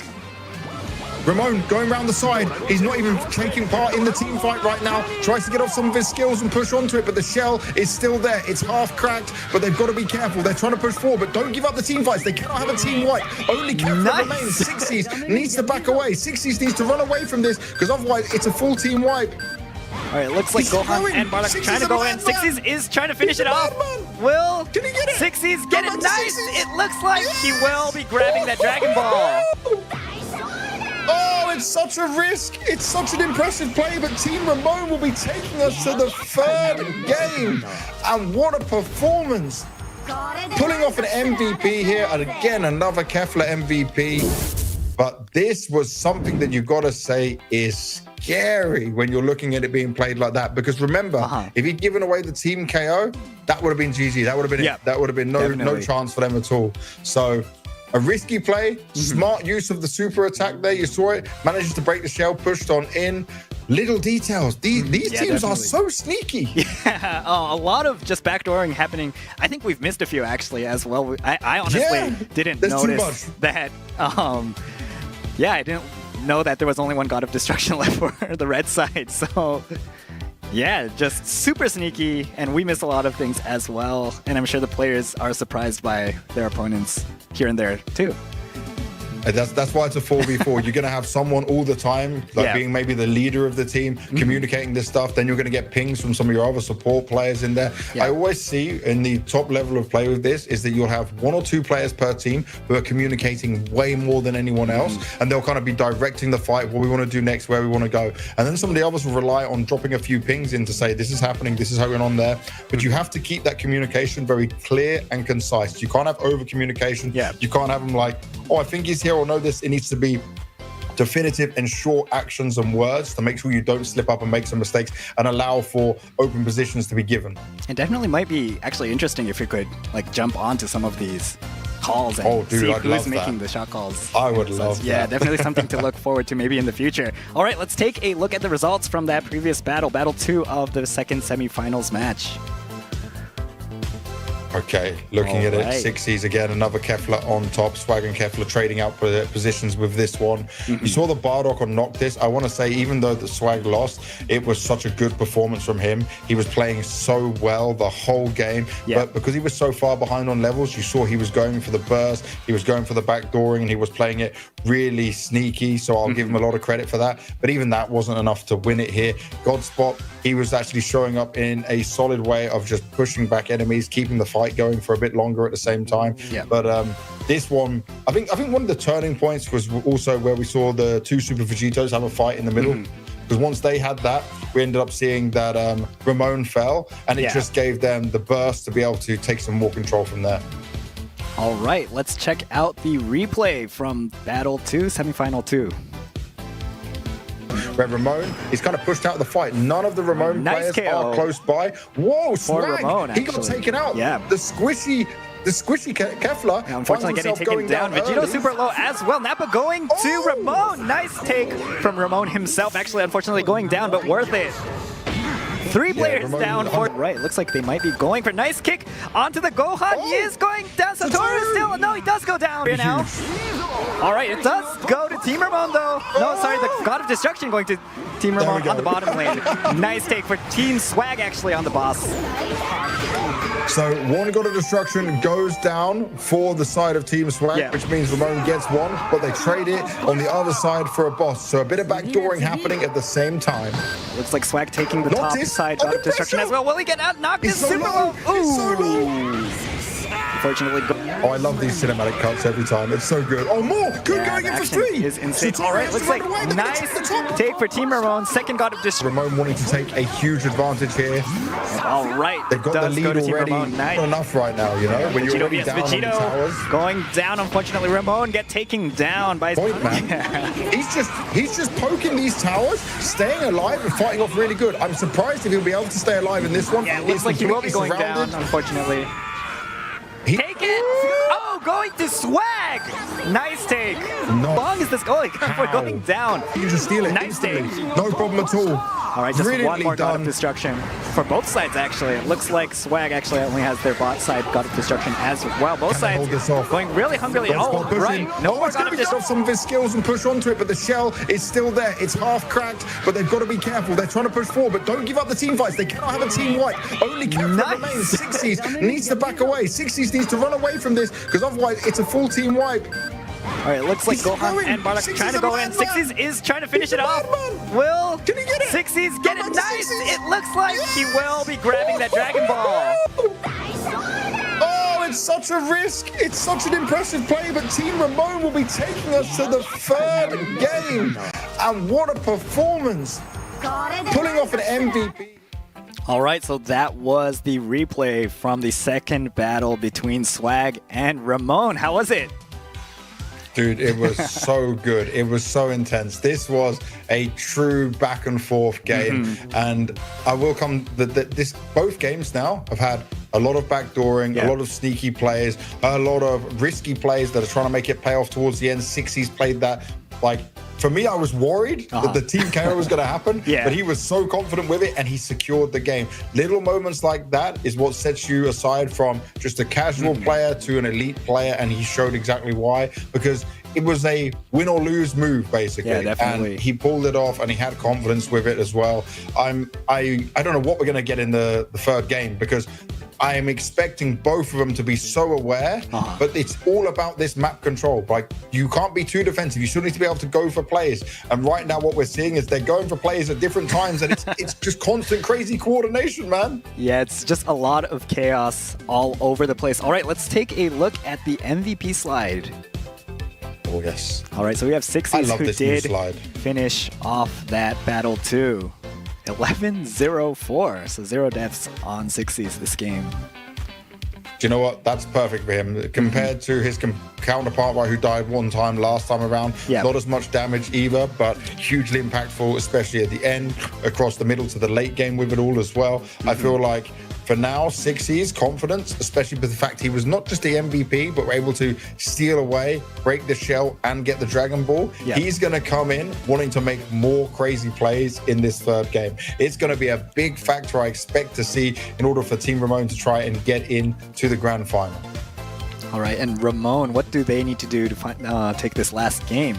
L: Ramon going around the side. He's not even taking part in the team fight right now. Tries to get off some of his skills and push onto it, but the shell is still there. It's half cracked, but they've got to be careful. They're trying to push forward, but don't give up the team fights. They cannot have a team wipe. Only Kefla remains. 60s needs to back away. 60s needs to run away from this, because otherwise it's a full team wipe.
I: All right, looks like Gohan and Bardock trying to go in. 60s is trying to finish it off. Will 60s get it? Nice! It looks like he will be grabbing that Dragon Ball.
L: Oh, it's such a risk. It's such an impressive play, but Team Ramon will be taking us to the 3rd game. And what a performance. Pulling off an MVP here, and again, another Kefla MVP. But this was something that you've got to say is scary when you're looking at it being played like that. Because remember, if he'd given away the team KO, that would have been GG. That would have been it. That would have been no chance for them at all. So a risky play, smart use of the super attack there. You saw it. Manages to break the shell, pushed on in. Little details. These teams are so sneaky.
I: Yeah, a lot of just backdooring happening. I think we've missed a few actually as well. I honestly didn't notice that. Yeah, I didn't know that there was only one God of Destruction left for the red side. So yeah, just super sneaky, and we miss a lot of things as well. And I'm sure the players are surprised by their opponents here and there too.
L: That's why it's a 4v4. You're going to have someone all the time, like being maybe the leader of the team, communicating this stuff. Then you're going to get pings from some of your other support players in there. I always see in the top level of play with this is that you'll have 1 or 2 players per team who are communicating way more than anyone else. And they'll kind of be directing the fight, what we want to do next, where we want to go. And then some of the others will rely on dropping a few pings in to say, this is happening, this is going on there. But you have to keep that communication very clear and concise. You can't have over communication. You can't have them like, oh, I think he's here, or no, this. It needs to be definitive and short actions and words to make sure you don't slip up and make some mistakes and allow for open positions to be given.
I: It definitely might be actually interesting if you could like jump onto some of these calls and see who's making the shot calls.
L: I would love that.
I: Yeah, definitely something to look forward to maybe in the future. All right, let's take a look at the results from that previous battle, Battle 2 of the second semifinals match.
L: Okay, looking at it, Sixies again, another Kefla on top. Swag and Kefla trading out positions with this one. You saw the Bardock on Noctis. I want to say, even though the Swag lost, it was such a good performance from him. He was playing so well the whole game. But because he was so far behind on levels, you saw he was going for the burst, he was going for the backdooring, and he was playing it really sneaky. So I'll give him a lot of credit for that. But even that wasn't enough to win it here. Godspot, he was actually showing up in a solid way of just pushing back enemies, keeping the fight going for a bit longer at the same time. But this one, I think one of the turning points was also where we saw the 2 Super Vegetos have a fight in the middle. Because once they had that, we ended up seeing that Ramon fell, and it just gave them the burst to be able to take some more control from there.
I: All right, let's check out the replay from Battle 2, Semifinal 2.
L: Where Ramon is kind of pushed out of the fight. None of the Ramon players are close by. Whoa, Swag! Ramon, he got taken out. The squishy Kefla.
I: Unfortunately getting taken down. Vegito super low as well. Nappa going to Ramon. Nice take from Ramon himself. Actually, unfortunately going down, but worth it. 3 players down for right. Looks like they might be going for nice kick onto the Gohan. He is going down. Satoru still. No, he does go down here now. All right, it does go to Team Ramon though. No, sorry, the God of Destruction going to Team Ramon on the bottom lane. Nice take for Team Swag actually on the boss.
L: So one God of Destruction goes down for the side of Team Swag, which means Ramon gets one, but they trade it on the other side for a boss. So a bit of backdooring happening at the same time.
I: Looks like Swag taking the top side God of Destruction as well. Will he get out? Knocked is super low. Ooh. Unfortunately,
L: oh, I love these cinematic cuts every time. It's so good. Oh, more! Good going in for 3!
I: Is insane. All right, looks like nice take for Team Ramon. Second God of Destruction.
L: Ramon wanting to take a huge advantage here.
I: All right,
L: they've got the lead already.
I: Nice.
L: Not enough right now, you know. When you're already down on the towers.
I: Going down. Unfortunately, Ramon get taken down by his
L: point man. He's just poking these towers, staying alive and fighting off really good. I'm surprised if he'll be able to stay alive in this one.
I: Yeah, it looks like he will be going down. Unfortunately. Take it! Oh, going to Swag! Nice take. How long is this going? We're going down.
L: You can just steal it.
I: Nice take.
L: No problem at all.
I: All right, just one more God of Destruction for both sides, actually. It looks like Swag actually only has their bot side God of Destruction as well. Both sides going really hungrily. Oh, right. No more God of Destruction.
L: Some of his skills and push onto it, but the shell is still there. It's half cracked, but they've got to be careful. They're trying to push forward, but don't give up the team fights. They cannot have a team wipe. Only Kefla remains. Sixies needs to back away. Sixies needs to run away from this, because otherwise it's a full team wipe.
I: All right, it looks like Gohan and Bardock trying to go in. Sixies is trying to finish it off. Will Sixies get it? Nice! It looks like he will be grabbing that Dragon Ball.
L: Oh, it's such a risk. It's such an impressive play, but Team Ramon will be taking us to the 3rd game. And what a performance. Pulling off an MVP.
I: All right, so that was the replay from the second battle between Swag and Ramon. How was it?
L: Dude, it was so good. It was so intense. This was a true back and forth game. And I will come both games now have had a lot of backdooring, a lot of sneaky plays, a lot of risky plays that are trying to make it pay off towards the end. Sixies played that. Like, for me, I was worried that the team KO was going to happen, but he was so confident with it and he secured the game. Little moments like that is what sets you aside from just a casual player to an elite player, and he showed exactly why, because it was a win or lose move, basically.
I: Yeah, definitely.
L: And he pulled it off and he had confidence with it as well. I don't know what we're going to get in the third game, because I am expecting both of them to be so aware, but it's all about this map control. Like, you can't be too defensive. You still need to be able to go for plays. And right now what we're seeing is they're going for plays at different times, and it's just constant crazy coordination, man.
I: Yeah, it's just a lot of chaos all over the place. All right, let's take a look at the MVP slide.
L: Oh, yes.
I: All right, so we have Sixies who did
L: slide.
I: finish off that battle too. 11-0-4, so 0 deaths on Sixies this game.
L: Do you know what? That's perfect for him. Compared to his counterpart, right, who died one time last time around. Not as much damage either, but hugely impactful, especially at the end, across the middle to the late game with it all as well. I feel like for now, Sixies' confidence, especially with the fact he was not just the MVP, but were able to steal away, break the shell, and get the Dragon Ball. He's going to come in wanting to make more crazy plays in this third game. It's going to be a big factor I expect to see in order for Team Ramon to try and get into the grand final.
I: All right, and Ramon, what do they need to do to take this last game?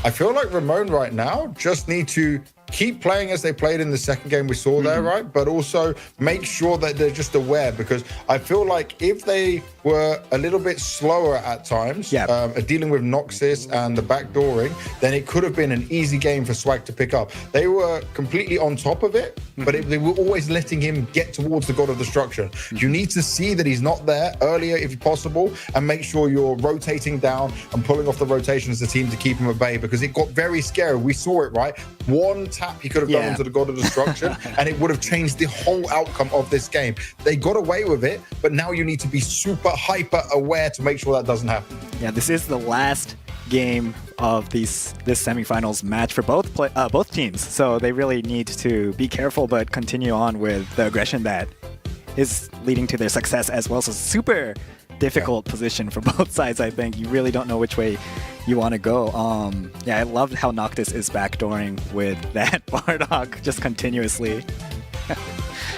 L: I feel like Ramon right now just need to keep playing as they played in the second game we saw there, right? But also make sure that they're just aware, because I feel like if they were a little bit slower at times at dealing with Noxus and the backdooring, then it could have been an easy game for Swag to pick up. They were completely on top of it, but they were always letting him get towards the God of Destruction. You need to see that he's not there earlier if possible, and make sure you're rotating down and pulling off the rotations of the team to keep him at bay, because it got very scary. We saw it, right? One tap he could have done into the God of Destruction and it would have changed the whole outcome of this game. They got away with it, but now you need to be super hyper aware to make sure that doesn't happen.
I: Yeah, this is the last game of this semifinals match for both teams, so they really need to be careful but continue on with the aggression that is leading to their success as well. So super difficult position for both sides, I think. You really don't know which way you want to go. I love how Noctis is backdooring with that Bardock just continuously.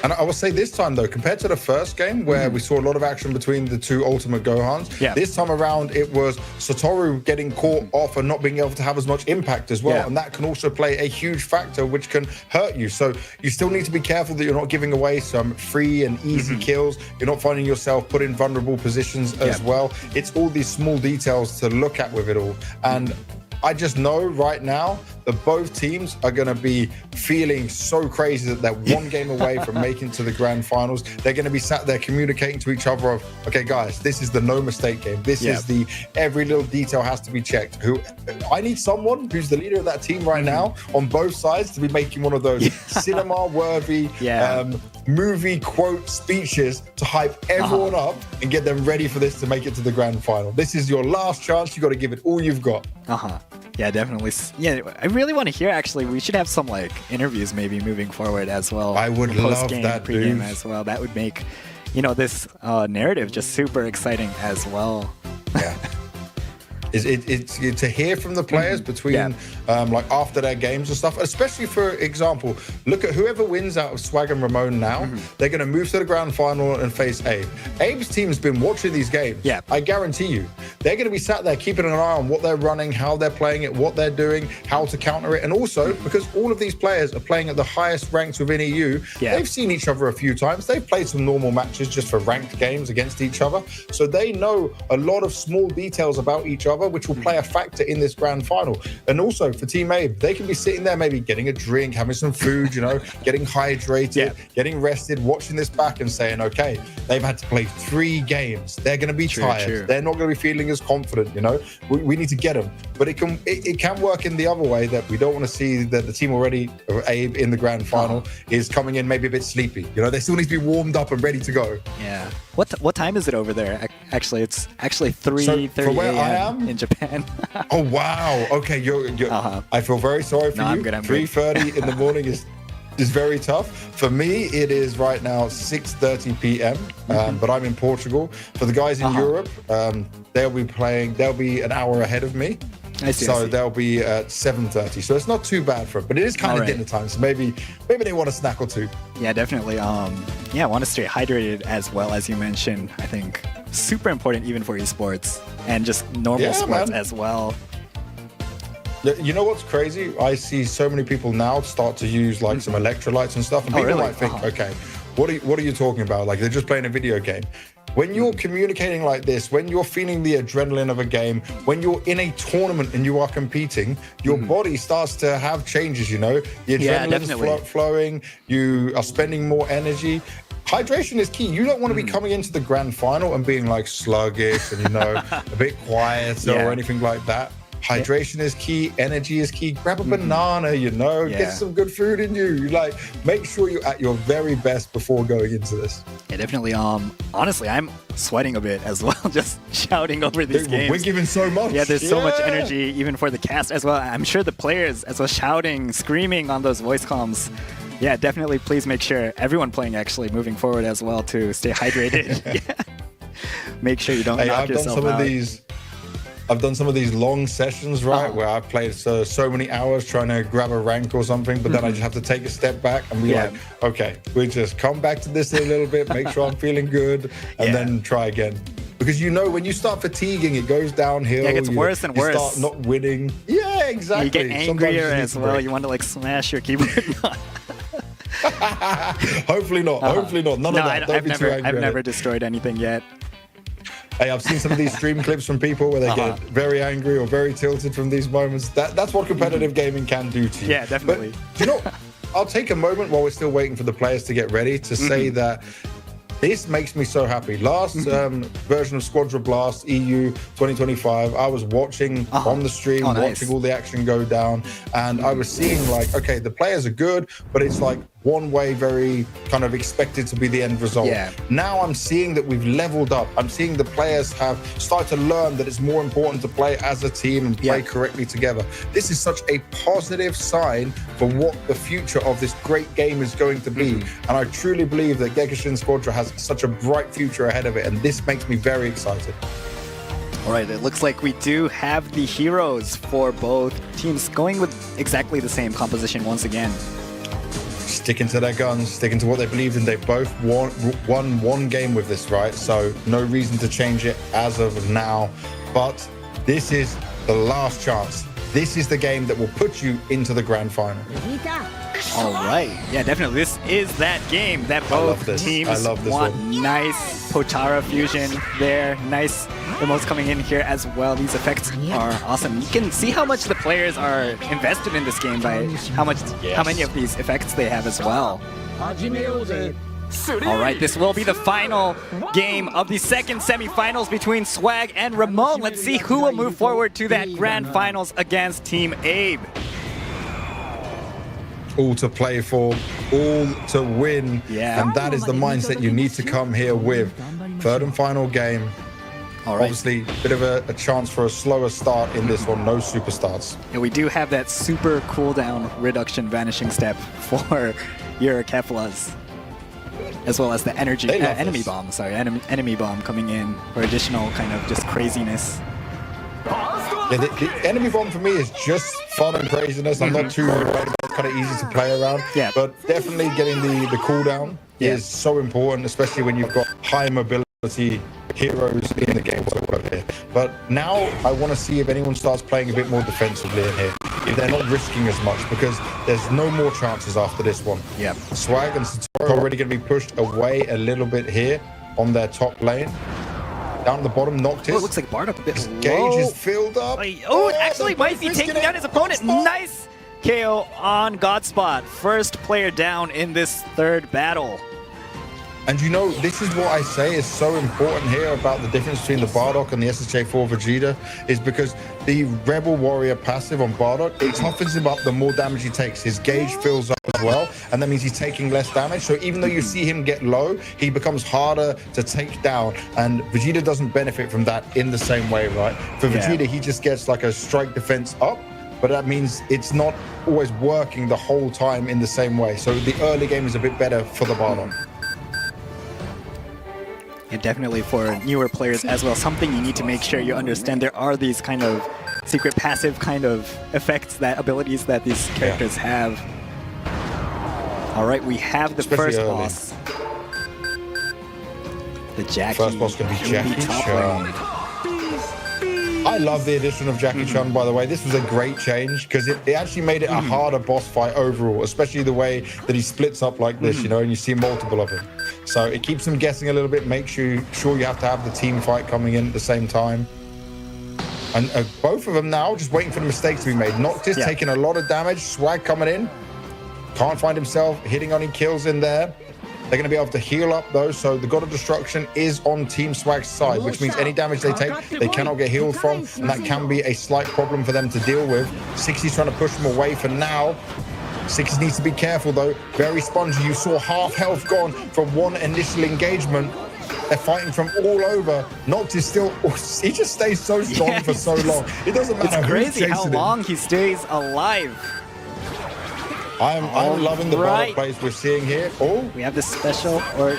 L: And I will say this time, though, compared to the first game where we saw a lot of action between the two Ultimate Gohans, this time around it was Satoru getting caught off and not being able to have as much impact as well. And that can also play a huge factor which can hurt you. So you still need to be careful that you're not giving away some free and easy kills. You're not finding yourself put in vulnerable positions as well. It's all these small details to look at with it all. And I just know right now that both teams are going to be feeling so crazy that they're one game away from making it to the grand finals. They're going to be sat there communicating to each other of, okay, guys, this is the no mistake game. This is the every little detail has to be checked. I need someone who's the leader of that team right now on both sides to be making one of those cinema-worthy movie quote speeches to hype everyone up and get them ready for this to make it to the grand final. This is your last chance. You got to give it all you've got.
I: Yeah, definitely. Yeah, I really want to hear, actually, we should have some like interviews maybe moving forward as well.
L: I would love that,
I: pre-game
L: dude.
I: as well. That would make, this narrative just super exciting as well.
L: Yeah. It's to hear from the players between like after their games and stuff, especially for example, look at whoever wins out of Swag and Ramon now, they're going to move to the grand final and face Abe. Abe's team's been watching these games. I guarantee you they're going to be sat there keeping an eye on what they're running, how they're playing it, what they're doing, how to counter it. And also because all of these players are playing at the highest ranks within EU, they've seen each other a few times. They've played some normal matches just for ranked games against each other, so they know a lot of small details about each other which will play a factor in this grand final. And also for Team Abe, they can be sitting there maybe getting a drink, having some food, getting hydrated, getting rested, watching this back and saying, okay, they've had to play 3 games. They're going to be tired. They're not going to be feeling as confident, you know. We need to get them. But it can work in the other way, that we don't want to see that the team already, Abe, in the grand final is coming in maybe a bit sleepy. You know, they still need to be warmed up and ready to go.
I: Yeah. What time is it over there? Actually, it's actually 3:30 a.m. in Japan.
L: Oh, wow. Okay, I feel very sorry for you.
I: I'm good.
L: 3:30 in the morning is very tough. For me, it is right now 6:30 p.m. But I'm in Portugal. For the guys in Europe, they'll be an hour ahead of me.
I: I see.
L: They'll be at 7:30. So it's not too bad for them. But it is kind of dinner time. So maybe they want a snack or two.
I: Yeah, definitely. I want to stay hydrated as well, as you mentioned. I think super important even for esports and just normal sports as well.
L: You know what's crazy? I see so many people now start to use like some electrolytes and stuff, and people might think, okay, what are you talking about? Like, they're just playing a video game. When you're communicating like this, when you're feeling the adrenaline of a game, when you're in a tournament and you are competing, your body starts to have changes, you know? The adrenaline's flowing, you are spending more energy. Hydration is key. You don't want to be coming into the grand final and being like sluggish and, you know, a bit quieter or anything like that. Hydration is key, energy is key. Grab a banana, you know, get some good food in you. Like, make sure you're at your very best before going into this.
I: Yeah, definitely. Honestly, I'm sweating a bit as well, just shouting over these games.
L: We're giving so much.
I: Yeah, there's so much energy, even for the cast as well. I'm sure the players as well, shouting, screaming on those voice comms. Yeah, definitely. Please make sure everyone playing actually moving forward as well to stay hydrated. Make sure you don't knock yourself out.
L: I've done some of these long sessions, right, where I've played so many hours trying to grab a rank or something, but then I just have to take a step back and be like, okay, we just come back to this a little bit, make sure I'm feeling good, and then try again. Because, you know, when you start fatiguing, it goes downhill.
I: Yeah, it gets worse and worse.
L: You start not winning. Yeah, exactly.
I: You get angrier as well. You want to, like, smash your keyboard.
L: Hopefully not. Hopefully not. None of that.
I: I've never destroyed anything yet.
L: Hey, I've seen some of these stream clips from people where they get very angry or very tilted from these moments. That's what competitive gaming can do to you.
I: Yeah, definitely.
L: But, you know, I'll take a moment while we're still waiting for the players to get ready to say that this makes me so happy. Last version of Squadra Blast EU 2025, I was watching on the stream, watching all the action go down, and I was seeing like, okay, the players are good, but it's like one way, very kind of expected to be the end result. Now I'm seeing that we've leveled up. I'm seeing the players have started to learn that it's more important to play as a team and play correctly together. This is such a positive sign for what the future of this great game is going to be. And I truly believe that Gekishin Squadra has such a bright future ahead of it, and this makes me very excited.
I: All right, it looks like we do have the heroes for both teams going with exactly the same composition once again.
L: Sticking to their guns, sticking to what they believed in. They both won one game with this, right? So no reason to change it as of now. But this is the last chance. This is the game that will put you into the grand final.
I: All right. Yeah, definitely. This is that game that both teams want. Nice Potara fusion there. Nice emotes coming in here as well. These effects are awesome. You can see how much the players are invested in this game by how many of these effects they have as well. All right, this will be the final game of the second semifinals between Swag and Ramon. Let's see who will move forward to that grand finals against Team Abe.
L: All to play for, all to win, and that is the mindset you need to come here with. Third and final game.
I: All right.
L: Obviously, a bit of a chance for a slower start in this one. No superstars.
I: Yeah, we do have that super cooldown reduction vanishing step for your Keflas, as well as the enemy bomb. Sorry, enemy bomb coming in for additional kind of just craziness.
L: Yeah, the enemy bomb for me is just fun and craziness. I'm not too worried about it. It's kind of easy to play around.
I: Yeah.
L: But definitely getting the cooldown is so important, especially when you've got high mobility heroes in the game. But now I want to see if anyone starts playing a bit more defensively in here. If they're not risking as much, because there's no more chances after this one.
I: Yeah.
L: Swag and Satoru are already going to be pushed away a little bit here on their top lane. Down the bottom, Noctis.
I: Oh, it looks like Bardock a bit low.
L: Gauge is filled up.
I: Oh, it actually might be taking down his opponent. Nice KO on Godspot. First player down in this third battle.
L: And you know, this is what I say is so important here about the difference between the Bardock and the SSJ4 Vegeta, is because the Rebel Warrior passive on Bardock, it toughens him up the more damage he takes. His gauge fills up as well, and that means he's taking less damage. So even though you see him get low, he becomes harder to take down. And Vegeta doesn't benefit from that in the same way, right? For Vegeta, he just gets like a strike defense up, but that means it's not always working the whole time in the same way. So the early game is a bit better for the Bardock.
I: And definitely for newer players as well, something you need to make sure you understand. There are these kind of secret passive kind of effects, that abilities that these characters have. All right, we have the first boss. The Jackie.
L: First boss going to be Jackie Chun. I love the addition of Jackie Chun, by the way. This was a great change because it actually made it a harder boss fight overall, especially the way that he splits up like this, you know, and you see multiple of him. So it keeps them guessing a little bit, makes you sure you have to have the team fight coming in at the same time. And both of them now just waiting for the mistakes to be made. Noctis taking a lot of damage, Swag coming in. Can't find himself, hitting on any kills in there. They're going to be able to heal up though, so the God of Destruction is on Team Swag's side, which means any damage they take, they cannot get healed from, and that can be a slight problem for them to deal with. 60's trying to push them away for now. 60 needs to be careful though, very spongy. You saw half health gone from one initial engagement. They're fighting from all over. Noctis still, he just stays so strong for so long. It doesn't matter who's chasing him.
I: It's crazy how long he stays alive.
L: I'm loving the Bardock plays we're seeing here. Oh,
I: we have the special, or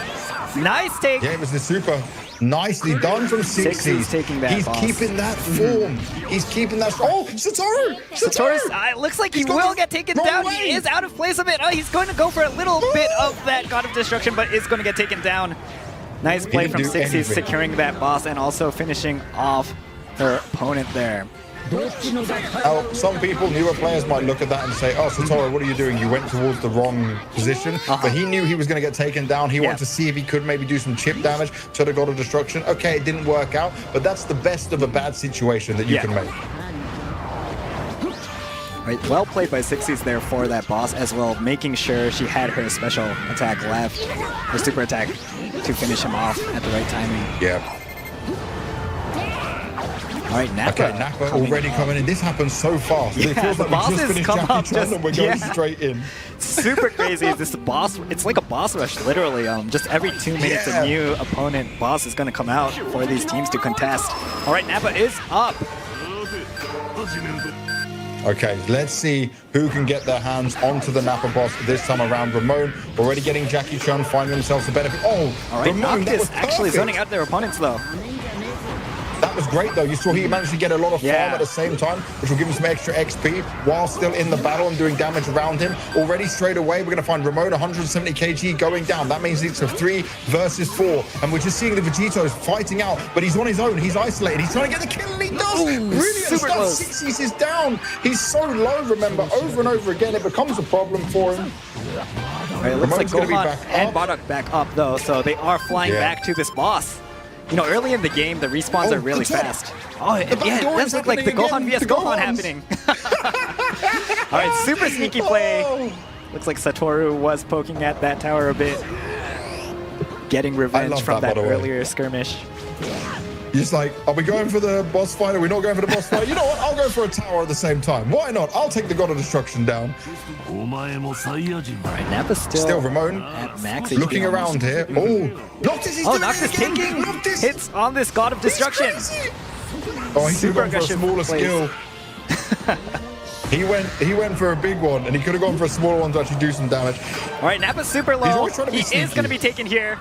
I: nice take.
L: Yeah, it was the super. Nicely done from 60.
I: He's taking that.
L: He's keeping that form. He's keeping that. Oh, Satoru!
I: It looks like he will get taken down. He is out of place a bit. Oh, he's going to go for a little bit of that God of Destruction, but is going to get taken down. Nice play from 60, securing that boss and also finishing off her opponent there.
L: Now, some people, newer players, might look at that and say, oh, Satoru, what are you doing? You went towards the wrong position. But he knew he was going to get taken down. He wanted to see if he could maybe do some chip damage to the God of Destruction. Okay, it didn't work out, but that's the best of a bad situation that you can make.
I: Right, well played by 60s there for that boss as well, making sure she had her special attack left, her super attack, to finish him off at the right timing.
L: Yeah.
I: All right, Nappa.
L: Okay, Nappa already coming in. This happens so fast.
I: Yeah,
L: it feels like we just finished Jackie Chun and we're going straight in.
I: Super crazy. This boss, it's like a boss rush, literally. Just every 2 minutes, a new opponent boss is going to come out for these teams to contest. All right, Nappa is up.
L: Okay, let's see who can get their hands onto the Nappa boss this time around. Ramon already getting Jackie Chun, finding themselves a benefit. Oh,
I: all right,
L: Ramon,
I: Noctis actually zoning out their opponents though.
L: That was great though. You saw he managed to get a lot of farm at the same time, which will give him some extra XP while still in the battle and doing damage around him. Already straight away, we're going to find Ramon 170 kg going down. That means it's a 3 versus 4. And we're just seeing the Vegetos fighting out, but he's on his own. He's isolated. He's trying to get the kill, and he does. Brilliant.
I: Super close.
L: 60s is down. He's so low, remember. Over and over again, it becomes a problem for him.
I: All right, it looks like Gohan and Bardock back up though, so they are flying back to this boss. You know, early in the game, the respawns are really fast. Oh, yeah, it does look like the Gohan vs. Gohan happening. All right, super sneaky play. Looks like Satoru was poking at that tower a bit. Getting revenge from that earlier skirmish.
L: He's like, are we going for the boss fight? Are we not going for the boss fight? You know what? I'll go for a tower at the same time. Why not? I'll take the God of Destruction down.
I: All right, Nappa's
L: still Ramon
I: at max.
L: Looking around here. Oh, Noctis is
I: Noctis taking hits on this God of Destruction.
L: Oh, he could have gone for a smaller skill. He went for a big one, and he could have gone for a smaller one to actually do some damage.
I: All right, Nappa's super low. He is going to be taken here.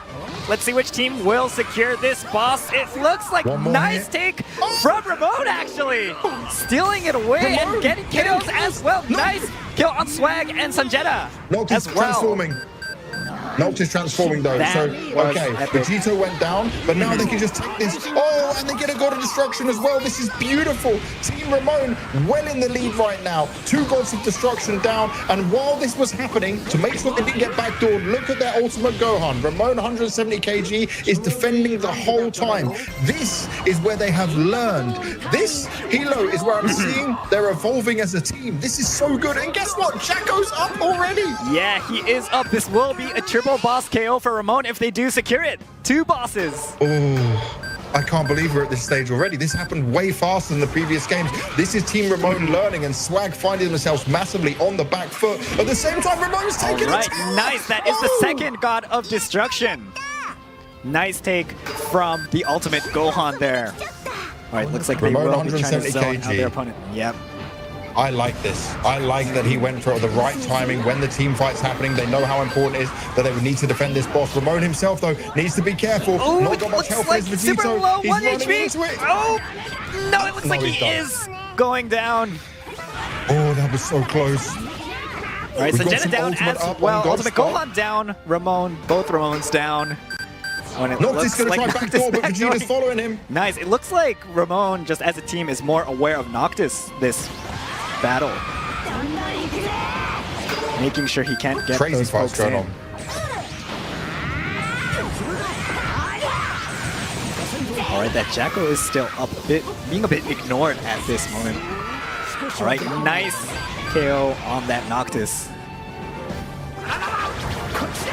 I: Let's see which team will secure this boss. It looks like nice take from Ramon, actually. Stealing it away and getting kills as well. Nice kill on Swag and Sanjeta
L: Noctis
I: as well.
L: Transforming. Noctis transforming though, so okay, Vegito went down, but now they can just take this. Oh, and they get a God of Destruction as well. This is beautiful. Team Ramon well in the lead right now. 2 Gods of Destruction down, and while this was happening, to make sure they didn't get backdoored, look at their ultimate Gohan. Ramon 170 kg is defending the whole time. This is where they have learned. This Hilo is where I'm seeing they're evolving as a team. This is so good, and guess what? Jacko's up already.
I: Yeah, he is up. This will be a triple triple boss KO for Ramon if they do secure it. 2 bosses.
L: Oh, I can't believe we're at this stage already. This happened way faster than the previous games. This is Team Ramon learning and Swag finding themselves massively on the back foot. At the same time, Ramon's taking it.
I: Nice. That is the second God of Destruction. Nice take from the ultimate Gohan there. All right, looks like they
L: Ramon,
I: will be trying to
L: 170
I: zone out their
L: kg.
I: opponent. Yep.
L: I like this. I like that he went for the right timing when the team fight's happening. They know how important it is that they would need to defend this boss. Ramon himself, though, needs to be careful.
I: Oh,
L: Not got much health
I: like
L: as Vegito.
I: super low,
L: He's
I: 1
L: running
I: HP.
L: into it.
I: Oh, no, it looks like
L: he's
I: he
L: done.
I: is going down.
L: Oh, that was so close.
I: All right,
L: We've
I: so
L: got
I: Jenna
L: some
I: down
L: ultimate
I: as
L: up on
I: well.
L: God's
I: Ultimate
L: spot.
I: Gohan down. Ramon, both Ramon's down. When it
L: Noctis
I: looks
L: going to
I: like
L: try backdoor, but
I: Noctis
L: Vegeta's following him.
I: Nice. It looks like Ramon, just as a team, is more aware of Noctis this battle. Making sure he can't get
L: Crazy
I: those
L: fights
I: folks
L: going
I: in.
L: on.
I: All right, that Jacko is still being a bit ignored at this moment. All right, nice KO on that Noctis.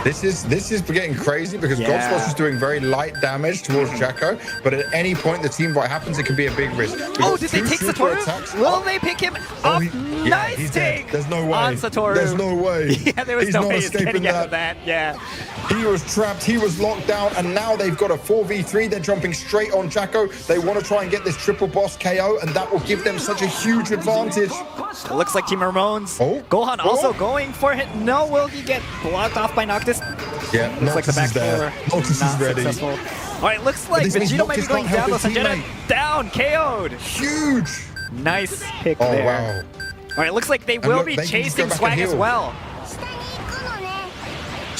L: This is getting crazy because
I: Yeah.
L: Godspot is doing very light damage towards Jacko, but at any point the team fight happens, it can be a big risk. We've
I: Oh,
L: got
I: did they
L: 2
I: take
L: super
I: Satoru?
L: attacks.
I: Will they pick him up? Nice
L: he's dead.
I: take
L: There's no way.
I: on Satoru.
L: There's no way.
I: Yeah, there was
L: He's
I: no
L: not
I: way he's
L: escaping
I: getting out of that. Yeah.
L: He was trapped, he was locked down, and now they've got a 4v3. They're jumping straight on Jacko. They want to try and get this triple boss KO, and that will give them such a huge advantage.
I: It looks like Team Ramones.
L: Oh.
I: Gohan also going for it. No, will he get blocked off by Noctis?
L: Yeah,
I: Looks like the back
L: is there.
I: four
L: Noctis
I: not
L: is ready.
I: successful. All right, looks like
L: this means
I: Vegito might be
L: Noctis
I: going
L: can't
I: down.
L: help
I: So
L: his
I: Jetta
L: teammate.
I: down, KO'd.
L: Huge.
I: Nice pick
L: Oh,
I: there.
L: wow.
I: All right, looks like they will
L: look,
I: be
L: they can just
I: chasing
L: go back
I: Swag
L: and
I: as
L: heal.
I: well.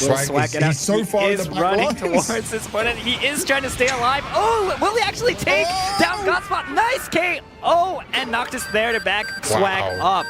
I: Will Swag get out?
L: He's so far in
I: He is
L: the back
I: running
L: lines.
I: towards his opponent. He is trying to stay alive. Oh, will he actually take down Godspot? Nice KO, and Noctis there to back Swag up.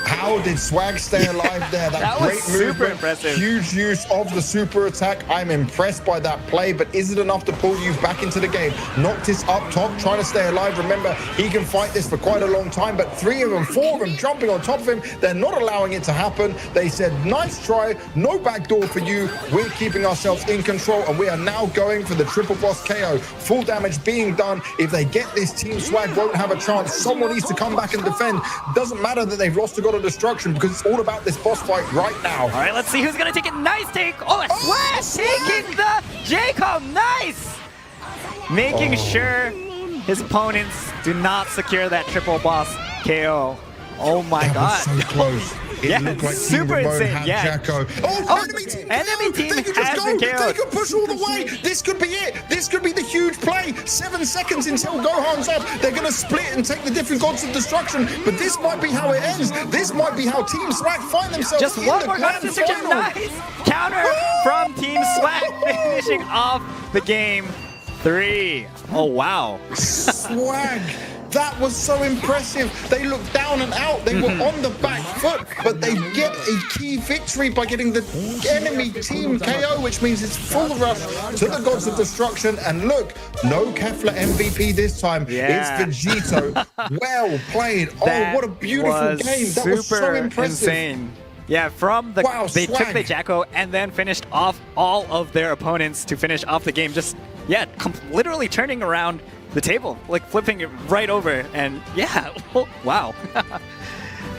L: How did Swag stay alive there?
I: That was
L: great
I: super
L: movement,
I: impressive.
L: Huge use of the super attack. I'm impressed by that play, but is it enough to pull you back into the game? Noctis up top, trying to stay alive. Remember, he can fight this for quite a long time, but 3 of them, 4 of them jumping on top of him. They're not allowing it to happen. They said, nice try, no backdoor for you. We're keeping ourselves in control, and we are now going for the triple boss KO. Full damage being done. If they get this, Team Swag won't have a chance. Someone needs to come back and defend. Doesn't matter that they've lost to God of Destruction, because it's all about this boss fight right now.
I: All right, let's see who's going to take it. Nice take. Oh, Swag taking the Jacob. Nice. Making sure his opponents do not secure that triple boss KO. Oh my
L: That
I: God.
L: was so close. It
I: Yeah,
L: looked like
I: super
L: Team Ramon
I: insane,
L: had
I: yeah.
L: Jacko.
I: Oh,
L: enemy team,
I: enemy team
L: they could
I: has
L: just
I: been
L: go.
I: KO'd.
L: They could push all the way. This could be it. This could be the huge play. 7 seconds until Gohan's up. They're going to split and take the different gods of destruction. But this might be how it ends. This might be how Team Swag find themselves
I: Just
L: in
I: one
L: the
I: more
L: grand
I: destruction.
L: final.
I: Nice counter from Team Swag, finishing off the game 3. Oh wow.
L: Swag. That was so impressive. They looked down and out. They were on the back foot, but they get a key victory by getting the enemy team KO, which means it's full rush to the gods of destruction. And look, no Kefla MVP this time.
I: Yeah.
L: It's Vegito. Well played.
I: That
L: Oh, what a beautiful
I: was
L: game. That was so
I: super
L: impressive.
I: insane. Yeah, from the
L: Wow,
I: they took
L: Swag.
I: the Jacko and then finished off all of their opponents to finish off the game. Just literally turning around the table, like flipping it right over, and yeah, wow.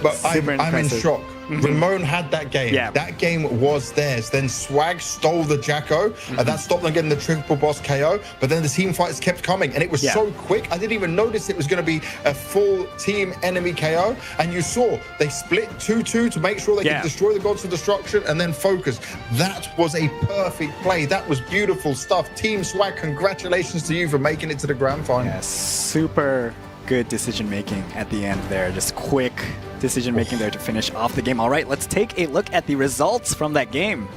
L: But
I: Super
L: I'm in
I: impressive.
L: shock. Ramon had that game.
I: Yeah.
L: That game was theirs. Then Swag stole the Jacko, and that stopped them getting the triple boss KO. But then the team fights kept coming, and it was so quick. I didn't even notice it was going to be a full team enemy KO. And you saw they split 2-2 to make sure they could destroy the gods of destruction and then focus. That was a perfect play. That was beautiful stuff. Team Swag, congratulations to you for making it to the grand final.
I: Yeah, super good decision making at the end there. Just quick decision making there to finish off the game. All right, let's take a look at the results from that game.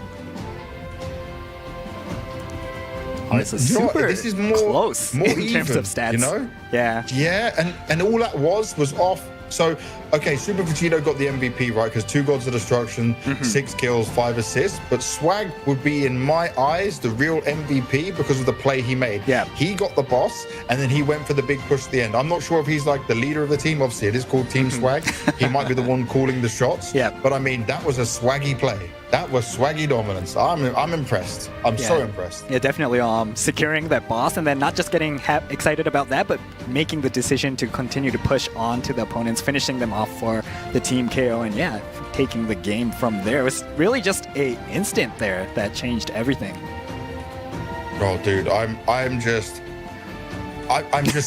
I: Oh, this is
L: You know what?
I: super
L: This is more
I: close
L: more
I: in terms
L: even,
I: of stats.
L: you know?
I: Yeah.
L: Yeah, and all that was off So, okay, Super Vegito got the MVP, right? Because 2 Gods of Destruction, 6 kills, 5 assists. But Swag would be, in my eyes, the real MVP because of the play he made.
I: Yeah.
L: He got the boss, and then he went for the big push at the end. I'm not sure if he's like the leader of the team. Obviously, it is called Team Swag. He might be the one calling the shots.
I: Yeah.
L: But I mean, that was a swaggy play. That was swaggy dominance. I'm impressed. I'm so impressed.
I: Yeah, definitely. Securing that boss and then not just getting excited about that, but making the decision to continue to push on to the opponents, finishing them off for the team KO, and yeah, taking the game from there. It was really just a instant there that changed everything.
L: Oh, dude, I'm just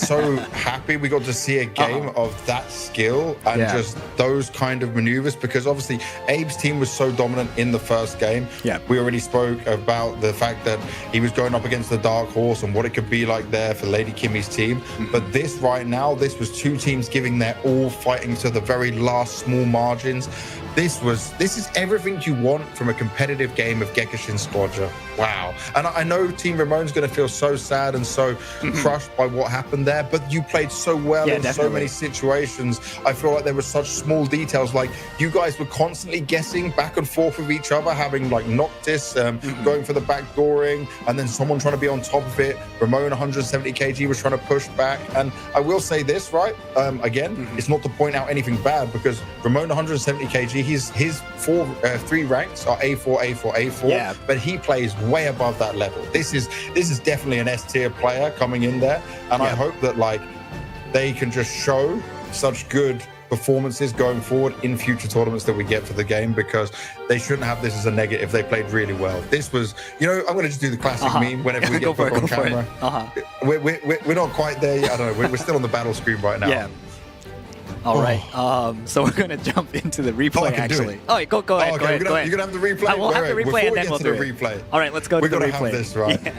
L: so happy we got to see a game of that skill and just those kind of maneuvers, because obviously Abe's team was so dominant in the first game.
I: Yeah.
L: We already spoke about the fact that he was going up against the Dark Horse and what it could be like there for Lady Kimmy's team. But this right now, this was 2 teams giving their all, fighting to the very last small margins. This is everything you want from a competitive game of Gekishin Squadra. Wow. And I know Team Ramon's going to feel so sad and so crushed by what happened there, but you played so well in so many situations. I feel like there were such small details, like you guys were constantly guessing back and forth with each other, having like Noctis going for the backdooring, and then someone trying to be on top of it. Ramon 170 kg was trying to push back. And I will say this, right? Again, it's not to point out anything bad, because Ramon 170 kg, his 3 ranks are A4, A4, A4, but he plays way above that level. This is definitely an S tier player coming in there, and I hope that like they can just show such good performances going forward in future tournaments that we get for the game, because they shouldn't have this as a negative. They played really well. This was, you know, I'm going to just do the classic meme whenever we get put on camera. We're not quite there yet. I don't know. We're still on the battle screen right now.
I: Yeah. All right. So we're going to jump into the replay, actually. Oh, go ahead. Go ahead.
L: You're going to have the replay?
I: We'll have the replay and then we'll do
L: it. Replay.
I: All right, let's go to the replay.
L: We're going to have this, right?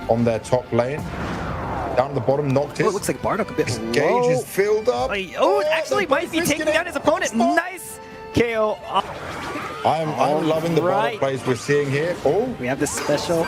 L: On their top lane. Down at the bottom, Noctis.
I: Oh, it looks like Bardock a bit
L: His
I: low.
L: gauge is filled up.
I: Oh, it actually might be taking down his opponent. Nice KO.
L: I'm loving the Bardock plays we're seeing here. Oh,
I: we have the special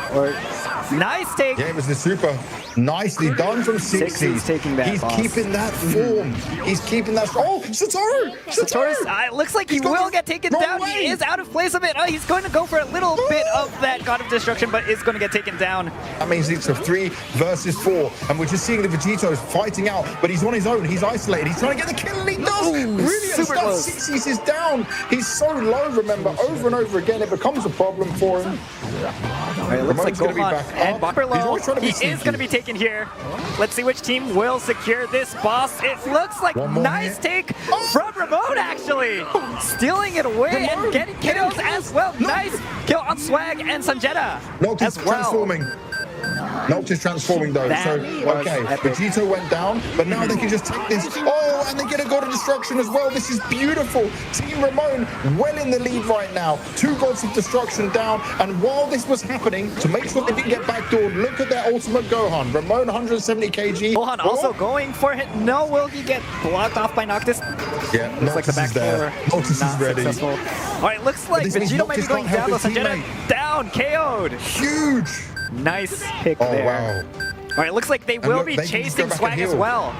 I: nice take.
L: Yeah, it was the super. Nicely done from Sixie.
I: He's taking that.
L: He's keeping that form. He's keeping that. Oh, Satoru!
I: It looks like he will get taken down. He is out of place a bit. Oh, he's going to go for a little bit of that God of Destruction, but is going to get taken down.
L: That means it's a 3 versus 4, and we're just seeing the Vegetos fighting out, but he's on his own. He's isolated. He's trying to get the kill, and he does. Brilliant stuff. Sixie's is down. He's so low. Remember, over and over again, it becomes a problem for him.
I: All right, it looks like Gohan and Bakperlo. He is going to be taken here. Let's see which team will secure this boss. It looks like nice take from Ramon, actually. Stealing it away and getting kills as well. Nice kill on Swag and Sanjeta as well.
L: Transforming. Noctis transforming though, so okay, Vegito went down, but now they can just take this. Oh, and they get a God of Destruction as well. This is beautiful. Team Ramon well in the lead right now. 2 Gods of Destruction down, and while this was happening, to make sure they didn't get backdoored, look at their ultimate Gohan. Ramon 170 kg.
I: Gohan also going for it. No, will he get blocked off by Noctis?
L: Yeah,
I: looks like the back
L: there. Noctis is ready.
I: Successful. All right, looks like Vegito might be going down. Sanjeta down, KO'd.
L: Huge.
I: Nice pick there.
L: Wow.
I: All right, looks like they will be chasing Swag as well.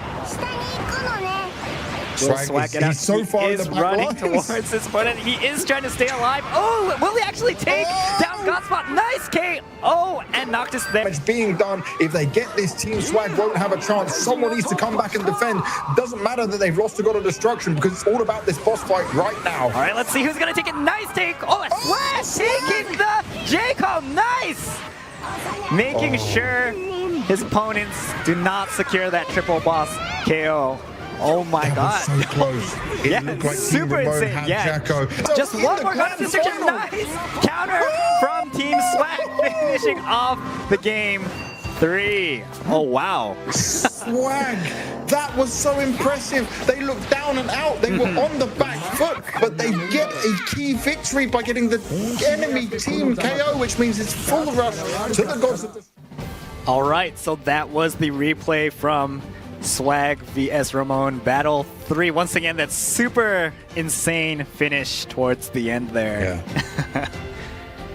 I: Swag get out.
L: He's so far
I: is running towards his opponent. He is trying to stay alive. Oh, will he actually take down Godspot? Nice KO, and Noctis there.
L: It's being done. If they get this, Team Swag won't have a chance. Someone needs to come back and defend. Doesn't matter that they've lost a God of Destruction, because it's all about this boss fight right now.
I: All right, let's see who's going to take it. Nice take. Oh, and Swag taking the J-Com. Nice. Making sure his opponents do not secure that triple boss KO. Oh my God.
L: So close. It looked like
I: super insane. Yeah. Just one more God of Destruction. Nice counter from Team Swag, finishing off the game 3. Oh, wow.
L: Swag. That was so impressive. They looked down and out. They were on the back foot, but they get a key victory by getting the enemy team KO, which means it's full rush to the Gods of Destruction.
I: All right, so that was the replay from Swag vs Ramon Battle 3. Once again, that super insane finish towards the end there.
L: Yeah.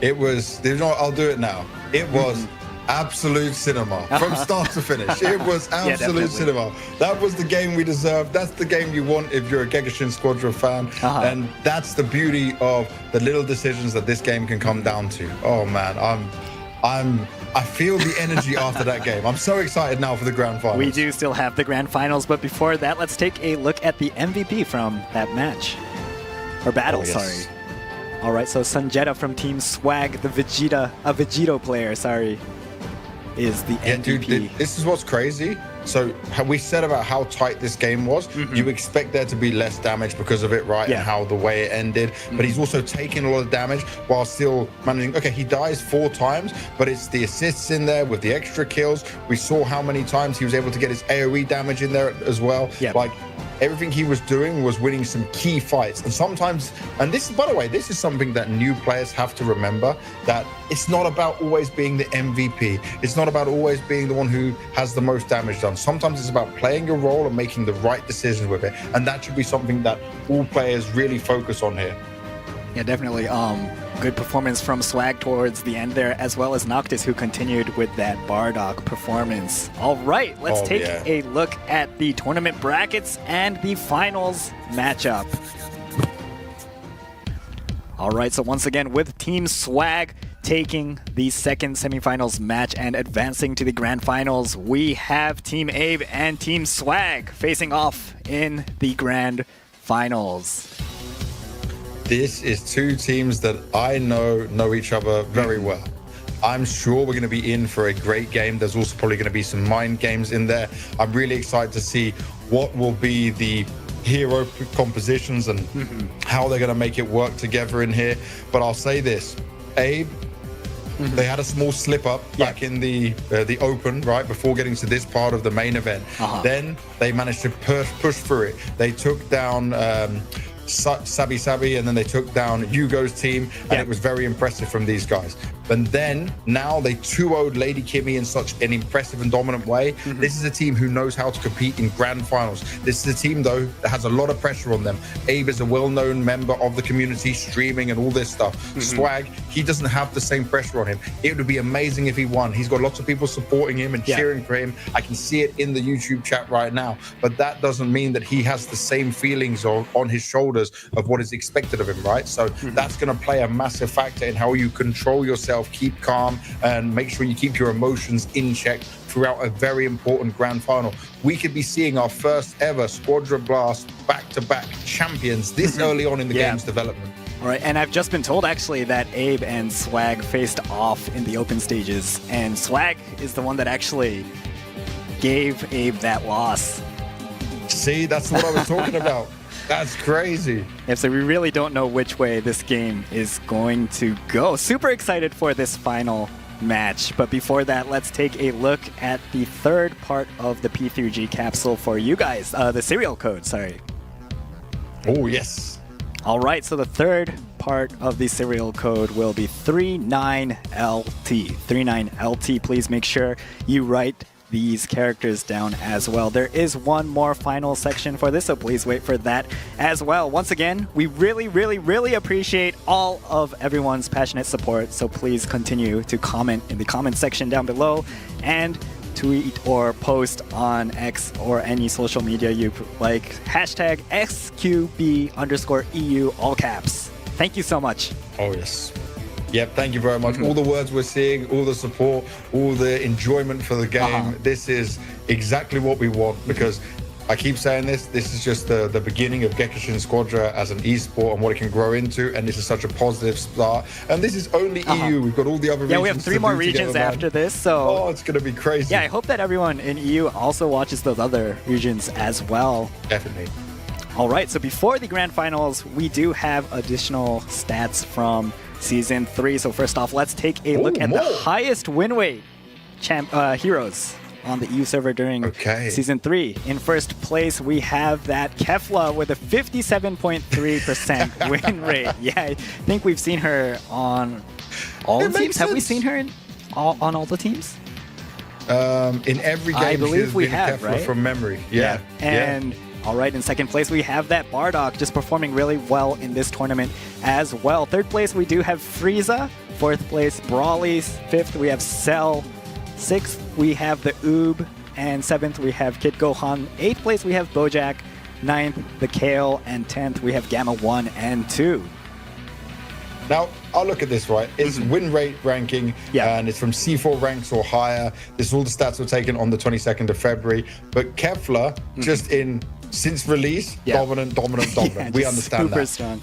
L: It was, I'll do it now. It was absolute cinema from start to finish. It was absolute cinema. That was the game we deserved. That's the game you want if you're a Gekishin Squadra fan. And that's the beauty of the little decisions that this game can come down to. Oh man, I feel the energy after that game. I'm so excited now for the grand finals.
I: We do still have the grand finals, but before that, let's take a look at the MVP from that match. Or battle, sorry. All right, so Sanjeta from Team Swag, the Vegito player, sorry, is the MVP.
L: Dude, this is what's crazy. So we said about how tight this game was. You expect there to be less damage because of it, right? And how the way it ended. But he's also taking a lot of damage while still managing. Okay, he dies 4 times, but it's the assists in there with the extra kills. We saw how many times he was able to get his AoE damage in there as well. Like, everything he was doing was winning some key fights. And sometimes, and this, by the way, this is something that new players have to remember, that it's not about always being the MVP. It's not about always being the one who has the most damage done. Sometimes it's about playing your role and making the right decisions with it. And that should be something that all players really focus on here.
I: Yeah, definitely. Good performance from Swag towards the end there, as well as Noctis, who continued with that Bardock performance. All right, let's take a look at the tournament brackets and the finals matchup. All right, so once again, with Team Swag taking the second semifinals match and advancing to the grand finals, we have Team Abe and Team Swag facing off in the grand finals.
L: This is 2 teams that I know each other very well. I'm sure we're going to be in for a great game. There's also probably going to be some mind games in there. I'm really excited to see what will be the hero compositions and how they're going to make it work together in here. But I'll say this, Abe, they had a small slip up back in the open, right, before getting to this part of the main event. Then they managed to push through it. They took down Sabi, and then they took down Yugo's team, and it was very impressive from these guys. And then now they 2-0'd Lady Kimmy in such an impressive and dominant way. This is a team who knows how to compete in grand finals. This is a team, though, that has a lot of pressure on them. Abe is a well-known member of the community, streaming and all this stuff. Swag, he doesn't have the same pressure on him. It would be amazing if he won. He's got lots of people supporting him and cheering for him. I can see it in the YouTube chat right now. But that doesn't mean that he has the same feelings on his shoulders of what is expected of him, right? So that's going to play a massive factor in how you control yourself, keep calm, and make sure you keep your emotions in check throughout a very important grand final. We could be seeing our first ever Squadra Blast back-to-back champions this early on in the game's development.
I: All right, and I've just been told actually that Abe and Swag faced off in the open stages, and Swag is the one that actually gave Abe that loss.
L: See, that's what I was talking about. That's crazy.
I: Yeah, so we really don't know which way this game is going to go. Super excited for this final match. But before that, let's take a look at the third part of the P3G capsule for you guys. The serial code, sorry.
L: Oh, yes.
I: All right, so the third part of the serial code will be 39LT. 39LT, please make sure you write these characters down as well. There is one more final section for this, so please wait for that as well. Once again, we really appreciate all of everyone's passionate support, so please continue to comment in the comment section down below and tweet or post on X or any social media you like. Hashtag XQB_EU, all caps. Thank you so much.
L: Oh, yes. Yep, thank you very much. All the words we're seeing, all the support, all the enjoyment for the game. This is exactly what we want, because I keep saying this is just the beginning of Gekishin Squadra as an esport and what it can grow into, and this is such a positive start. And this is only EU. We've got all the other regions.
I: Yeah, we have 3 more regions after this, so...
L: Oh, it's going to be crazy.
I: Yeah, I hope that everyone in EU also watches those other regions as well.
L: Definitely.
I: All right, so before the grand finals, we do have additional stats from Season 3. So first off, let's take a look at the highest win rate heroes on the EU server during Season 3. In first place, we have that Kefla with a 57.3% win rate. Yeah, I think we've seen her on all the teams. Have we seen her on all the teams?
L: In every game,
I: I believe we have,
L: Kefla
I: right?
L: From memory. Yeah.
I: And all right, in second place, we have that Bardock just performing really well in this tournament as well. Third place, we do have Frieza. Fourth place, Brawly. Fifth, we have Cell. 6th, we have the Oob. And 7th, we have Kid Gohan. 8th place, we have Bojack. 9th, the Kale. And 10th, we have Gamma 1 and 2.
L: Now, I'll look at this, right? It's win rate ranking, and it's from C4 ranks or higher. This is all the stats were taken on the 22nd of February. But Kefla, just since release, dominant. We understand
I: super
L: that.
I: Strong.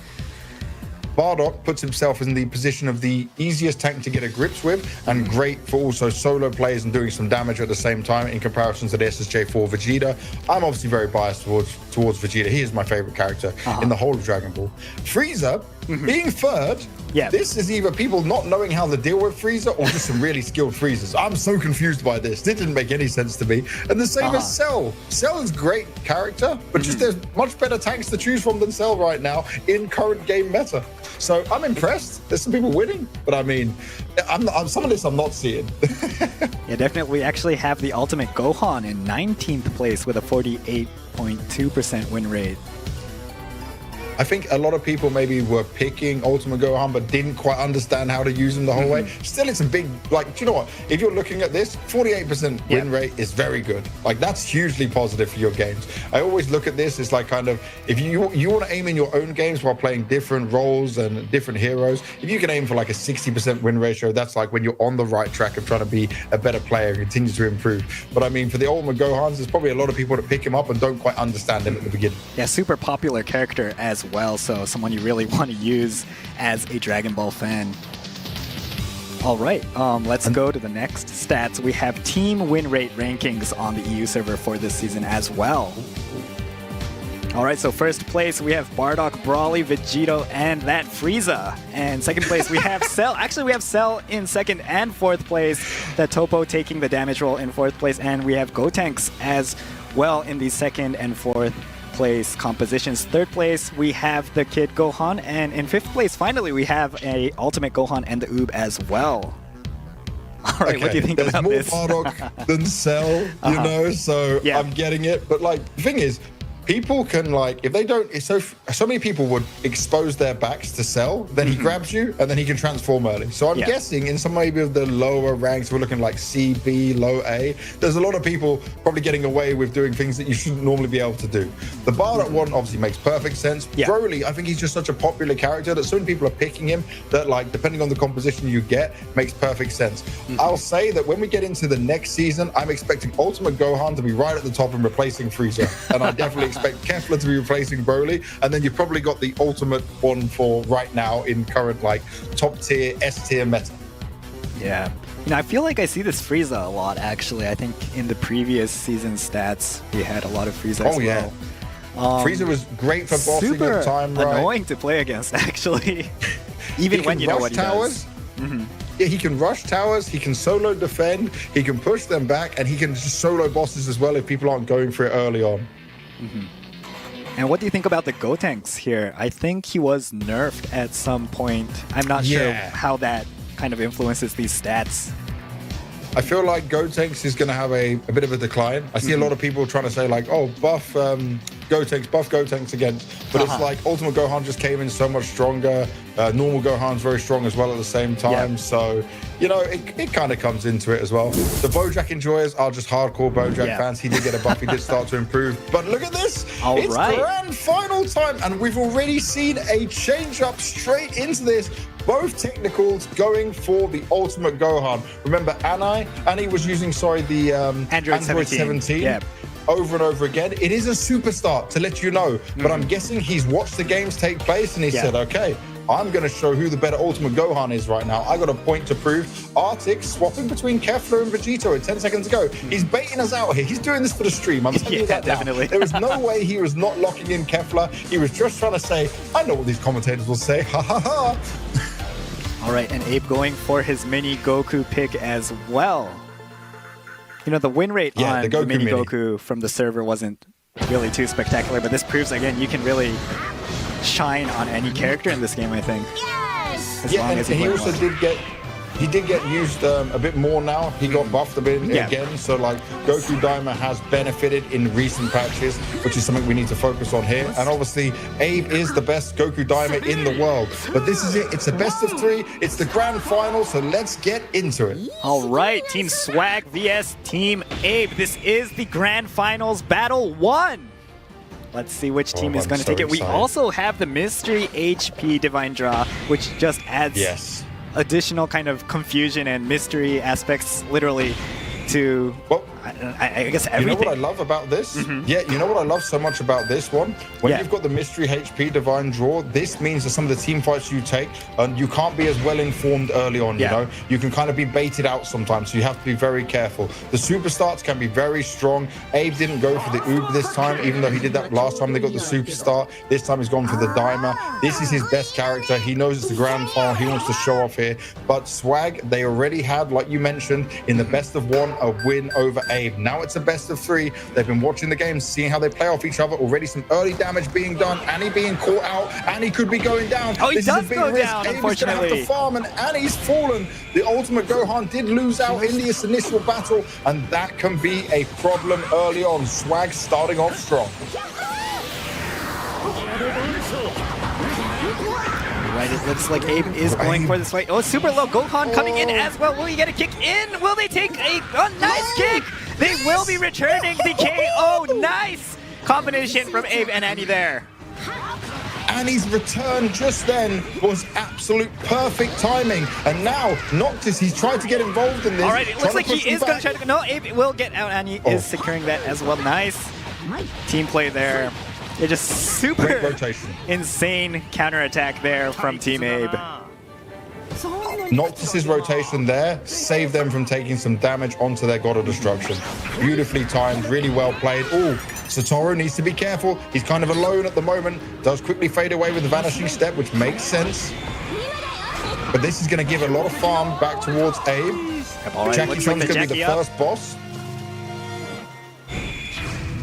L: Bardock puts himself in the position of the easiest tank to get a grips with, and great for also solo plays and doing some damage at the same time in comparison to the SSJ4 Vegeta. I'm obviously very biased towards Vegeta. He is my favorite character in the whole of Dragon Ball. Frieza, being third, this is either people not knowing how to deal with Frieza or just some really skilled Friezas. I'm so confused by this. This didn't make any sense to me. And the same as Cell. Cell is great character, but just there's much better tanks to choose from than Cell right now in current game meta. So I'm impressed. There's some people winning, but I mean, some of this I'm not seeing.
I: Yeah, definitely. We actually have the Ultimate Gohan in 19th place with a 48.2% win rate.
L: I think a lot of people maybe were picking Ultimate Gohan but didn't quite understand how to use him the whole way. Still, it's a big, like, do you know what? If you're looking at this, 48% win rate is very good. Like, that's hugely positive for your games. I always look at this as like kind of, if you want to aim in your own games while playing different roles and different heroes, if you can aim for like a 60% win ratio, that's like when you're on the right track of trying to be a better player and continue to improve. But I mean, for the Ultimate Gohans, there's probably a lot of people that pick him up and don't quite understand him at the beginning.
I: Yeah, super popular character as well, so someone you really want to use as a Dragon Ball fan. All right, let's go to the next stats. We have team win rate rankings on the EU server for this season as well. All right, so first place we have Bardock, Brawly, Vegito, and that Frieza. And second place we have Cell. Actually, we have Cell in second and fourth place. The Topo taking the damage roll in fourth place, and we have Gotenks as well in the second and fourth place compositions. Third place we have the Kid Gohan, and in fifth place finally we have a Ultimate Gohan and the Oob as well. All right, what do you think about this?
L: There's more Bardock than Cell, you know, so I'm getting it. But like, the thing is, people can, like, if they don't, so many people would expose their backs to Cell, then he grabs you and then he can transform early. So I'm guessing in some maybe of the lower ranks, we're looking like C, B, low A, there's a lot of people probably getting away with doing things that you shouldn't normally be able to do. The Bardock one obviously makes perfect sense. Broly, I think he's just such a popular character that so many people are picking him that, like, depending on the composition you get, makes perfect sense. I'll say that when we get into the next season, I'm expecting Ultimate Gohan to be right at the top and replacing Frieza. And I definitely expect Kefla to be replacing Broly, and then you've probably got the ultimate one for right now in current, like, top tier, S tier meta.
I: Yeah. You know, I feel like I see this Frieza a lot, actually. I think in the previous season stats, we had a lot of Frieza as well.
L: Frieza was great for bossing at the time, right?
I: Annoying to play against, actually. Even when you know what he does.
L: Yeah, he can rush towers, he can solo defend, he can push them back, and he can just solo bosses as well if people aren't going for it early on.
I: And what do you think about the Gotenks here? I think he was nerfed at some point. I'm not sure how that kind of influences these stats.
L: I feel like Gotenks is going to have a bit of a decline. I see a lot of people trying to say, like, oh, buff Gotenks again. But it's like Ultimate Gohan just came in so much stronger. Normal Gohan's very strong as well at the same time. So, you know, it kind of comes into it as well. The Bojack enjoyers are just hardcore Bojack fans. He did get a buff. He did start to improve. But look at this. It's grand final time. And we've already seen a change up straight into this. Both technicals going for the Ultimate Gohan. Remember, Annie was using, the Android 17. Over and over again. It is a superstar, to let you know. But I'm guessing he's watched the games take place and he said, okay, I'm going to show who the better Ultimate Gohan is right now. I got a point to prove. Arctic swapping between Kefla and Vegito at 10 seconds ago. He's baiting us out here. He's doing this for the stream. I'm telling you that definitely. There was no way he was not locking in Kefla. He was just trying to say, I know what these commentators will say. Ha ha ha.
I: All right, and Abe going for his mini Goku pick as well. You know, the win rate on the mini Goku from the server wasn't really too spectacular, but this proves, again, you can really shine on any character in this game, I think.
F: Yes!
L: And he also did get he did get used a bit more now. He got buffed a bit again. So like Goku Daima has benefited in recent patches, which is something we need to focus on here. And obviously, Abe is the best Goku Daima in the world. But this is it. It's the best of 3. It's the grand final. So let's get into it.
I: All right, Team Swag vs Team Abe. This is the grand finals battle 1. Let's see which team is going to take it. We also have the mystery HP Divine Draw, which just adds additional kind of confusion and mystery aspects, literally, to I guess everything.
L: You know what I love about this? Yeah, you know what I love so much about this one? When you've got the mystery HP Divine Draw, this means that some of the team fights you take, you can't be as well informed early on, you know? You can kind of be baited out sometimes, so you have to be very careful. The super starts can be very strong. Abe didn't go for the Oob this time, even though he did that last time they got the super start. This time he's gone for the Daima. This is his best character. He knows it's the grand final. He wants to show off here. But Swag, they already had, like you mentioned, in the best of 1, a win over Abe. Now it's a best of 3. They've been watching the games, seeing how they play off each other. Already some early damage being done. Annie being caught out. Annie could be going down.
I: Oh, he does go down,
L: Abe
I: unfortunately.
L: is gonna have to farm, and Annie's fallen. The ultimate Gohan did lose out in this initial battle, and that can be a problem early on. Swag starting off strong.
I: Right, it looks like Abe is going for this fight. Oh, super low. Gohan coming in as well. Will he get a kick in? Will they take a nice kick? They will be returning the KO. Nice combination from Abe and Annie there.
L: Annie's return just then was absolute perfect timing. And now, Noctis, he's tried to get involved in this.
I: All right, it looks like he is going to try to... No, Abe will get out. Annie is securing that as well. Nice team play there. They're just super insane counterattack there from Team Abe.
L: Noctis's rotation there saved them from taking some damage onto their God of Destruction. Beautifully timed, really well played. Oh, Satoru needs to be careful. He's kind of alone at the moment. Does quickly fade away with the Vanishing Step, which makes sense. But this is going to give a lot of farm back towards Abe. Jackie Chan's going to be the first boss.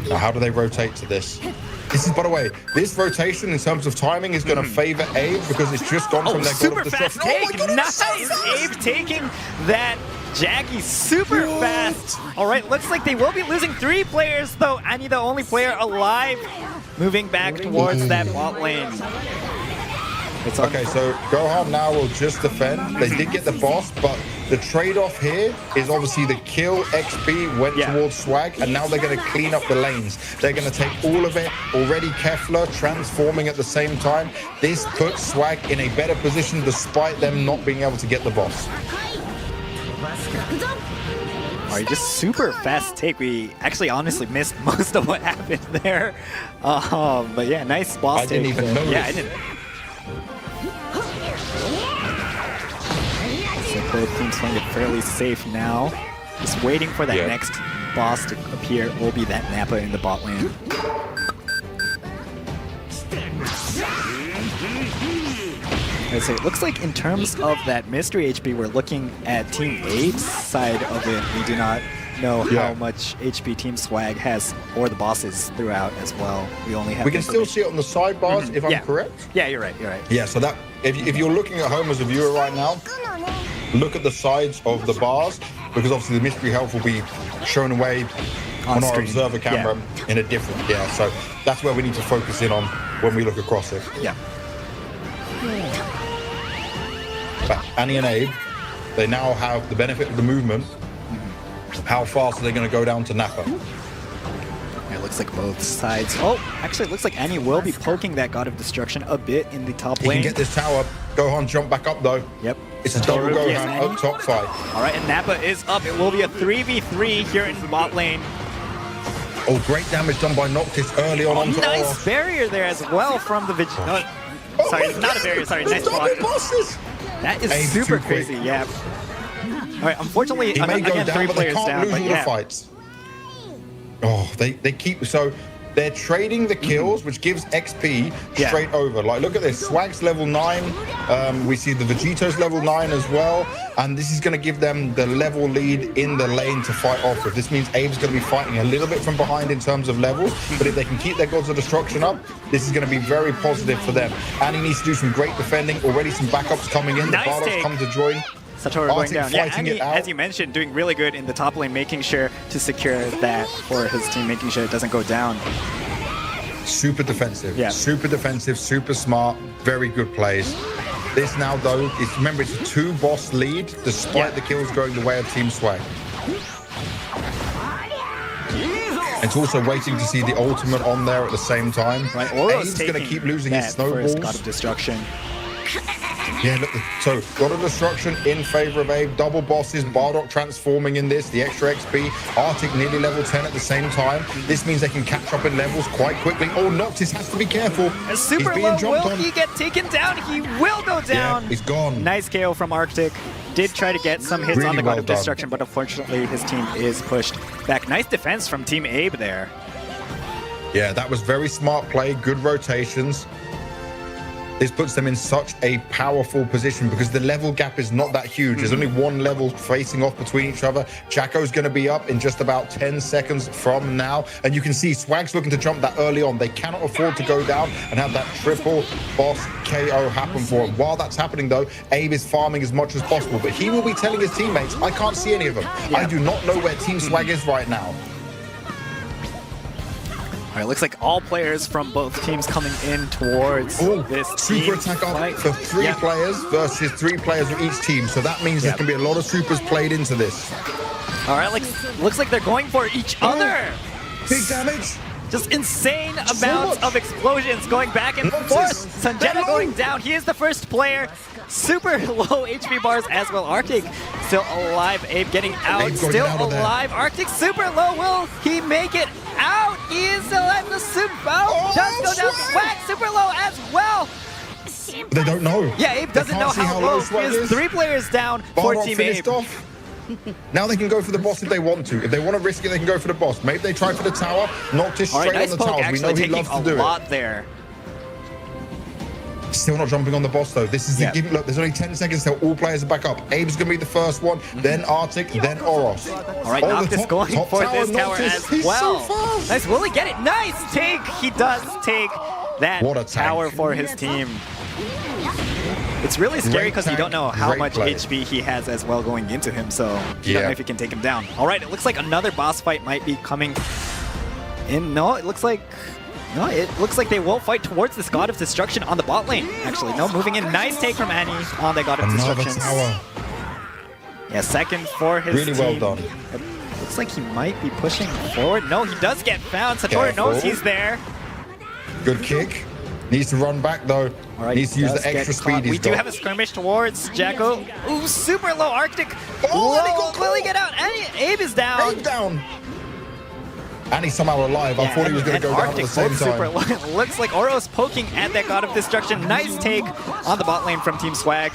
L: Now, how do they rotate to this? This is, by the way, this rotation in terms of timing is going to favor Abe because it's just gone from their God of Destruction.
I: Take. Nice. Abe taking that Jackie super fast. All right, looks like they will be losing 3 players, though. Annie, the only player alive, moving back towards that bot lane.
L: Okay, so Gohan now will just defend. They did get the boss, but the trade-off here is obviously the kill XP went towards Swag, and now they're going to clean up the lanes. They're going to take all of it. Already Kefla transforming at the same time. This puts Swag in a better position despite them not being able to get the boss.
I: All right, just super fast take. We actually honestly missed most of what happened there. But yeah, nice boss take.
L: I didn't even notice.
I: Yeah, I didn't. So both teams playing it fairly safe now. Just waiting for that next boss to appear. It will be that Nappa in the bot lane. So it looks like in terms of that mystery HP, we're looking at Team Abe's side of it. We do not know how much HP Team Swag has, or the bosses throughout as well. We only have.
L: We can still see it on the sidebars, if I'm correct.
I: Yeah, you're right. You're right.
L: Yeah, so that if you're looking at home as a viewer right now, look at the sides of the bars, because obviously the mystery health will be shown away on our observer camera in a different. So that's where we need to focus in on when we look across it.
I: Yeah.
L: But Annie and Abe, they now have the benefit of the movement. How fast are they going to go down to Nappa?
I: It looks like both sides. Oh, actually, it looks like Annie will be poking that God of Destruction a bit in the top lane.
L: He can get this tower. Gohan jump back up, though.
I: Yep.
L: It's a double Gohan up top fight.
I: All right, and Nappa is up. It will be a 3v3 here in the bot lane.
L: Oh, great damage done by Noctis early on. Onto
I: nice barrier there as well from the sorry, not a barrier. Sorry, nice block. That is super crazy. Yeah. All right, unfortunately,
L: he may go
I: again,
L: down,
I: 3
L: but they
I: players
L: can't
I: down.
L: lose all the fights. Oh, they keep so. They're trading the kills, which gives XP straight over. Like, look at this. Swag's level 9. We see the Vegeto's level 9 as well. And this is going to give them the level lead in the lane to fight off with. This means Abe's going to be fighting a little bit from behind in terms of levels. But if they can keep their Gods of Destruction up, this is going to be very positive for them. And he needs to do some great defending. Already some backups coming in. The Bardock's come to join.
I: Satoru going down. Yeah,
L: fighting
I: Annie,
L: it out.
I: as you mentioned, doing really good in the top lane, making sure to secure that for his team, making sure it doesn't go down.
L: Super defensive.
I: Yeah.
L: Super defensive, super smart, very good plays. This now, though, remember, it's a 2-boss lead, despite the kills going the way of Team Swag. It's also waiting to see the ultimate on there at the same time.
I: Right,
L: Abe's going to keep losing his snowballs.
I: God of Destruction.
L: Yeah, look, so God of Destruction in favor of Abe. Double bosses, Bardock transforming in this, the extra XP. Arctic nearly level 10 at the same time. This means they can catch up in levels quite quickly. Oh, Noctis has to be careful.
I: A super
L: He's being
I: low,
L: jumped
I: will
L: on.
I: he get taken down? He will go down.
L: Yeah, he's gone.
I: Nice KO from Arctic. Did try to get some hits
L: Really
I: on the
L: well
I: God of
L: done.
I: Destruction, but unfortunately his team is pushed back. Nice defense from Team Abe there.
L: Yeah, that was very smart play, good rotations. This puts them in such a powerful position because the level gap is not that huge. There's only one level facing off between each other. Jacko's going to be up in just about 10 seconds from now. And you can see Swag's looking to jump that early on. They cannot afford to go down and have that triple boss KO happen for him. While that's happening, though, Abe is farming as much as possible. But he will be telling his teammates, I can't see any of them. I do not know where Team Swag is right now.
I: All right, looks like all players from both teams coming in towards this
L: super
I: team
L: attack up
I: fight.
L: for 3 players versus 3 players of each team. So that means there can be a lot of supers played into this.
I: All right, looks like they're going for each other.
L: Big damage.
I: Just insane amounts of explosions going back and forth. Sanjeta going down. He is the first player. Super low HP bars as well. Arctic still alive. Abe getting out. Still alive. Arctic super low. Will he make it out? He is still at the super. Does go down. Swag super low as well.
L: They don't know.
I: Yeah, Abe doesn't know how low he is. 3 players down for
L: Bardock
I: Team
L: finished
I: Abe.
L: off. Now they can go for the boss if they want to. If they want to risk it, they can go for the boss. Maybe they try for the tower. Noctis straight
I: nice
L: on the
I: poke,
L: tower. We know he loves to do
I: a lot there.
L: Still not jumping on the boss though. This is the game. Look, there's only 10 seconds till all players are back up. Abe's gonna be the first one, then Arctic, then Oros.
I: All right, Noctis going for this tower as well.
L: So
I: nice, will he get it? Nice take. He does take that tower for his team. It's really scary because you don't know how much HP he has as well going into him, so you don't know if you can take him down. All right, it looks like another boss fight might be coming in. No, it looks like they won't fight towards this God of Destruction on the bot lane. Actually, no, moving in. Nice take from Annie on the God of Destruction.
L: Tower.
I: Yeah, second for his team.
L: Really well done.
I: It looks like he might be pushing forward. No, he does get found. Satoru knows he's there.
L: Good kick. Needs to run back though.
I: All right,
L: needs to use the extra speed he's
I: We do
L: got.
I: have a skirmish towards Jacko. Ooh, super low Arctic. Will he get out? Abe is down.
L: Abe down. And he's somehow alive. I thought he was going to go down at the same time.
I: Looks like Oros poking at that God of Destruction. Nice take on the bot lane from Team Swag.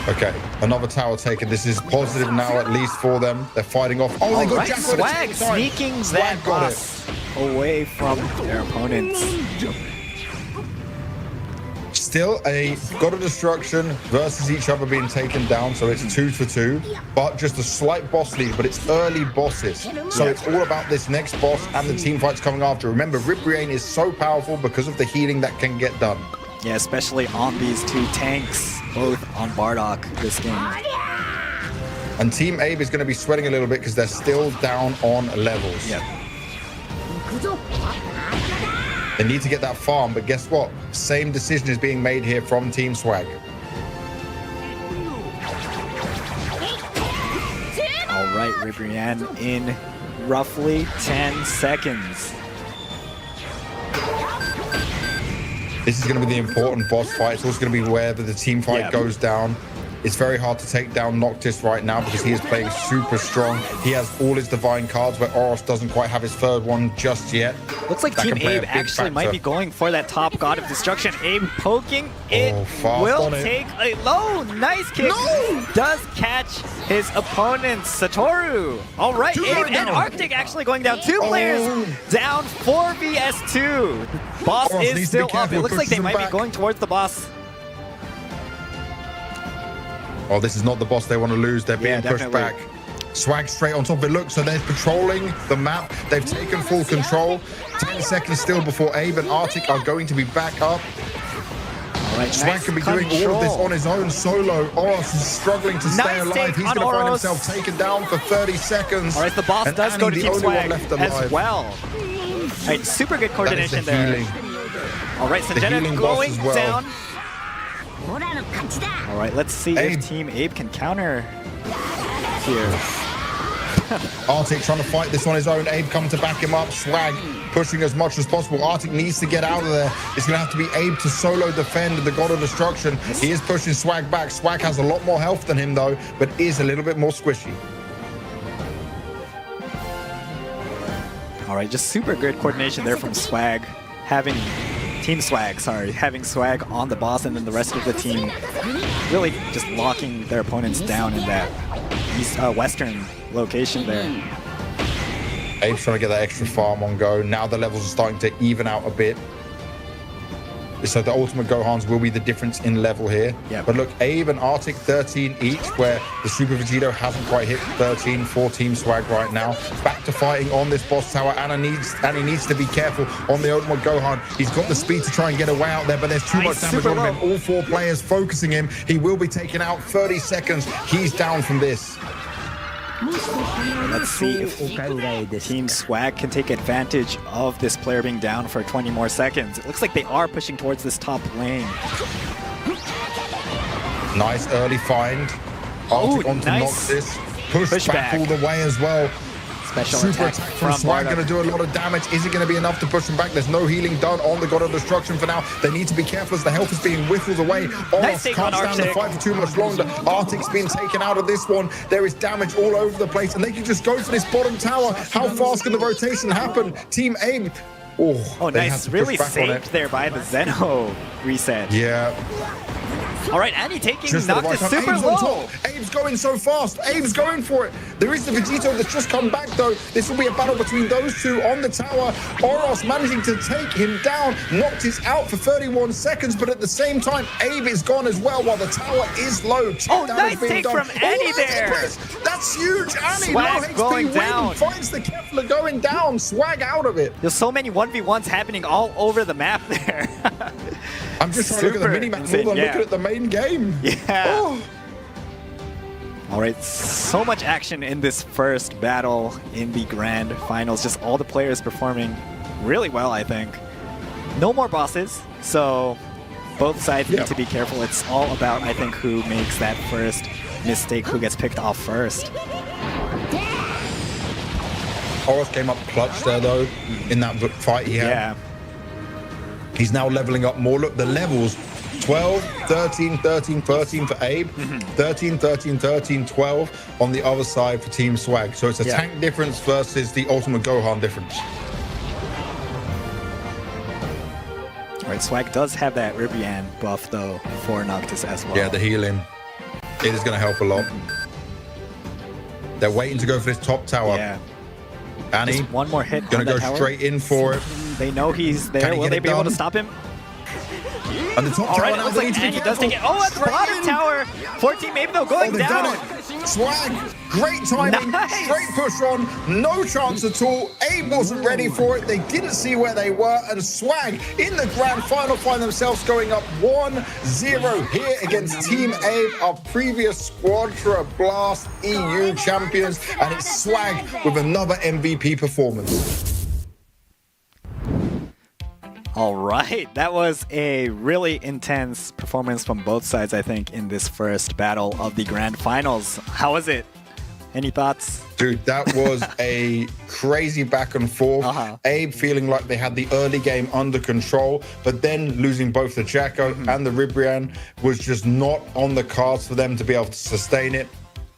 L: Okay, another tower taken. This is positive now, at least for them. They're fighting off. Oh, they got Jacko.
I: Swag sneaking that boss away from their opponents.
L: Still a God of Destruction versus each other being taken down, so it's 2 for 2, but just a slight boss lead, but it's early bosses. So it's all about this next boss and the team fights coming after. Remember, Ribriane is so powerful because of the healing that can get done.
I: Yeah, especially on these 2 tanks, both on Bardock this game.
L: And Team Abe is going to be sweating a little bit because they're still down on levels.
I: Yep.
L: They need to get that farm, but guess what? Same decision is being made here from Team Swag.
I: All right, Ribriane in roughly 10 seconds.
L: This is going to be the important boss fight. It's also going to be wherever the team fight goes down. It's very hard to take down Noctis right now because he is playing super strong. He has all his divine cards where Oros doesn't quite have his 3rd one just yet.
I: Looks like Team Abe actually might be going for that top God of Destruction. Abe poking it. Will take a low. Nice kick. No! Does catch his opponent, Satoru. All right, Abe and Arctic actually going down. 2 players down 4 vs 2. Boss is still up. It looks like they might be going towards the boss.
L: Oh, this is not the boss they want to lose. They're being pushed back. Swag straight on top of it. Look, so they're patrolling the map. They've taken full control. 10 seconds still before Abe and Arctic are going to be back up.
I: All Right,
L: Swag
I: nice
L: could be doing all of this on his own solo. Oros is struggling to stay
I: Nice
L: alive.
I: take
L: He's
I: on
L: going to find
I: Oros.
L: himself taken down for 30 seconds.
I: All right, the boss
L: And
I: does go to
L: Annie,
I: Team
L: the only one
I: Swag
L: left
I: as
L: alive.
I: well. All right, super good coordination
L: the
I: there.
L: healing.
I: All right, Sanjena
L: healing boss
I: going
L: as well.
I: down. All right, let's see if Team Abe can counter here.
L: Arctic trying to fight this on his own. Abe coming to back him up. Swag pushing as much as possible. Arctic needs to get out of there. It's going to have to be Abe to solo defend the God of Destruction. He is pushing Swag back. Swag has a lot more health than him, though, but is a little bit more squishy.
I: All right, just super good coordination there from Swag. Having Team Swag, sorry, having Swag on the boss, and then the rest of the team really just locking their opponents down in that western location there.
L: Abe's trying to get that extra farm on go. Now the levels are starting to even out a bit. So the ultimate Gohans will be the difference in level here.
I: Yeah.
L: But look, Abe and Arctic 13 each, where the Super Vegito hasn't quite hit 13 for Team Swag right now. Back to fighting on this boss tower. Annie needs to be careful on the ultimate Gohan. He's got the speed to try and get away out there, but there's too much damage on him. And all four players focusing him. He will be taken out 30 seconds. He's down from this.
I: Let's see if Team Swag can take advantage of this player being down for 20 more seconds. It looks like they are pushing towards this top lane.
L: Nice early find. Arctic on to Noxus. Push back all the way as well.
I: Special
L: Super
I: attack
L: from Swag, going to do a lot of damage. Is it going to be enough to push him back? There's no healing done on the God of Destruction for now. They need to be careful as the health is being whittled away. Oros can't stand the fight for too much longer. Arctic's been taken out of this one. There is damage all over the place, and they can just go for this bottom tower. How fast can the rotation happen? Team Abe.
I: Oh, nice. Really saved there by the Zeno reset.
L: Yeah.
I: All right, Annie taking
L: Just
I: Noctis super
L: Abe's
I: low.
L: on top. Abe's going so fast. Abe's going for it. There is the Vegito that's just come back, though. This will be a battle between those two on the tower. Oros managing to take him down. Noctis out for 31 seconds, but at the same time, Abe is gone as well while the tower is low.
I: Oh, nice take from Annie there.
L: That's huge. Annie,
I: Swag
L: no HP
I: going
L: win.
I: down.
L: Finds the Kefla going down. Swag out of it.
I: There's so many 1v1s happening all over the map there.
L: I'm just trying to look at the mini-map more than looking at the main game.
I: Yeah. Oh. All right, so much action in this first battle in the grand finals. Just all the players performing really well, I think. No more bosses, so both sides need to be careful. It's all about, I think, who makes that first mistake, who gets picked off first.
L: Oros came up clutch there, though, in that fight he had.
I: Yeah.
L: He's now leveling up more. Look, the levels 12, 13, 13, 13 for Abe, 13, 13, 13, 12 on the other side for Team Swag. So it's a tank difference versus the Ultimate Gohan difference.
I: All right, Swag does have that Ribrian buff, though, for Noctis as well.
L: Yeah, the healing. It is going to help a lot. They're waiting to go for this top tower.
I: Yeah.
L: Annie,
I: just one more hit.
L: Going to go straight in for it.
I: They know he's there. Will they be able to stop him?
L: And the top
I: All
L: tower
I: right, it
L: now,
I: looks
L: they
I: like
L: need to be
I: Annie does take it.
L: careful.
I: Oh, at the bottom tower. 14 maybe though going
L: they've
I: down.
L: done it. Swag, great timing, straight push on, no chance at all. Abe wasn't ready for it. They didn't see where they were, and Swag in the grand final find themselves going up 1-0 here against Team Abe, our previous Squadra Blast EU champions, and it's Swag with another MVP performance.
I: All right, that was a really intense performance from both sides, I think, in this first battle of the grand finals. How was it? Any thoughts?
L: Dude, that was a crazy back and forth. Abe feeling like they had the early game under control, but then losing both the Jacko and the Ribrian was just not on the cards for them to be able to sustain it.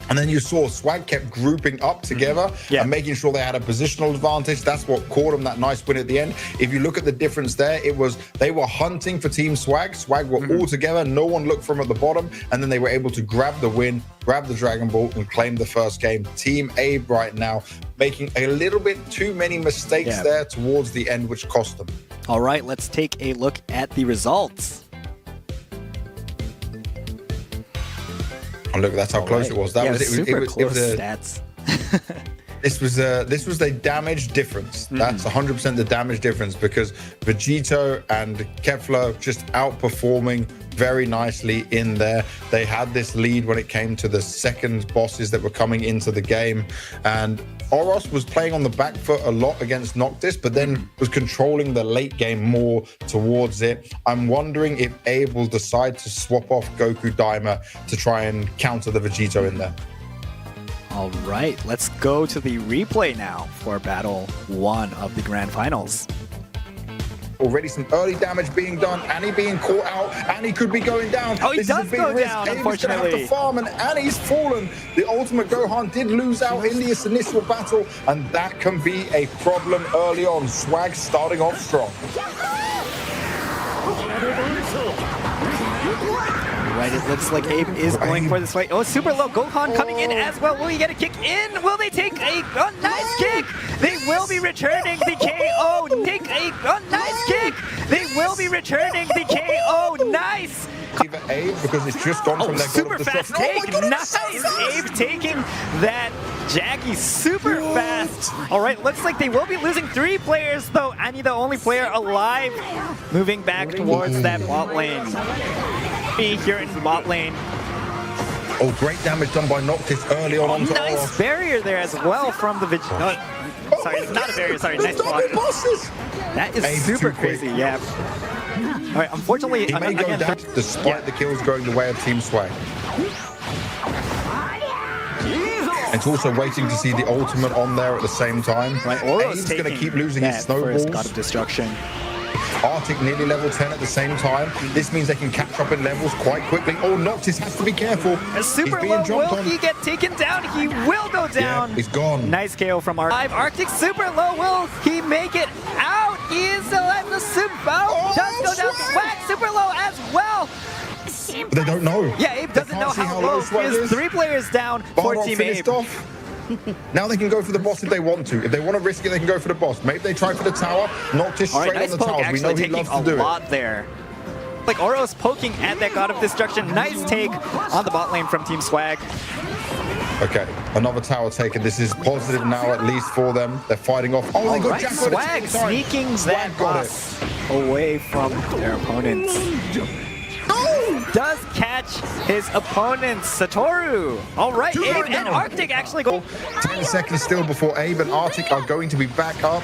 L: And then you saw Swag kept grouping up together and making sure they had a positional advantage. That's what caught them that nice win at the end. If you look at the difference there, it was they were hunting for Team Swag. Swag were all together. No one looked from at the bottom. And then they were able to grab the win, grab the Dragon Ball, and claim the first game. Team Abe right now making a little bit too many mistakes there towards the end, which cost them.
I: All right, let's take a look at the results.
L: Oh, look, that's how close it was. That was it.
I: Super close stats.
L: This was the damage difference. That's 100% the damage difference because Vegito and Kefla just outperforming very nicely in there. They had this lead when it came to the second bosses that were coming into the game, and Oros was playing on the back foot a lot against Noctis, but then was controlling the late game more towards it. I'm wondering if Abe will decide to swap off Goku Daima to try and counter the Vegito in there.
I: All right, let's go to the replay now for Battle 1 of the Grand Finals.
L: Already some early damage being done. Annie being caught out. Annie could be going down.
I: Oh, he
L: this
I: does
L: is a big
I: go
L: risk.
I: down,
L: Abe's
I: unfortunately.
L: gonna have to farm, and Annie's fallen. The ultimate Gohan did lose out in this initial battle, and that can be a problem early on. Swag starting off strong.
I: Right, it looks like Abe is going for this fight. Oh, super low. Gohan coming in as well. Will he get a kick in? Will they take a nice kick? They will be returning the KO. Take a nice kick. They will be returning the KO. Nice.
L: Abe, because it's just gone from their
I: super fast take. Nice. Abe taking that Jackie super fast. All right, looks like they will be losing 3 players, though. Annie, the only player alive, moving back towards that bot lane. Be here in the bot lane.
L: Oh, great damage done by Noctis early on. Onto
I: Nice
L: Oros.
I: barrier there as well from the sorry, not a barrier. Sorry, nice block. That is
L: Abe's
I: super
L: too quick.
I: crazy. Yeah. All right, unfortunately,
L: He may go
I: again,
L: down despite the kills going the way of Team Swag. It's also waiting to see the ultimate on there at the same time.
I: Right, Oros
L: Abe's going to keep losing his
I: snowballs.
L: snowballs.
I: God of Destruction.
L: Arctic nearly level 10 at the same time. This means they can catch up in levels quite quickly. Oh, Noctis has to be careful.
I: A super
L: He's being
I: low.
L: jumped
I: Will
L: on.
I: he get taken down? He will go down.
L: Yeah, he's gone.
I: Nice KO from Arctic. Arctic super low. Will he make it out? He is alive. The super does go down. Swag super low as well.
L: But they don't know.
I: Yeah, Abe doesn't know how low. He is 3 players down for
L: Bardock
I: Team
L: finished
I: Abe.
L: off. Now they can go for the boss if they want to. If they want to risk it, they can go for the boss. Maybe they try for the tower. Noctis
I: All right,
L: straight
I: nice
L: on the
I: poke.
L: towers. We know
I: Actually
L: he loves
I: taking
L: to do
I: a lot there. Like Oros poking at that God of Destruction. Nice take on the bot lane from Team Swag.
L: it. Okay, another tower taken. This is positive now, at least for them. They're fighting off. Oh, they got
I: Right,
L: Jacko at the
I: Swag
L: same time.
I: sneaking that
L: Swag got it.
I: boss away from their opponents. Does catch his opponent, Satoru. All right,
L: Two
I: Abe
L: right
I: and
L: now.
I: Arctic actually go.
L: 10 seconds still before Abe and Arctic are going to be back up.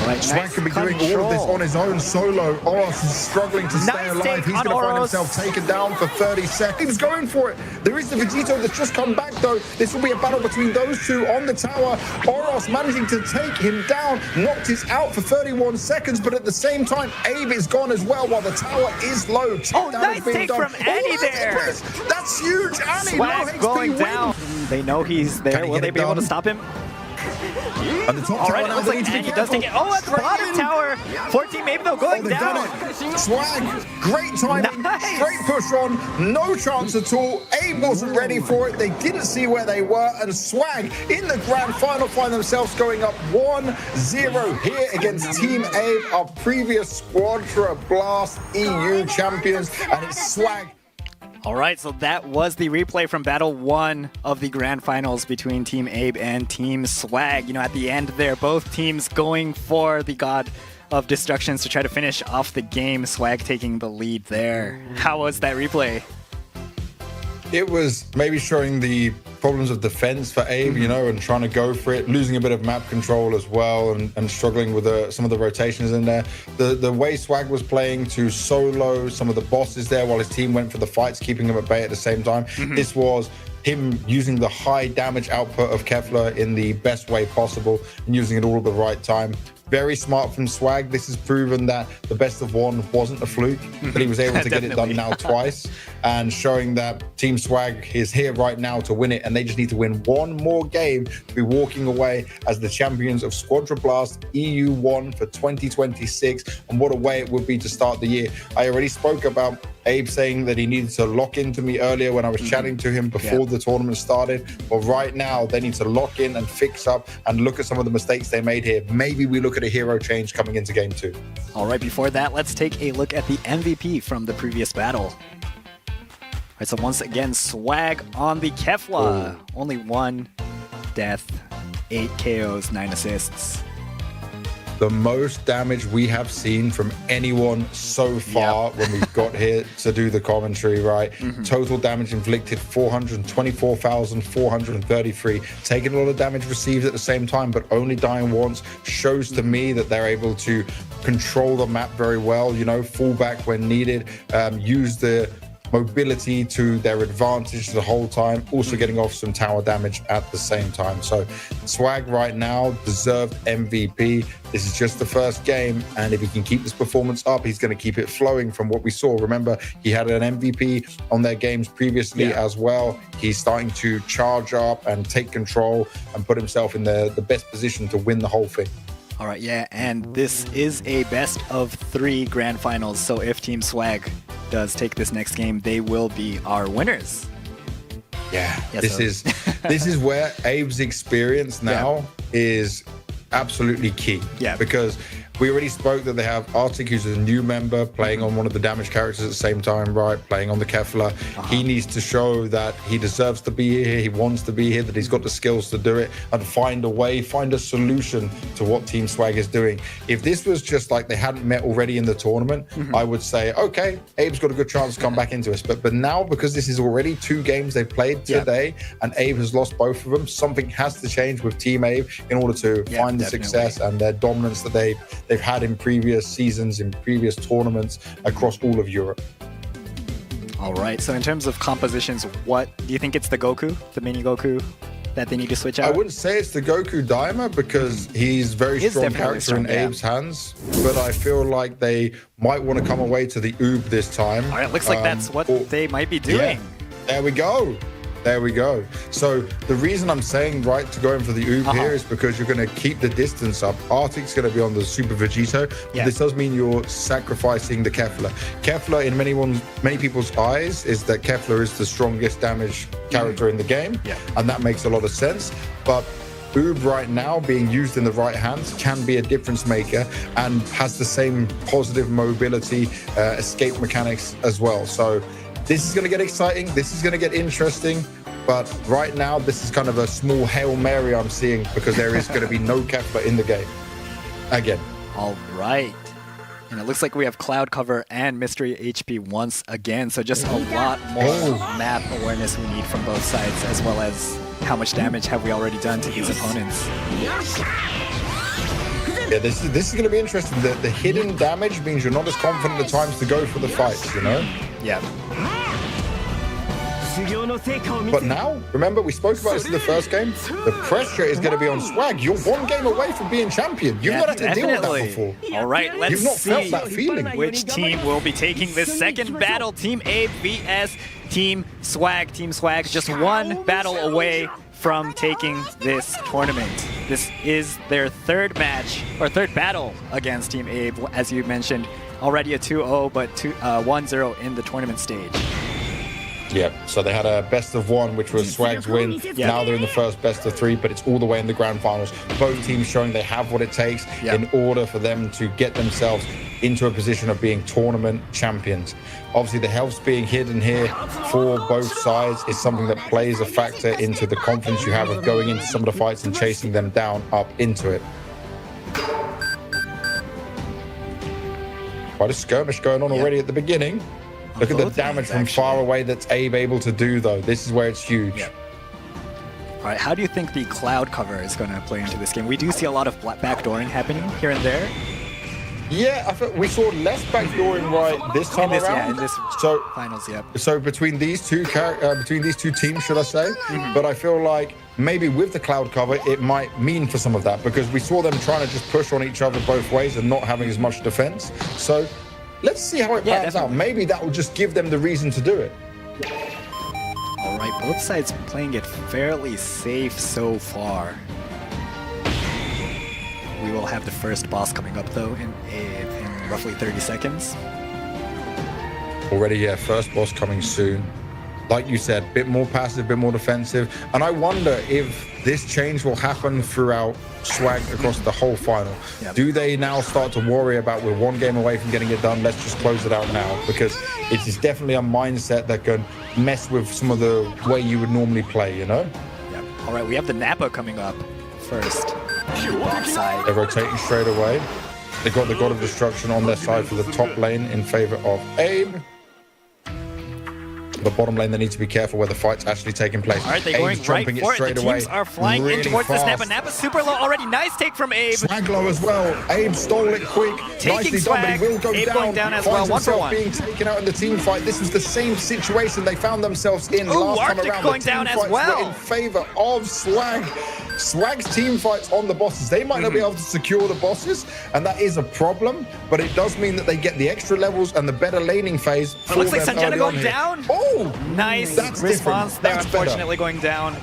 I: All right,
L: Swag
I: nice
L: can be doing all of this on his own solo. Oros is struggling to stay
I: Nice
L: alive.
I: take
L: He's
I: on
L: going to find
I: Oros.
L: himself taken down for 30 seconds. He's going for it. There is the Vegito that's just come back, though. This will be a battle between those two on the tower. Oros managing to take him down. Noctis out for 31 seconds, but at the same time, Abe is gone as well while the tower is low.
I: Oh,
L: Check
I: nice
L: being
I: take
L: done.
I: from Annie there.
L: That's huge. Annie,
I: Swag
L: low HP
I: going
L: win.
I: down. They know he's there.
L: Can he
I: Will
L: get
I: they
L: it
I: be able to
L: done?
I: stop him?
L: And the top
I: All
L: tower
I: right, it
L: now,
I: looks
L: they
I: like
L: need to be
I: Annie does take it.
L: careful.
I: Oh, at the bottom tower. 14 maybe though going
L: They've
I: down.
L: done it. Swag, great timing,
I: Nice.
L: straight push on, no chance at all. Abe wasn't ready for it. They didn't see where they were, and Swag in the grand final find themselves going up 1-0 here against Team Abe, our previous Squadra Blast EU champions, and it's Swag.
I: All right, so that was the replay from Battle 1 of the Grand Finals between Team Abe and Team Swag. You know, at the end there, both teams going for the God of Destructions to try to finish off the game. Swag taking the lead there. How was that replay?
L: It was maybe showing the problems of defense for Abe, you know, and trying to go for it, losing a bit of map control as well, and struggling with some of the rotations in there. The way Swag was playing to solo some of the bosses there while his team went for the fights, keeping them at bay at the same time. This was him using the high damage output of Kefla in the best way possible and using it all at the right time. Very smart from Swag. This has proven that the best of one wasn't a fluke, but he was able to get it done now twice, and showing that Team Swag is here right now to win it, and they just need to win one more game to be walking away as the champions of Squadra Blast EU1 for 2026. And what a way it would be to start the year. I already spoke about Abe saying that he needed to lock into me earlier when I was chatting to him before the tournament started. But right now, they need to lock in and fix up and look at some of the mistakes they made here. Maybe we look at a hero change coming into game 2.
I: All right, before that, let's take a look at the MVP from the previous battle. All right, so once again, Swag on the Kefla. Only 1 death, 8 KOs, 9 assists.
L: the most damage we have seen from anyone so far when we've got here to do the commentary, right? Total damage inflicted 424,433. Taking a lot of damage received at the same time, but only dying once shows to me that they're able to control the map very well, you know, fall back when needed, use the mobility to their advantage the whole time, also getting off some tower damage at the same time. So Swag right now, deserved MVP. This is just the first game, and if he can keep this performance up, he's going to keep it flowing from what we saw. Remember, he had an MVP on their games previously as well. He's starting to charge up and take control and put himself in the best position to win the whole thing.
I: All right, yeah, and this is a best of 3 grand finals. So if Team Swag does take this next game, they will be our winners.
L: Yeah, this is where Abe's experience now is absolutely key.
I: Yeah,
L: because we already spoke that they have Arctic, who's a new member, playing on one of the damage characters at the same time, right? Playing on the Kefla. He needs to show that he deserves to be here, he wants to be here, that he's got the skills to do it, and find a way, find a solution to what Team Swag is doing. If this was just like they hadn't met already in the tournament, I would say, okay, Abe's got a good chance to come back into us. But now, because this is already 2 games they've played today, and Abe has lost both of them, something has to change with Team Abe in order to find the success and their dominance that they've had in previous seasons, in previous tournaments across all of Europe.
I: All right, so in terms of compositions, what do you think? It's the Goku, the mini Goku, that they need to switch out?
L: I wouldn't say it's the Goku Daima because he's very strong character in Abe's hands, but I feel like they might want to come away to the Oob this time.
I: All right, it looks like that's what they might be doing.
L: Yeah, there we go. There we go. So the reason I'm saying to go in for the Oob here is because you're going to keep the distance up. Arctic's going to be on the Super Vegito. But this does mean you're sacrificing the Kefla. Kefla, in many people's eyes, is that Kefla is the strongest damage character in the game. And that makes a lot of sense. But Oob right now, being used in the right hands, can be a difference maker and has the same positive mobility, escape mechanics as well. So this is going to get exciting. This is going to get interesting. But right now, this is kind of a small Hail Mary I'm seeing because there is going to be no Kefla in the game. Again.
I: All right. And it looks like we have Cloud Cover and Mystery HP once again. So just a lot more map awareness we need from both sides, as well as how much damage have we already done to these opponents.
L: Yeah, this is going to be interesting. The hidden damage means you're not as confident at times to go for the fights, you know?
I: Yeah.
L: But now, remember, we spoke about this in the first game. The pressure is going to be on Swag. You're 1 game away from being champion. You've not had to deal with that before.
I: All right, let's
L: You've not
I: see
L: felt that feeling.
I: which team will be taking this second battle. Team Abe vs Team Swag. Team Swag just 1 battle away from taking this tournament. This is their 3rd match, or 3rd battle against Team Abe. As you mentioned, already a 2-0, but 1-0 in the tournament stage.
L: Yeah, so they had a best of 1, which was Swag's win. Now they're in the first best of 3, but it's all the way in the grand finals. Both teams showing they have what it takes in order for them to get themselves into a position of being tournament champions. Obviously, the healths being hidden here for both sides is something that plays a factor into the confidence you have of going into some of the fights and chasing them down up into it. Quite a skirmish going on already at the beginning. Look at the damage from far away that's Abe able to do, though. This is where it's huge.
I: All right, how do you think the Cloud Cover is going to play into this game? We do see a lot of backdooring happening here and there.
L: Yeah, I think we saw less backdooring this time around.
I: Yeah, in this finals,
L: So between these two teams, should I say? But I feel like maybe with the Cloud Cover, it might mean for some of that because we saw them trying to just push on each other both ways and not having as much defense. So let's see how it pans out. Maybe that will just give them the reason to do it.
I: All right, both sides playing it fairly safe so far. We will have the first boss coming up, though, in roughly 30 seconds.
L: Already, first boss coming soon. Like you said, a bit more passive, a bit more defensive. And I wonder if this change will happen throughout Swag across the whole final. Do they now start to worry about we're 1 game away from getting it done, let's just close it out now? Because it is definitely a mindset that can mess with some of the way you would normally play, you know?
I: All right, we have the Nappa coming up first. Top side.
L: They're rotating straight away. They got the God of Destruction on their side for the top lane in favor of Abe. The bottom lane, they need to be careful where the fight's actually taking place.
M: All right, they're going right for it. The teams are flying in towards this Napa. Napa's super low already. Nice take from Abe.
L: Swag low as well. Abe stole it quick.
M: Taking
L: Nicely done, but he will go
M: Abe
L: down.
M: going down as well.
L: Finds himself being taken out in the team fight. This was the same situation they found themselves in last time around.
M: Going down as well.
L: In favor of Swag. Swag's team fights on the bosses. They might not be able to secure the bosses, and that is a problem, but it does mean that they get the extra levels and the better laning phase.
M: It looks like Sanjana going down.
L: Oh,
M: nice response there, unfortunately going down.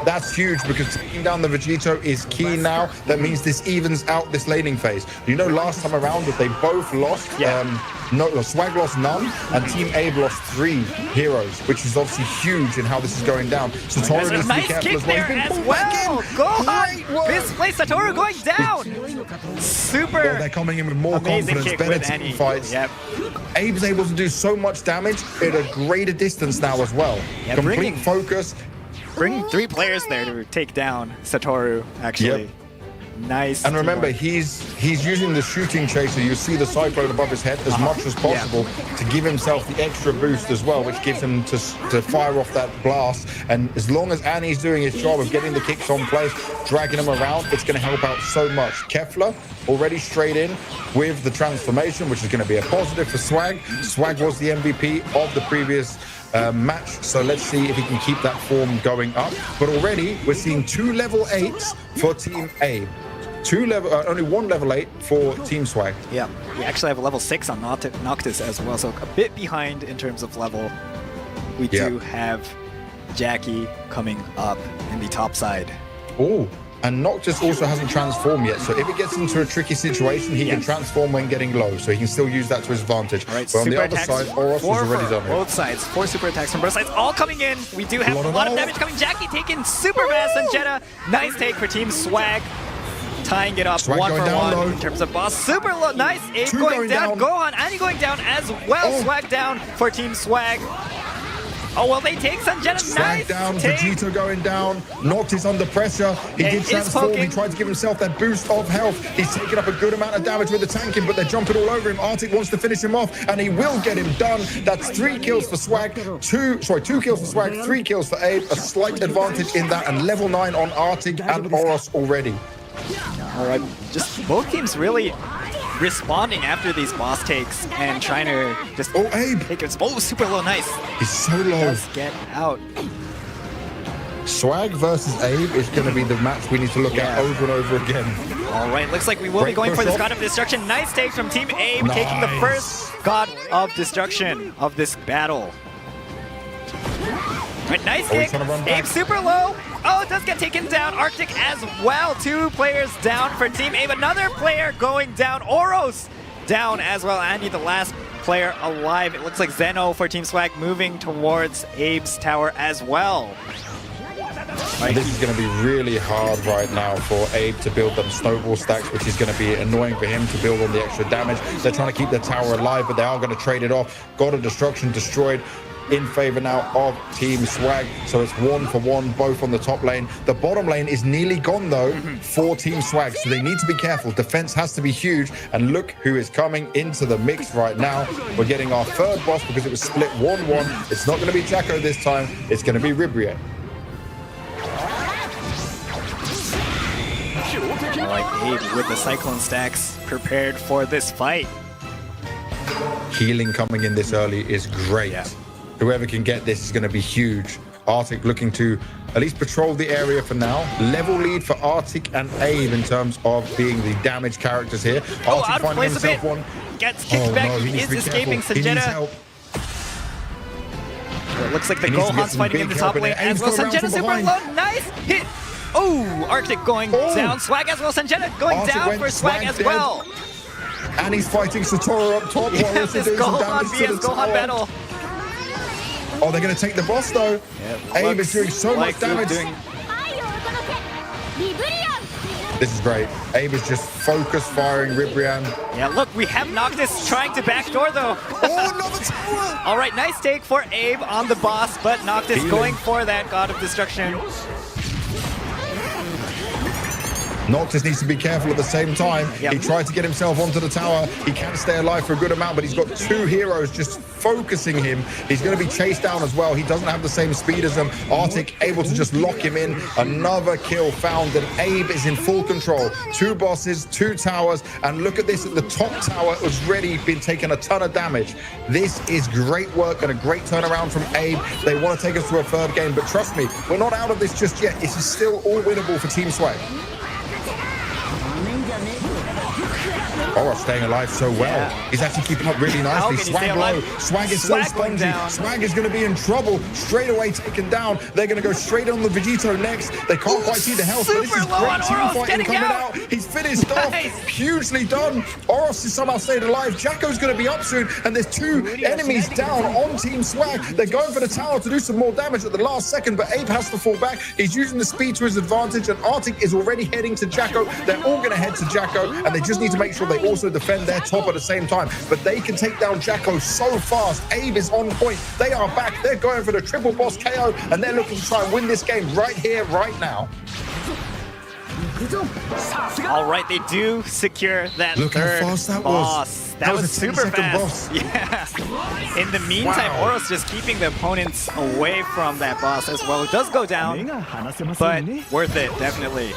L: That's huge because taking down the Vegito is key now. That means this evens out this laning phase. You know, last time around that they both lost. Swag lost none, and Team Abe lost 3 heroes, which is obviously huge in how this is going down. Satoru needs to be careful
M: kick there as well. Go on. Misplay Satoru going down. Super.
L: Well, they're coming in with more confidence, better team fights.
M: Yep.
L: Abe's able to do so much damage at a greater distance now as well.
M: Yeah,
L: complete focus.
M: Bringing 3 players there to take down Satoru, actually.
L: Yep.
M: Nice.
L: And remember, he's using the shooting chaser. You see the cyclone above his head as much as possible to give himself the extra boost as well, which gives him to fire off that blast. And as long as Annie's doing his job of getting the kicks on place, dragging him around, it's going to help out so much. Kefla already straight in with the transformation, which is going to be a positive for Swag. Swag was the MVP of the previous match, so let's see if he can keep that form going up. But already we're seeing 2 level 8s for Team Abe. Only 1 level 8 for Team Swag.
M: Yeah, we actually have a level 6 on Noctis as well, so a bit behind in terms of level. We do have Jackie coming up in the top side.
L: Oh, and Noctis also hasn't transformed yet, so if it gets into a tricky situation, he can transform when getting low, so he can still use that to his advantage.
M: All right,
L: but on the other side, Oros has already done it.
M: Both sides, 4 super attacks from both sides, all coming in. We do have a lot of damage coming. Jackie taking super mass and Jetta. Nice take for Team Swag. Tying it up
L: Swag
M: 1 for 1
L: low.
M: in terms of boss. Super low, nice. Abe going down. Gohan, Annie going down as well. Swag down for Team Swag. Oh, well, they take Sanjana.
L: Swag
M: nice
L: down,
M: take.
L: Vegito going down. Noctis under pressure. He did transform. He tried to give himself that boost of health. He's taken up a good amount of damage with the tanking, but they're jumping all over him. Arctic wants to finish him off, and he will get him done. That's 3 kills for Swag. 2 kills for Swag, 3 kills for Abe. A slight advantage in that, and level 9 on Arctic and Oros already.
M: All right, just both teams really responding after these boss takes and trying to just
L: Abe
M: take it. Oh, super low, nice.
L: He's so low.
M: Does get out.
L: Swag versus Abe is going to be the match we need to look at over and over again.
M: All right, looks like we will be going for this God of Destruction. Nice take from Team Abe, taking the first God of Destruction of this battle. Right, nice kick. Abe super low. Oh, it does get taken down. Arctic as well. 2 players down for Team Abe. Another player going down. Oros down as well. Andy, the last player alive. It looks like Zeno for Team Swag moving towards Abe's tower as well.
L: Right. This is going to be really hard right now for Abe to build them snowball stacks, which is going to be annoying for him to build on the extra damage. They're trying to keep their tower alive, but they are going to trade it off. God of Destruction destroyed in favor now of Team Swag, so it's 1 for 1 both on the top lane. The bottom lane is nearly gone though for Team Swag, so they need to be careful. Defense has to be huge, and look who is coming into the mix right now. We're getting our 3rd boss because it was split 1-1. It's not going to be Jacko this time, it's going to be Ribrier.
M: I like Abe with the Cyclone stacks prepared for this fight.
L: Healing coming in this early is great. Whoever can get this is going to be huge. Arctic looking to at least patrol the area for now. Level lead for Arctic and Abe in terms of being the damage characters here. Arctic
M: out of
L: finding
M: place a bit.
L: one.
M: Gets kicked back.
L: No,
M: he is escaping. Sanjana. It looks like the Gohan's fighting in the top lane as well. Sanjana super low. Nice hit. Oh, Arctic going down. Swag as well. Sanjana going
L: Arctic
M: down for Swag as
L: dead.
M: well.
L: And he's fighting Satoru up top.
M: Yes, this Gohan vs Gohan battle.
L: Oh, they're going to take the boss though. Abe is doing so much damage. This is great. Abe is just focus firing Ribrian.
M: Yeah, look, we have Noctis trying to backdoor though.
L: Oh, another tower!
M: All right, nice take for Abe on the boss, but Noctis going for that God of Destruction.
L: Noctis needs to be careful at the same time. He tried to get himself onto the tower. He can stay alive for a good amount, but he's got two heroes just focusing him. He's going to be chased down as well. He doesn't have the same speed as them. Arctic able to just lock him in. Another kill found, and Abe is in full control. 2 bosses, 2 towers, and look at this at the top tower. It was already been taking a ton of damage. This is great work and a great turnaround from Abe. They want to take us to a 3rd game, but trust me, we're not out of this just yet. This is still all winnable for Team Swag. Oh, staying alive so well. He's actually keeping up really nicely. Swag low. Swag is so spongy. Swag is going to be in trouble. Straight away taken down. They're going to go straight on the Vegito next. They can't quite see the health, but this is great team fighting coming out. He's finished off. Hugely done. Oros is somehow stayed alive. Jacko's going to be up soon, and there's 2 enemies down on Team Swag. They're going for the tower to do some more damage at the last second, but Abe has to fall back. He's using the speed to his advantage, and Arctic is already heading to Jacko. They're all going to head to Jacko, and they just need to make sure they also defend their top at the same time, but they can take down Jacko so fast. Abe is on point. They are back. They're going for the triple boss KO, and they're looking to try and win this game right here, right now.
M: All right, they do secure that
L: Look
M: 3rd
L: how fast that
M: boss.
L: was.
M: That was
L: a
M: super
L: 10-second
M: fast.
L: boss.
M: Yeah. In the meantime, Oros just keeping the opponents away from that boss as well. It does go down, but worth it, definitely.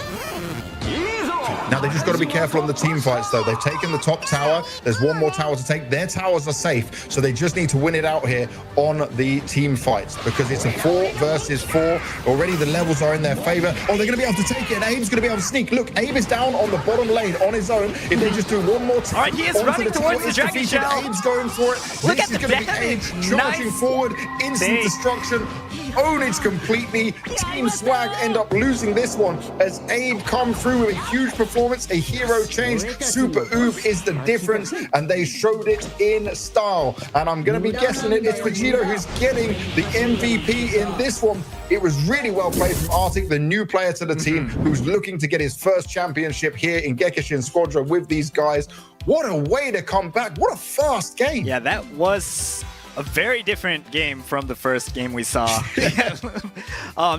L: Now, they just got to be careful on the team fights, though. They've taken the top tower. There's 1 more tower to take. Their towers are safe, so they just need to win it out here on the team fights because it's a 4 versus 4. Already the levels are in their favor. Oh, they're going to be able to take it, and Abe's going to be able to sneak. Look, Abe is down on the bottom lane on his own. If they just do 1 more time,
M: all right, he is running towards the Dragon Shell.
L: Abe's going for it.
M: Look
L: this
M: at
L: is going to be Abe charging forward. Instant destruction. Ownage completely. Team Swag end up losing this one as Abe come through with a huge performance, a hero change. Super Oob is the difference, and they showed it in style. And I'm going to be guessing it's Vegito who's getting the MVP in this one. It was really well played from Arctic, the new player to the team, who's looking to get his first championship here in Gekishin Squadra with these guys. What a way to come back. What a fast game.
M: Yeah, that was a very different game from the first game we saw.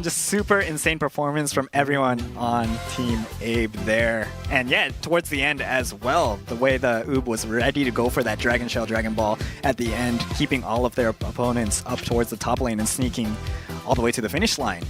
M: Just super insane performance from everyone on Team Abe there. And yeah, towards the end as well, the way the Oob was ready to go for that Dragon Shell, Dragon Ball at the end, keeping all of their opponents up towards the top lane and sneaking all the way to the finish line.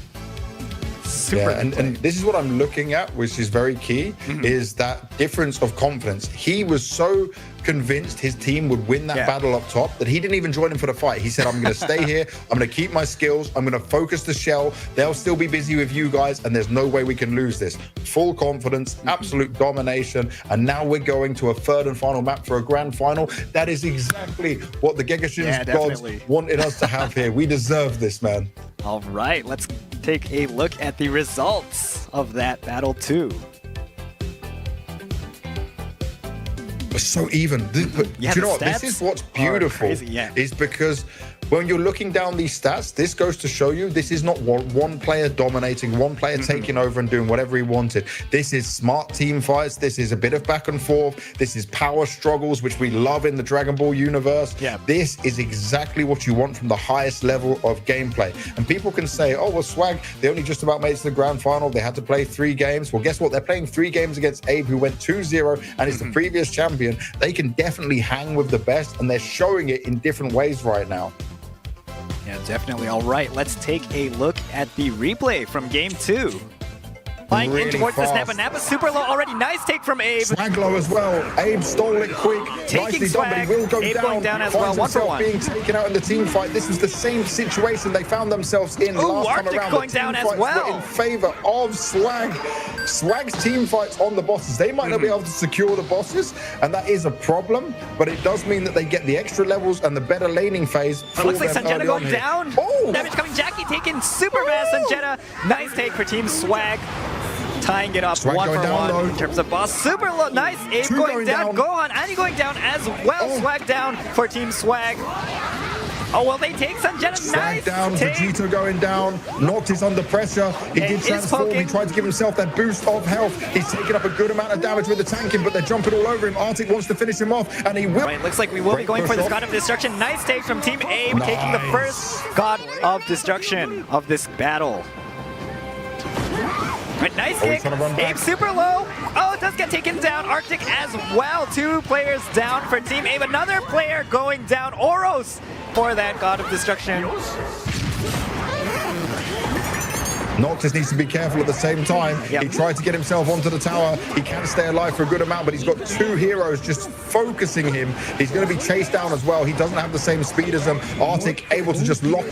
M: Super
L: and this is what I'm looking at, which is very key, is that difference of confidence. He was so convinced his team would win that battle up top that he didn't even join him for the fight. He said, I'm going to stay here. I'm going to keep my skills. I'm going to focus the shell. They'll still be busy with you guys, and there's no way we can lose this. Full confidence, absolute domination, and now we're going to a 3rd and final map for a grand final. That is exactly what the Gekishin gods wanted us to have here. We deserve this, man.
M: All right, let's take a look at the results of that battle too.
L: It's so even. Do you know what? This is what's beautiful. Is because when you're looking down these stats, this goes to show you this is not one player dominating, one player taking over and doing whatever he wanted. This is smart team fights. This is a bit of back and forth. This is power struggles, which we love in the Dragon Ball universe. This is exactly what you want from the highest level of gameplay. And people can say, oh, well, Swag, they only just about made it to the grand final. They had to play 3 games. Well, guess what? They're playing 3 games against Abe, who went 2-0 and is the previous champion. They can definitely hang with the best, and they're showing it in different ways right now.
M: Yeah, definitely. All right, let's take a look at the replay from game 2. Flying in towards the Napa. Napa super low already. Nice take from Abe.
L: Swag low as well. Abe stole it quick.
M: Taking
L: Nicely
M: Swag.
L: done, but he will go
M: Abe
L: down.
M: going down as well. 1 for 1.
L: Being taken out in the team fight. This was the same situation they found themselves in last time
M: Arctic
L: around.
M: going down as well.
L: Were in favor of Swag. Swag's team fights on the bosses. They might not be able to secure the bosses, and that is a problem, but it does mean that they get the extra levels and the better laning phase.
M: It looks like Sanjeta going down. Damage coming. Jackie taking super fast. Sanjeta. Nice take for Team Swag. Tying it up
L: Swag
M: 1 for 1
L: low.
M: in terms of boss. Super low. Nice. Abe going down. Gohan. Annie going down as well. Swag down for Team Swag. Oh, well, they take Sanjeta.
L: Swag down, Vegito going down. Noctis under pressure. He did transform. He tried to give himself that boost of health. He's taking up a good amount of damage with the tanking, but they're jumping all over him. Arctic wants to finish him off, and he will.
M: Right, looks like we will be going for this God of Destruction. Nice take from Team Abe, taking the first God of Destruction of this battle. Right, nice
L: Oh, he's
M: kick.
L: trying to run back.
M: Abe super low. Oh, it does get taken down. Arctic as well. 2 players down for Team Abe. Another player going down. Oros for that God of Destruction.
L: Noctis needs to be careful at the same time. He tried to get himself onto the tower. He can stay alive for a good amount, but he's got 2 heroes just focusing him. He's going to be chased down as well. He doesn't have the same speed as them. Arctic able to just lock.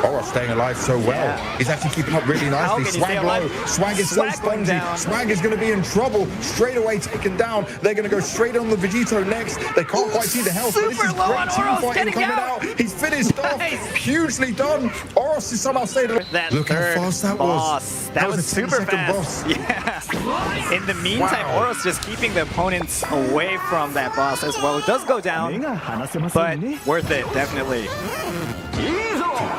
L: Oh, staying alive so well. He's actually keeping up really nicely. Swag low. Swag is so spongy. Swag is going to be in trouble. Straight away taken down. They're going to go straight on the Vegito next. They can't quite see the health. But this is great team fighting coming out. He's finished off. Hugely done. Oros is somehow stayed alive. Look how fast that was.
M: That was super fast. Yeah. In the meantime, Oros just keeping the opponents away from that boss as well. It does go down, but worth it, definitely.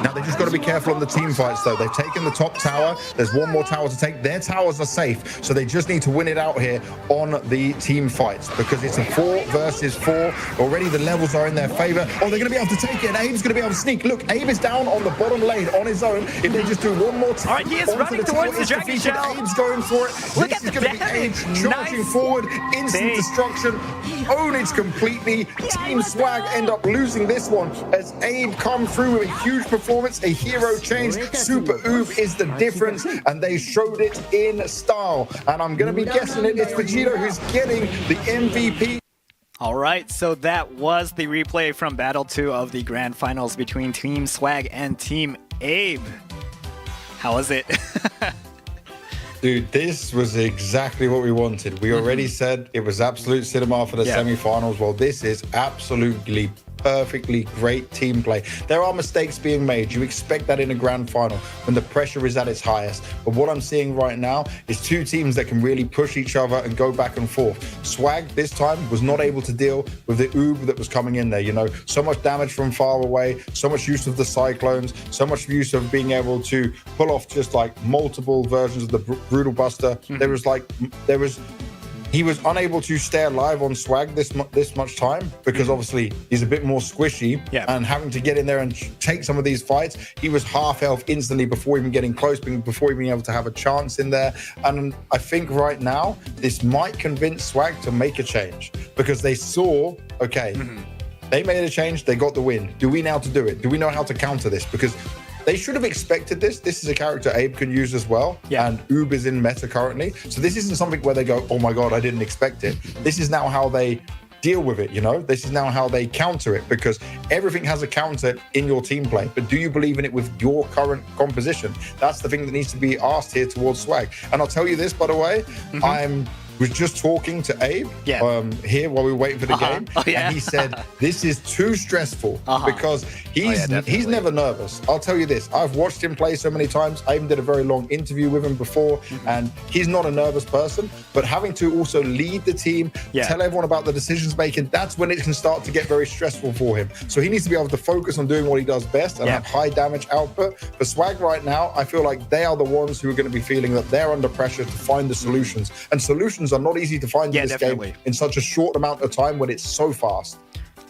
L: Now they just got to be careful on the team fights though. They've taken the top tower. There's one more tower to take. Their towers are safe, so they just need to win it out here on the team fights because it's a 4 versus 4. Already the levels are in their favor. Oh, they're going to be able to take it. And Abe's going to be able to sneak. Look, Abe is down on the bottom lane on his own. If they just do one more time,
M: all right, he is running towards the Dragon Shell.
L: Abe's going for it.
M: Look
L: this
M: at
L: is going to be Abe charging forward. Instant destruction. Own it completely. Team Swag end up losing this one as Abe come through with a huge performance, a hero change. Super Oob is the difference, and they showed it in style. And I'm going to be guessing it's Vegito who's getting the MVP.
M: All right, so that was the replay from Battle 2 of the Grand Finals between Team Swag and Team Abe. How was it?
L: Dude, this was exactly what we wanted. We already said it was absolute cinema for the semi-finals. Well, this is absolutely perfectly great team play. There are mistakes being made. You expect that in a grand final when the pressure is at its highest. But what I'm seeing right now is 2 teams that can really push each other and go back and forth. Swag this time was not able to deal with the Oob that was coming in there. You know, so much damage from far away, so much use of the cyclones, so much use of being able to pull off just like multiple versions of the Brutal Buster. He was unable to stay alive on Swag this much time because obviously he's a bit more squishy and having to get in there and take some of these fights. He was half health instantly before even getting close, before even being able to have a chance in there. And I think right now this might convince Swag to make a change because they saw, okay, they made a change, they got the win. Do we know how to do it? Do we know how to counter this? Because they should have expected this. This is a character Abe can use as well. And Oob is in meta currently. So this isn't something where they go, oh my God, I didn't expect it. This is now how they deal with it, you know? This is now how they counter it because everything has a counter in your team play. But do you believe in it with your current composition? That's the thing that needs to be asked here towards Swag. And I'll tell you this, by the way, was just talking to Abe here while we were waiting for the game, and he said this is too stressful because he's never nervous. I'll tell you this, I've watched him play so many times. I even did a very long interview with him before, and he's not a nervous person, but having to also lead the team, tell everyone about the decisions making, that's when it can start to get very stressful for him. So he needs to be able to focus on doing what he does best and have high damage output. For Swag right now, I feel like they are the ones who are going to be feeling that they're under pressure to find the solutions, and solutions are not easy to find in this game in such a short amount of time when it's so fast.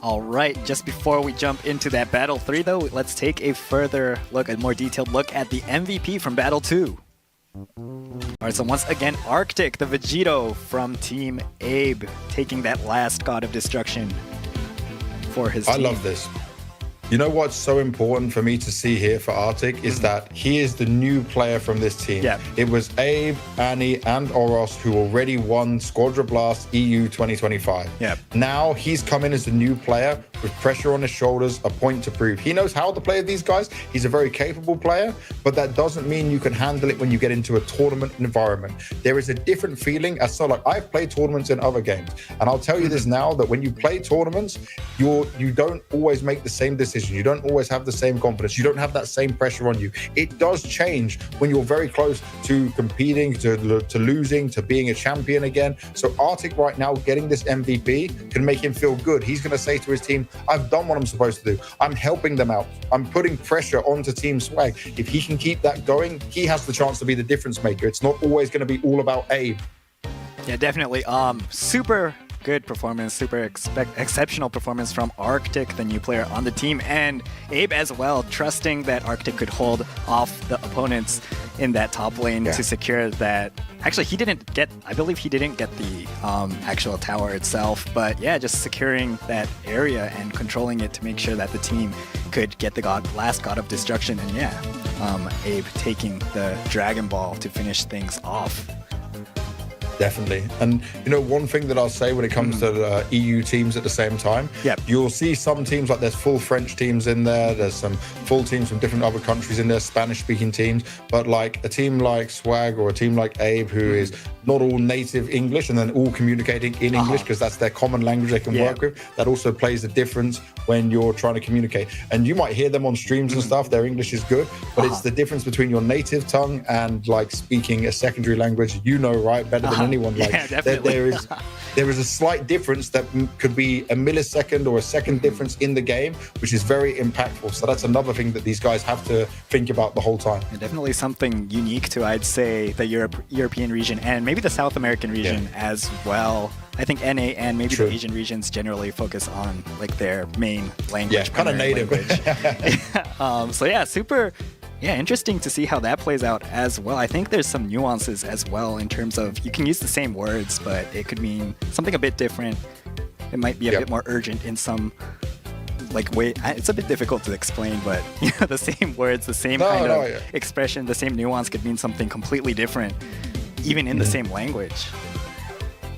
M: All right, just before we jump into that Battle 3 though, let's take a further look, a more detailed look at the MVP from Battle 2. All right, so once again, Arctic, the Vegito from Team Abe, taking that last God of Destruction for his team.
L: I love this. You know what's so important for me to see here for Arctic is that he is the new player from this team. It was Abe, Annie, and Oros who already won Squadra Blast EU 2025. Now he's come in as the new player with pressure on his shoulders, a point to prove. He knows how to play with these guys. He's a very capable player, but that doesn't mean you can handle it when you get into a tournament environment. There is a different feeling. As so, like, I've played tournaments in other games, and I'll tell you this now, that when you play tournaments, you don't always make the same decision. You don't always have the same confidence. You don't have that same pressure on you. It does change when you're very close to competing, to losing, to being a champion again. So Arctic right now getting this MVP can make him feel good. He's going to say to his team, I've done what I'm supposed to do. I'm helping them out. I'm putting pressure onto Team Swag. If he can keep that going, he has the chance to be the difference maker. It's not always going to be all about Abe.
M: Yeah, definitely. Super good performance, super exceptional performance from Arctic, the new player on the team, and Abe as well, trusting that Arctic could hold off the opponents
I: in that top lane to secure that. Actually, I believe he didn't get the actual tower itself, but yeah, just securing that area and controlling it to make sure that the team could get the last God of Destruction. And yeah, Abe taking the Dragon Ball to finish things off.
L: Definitely. And, you know, one thing that I'll say when it comes to the EU teams at the same time, you'll see some teams like there's full French teams in there, there's some full teams from different other countries in there, Spanish-speaking teams, but like a team like Swag or a team like Abe, who is not all native English and then all communicating in English because that's their common language they can work with, that also plays a difference when you're trying to communicate. And you might hear them on streams and stuff, their English is good, but it's the difference between your native tongue and like speaking a secondary language, you know, right, better than anyone. Like there is a slight difference that could be a millisecond or a second difference in the game, which is very impactful. So that's another thing that these guys have to think about the whole time.
I: And definitely something unique to, I'd say, the European region and maybe the South American region as well. I think NA and maybe the Asian regions generally focus on like their main language.
L: Yeah, kind of native.
I: So yeah, super interesting to see how that plays out as well. I think there's some nuances as well in terms of you can use the same words, but it could mean something a bit different. It might be a bit more urgent in some like way. It's a bit difficult to explain, but you know, the same words, the same kind of expression, the same nuance could mean something completely different, even in the same language.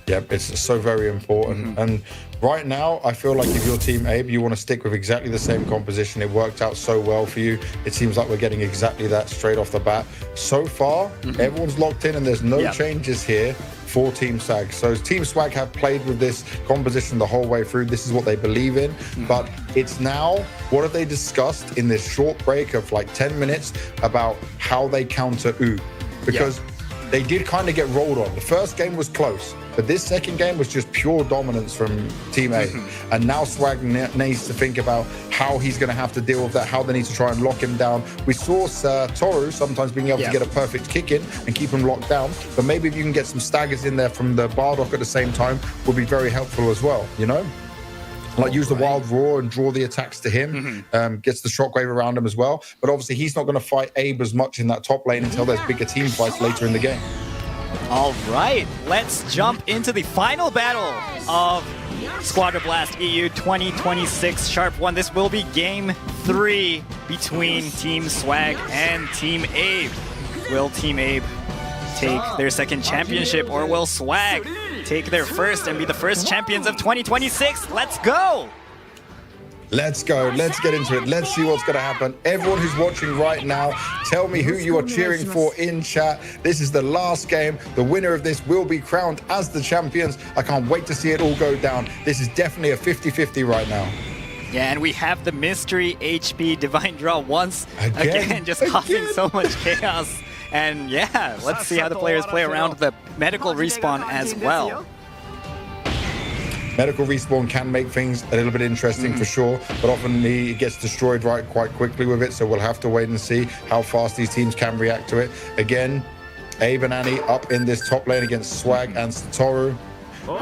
L: Yep, it's so very important. And right now, I feel like if you're Team Abe, you want to stick with exactly the same composition. It worked out so well for you. It seems like we're getting exactly that straight off the bat. So far, everyone's locked in and there's no changes here for Team Swag. So Team Swag have played with this composition the whole way through. This is what they believe in. But it's now, what have they discussed in this short break of like 10 minutes about how they counter U? Because they did kind of get rolled on. The first game was close, but this second game was just pure dominance from Team A. And now Swag needs to think about how he's going to have to deal with that, how they need to try and lock him down. We saw Toru sometimes being able to get a perfect kick in and keep him locked down, but maybe if you can get some staggers in there from the Bardock at the same time would be very helpful as well, you know? Like use the Wild Roar and draw the attacks to him, gets the Shockwave around him as well. But obviously he's not going to fight Abe as much in that top lane until there's bigger team fights later in the game.
M: All right, let's jump into the final battle of Squadra Blast EU 2026 Sharp 1. This will be Game 3 between Team Swag and Team Abe. Will Team Abe take their second championship, or will Swag take their first and be the first champions of 2026? Let's go!
L: Let's go. Let's get into it. Let's see what's going to happen. Everyone who's watching right now, tell me who you are cheering for in chat. This is the last game. The winner of this will be crowned as the champions. I can't wait to see it all go down. This is definitely a 50-50 right now.
M: Yeah, and we have the mystery HP Divine Draw once again just causing so much chaos. And yeah, let's see how the players play around the medical respawn as well.
L: Medical respawn can make things a little bit interesting for sure, but often it gets destroyed quite quickly with it, so we'll have to wait and see how fast these teams can react to it. Again, Abe and Annie up in this top lane against Swag and Satoru.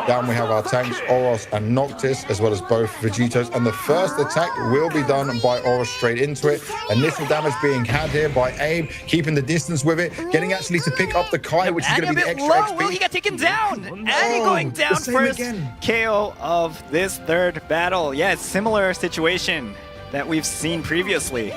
L: Down we have our tanks, Oros and Noctis, as well as both Vegetos. And the first attack will be done by Oros straight into it. Initial damage being had here by Abe, keeping the distance with it, getting actually to pick up the Kai, which is going to be the extra XP.
M: Will he get taken down? Annie going down first. KO of this third battle. Yeah, it's similar situation that we've seen previously.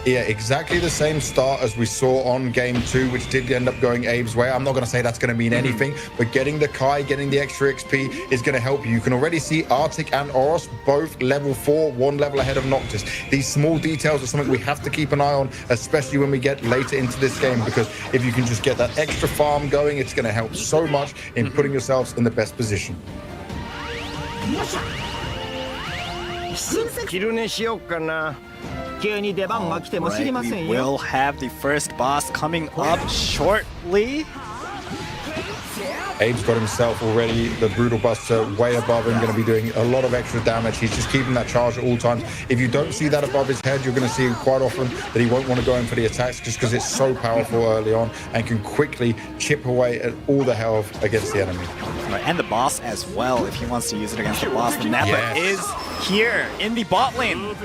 L: Yeah, exactly the same start as we saw on game 2, which did end up going Abe's way. I'm not going to say that's going to mean anything, but getting the Kai, getting the extra XP is going to help you. You can already see Arctic and Oros both level 4, 1 level ahead of Noctis. These small details are something we have to keep an eye on, especially when we get later into this game, because if you can just get that extra farm going, it's going to help so much in putting yourselves in the best position.
I: Right, we will have the first boss coming up shortly.
L: Abe's got himself already the Brutal Buster way above him, going to be doing a lot of extra damage. He's just keeping that charge at all times. If you don't see that above his head, you're going to see quite often that he won't want to go in for the attacks just because it's so powerful early on and can quickly chip away at all the health against the enemy.
M: Right, and the boss as well, if he wants to use it against the boss. The Nappa is here in the bot lane.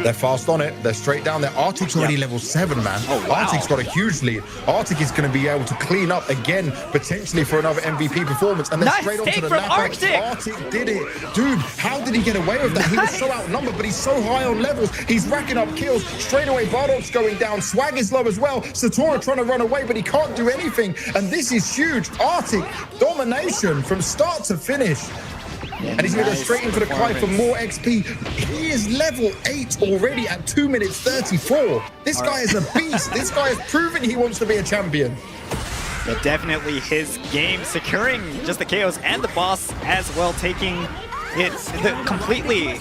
L: They're fast on it. They're straight down there. Arctic's already level 7, man.
M: Oh, wow.
L: Arctic's got a huge lead. Arctic is going to be able to clean up again, potentially for another MVP performance. And then
M: Nice
L: straight onto
M: take
L: the
M: from
L: Napa.
M: Arctic
L: Did it. Dude, how did he get away with that? He was so outnumbered, but he's so high on levels. He's racking up kills. Straight away, Bardolph's going down. Swag is low as well. Satora trying to run away, but he can't do anything. And this is huge. Arctic domination from start to finish. And he's going to go straight in for the Kai for more XP. He is level 8 already at 2 minutes 34. This guy is a beast. This guy has proven he wants to be a champion.
M: But definitely his game, securing just the KOs and the boss as well, taking it completely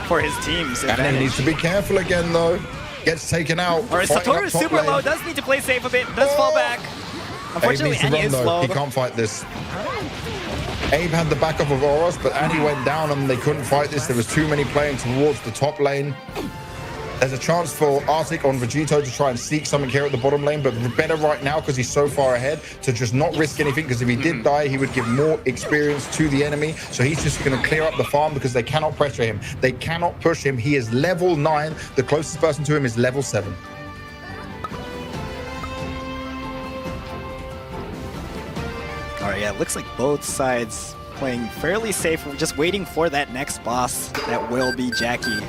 M: for his team's advantage.
L: And he needs to be careful again, though. Gets taken out.
M: All right, Satoru's super low. Does need to play safe a bit. Does fall back. Unfortunately, Annie is slow.
L: He can't fight this. Abe had the backup of Oros, but Annie went down and they couldn't fight this. There was too many playing towards the top lane. There's a chance for Arctic on Vegito to try and seek something here at the bottom lane, but better right now because he's so far ahead to just not risk anything, because if he did die, he would give more experience to the enemy. So he's just going to clear up the farm because they cannot pressure him. They cannot push him. He is level 9. The closest person to him is level 7.
M: All right, yeah, it looks like both sides playing fairly safe. We're just waiting for that next boss that will be Jackie.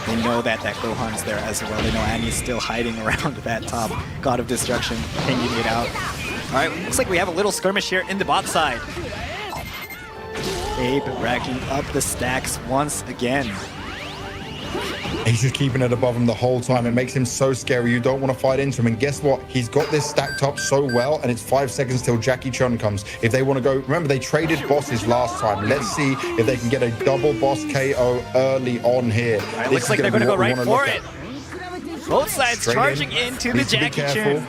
M: They know that Gohan's there as well. They know Annie's still hiding around that top God of Destruction, hanging it out. All right, looks like we have a little skirmish here in the bot side. Abe racking up the stacks once again.
L: He's just keeping it above him the whole time. It makes him so scary. You don't want to fight into him. And guess what? He's got this stacked up so well, and it's 5 seconds till Jackie Chun comes. If they want to go, remember they traded bosses last time. Let's see if they can get a double boss KO early on here.
M: Right, looks like they're going to go right for it. Both sides charging into the Jackie Chun.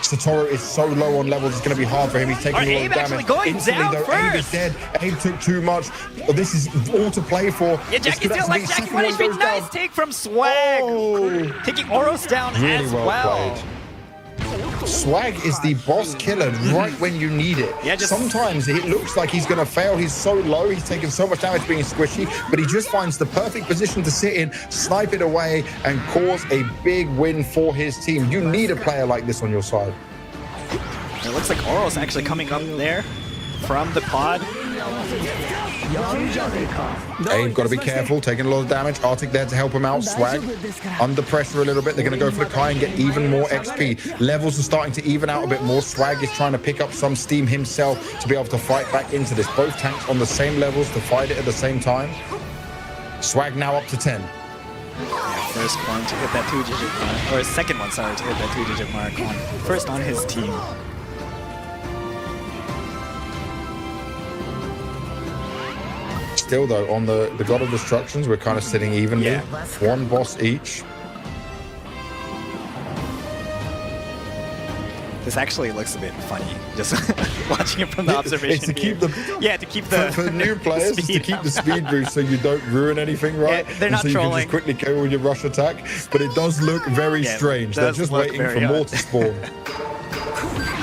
L: Satoru is so low on levels, it's going to be hard for him. He's taking a lot of
M: Abe
L: damage.
M: actually going down
L: though,
M: first.
L: Abe is dead. Abe took too much. This is all to play for.
M: Yeah, Jackie's still like Jackie. What HP? Nice take from Swag.
L: Oh.
M: Taking Oros down
L: Really
M: as
L: well played. Swag is the boss killer right when you need it.
M: Yeah,
L: sometimes it looks like he's going to fail. He's so low. He's taking so much damage being squishy, but he just finds the perfect position to sit in, snipe it away, and cause a big win for his team. You need a player like this on your side.
M: It looks like Oros actually coming up there from the pod.
L: Abe got to be careful, taking a lot of damage. Arctic there to help him out. Swag under pressure a little bit. They're going to go for the Kai and get even more XP. Levels are starting to even out a bit more. Swag is trying to pick up some steam himself to be able to fight back into this. Both tanks on the same levels to fight it at the same time. Swag now up to 10.
M: Yeah, first one to hit that 2-digit mark, or second one, sorry, to hit that 2-digit mark first on his team.
L: Still though, on the God of Destructions, we're kind of sitting evenly.
M: Yeah.
L: One boss each.
M: This actually looks a bit funny, just watching it from the observation.
L: It's to keep the for new players, it's to keep the speed boost so you don't ruin anything, right?
M: Yeah, they're not
L: so you
M: trolling.
L: can just quickly KO with your rush attack, but it does look very strange. They're just waiting for more to spawn.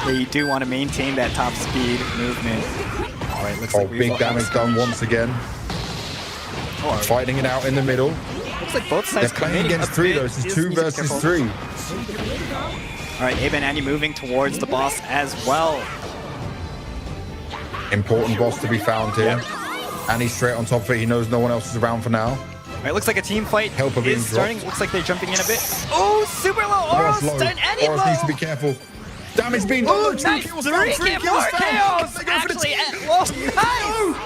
M: They do want to maintain that top speed movement. All right, looks like
L: big damage done once again. Fighting it out in the middle.
M: Looks like both sides
L: they're playing against 3 though. This is 2 versus 3.
M: All right, Abe and Annie moving towards the boss as well.
L: Important boss to be found here. Annie's straight on top of it. He knows no one else is around for now.
M: All right, looks like a team fight
L: Helper
M: is starting. Looks like they're jumping in a bit. Oh, super low. Oros and Annie
L: Oros
M: low.
L: needs to be careful. Damage being done.
M: Nice. 3 kills. Actually, nice.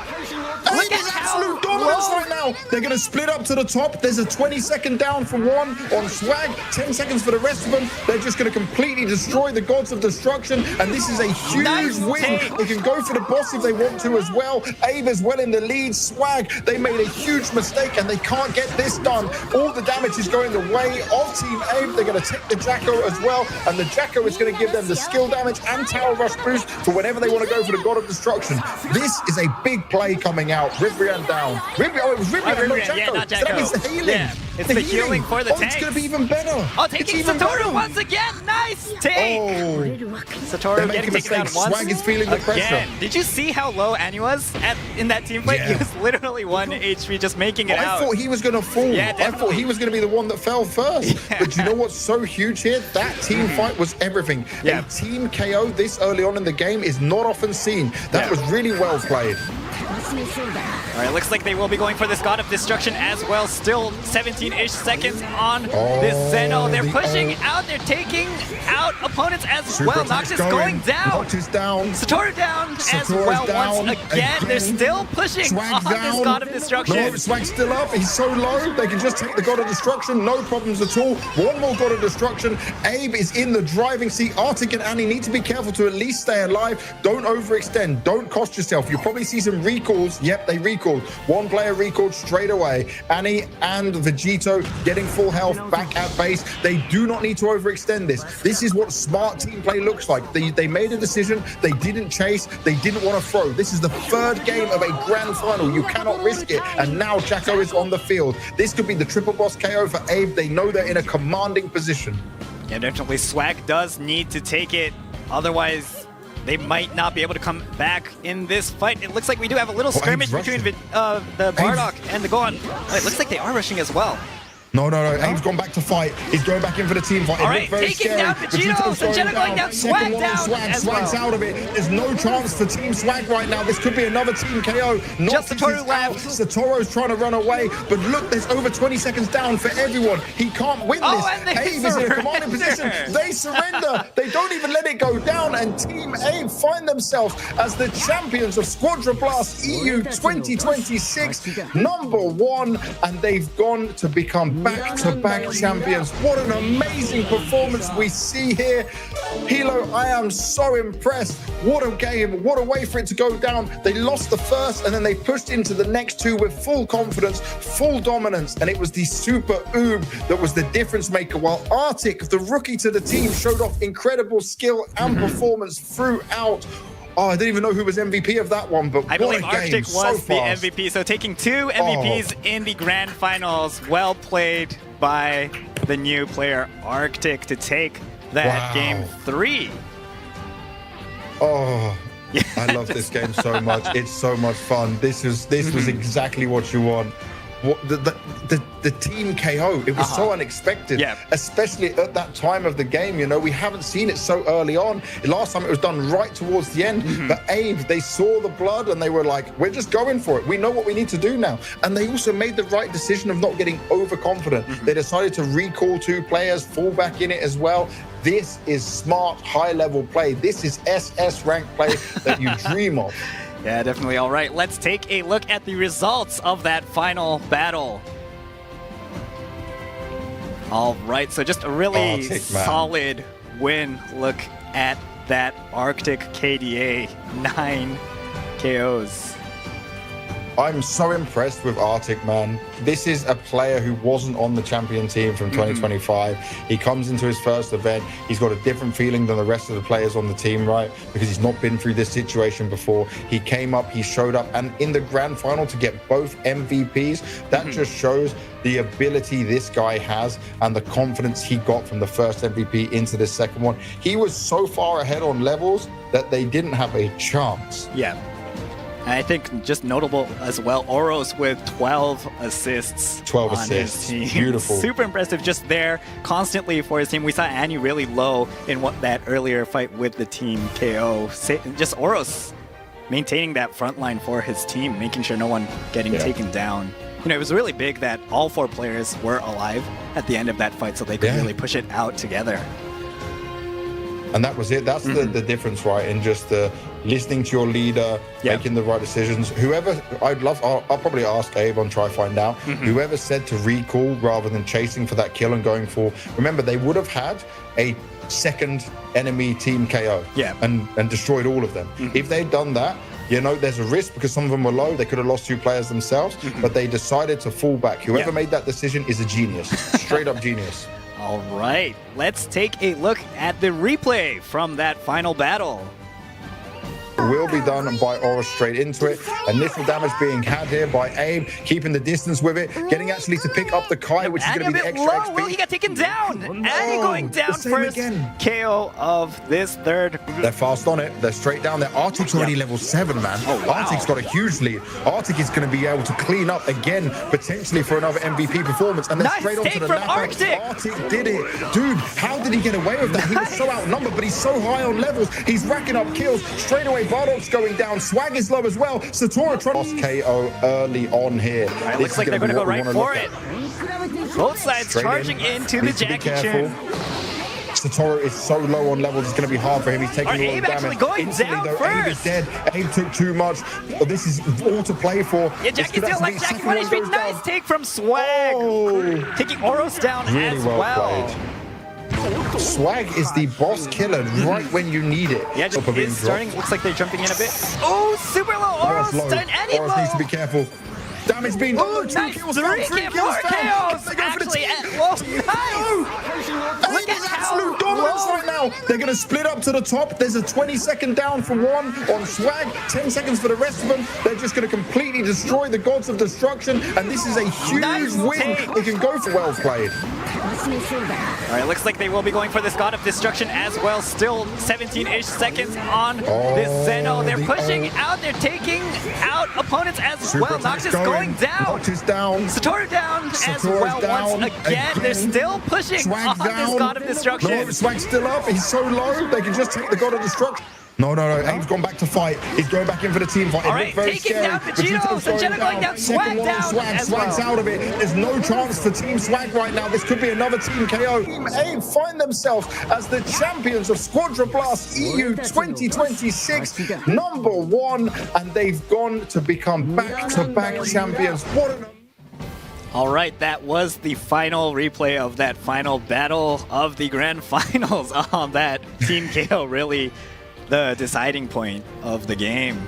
L: Look at absolute dominance right now. They're going to split up to the top. There's a 20-second down for one on Swag, 10 seconds for the rest of them. They're just going to completely destroy the Gods of Destruction, and this is a huge win. They can go for the boss if they want to as well. Abe is well in the lead. Swag, they made a huge mistake, and they can't get this done. All the damage is going the way of Team Abe. They're going to take the Jacko as well, and the Jacko is going to give them the skill damage and tower rush boost for whenever they want to go for the God of Destruction. This is a big play coming out. Ribrian down. Oh, it was Rivian, not
M: Rivian, yeah,
L: Jacko.
M: not
L: So that means the
M: Jacko.
L: healing.
M: Yeah, it's the healing for the
L: tanks.
M: tanks.
L: It's going to be even better.
M: Oh, taking Satoru once again. Nice take.
L: Oh.
M: Satoru
L: They're
M: getting
L: making
M: taken down
L: mistakes.
M: once.
L: Swag is feeling the pressure.
M: Again. Did you see how low Annie was in that team fight?
L: Yeah.
M: He was literally 1 HP just making it out.
L: I thought he was going to fall.
M: Yeah,
L: I thought he was going to be the one that fell first.
M: Yeah.
L: But you know what's so huge here? That team fight was everything.
M: Yeah.
L: A team KO this early on in the game is not often seen. That was really well played.
M: All right, looks like they will be going for this God of Destruction as well. Still 17-ish seconds on this Zeno. They're pushing out. They're taking out opponents as well. Noctis going down.
L: Noctis down.
M: Satoru down as
L: Satoru's
M: well
L: down
M: once again. They're still pushing
L: Swag's
M: on
L: down.
M: this God of Destruction.
L: No, Swag's still up. He's so low. They can just take the God of Destruction. No problems at all. One more God of Destruction. Abe is in the driving seat. Arctic and Annie need to be careful to at least stay alive. Don't overextend. Don't cost yourself. You'll probably see some recalls. Yep, they recalled. One player recalled straight away. Annie and Vegito getting full health back at base. They do not need to overextend this. This is what smart team play looks like. They made a decision. They didn't chase. They didn't want to throw. This is the third game of a grand final. You cannot risk it. And now Jacko is on the field. This could be the triple boss KO for Abe. They know they're in a commanding position.
M: Yeah, definitely. Swag does need to take it. Otherwise, they might not be able to come back in this fight. It looks like we do have a little skirmish between the Bardock and the Gohan. It looks like they are rushing as well.
L: No. Abe's gone back to fight. He's going back in for the team fight.
M: All right, taking down Vegito. Vegeta going down. Swag down as well.
L: Swag's out of it. There's no chance for Team Swag right now. This could be another team KO.
M: Just Satoru left.
L: Satoru's trying to run away, but look, there's over 20 seconds down for everyone. He can't win this.
M: And they
L: Abe is in a commanding position. They surrender. They don't even let it go down, and Team Abe find themselves as the champions of Squadra Blast EU 2026, #1, and they've gone to become back-to-back champions. What an amazing performance we see here. Hilo, I am so impressed. What a game. What a way for it to go down. They lost the first and then they pushed into the next two with full confidence, full dominance, and it was the Super Oob that was the difference maker, while Arctic, the rookie to the team, showed off incredible skill and performance throughout. Oh, I didn't even know who was MVP of that one, but
M: I believe Arctic was the
L: fast.
M: MVP, so taking 2 MVPs in the grand finals. Well played by the new player Arctic to take that game 3.
L: Oh, I love this game so much. It's so much fun. This was exactly what you want. The team KO, it was so unexpected, especially at that time of the game. You know, we haven't seen it so early on. Last time it was done right towards the end, but Abe, they saw the blood and they were like, we're just going for it. We know what we need to do now. And they also made the right decision of not getting overconfident. They decided to recall 2 players, fall back in it as well. This is smart, high-level play. This is SS rank play that you dream of.
M: Yeah, definitely. All right, let's take a look at the results of that final battle. All right, so just a really solid win. Look at that Arctic KDA, 9 KOs.
L: I'm so impressed with Arctic, man. This is a player who wasn't on the champion team from 2025. He comes into his first event. He's got a different feeling than the rest of the players on the team, right? Because he's not been through this situation before. He came up, he showed up, and in the grand final to get both MVPs, that just shows the ability this guy has and the confidence he got from the first MVP into the second one. He was so far ahead on levels that they didn't have a chance.
M: Yeah. And I think just notable as well, Oros with 12 assists.
L: 12
M: on
L: assists.
M: His team.
L: Beautiful.
M: Super impressive, just there constantly for his team. We saw Annie really low in that earlier fight with the team KO. Just Oros maintaining that front line for his team, making sure no one getting taken down. You know, it was really big that all 4 players were alive at the end of that fight, so they could really push it out together.
L: And that was it. That's the difference, right? In just listening to your leader, making the right decisions. Whoever, I'll probably ask Abe and try find out. Whoever said to recall rather than chasing for that kill and going for, remember, they would have had a second enemy team KO and destroyed all of them. If they'd done that, you know, there's a risk because some of them were low. They could have lost 2 players themselves, but they decided to fall back. Whoever made that decision is a genius, straight up genius.
M: All right, let's take a look at the replay from that final battle.
L: will be done by Aura straight into it. Initial damage being had here by Abe, keeping the distance with it, getting actually to pick up the Kai, which is going to be the extra XP.
M: Will he get taken down? Annie going down first. KO of this third.
L: They're fast on it. They're straight down there. Arctic's already level 7, man. Arctic's got a huge lead. Arctic is going to be able to clean up again, potentially for another MVP performance. And then straight onto the Napa. Arctic did it. Dude, how did he get away with that? He was so outnumbered, but he's so high on levels. He's racking up kills. Straight away, Bardoc's going down. Swag is low as well. Satora trying to KO early on here.
M: It looks like they're going to go right for it. Both sides charging into the Gekishin.
L: Satora is so low on levels, it's going to be hard for him. He's taking a lot of damage.
M: Actually going down
L: though,
M: first.
L: Abe is dead. Abe took too much. Oh, this is all to play for.
M: Yeah, Jackie's still like Jackie 1 HP. Nice take from Swag. Taking Oros down
L: really
M: as
L: well. Swag is the boss killer right when you need it.
M: Yeah, just is starting. Looks like they're jumping in a bit. Oh, super low. Oros done. Annie low.
L: Oros needs to be careful. Damage being done.
M: Oh, nice. 3 kills actually.
L: Look at absolute dominance right now. They're going to split up to the top. There's a 20-second down for one on Swag, 10 seconds for the rest of them. They're just going to completely destroy the gods of destruction, and this is a huge win. They can go for well played.
M: All right, looks like they will be going for this God of Destruction as well. Still 17-ish seconds on this Zeno. They're pushing out. They're taking out opponents as well. Noxus going down.
L: Noxus down.
M: Satora down as well once again. They're still pushing on this God of Destruction.
L: No, Swag's still up. He's so low. They can just take the God of Destruction. No. Abe's gone back to fight. He's going back in for the team fight.
M: All right, taking down Vegito. Vegito going down. Swag down.
L: Swag's out of it. There's no chance for Team Swag right now. This could be another Team KO. Team Abe find themselves as the champions of Squadra Blast EU 2026 #1, and they've gone to become back-to-back champions. What an...
M: All right, that was the final replay of that final battle of the grand finals. That Team KO really the deciding point of the game.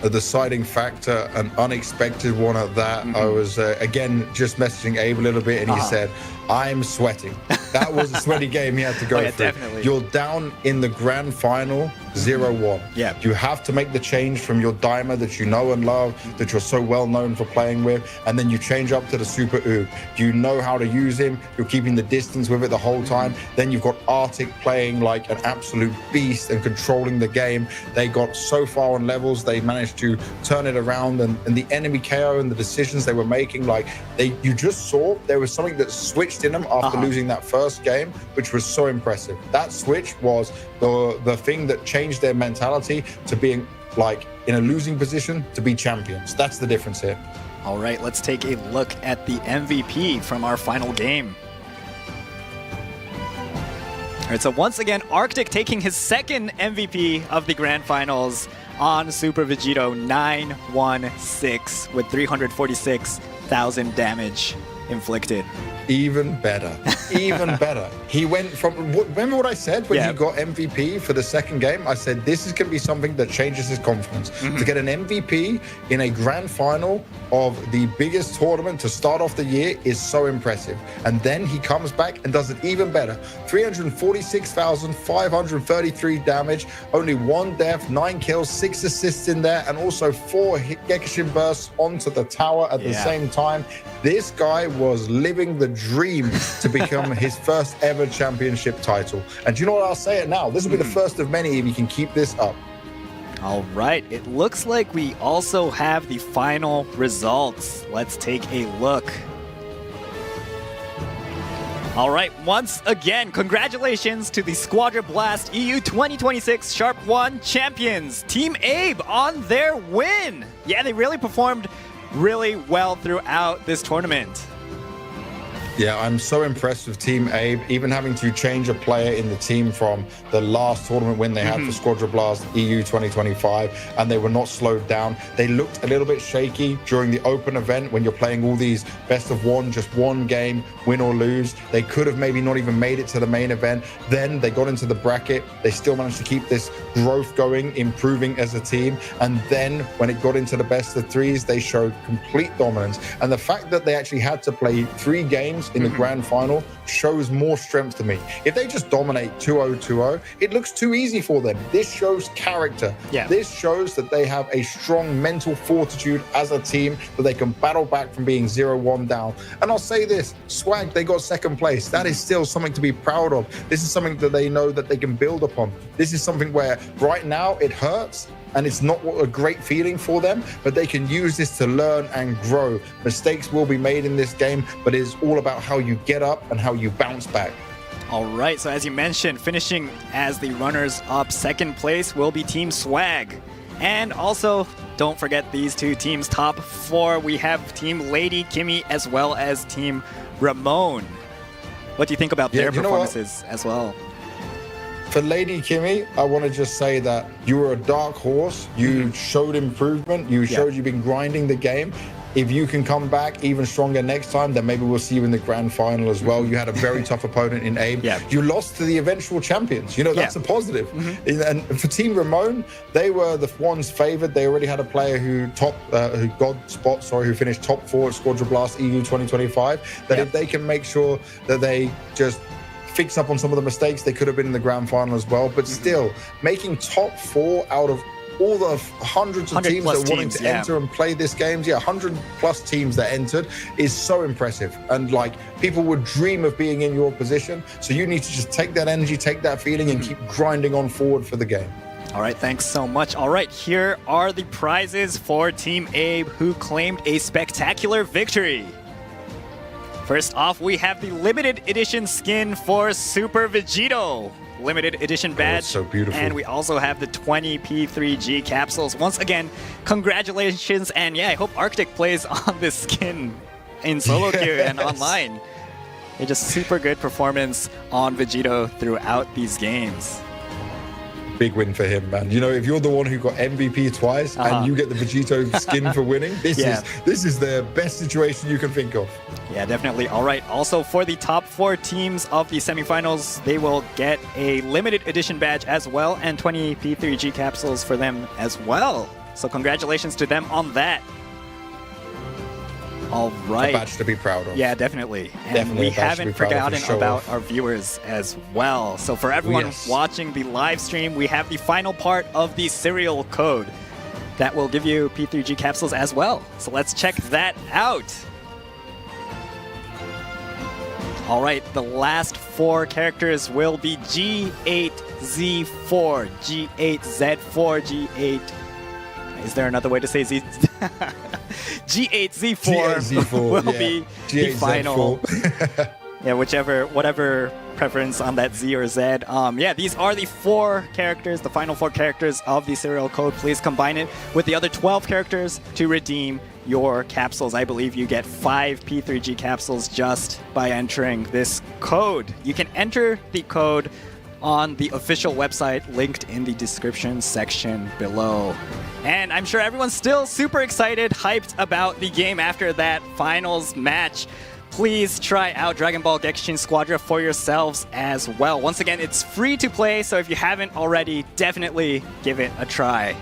L: A deciding factor, an unexpected one at that. I was, again, just messaging Abe a little bit, and he said, I'm sweating. That was a sweaty game he had to go through.
M: Definitely.
L: You're down in the grand final 0-1.
M: Yeah.
L: You have to make the change from your dimer that you know and love, that you're so well known for playing with, and then you change up to the Super Oog. You know how to use him. You're keeping the distance with it the whole time. Then you've got Arctic playing like an absolute beast and controlling the game. They got so far on levels, they managed to turn it around, and the enemy KO and the decisions they were making, like you just saw there was something that switched in them after losing that first game, which was so impressive. That switch was the thing that changed their mentality to being like in a losing position to be champions. That's the difference here.
M: All right, let's take a look at the MVP from our final game. All right, so once again, Arctic taking his second MVP of the grand finals on Super Vegito, 916 with 346,000 damage inflicted.
L: Even better. Even better. He went from... Remember what I said when he got MVP for the second game? I said, this is going to be something that changes his confidence. To get an MVP in a grand final of the biggest tournament to start off the year is so impressive. And then he comes back and does it even better. 346,533 damage, only 1 death, 9 kills, 6 assists in there, and also 4 Gekishin bursts onto the tower at the same time. This guy was living the dream to become his first ever championship title. And do you know what? I'll say it now. This will be the first of many if he can keep this up.
M: All right. It looks like we also have the final results. Let's take a look. All right, once again, congratulations to the Squadra Blast EU 2026 Sharp 1 champions, Team Abe, on their win. Yeah, they really performed really well throughout this tournament.
L: Yeah, I'm so impressed with Team Abe, even having to change a player in the team from the last tournament win they had for Squadra Blast EU 2025, and they were not slowed down. They looked a little bit shaky during the open event when you're playing all these best of one, just one game, win or lose. They could have maybe not even made it to the main event. Then they got into the bracket. They still managed to keep this growth going, improving as a team. And then when it got into the best of threes, they showed complete dominance. And the fact that they actually had to play 3 games in the grand final shows more strength to me. If they just dominate 2-0, 2-0, it looks too easy for them. This shows character.
M: Yeah.
L: This shows that they have a strong mental fortitude as a team, that they can battle back from being 0-1 down. And I'll say this, Swag, they got second place. That is still something to be proud of. This is something that they know that they can build upon. This is something where right now it hurts, and it's not a great feeling for them, but they can use this to learn and grow. Mistakes will be made in this game, but it's all about how you get up and how you bounce back.
M: All right, so as you mentioned, finishing as the runners-up, second place will be Team Swag. And also, don't forget these two teams' top four. We have Team Lady Kimmy as well as Team Ramon. What do you think about their performances as well?
L: For Lady Kimmy, I want to just say that you were a dark horse. You showed improvement. You showed you've been grinding the game. If you can come back even stronger next time, then maybe we'll see you in the grand final as well. You had a very tough opponent in Abe. You lost to the eventual champions. You know, that's a positive. And for Team Ramon, they were the ones favored. They already had a player who finished top 4 at Squadra Blast EU 2025. That if they can make sure that they just fix up on some of the mistakes, they could have been in the grand final as well. But still, making top 4 out of all the hundreds of teams that wanted to enter and play this game, 100 plus teams that entered, is so impressive. And like, people would dream of being in your position. So you need to just take that energy, take that feeling, and keep grinding on forward for the game.
M: All right, thanks so much. All right, here are the prizes for Team Abe, who claimed a spectacular victory. First off, we have the limited edition skin for Super Vegito. Limited edition badge.
L: So beautiful.
M: And we also have the 20 P3G capsules. Once again, congratulations. And yeah, I hope Arctic plays on this skin in solo queue and online. It's just super good performance on Vegito throughout these games.
L: Big win for him, man. You know, if you're the one who got MVP twice and you get the Vegito skin for winning, this is the best situation you can think of.
M: Yeah, definitely. All right. Also, for the top 4 teams of the semifinals, they will get a limited edition badge as well, and 20 P3G capsules for them as well. So congratulations to them on that. All right.
L: A badge to be proud of.
M: Yeah, definitely. And we haven't forgotten about our viewers as well. So for everyone watching the live stream, we have the final part of the serial code that will give you P3G capsules as well. So let's check that out. All right, the last 4 characters will be G8Z4, G8Z4, G8. Is there another way to say Z? G8Z4 will be the final. Yeah, whatever preference on that Z or Z. Yeah, these are the 4 characters, the final 4 characters of the serial code. Please combine it with the other 12 characters to redeem your capsules. I believe you get 5 P3G capsules just by entering this code. You can enter the code on the official website linked in the description section below. And I'm sure everyone's still super excited, hyped about the game after that finals match. Please try out Dragon Ball Gekishin Squadra for yourselves as well. Once again, it's free to play, so if you haven't already, definitely give it a try.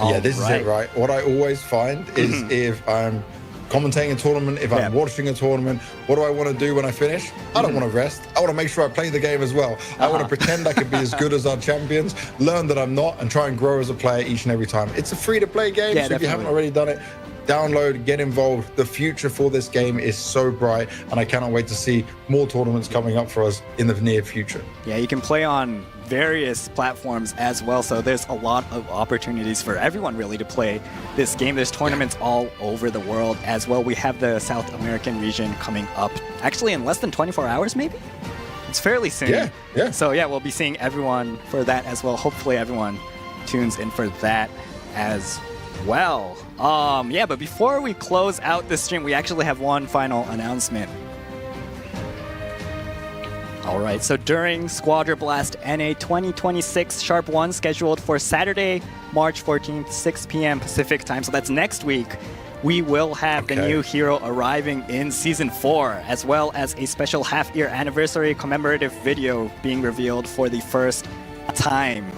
L: Yeah, this is it, right? What I always find is if I'm commentating a tournament, if I'm watching a tournament, what do I want to do when I finish? I don't want to rest. I want to make sure I play the game as well. I want to pretend I can be as good as our champions, learn that I'm not, and try and grow as a player each and every time. It's a free-to-play game, so if you haven't already done it, download, get involved. The future for this game is so bright, and I cannot wait to see more tournaments coming up for us in the near future.
M: Yeah, you can play on various platforms as well, so there's a lot of opportunities for everyone really to play this game. There's tournaments all over the world as well. We have the South American region coming up actually in less than 24 hours maybe? It's fairly soon. Yeah. So yeah, we'll be seeing everyone for that as well. Hopefully everyone tunes in for that as well. Yeah, but before we close out the stream, we actually have one final announcement. All right, so during Squadra Blast NA 2026 Sharp 1, scheduled for Saturday, March 14th, 6 p.m. Pacific time, so that's next week, we will have the new hero arriving in Season 4, as well as a special half-year anniversary commemorative video being revealed for the first time.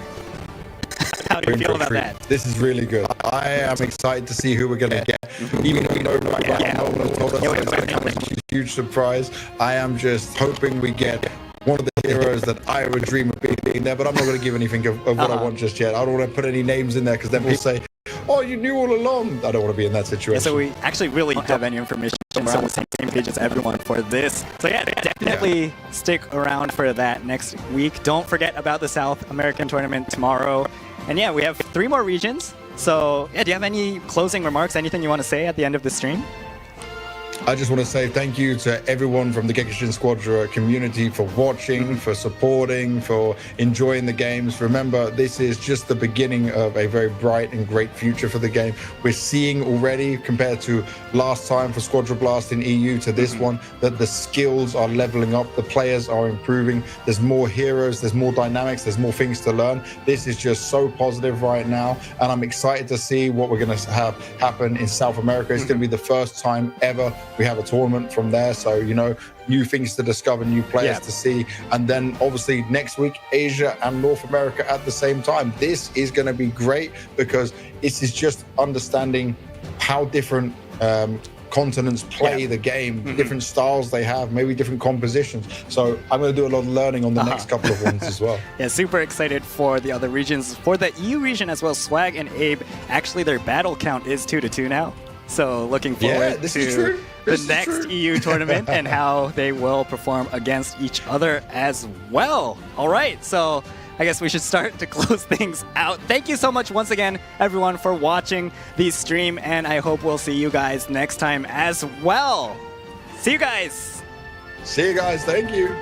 M: How do you feel about that?
L: This is really good. I am excited to see who we're going to get. even though we know right now no one has told us it's going to come as a huge surprise. I am just hoping we get one of the heroes that I would dream of being there, but I'm not going to give anything of what I want just yet. I don't want to put any names in there because then people say, oh, you knew all along. I don't want to be in that situation.
I: Yeah, so we actually really don't have any information. We're on the same page as everyone for this. So yeah, definitely stick around for that next week. Don't forget about the South American tournament tomorrow. And yeah, we have 3 more regions. So yeah, do you have any closing remarks, anything you want to say at the end of the stream?
L: I just want to say thank you to everyone from the Gekishin Squadra community for watching, for supporting, for enjoying the games. Remember, this is just the beginning of a very bright and great future for the game. We're seeing already, compared to last time for Squadra Blast in EU to this one, that the skills are leveling up, the players are improving, there's more heroes, there's more dynamics, there's more things to learn. This is just so positive right now, and I'm excited to see what we're going to have happen in South America. It's going to be the first time ever we have a tournament from there, so you know, new things to discover, new players to see, and then obviously next week Asia and North America at the same time. This is going to be great because this is just understanding how different continents play the game, different styles they have, maybe different compositions. So I'm going to do a lot of learning on the next couple of ones as well.
I: Yeah, super excited for the other regions. For the EU region as well, Swag and Abe, actually their battle count is 2-2 now. So looking forward to the next EU tournament and how they will perform against each other as well. All right, so I guess we should start to close things out. Thank you so much once again, everyone, for watching the stream, and I hope we'll see you guys next time as well. See you guys.
L: See you guys. Thank you.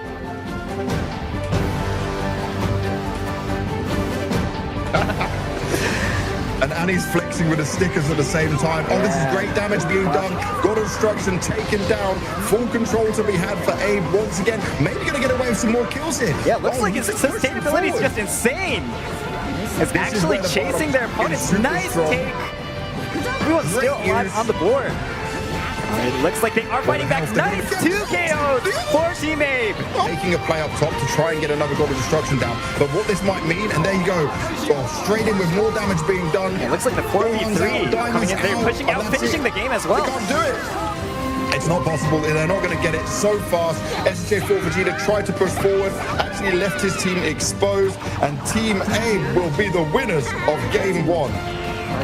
L: And Annie's flexing with the stickers at the same time. Oh, this is great damage being done. God of Destruction taken down. Full control to be had for Abe once again. Maybe going to get away with some more kills here.
M: Yeah, looks like his sustainability is just insane. It's actually chasing their opponents. Nice take. Everyone's still alive on the board. It looks like they are fighting back. Nice 2 KOs for Team Abe.
L: Taking a play up top to try and get another God of Destruction down. But what this might mean, and there you go. Oh, straight in with more damage being done.
M: It looks like the 4v3 coming in there, pushing out, finishing the game as well.
L: They can't do it. It's not possible. They're not going to get it so fast. SJ4 Vegeta tried to push forward, actually left his team exposed, and Team Abe will be the winners of Game 1.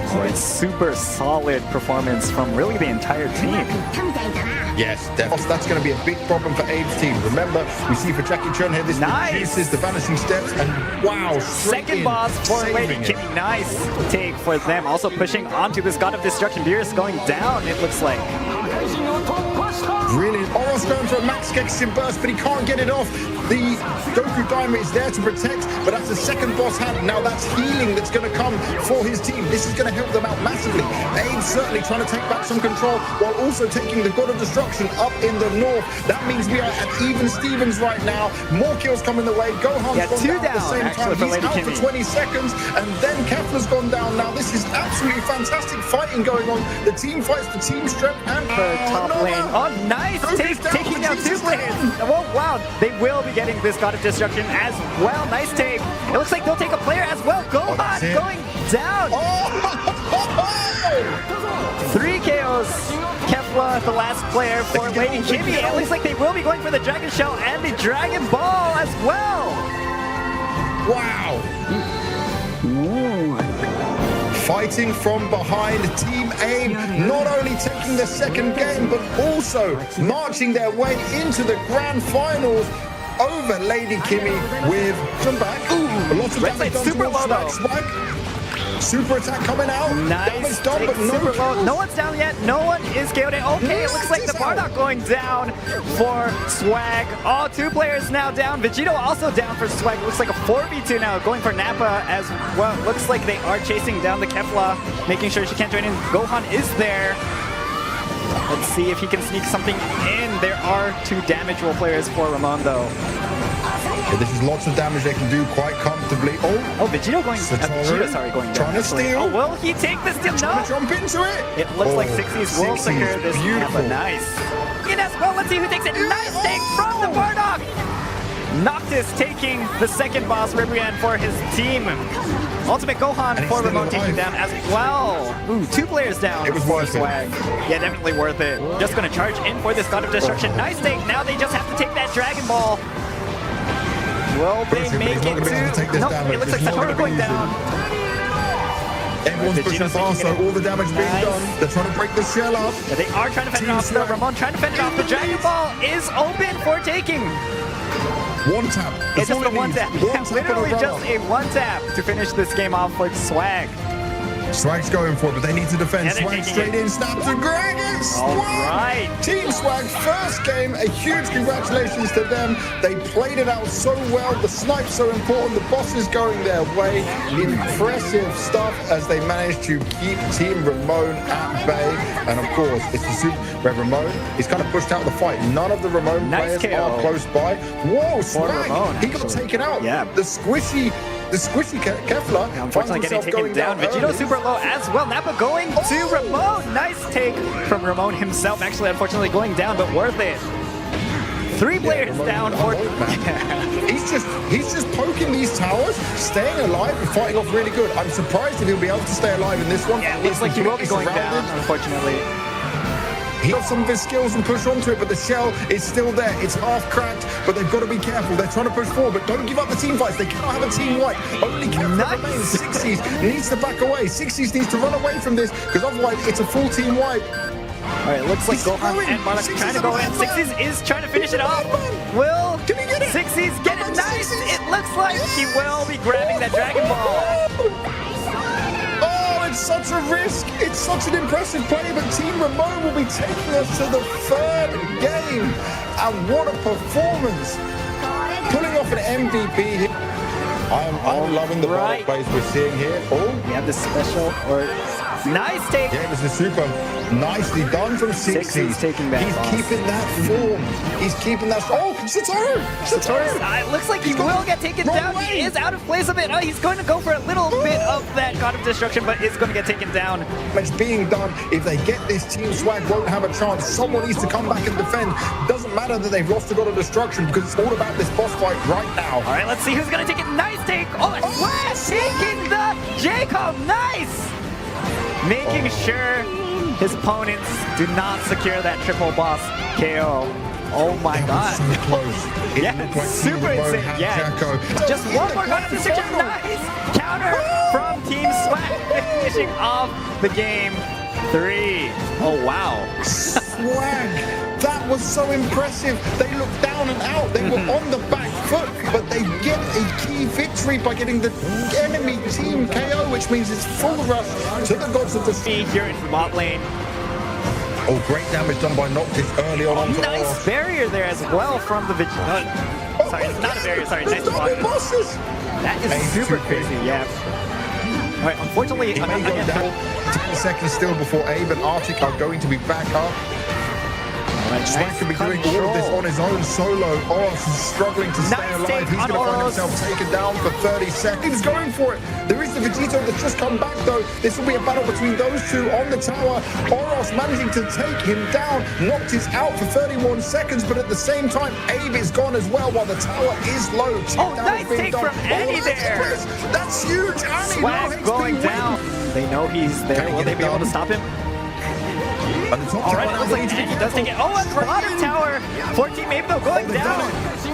I: So it's super solid performance from really the entire team.
L: Yes, definitely. That's going to be a big problem for Abe's team. Remember, we see for Jackie Chun here, this reduces the vanishing steps, and wow,
M: second boss for Lady Kimmy. Nice take for them. Also pushing onto this God of Destruction. Beerus going down, it looks like.
L: Brilliant. Oros going for a max Gekishin burst, but he can't get it off. The Goku Diamond is there to protect, but that's the second boss hand. Now that's healing that's going to come for his team. This is going to help them out massively. Abe certainly trying to take back some control while also taking the God of Destruction up in the north. That means we are at even Stevens right now. More kills coming the way. Gohan's gone down at the same time. He's out for 20 seconds, and then Kefla's gone down. Now this is absolutely fantastic fighting going on. The team fights the team strength and
M: the top lane. Oh, nice take, taking out 2 players. Oh, wow. They will be getting this God of Destruction as well. Nice take. It looks like they'll take a player as well. Gohan going down. 3 KOs. Kefla, the last player for Lady Kimmy. It looks like they will be going for the Dragon Shell and the Dragon Ball as well.
L: Wow. Fighting from behind, Team Abe not only taking the second game, but also marching their way into the grand finals over Lady Kimmy with some back. Lots of damage done towards Swag. Super attack coming out.
M: Nice. Done, but super low. No one's down yet. No one is KO'd. Okay, it looks like the Bardock going down for Swag. All 2 players now down. Vegito also down for Swag. Looks like a 4v2 now going for Nappa as well. Looks like they are chasing down the Kefla, making sure she can't join in. Gohan is there. Let's see if he can sneak something in. There are 2 damage roll players for Ramon though.
L: Yeah, this is lots of damage they can do quite comfortably. Oh,
M: Vegito going. Vegeta, going down.
L: Trying to steal.
M: Oh, will he take the steal?
L: Trying to jump into it.
M: It looks like 60s will secure this.
L: Beautiful.
M: Nice. Ines, well, let's see who takes it. Nice take from the Bardock. Noctis taking the second boss, Ribrian, for his team. Ultimate Gohan for Ramon taking down as well. Ooh, 2 players down.
L: It was worth
M: Swag. Yeah, definitely worth it. Just gonna charge in for this God of Destruction. Nice take. Now they just have to take that Dragon Ball. Will they make it to... Nope, it looks like Satoru going down.
L: Everyone's pushing fast, so all the damage being done. They're trying to break the shell up.
M: Yeah, they are trying to fend it off. Ramon trying to fend it off. The Dragon Ball is open for taking.
L: One tap.
M: It's just a one tap. Literally just a one tap to finish this game off for Swag.
L: Swag's going for it, but they need to defend.
M: Yeah,
L: Swag straight in, snaps and Gregor.
M: Swag!
L: Team Swag, first game, a huge congratulations to them. They played it out so well. The snipe's so important. The boss is going their way. Impressive stuff as they managed to keep Team Ramon at bay. And of course, it's the super where Ramon is kind of pushed out of the fight. None of the Ramon players are close by. Whoa, Swag! He got taken out.
M: Yeah.
L: The squishy Kefla,
M: unfortunately getting taken down. Vegito super low as well. Nappa going to Ramon. Nice take from Ramon himself. Actually, unfortunately going down, but worth it. 3 players down for...
L: He's just poking these towers, staying alive and fighting off really good. I'm surprised if he'll be able to stay alive in this one.
M: Yeah, it looks like he will be going down, unfortunately.
L: He got some of his skills and push onto it, but the shell is still there. It's half cracked, but they've got to be careful. They're trying to push forward, but don't give up the team fights. They cannot have a team wipe. Only Kefla remains. 60s needs to back away. 60s needs to run away from this, because otherwise it's a full team wipe.
M: All right, it looks like Gohan and Marlon trying to go in. 60s is trying to finish it off. Will 60s get it? Nice. It looks like he will be grabbing that Dragon Ball.
L: It's such a risk. It's such an impressive play, but Team Ramon will be taking us to the 3rd game. And what a performance. Pulling off an MVP here. I'm loving the plays we're seeing here. Oh,
M: we have the special or nice take.
L: Yeah, it was the super. Nicely done from 60s.
M: Taking that.
L: He's keeping that form. He's keeping that. Oh, Satoru!
M: It looks like he will get taken down. He is out of place a bit. Oh, he's going to go for a little bit of that God of Destruction, but it's going to get taken down.
L: It's being done. If they get this, Team Swag won't have a chance. Someone needs to come back and defend. Doesn't matter that they've lost the God of Destruction, because it's all about this boss fight right now.
M: All right, let's see who's going to take it. Nice take. Oh, Swag taking the Jacob. Nice. Making sure his opponents do not secure that triple boss KO. Oh my god.
L: So close.
M: Yeah, super insane. Yeah. Just one more God of Destruction. Nice counter from Team Swag, finishing off the game 3. Oh wow.
L: Swag. That was so impressive. They looked down and out. They were on the back foot, but they get a key victory by getting the enemy team KO, which means it's full rush to the gods of the
M: sea here in the bot lane.
L: Oh, great damage done by Noctis early on.
M: Nice barrier there as well from the Vegeta. Sorry, not a barrier. Sorry, nice block. That is super crazy. Yeah. All right, unfortunately,
L: he may go down. 10 seconds still before Abe and Arctic are going to be back up. Swag could be doing all of this on his own solo. Oros is struggling to stay alive. He's going to find himself taken down for 30 seconds. Going for it. There is the Vegito that's just come back, though. This will be a battle between those two on the tower. Oros managing to take him down. Noctis out for 31 seconds, but at the same time, Abe is gone as well while the tower is low.
M: Oh, nice take from Annie there.
L: That's huge. Annie,
M: Swag going down. They know he's there. Will they be able to stop him? Alright, it looks like he does take it. Oh, and bottom tower for Team Abe though going down.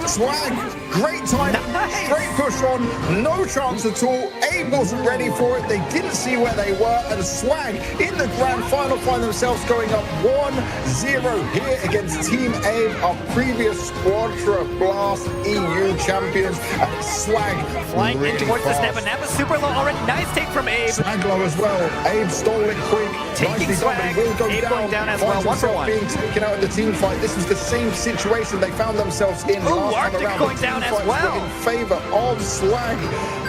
L: Swag, great time, great push on, no chance at all. Abe wasn't ready for it. They didn't see where they were, and Swag in the grand final find themselves going up 1-0 here against Team Abe, our previous Squadra Blast EU champions. And Swag
M: flying
L: really
M: in towards the snap, and Nappa super low already. Nice take from Abe.
L: Swag low as well. Abe stole it quick.
M: Taking Swag.
L: Will go
M: Abe
L: down.
M: going down as well. 1-for-1.
L: Being taken out in the team fight. This was the same situation they found themselves in last time
M: Arctic
L: around.
M: going down as well.
L: In favor of Swag.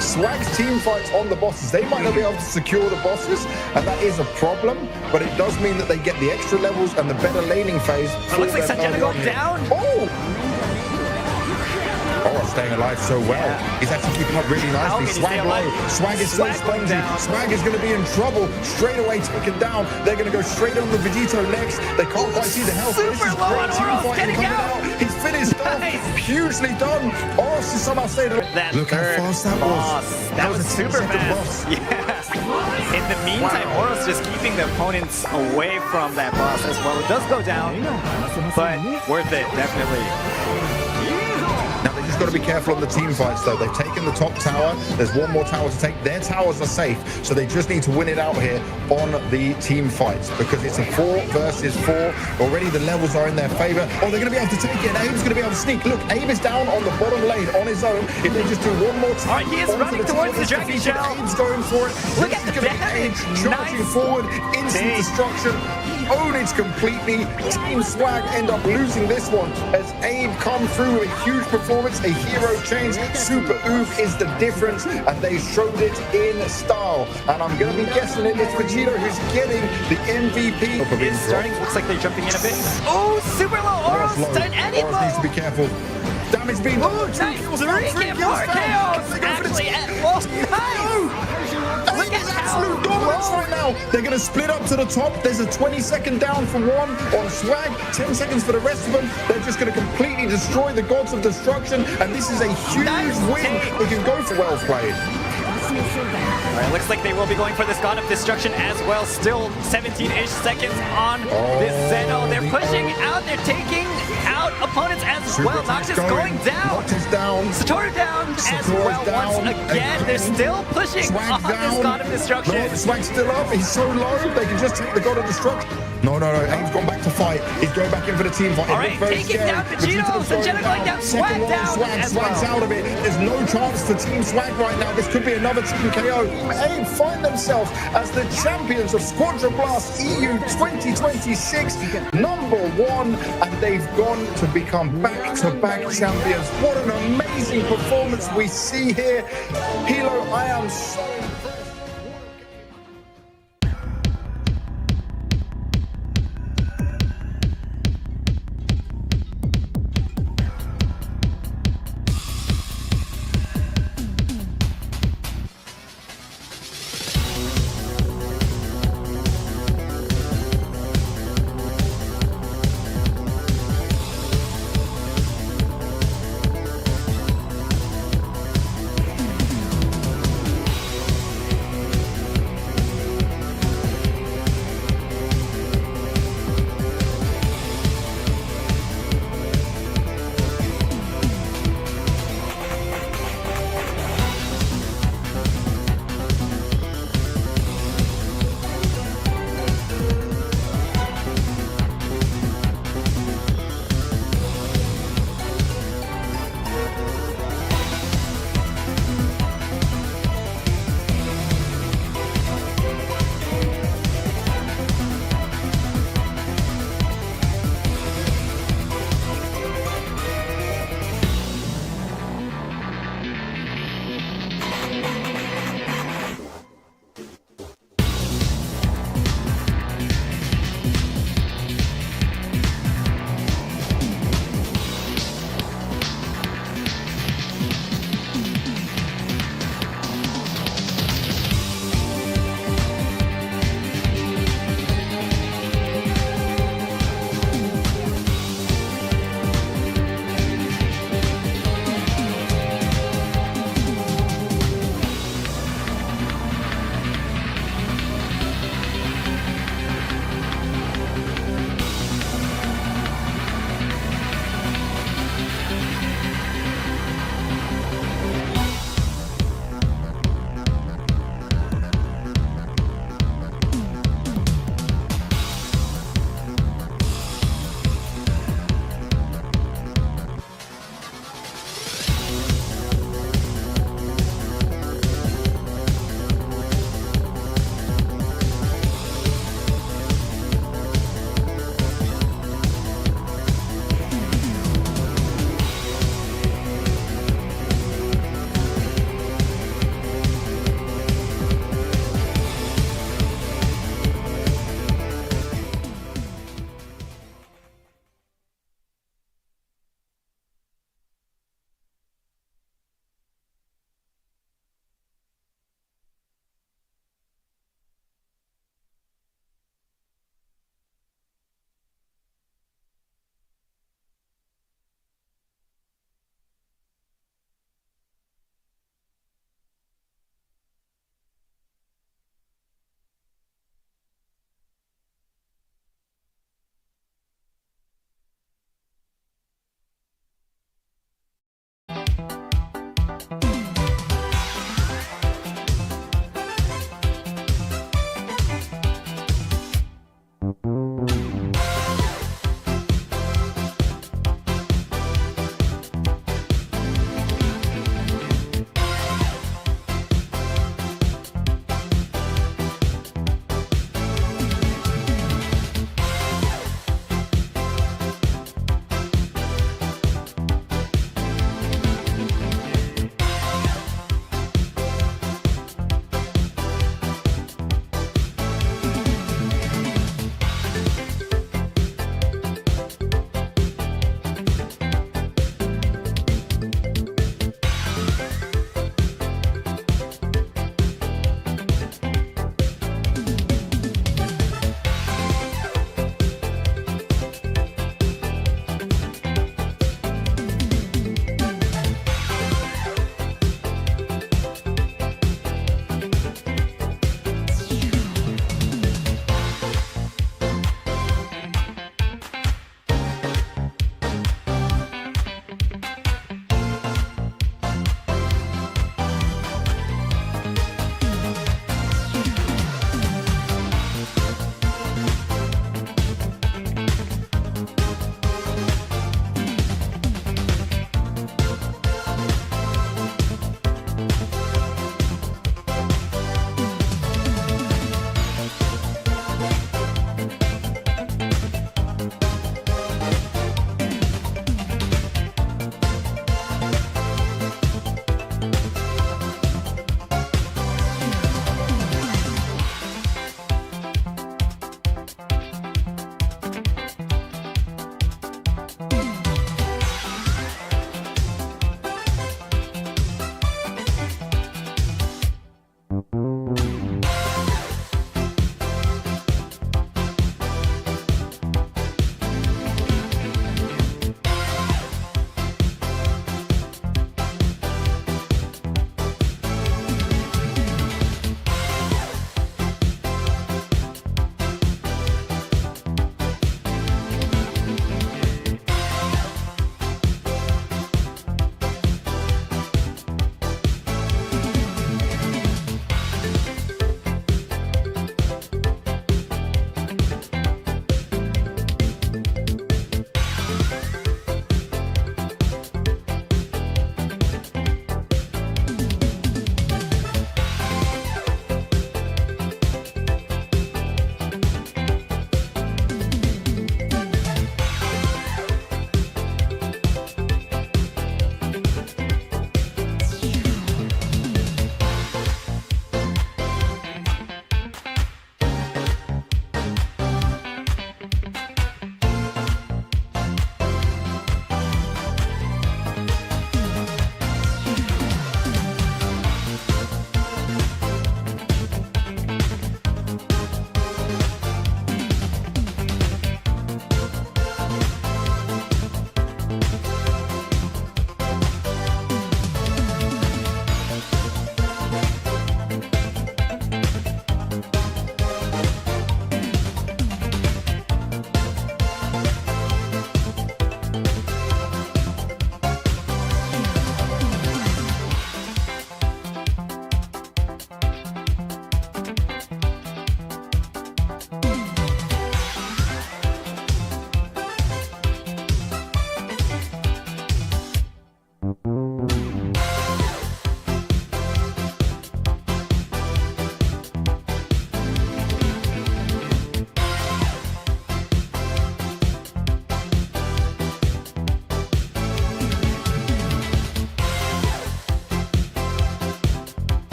L: Swag's team fights on the bosses. They might not be able to secure the bosses, and that is a problem, but it does mean that they get the extra levels and the better laning phase.
M: It looks like Sanjana going down.
L: Oh! staying alive so well. He's actually keeping up really
M: How
L: nicely.
M: can he stay
L: Swag low.
M: alive?
L: Swag is still
M: Swag
L: spongy.
M: down.
L: Swag is going to be in trouble. Straight away taken down. They're going to go straight on the Vegito next. They can't quite see the health. This is
M: Super low
L: great
M: on
L: team
M: Oros,
L: fighting
M: getting
L: coming
M: out.
L: He's finished off. Hugely done. Oros is somehow stayed alive.
M: That
L: Look how
M: third
L: fast that
M: boss.
L: was.
M: That was
L: a
M: super
L: 10-second
M: fast.
L: boss.
M: Yeah. In the meantime, Oros just keeping the opponents away from that boss as well. It does go down, but worth it, definitely.
L: Now they just got to be careful on the team fights though. They've taken the top tower. There's one more tower to take. Their towers are safe, so they just need to win it out here on the team fights because it's a 4 versus 4. Already the levels are in their favor. Oh, they're going to be able to take it. And Abe's going to be able to sneak. Look, Abe is down on the bottom lane on his own. If they just do one more time,
M: All right, he is running towards the Dragon Shell.
L: Abe's going for it.
M: Look at the damage.
L: Charging forward, instant destruction. Own it completely. Team Swag end up losing this one as Abe come through with a huge performance, a hero change. Super Oof is the difference, and they showed it in style. And I'm going to be guessing it's Vegito who's getting the MVP.
M: It's starting, looks like they're jumping in a bit. Oh, super low. Oros done any
L: Oros needs to be careful. Damage being done.
M: Nice. 3 kills, KOs. Actually,
L: Look at absolute dominance right now. They're going to split up to the top. There's a 20-second down for one on Swag, 10 seconds for the rest of them. They're just going to completely destroy the gods of destruction, and this is a huge win. We can go for well played.
M: All right, looks like they will be going for this God of Destruction as well. Still 17-ish seconds on this Zeno. They're pushing out. They're taking out opponents as well. Noctis going down.
L: Noctis down.
M: Satora down as well
L: down.
M: once again. They're still pushing on this God of Destruction.
L: No, Swag's still up. He's so low. They can just take the God of Destruction. No. Abe's gone back to fight. He's going back in for the team fight.
M: All right, taking down Vegito. Vegeta going down. Swag down as well.
L: Swag's out of it. There's no chance for Team Swag right now. This could be another team KO. Abe find themselves as the champions of Squadra Blast EU 2026, #1, and they've gone to become back-to-back champions. What an amazing performance we see here. Hilo, I am so impressed.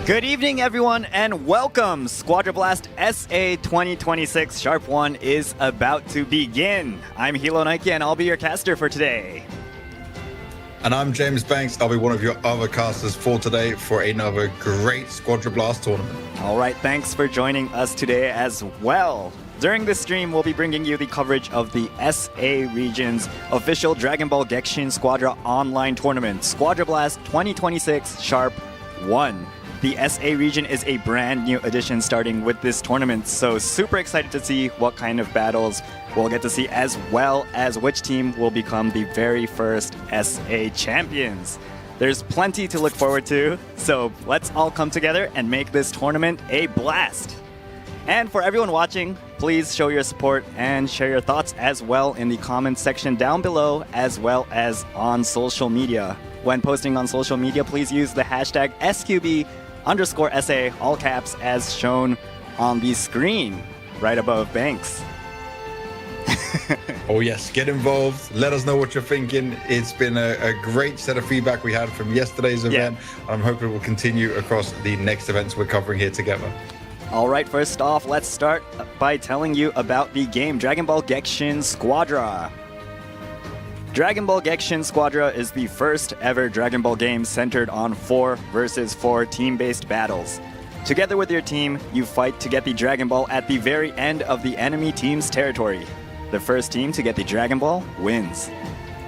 M: Good evening, everyone, and welcome. Squadra Blast SA 2026 Sharp 1 is about to begin. I'm Hilo Nike, and I'll be your caster for today.
L: And I'm James Banks. I'll be one of your other casters for today for another great Squadra Blast tournament.
M: All right, thanks for joining us today as well. During this stream, we'll be bringing you the coverage of the SA region's official Dragon Ball Gekishin Squadra online tournament, Squadra Blast 2026 Sharp 1. The SA region is a brand new addition starting with this tournament, so super excited to see what kind of battles we'll get to see, as well as which team will become the very first SA champions. There's plenty to look forward to, so let's all come together and make this tournament a blast. And for everyone watching, please show your support and share your thoughts as well in the comments section down below, as well as on social media. When posting on social media, please use the hashtag SQB_SA, all caps, as shown on the screen right above Banks.
L: Oh yes, get involved. Let us know what you're thinking. It's been a great set of feedback we had from yesterday's event. I'm hoping it will continue across the next events we're covering here together.
M: All right, first off, let's start by telling you about the game Dragon Ball Gekishin Squadra. Dragon Ball Gekishin Squadra is the first ever Dragon Ball game centered on 4 versus 4 team-based battles. Together with your team, you fight to get the Dragon Ball at the very end of the enemy team's territory. The first team to get the Dragon Ball wins.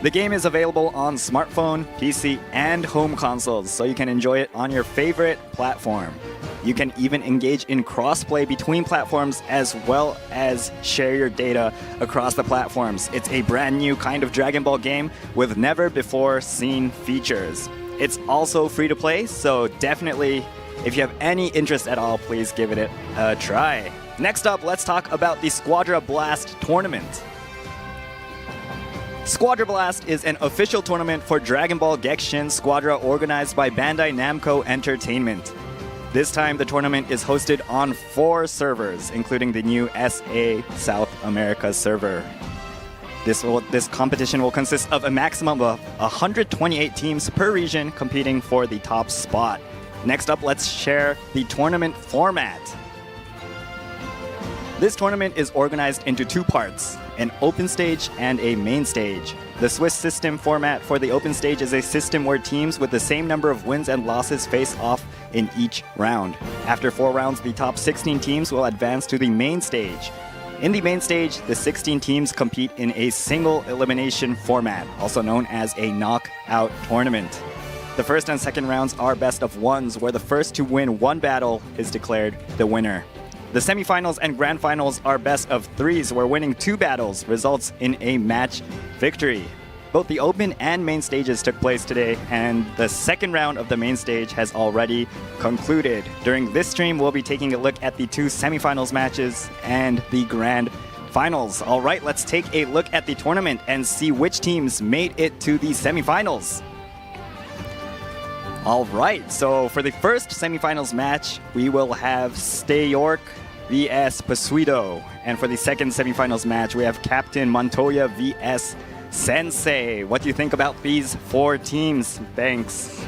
M: The game is available on smartphone, PC, and home consoles, so you can enjoy it on your favorite platform. You can even engage in crossplay between platforms, as well as share your data across the platforms. It's a brand new kind of Dragon Ball game with never before seen features. It's also free to play, so definitely, if you have any interest at all, please give it a try. Next up, let's talk about the Squadra Blast tournament. Squadra Blast is an official tournament for Dragon Ball Gekishin Squadra organized by Bandai Namco Entertainment. This time, the tournament is hosted on 4 servers, including the new SA South America server. This competition will consist of a maximum of 128 teams per region competing for the top spot. Next up, let's share the tournament format. This tournament is organized into 2 parts, an open stage and a main stage. The Swiss system format for the open stage is a system where teams with the same number of wins and losses face off in each round. After 4 rounds, the top 16 teams will advance to the main stage. In the main stage, the 16 teams compete in a single elimination format, also known as a knockout tournament. The first and second rounds are best of ones, where the first to win 1 battle is declared the winner. The semifinals and grand finals are best of 3s, where winning 2 battles results in a match victory. Both the open and main stages took place today, and the second round of the main stage has already concluded. During this stream, we'll be taking a look at the 2 semifinals matches and the grand finals. All right, let's take a look at the tournament and see which teams made it to the semifinals. All right, so for the first semifinals match, we will have Stay York vs Pasuito. And for the second semifinals match, we have Captain Montoya vs Sensei. What do you think about these 4 teams? Thanks.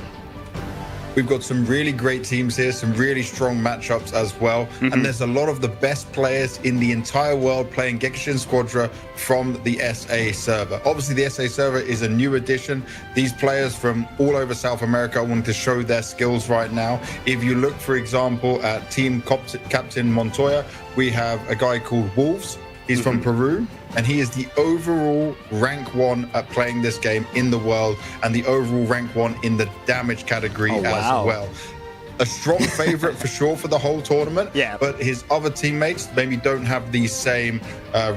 L: We've got some really great teams here, some really strong matchups as well. And there's a lot of the best players in the entire world playing Gekishin Squadra from the SA server. Obviously, the SA server is a new addition. These players from all over South America want to show their skills right now. If you look, for example, at Team Captain Montoya, we have a guy called Wolves. He's from Peru, and he is the overall rank 1 at playing this game in the world, and the overall rank 1 in the damage category as well. A strong favorite for sure for the whole tournament, but his other teammates maybe don't have the same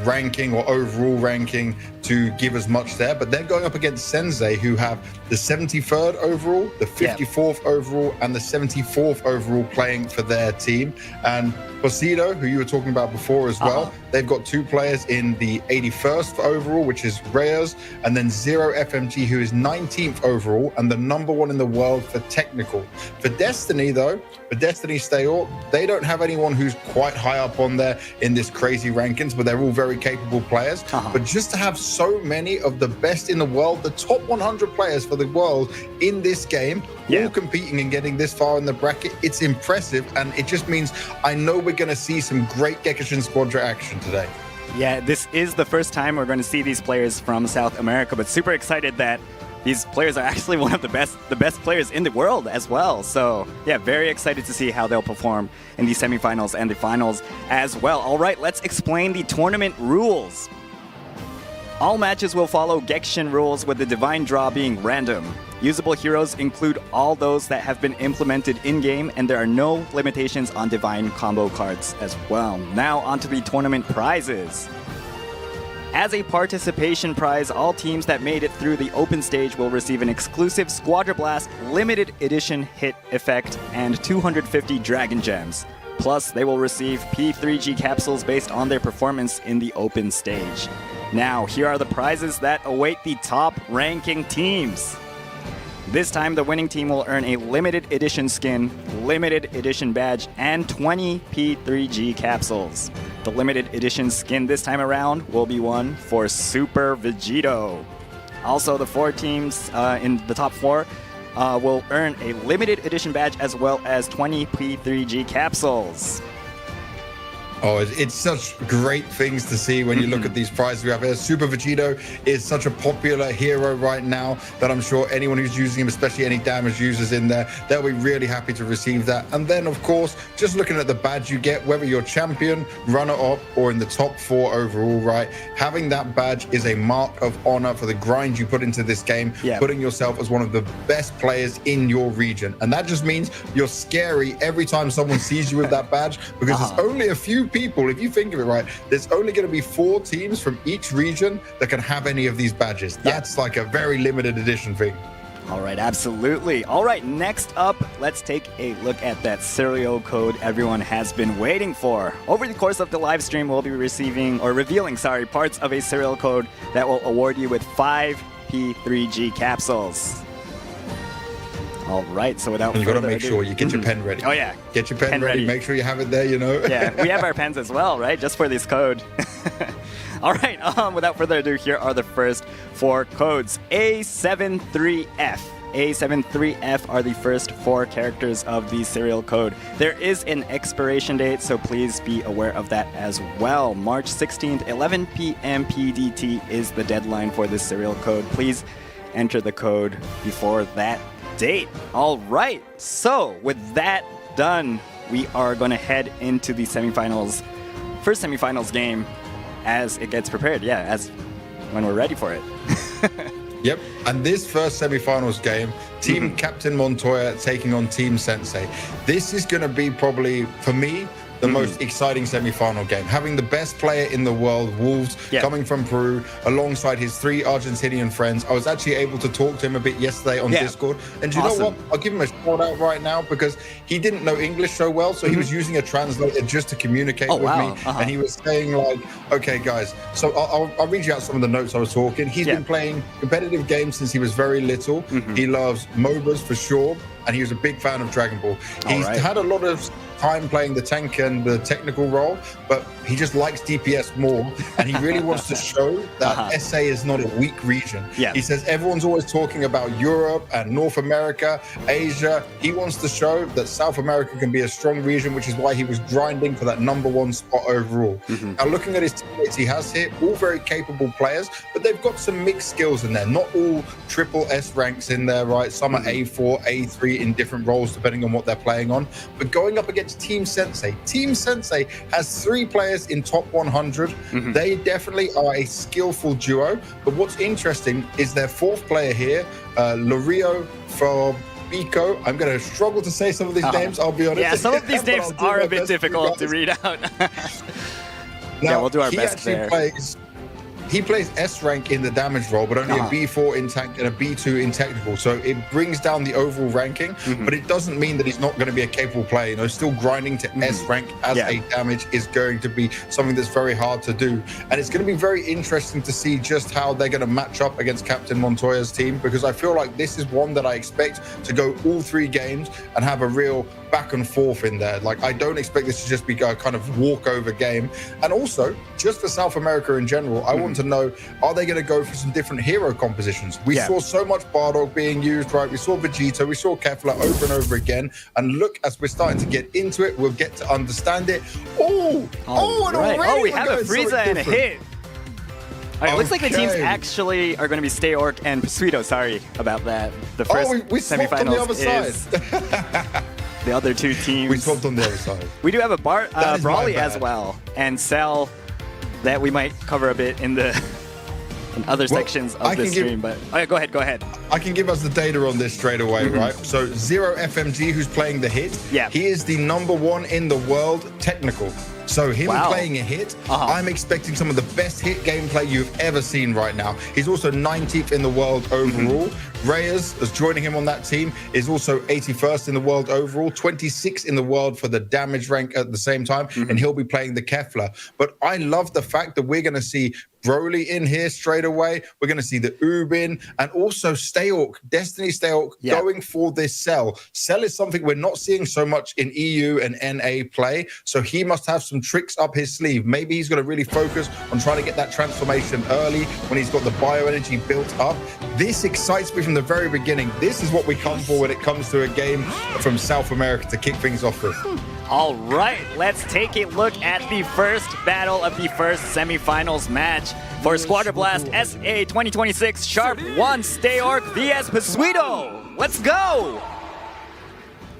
L: ranking or overall ranking to give as much there, but they're going up against Sensei, who have the 73rd overall, the 54th overall, and the 74th overall playing for their team. And Placido, who you were talking about before as well, they've got 2 players in the 81st overall, which is Reyes, and then Zero FMG, who is 19th overall and the number 1 in the world for technical. For Destiny, though, for Destiny Stay York, they don't have anyone who's quite high up on there in this crazy rankings, but they're all very capable players. But just to have so many of the best in the world, the top 100 players for the world in this game, all competing and getting this far in the bracket. It's impressive, and it just means I know we're going to see some great Gekishin Squadra action today.
I: Yeah, this is the first time we're going to see these players from South America, but super excited that these players are actually one of the best players in the world as well. So yeah, very excited to see how they'll perform in the semifinals and the finals as well. All right, let's explain the tournament rules. All matches will follow Gekishin rules, with the divine draw being random. Usable heroes include all those that have been implemented in-game, and there are no limitations on divine combo cards as well. Now onto the tournament prizes. As a participation prize, all teams that made it through the open stage will receive an exclusive Squadra Blast limited edition hit effect and 250 Dragon Gems. Plus, they will receive P3G capsules based on their performance in the open stage. Now, here are the prizes that await the top ranking teams. This time, the winning team will earn a limited edition skin, limited edition badge, and 20 P3G capsules. The limited edition skin this time around will be one for Super Vegito. Also, the 4 teams in the top 4 will earn a limited edition badge as well as 20 P3G capsules.
L: Oh, it's such great things to see when you look at these prizes we have here. Super Vegito is such a popular hero right now that I'm sure anyone who's using him, especially any damage users in there, they'll be really happy to receive that. And then, of course, just looking at the badge you get, whether you're champion, runner-up, or in the top 4 overall, right? Having that badge is a mark of honor for the grind you put into this game, putting yourself as one of the best players in your region. And that just means you're scary every time someone sees you with that badge, because there's only a few people, if you think of it right, there's only going to be 4 teams from each region that can have any of these badges. That's like a very limited edition thing.
I: All right, absolutely. All right, next up, let's take a look at that serial code everyone has been waiting for. Over the course of the live stream, we'll be revealing parts of a serial code that will award you with 5 P3G capsules. All right, so without
L: you got to make sure you get your pen ready.
I: Oh yeah,
L: get your pen ready. Make sure you have it there. You know.
I: Yeah, we have our pens as well, right? Just for this code. All right. Without further ado, here are the first 4 codes. A73F. A73F are the first 4 characters of the serial code. There is an expiration date, so please be aware of that as well. March 16th, 11 p.m. PDT is the deadline for this serial code. Please enter the code before that date. All right, so with that done, we are going to head into the semifinals, first semifinals game as it gets prepared. Yeah, as when we're ready for it.
L: Yep, and this first semifinals game, Team Captain Montoya taking on Team Sensei. This is going to be probably, for me, the most exciting semi-final game. Having the best player in the world, Wolves, coming from Peru, alongside his 3 Argentinian friends. I was actually able to talk to him a bit yesterday on Discord. And do you know what? I'll give him a shout out right now, because he didn't know English so well, so he was using a translator just to communicate with me. And he was saying like, okay guys, so I'll read you out some of the notes I was talking. He's been playing competitive games since he was very little. He loves MOBAs for sure, and he was a big fan of Dragon Ball. He's had a lot of time playing the tank and the technical role, but he just likes DPS more, and he really wants to show that SA is not a weak region. He says everyone's always talking about Europe and North America, Asia. He wants to show that South America can be a strong region, which is why he was grinding for that #1 spot overall. Now, looking at his teammates he has here, all very capable players, but they've got some mixed skills in there. Not all triple S ranks in there, right? Some are A4, A3 in different roles depending on what they're playing on. But going up against Team Sensei. Team Sensei has 3 players in top 100. They definitely are a skillful duo. But what's interesting is their 4th player here, Lorio Fabico. I'm going to struggle to say some of these names, I'll be honest.
I: Yeah, some of these names are a bit difficult to read out.
L: Now,
I: we'll do our best there.
L: He plays S rank in the damage role, but only a B4 in tank and a B2 in technical. So it brings down the overall ranking, but it doesn't mean that he's not going to be a capable player. You know, still grinding to S rank as a damage is going to be something that's very hard to do. And it's going to be very interesting to see just how they're going to match up against Captain Montoya's team, because I feel like this is one that I expect to go all 3 games and have a real back and forth in there. Like, I don't expect this to just be a kind of walkover game. And also, just for South America in general, I want to to know, are they going to go for some different hero compositions? We saw so much Bardock being used, right? We saw Vegeta, we saw Kefla over and over again. And look, as we're starting to get into it, we'll get to understand it. And already
M: we have a Frieza and a hit. All right, it looks like the teams actually are going to be Stay Orc and Pasuito. Sorry about that. The first
L: we swapped on the other side.
M: The other two teams.
L: We swapped on the other side.
M: We do have a Brawly as well, and Cell that we might cover a bit in the other sections of the stream. But go ahead.
L: I can give us the data on this straight away, right? So Zero FMG, who's playing the hit, he is the #1 in the world technical. So him playing a hit, I'm expecting some of the best hit gameplay you've ever seen right now. He's also 19th in the world overall. Reyes, as joining him on that team, is also 81st in the world overall, 26th in the world for the damage rank at the same time, and he'll be playing the Kefla. But I love the fact that we're going to see Broly in here straight away. We're going to see the Ubin and also Stay Orc, Destiny Stay Orc going for this Cell. Cell is something we're not seeing so much in EU and NA play, so he must have some tricks up his sleeve. Maybe he's going to really focus on trying to get that transformation early when he's got the bioenergy built up. This excites me from the very beginning. This is what we come for when it comes to a game from South America to kick things off with.
M: All right, let's take a look at the first battle of the first semifinals match for Squadra Blast SA 2026 Sharp 1 Stay Orc vs Pasuito. Let's go!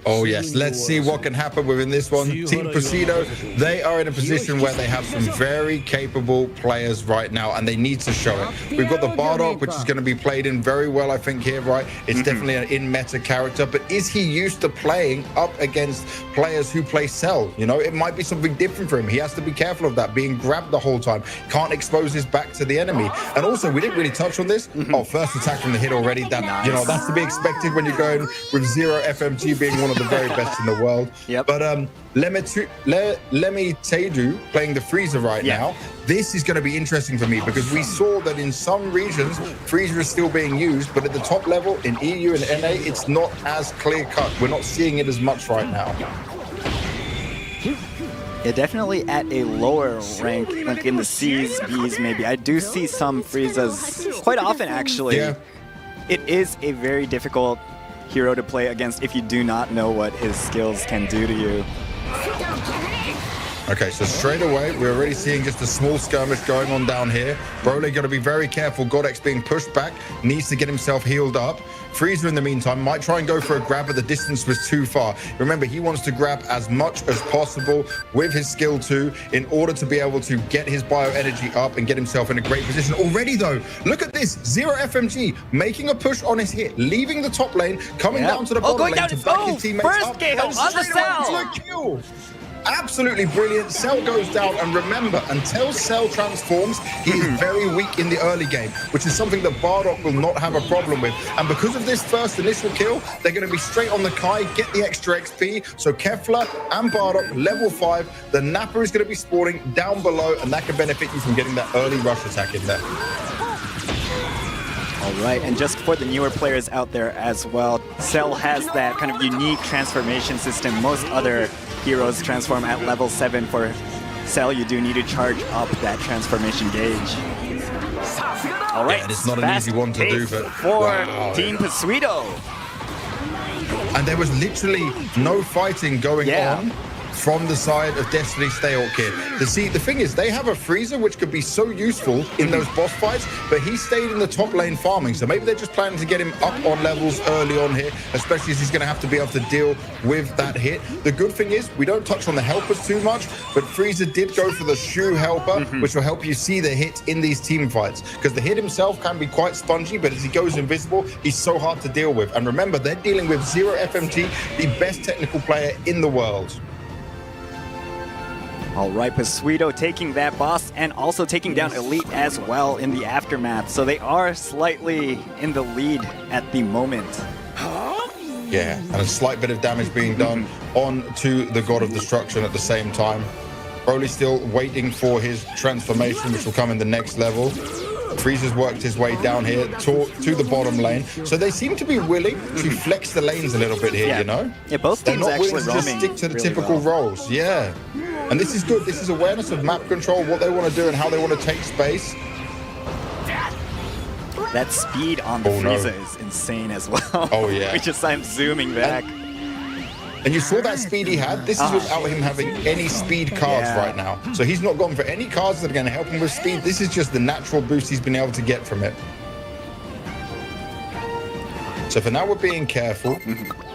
L: Oh yes, let's see what can happen within this one. Team Pasuito, they are in a position where they have some very capable players right now, and they need to show it. We've got the Bardock, which is going to be played in very well, I think, here, right? It's definitely an in-meta character, but is he used to playing up against players who play Cell? You know, it might be something different for him. He has to be careful of that, being grabbed the whole time. Can't expose his back to the enemy. And also, we didn't really touch on this. First attack from the hit already. That, you know, that's to be expected when you're going with Zero FMG being one of the very best in the world. But Lemitedu playing the Frieza right now. This is going to be interesting for me because we saw that in some regions Frieza is still being used, but at the top level in EU and NA it's not as clear cut. We're not seeing it as much right now.
M: Yeah, definitely at a lower rank, like in the C's, B's maybe. I do see some Friezas quite often actually. It is a very difficult hero to play against if you do not know what his skills can do to you.
L: Okay, so straight away, we're already seeing just a small skirmish going on down here. Broly got to be very careful. Godex being pushed back, needs to get himself healed up. Frieza, in the meantime, might try and go for a grab, but the distance was too far. Remember, he wants to grab as much as possible with his skill 2 in order to be able to get his bioenergy up and get himself in a great position. Already, though, look at this. Zero FMG making a push on his hit, leaving the top lane, coming down to the bottom lane to back his teammates up.
M: First KO on the Cell.
L: Absolutely brilliant. Cell goes down, and remember, until Cell transforms, he is very weak in the early game, which is something that Bardock will not have a problem with. And because of this first initial kill, they're going to be straight on the Kai, get the extra XP. So Kefla and Bardock, level 5. The Nappa is going to be spawning down below, and that can benefit you from getting that early rush attack in there.
M: All right, and just for the newer players out there as well, Cell has that kind of unique transformation system. Most other heroes transform at level 7. For Cell, you do need to charge up that transformation gauge. All right,
L: it's not an easy one to do, but
M: for Team Pasuito.
L: And there was literally no fighting going on from the side of Destiny Stay Orc here. See, the thing is, they have a Frieza which could be so useful in those boss fights, but he stayed in the top lane farming, so maybe they're just planning to get him up on levels early on here, especially as he's going to have to be able to deal with that hit. The good thing is, we don't touch on the helpers too much, but Frieza did go for the shoe helper, which will help you see the hit in these team fights, because the hit himself can be quite spongy, but as he goes invisible, he's so hard to deal with. And remember, they're dealing with Zero FMG, the best technical player in the world.
M: All right, Pasuito taking that boss and also taking down Elite as well in the aftermath. So they are slightly in the lead at the moment.
L: Yeah, and a slight bit of damage being done on to the God of Destruction at the same time. Broly still waiting for his transformation, which will come in the next level. Frieza's worked his way down here to the bottom lane. So they seem to be willing to flex the lanes a little bit here, you know?
M: Yeah, both teams
L: They're not willing
M: actually
L: to just stick to the typical roles. Yeah. And this is good. This is awareness of map control, what they want to do and how they want to take space.
M: That speed on the Frieza is insane as well.
L: Oh, yeah.
M: I'm zooming back.
L: And you saw that speed he had. This is without him having any speed cards right now. So he's not gone for any cards that are going to help him with speed. This is just the natural boost he's been able to get from it. So for now, we're being careful.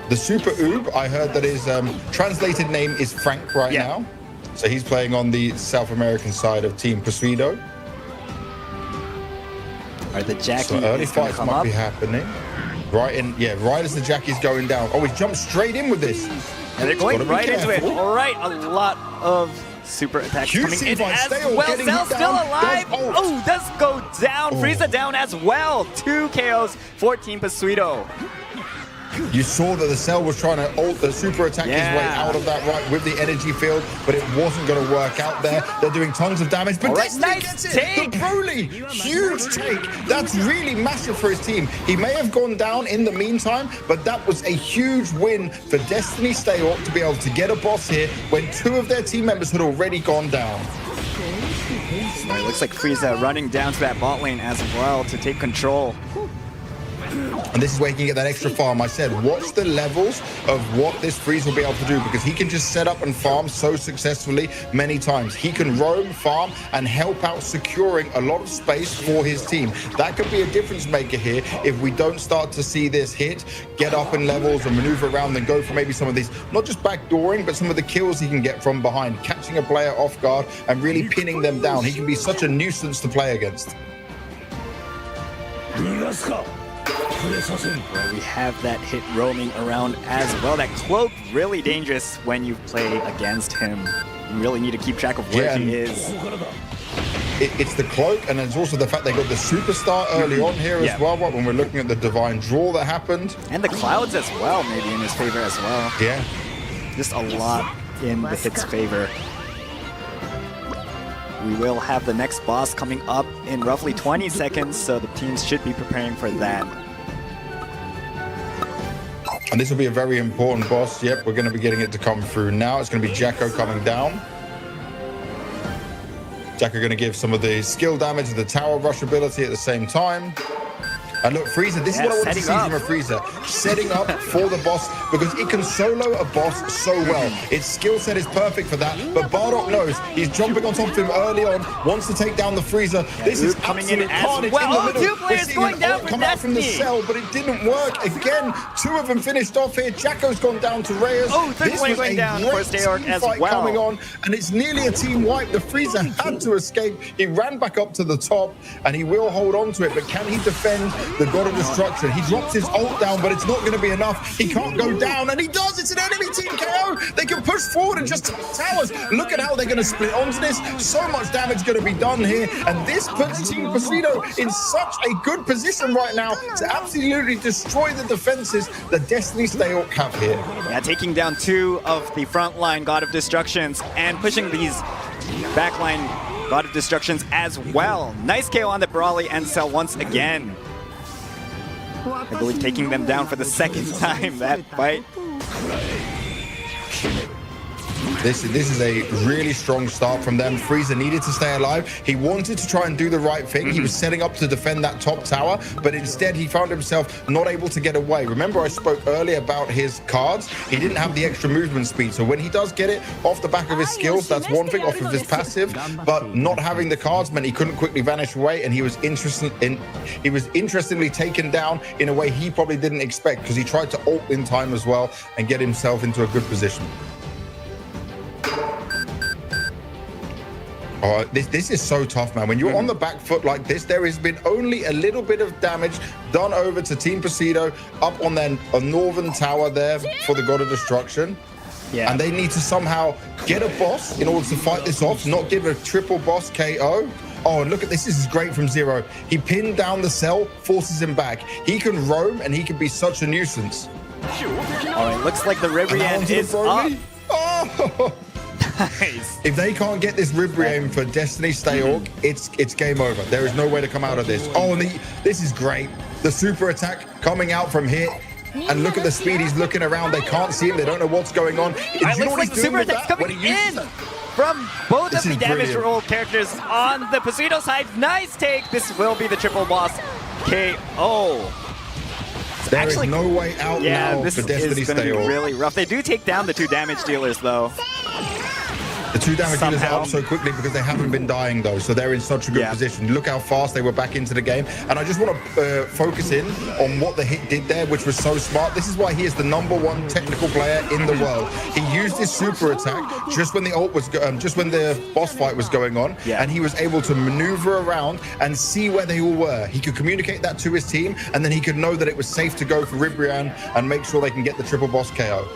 L: The Super Oob, I heard that his translated name is Frank right now. So he's playing on the South American side of Team Pursuido.
M: Are the Jackie
L: so early fights might be happening. Right as the Jackie's going down. Oh, he jumped straight in with this.
M: And they're going right into it. All right, a lot of super attacks coming in as well. Cell still alive. Oh, does go down. Frieza down as well. 2 KOs for Team Pursuido.
L: You saw that the Cell was trying to ult the super attack his way out of that with the energy field, but it wasn't going to work out there. They're doing tons of damage, but Destiny gets it. The Broly, huge take. That's really massive for his team. He may have gone down in the meantime, but that was a huge win for Destiny Stay Up to be able to get a boss here when 2 of their team members had already gone down.
M: It looks like Frieza running down to that bot lane as well to take control.
L: And this is where he can get that extra farm. I said, watch the levels of what this Frieza will be able to do, because he can just set up and farm so successfully many times. He can roam, farm, and help out securing a lot of space for his team. That could be a difference maker here if we don't start to see this hit, get up in levels and maneuver around and go for maybe some of these, not just backdooring, but some of the kills he can get from behind, catching a player off guard and really pinning them down. He can be such a nuisance to play against.
M: Well, we have that hit roaming around as well. That cloak, really dangerous when you play against him. You really need to keep track of where he is.
L: It's the cloak, and it's also the fact they got the superstar early on here as well, when we're looking at the divine draw that happened.
M: And the clouds as well, maybe in his favor as well.
L: Yeah.
M: Just a lot in the hit's favor. We will have the next boss coming up in roughly 20 seconds, so the teams should be preparing for that.
L: And this will be a very important boss. Yep, we're going to be getting it to come through now. It's going to be Jacko coming down. Jacko going to give some of the skill damage and the tower rush ability at the same time. And look, Frieza, this is what I want to see from a Frieza. Setting up for the boss, because it can solo a boss so well. Its skill set is perfect for that, but Bardock knows. He's jumping on top of him early on, wants to take down the Frieza. This is coming in as well.
M: 2 players going down for
L: come out from the Cell, but it didn't work. Again, 2 of them finished off here. Jacko's gone down to Reyes.
M: Oh, third one going down for Stayark as well.
L: Coming on, and it's nearly a team wipe. The Frieza had to escape. He ran back up to the top, and he will hold on to it, but can he defend the God of Destruction? He drops his ult down, but it's not going to be enough. He can't go down, and he does. It's an enemy team KO. They can push forward and just towers. Look at how they're going to split onto this. So much damage going to be done here, and this puts Team Pursuido in such a good position right now to absolutely destroy the defenses that Destiny Stay Up have here.
M: Yeah, taking down 2 of the frontline God of Destructions and pushing these backline God of Destructions as well. Nice KO on the Brawly and Cell once again. I believe taking them down for the 2nd time that fight.
L: This is a really strong start from them. Frieza needed to stay alive. He wanted to try and do the right thing. He was setting up to defend that top tower, but instead he found himself not able to get away. Remember, I spoke earlier about his cards. He didn't have the extra movement speed, so when he does get it off the back of his skills, that's one thing, off of his passive, but not having the cards meant he couldn't quickly vanish away, and he was interestingly taken down in a way he probably didn't expect, because he tried to ult in time as well and get himself into a good position. Oh, this is so tough, man. When you're on the back foot like this, there has been only a little bit of damage done over to Team Pursuido up on their northern tower there for the God of Destruction. Yeah. And they need to somehow get a boss in order to fight this off, not give a triple boss KO. Oh, and look at this. This is great from Zero. He pinned down the Cell, forces him back. He can roam, and he can be such a nuisance.
M: All right, looks like the Ribrian is up.
L: Oh! Nice. If they can't get this Ribrian for Destiny Stay Orc, it's game over. There is no way to come out of this. Oh, and this is great. The super attack coming out from here. And look at the speed. He's looking around. They can't see him. They don't know what's going on.
M: It looks like the super attack's coming in from both of the damage roll characters on the Pursuido side. Nice take. This will be the triple boss KO.
L: There is no way out now
M: this
L: for Destiny
M: is going to be
L: Stay
M: really rough. They do take down the 2 damage dealers, though.
L: The 2 damage dealers are up so quickly because they haven't been dying, though, so they're in such a good position. Look how fast they were back into the game. And I just want to focus in on what the hit did there, which was so smart. This is why he is the #1 technical player in the world. He used his super attack just when the ult was just when the boss fight was going on, and he was able to maneuver around and see where they all were. He could communicate that to his team, and then he could know that it was safe to go for Ribrian and make sure they can get the triple boss KO.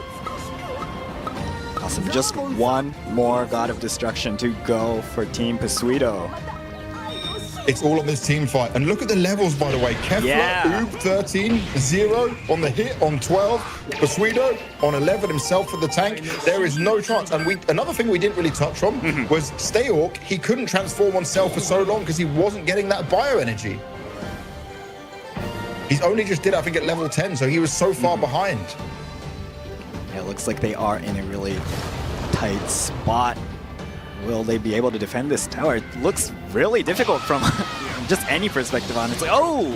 I: Awesome. Just one more God of Destruction to go for Team Pasuito.
L: It's all on this team fight. And look at the levels, by the way. Kefla, Oob, 13, 0 on the hit on 12. Pasuito on 11 himself for the tank. There is no chance. And another thing we didn't really touch on was Stayhawk. He couldn't transform himself for so long because he wasn't getting that bioenergy. He's only just did it, I think, at level 10, so he was so far behind.
I: Yeah, it looks like they are in a really tight spot. Will they be able to defend this tower? It looks really difficult from just any perspective, honestly. Oh!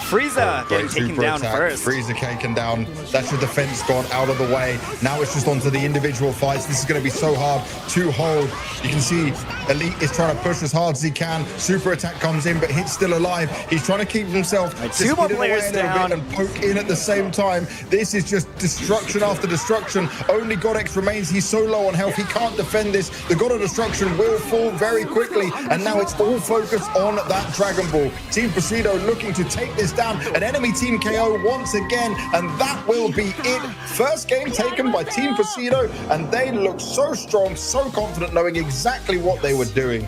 I: Frieza getting taken down first.
L: Frieza taken down. That's your defense gone out of the way. Now it's just onto the individual fights. This is going to be so hard to hold. You can see Elite is trying to push as hard as he can. Super attack comes in, but Hit's still alive. He's trying to keep himself
M: two more players down
L: and poke in at the same time. This is just destruction after destruction. Only Godex remains. He's so low on health. He can't defend this. The God of Destruction will fall very quickly. And now it's all focused on that Dragon Ball. Team Pasuito looking to take this down. An enemy team KO once again, and that will be it. First game taken by Team Pasuito, and they look so strong, so confident, knowing exactly what they were doing.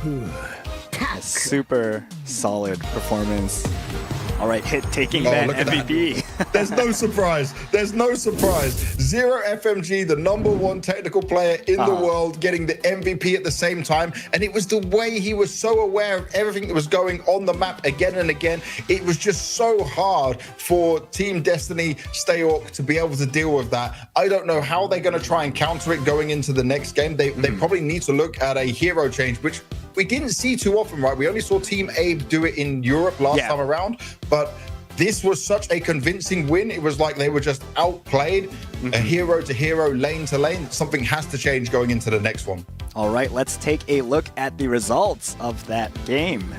I: A super solid performance. All right, Hit taking that MVP.
L: There's no surprise. There's no surprise. Zero FMG, the #1 technical player in the world, getting the MVP at the same time. And it was the way he was so aware of everything that was going on the map again and again. It was just so hard for Team Destiny Stayhawk to be able to deal with that. I don't know how they're going to try and counter it going into the next game. They probably need to look at a hero change, which we didn't see too often, right? We only saw Team Abe do it in Europe last time around, but this was such a convincing win. It was like they were just outplayed, a hero to hero, lane to lane. Something has to change going into the next one.
I: All right, let's take a look at the results of that game.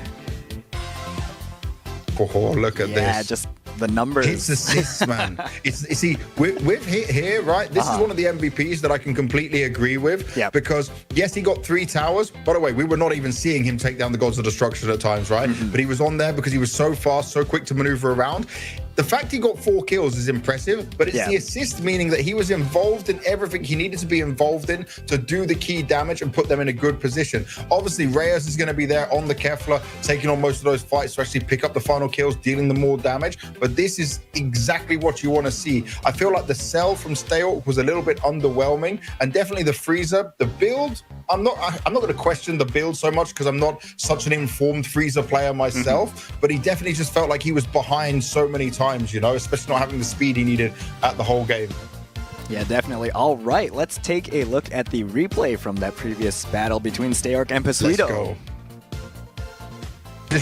L: Oh, look at this.
I: Yeah, just the numbers.
L: Hits, assists, man. You see, with Hit here, right, this is one of the MVPs that I can completely agree with. Because, yes, he got 3 towers. By the way, we were not even seeing him take down the Gods of Destruction at times, right? But he was on there because he was so fast, so quick to maneuver around. The fact he got 4 kills is impressive, but it's the assist, meaning that he was involved in everything he needed to be involved in to do the key damage and put them in a good position. Obviously, Reyes is going to be there on the Kefla, taking on most of those fights to actually pick up the final kills, dealing them more damage. But this is exactly what you want to see. I feel like the sell from Stayhawk was a little bit underwhelming, and definitely the Frieza, the build. I'm not going to question the build so much because I'm not such an informed Frieza player myself, but he definitely just felt like he was behind so many times, you know, especially not having the speed he needed at the whole game.
I: Yeah, definitely. All right, let's take a look at the replay from that previous battle between Stayhawk and Pasuito.
L: Let's go.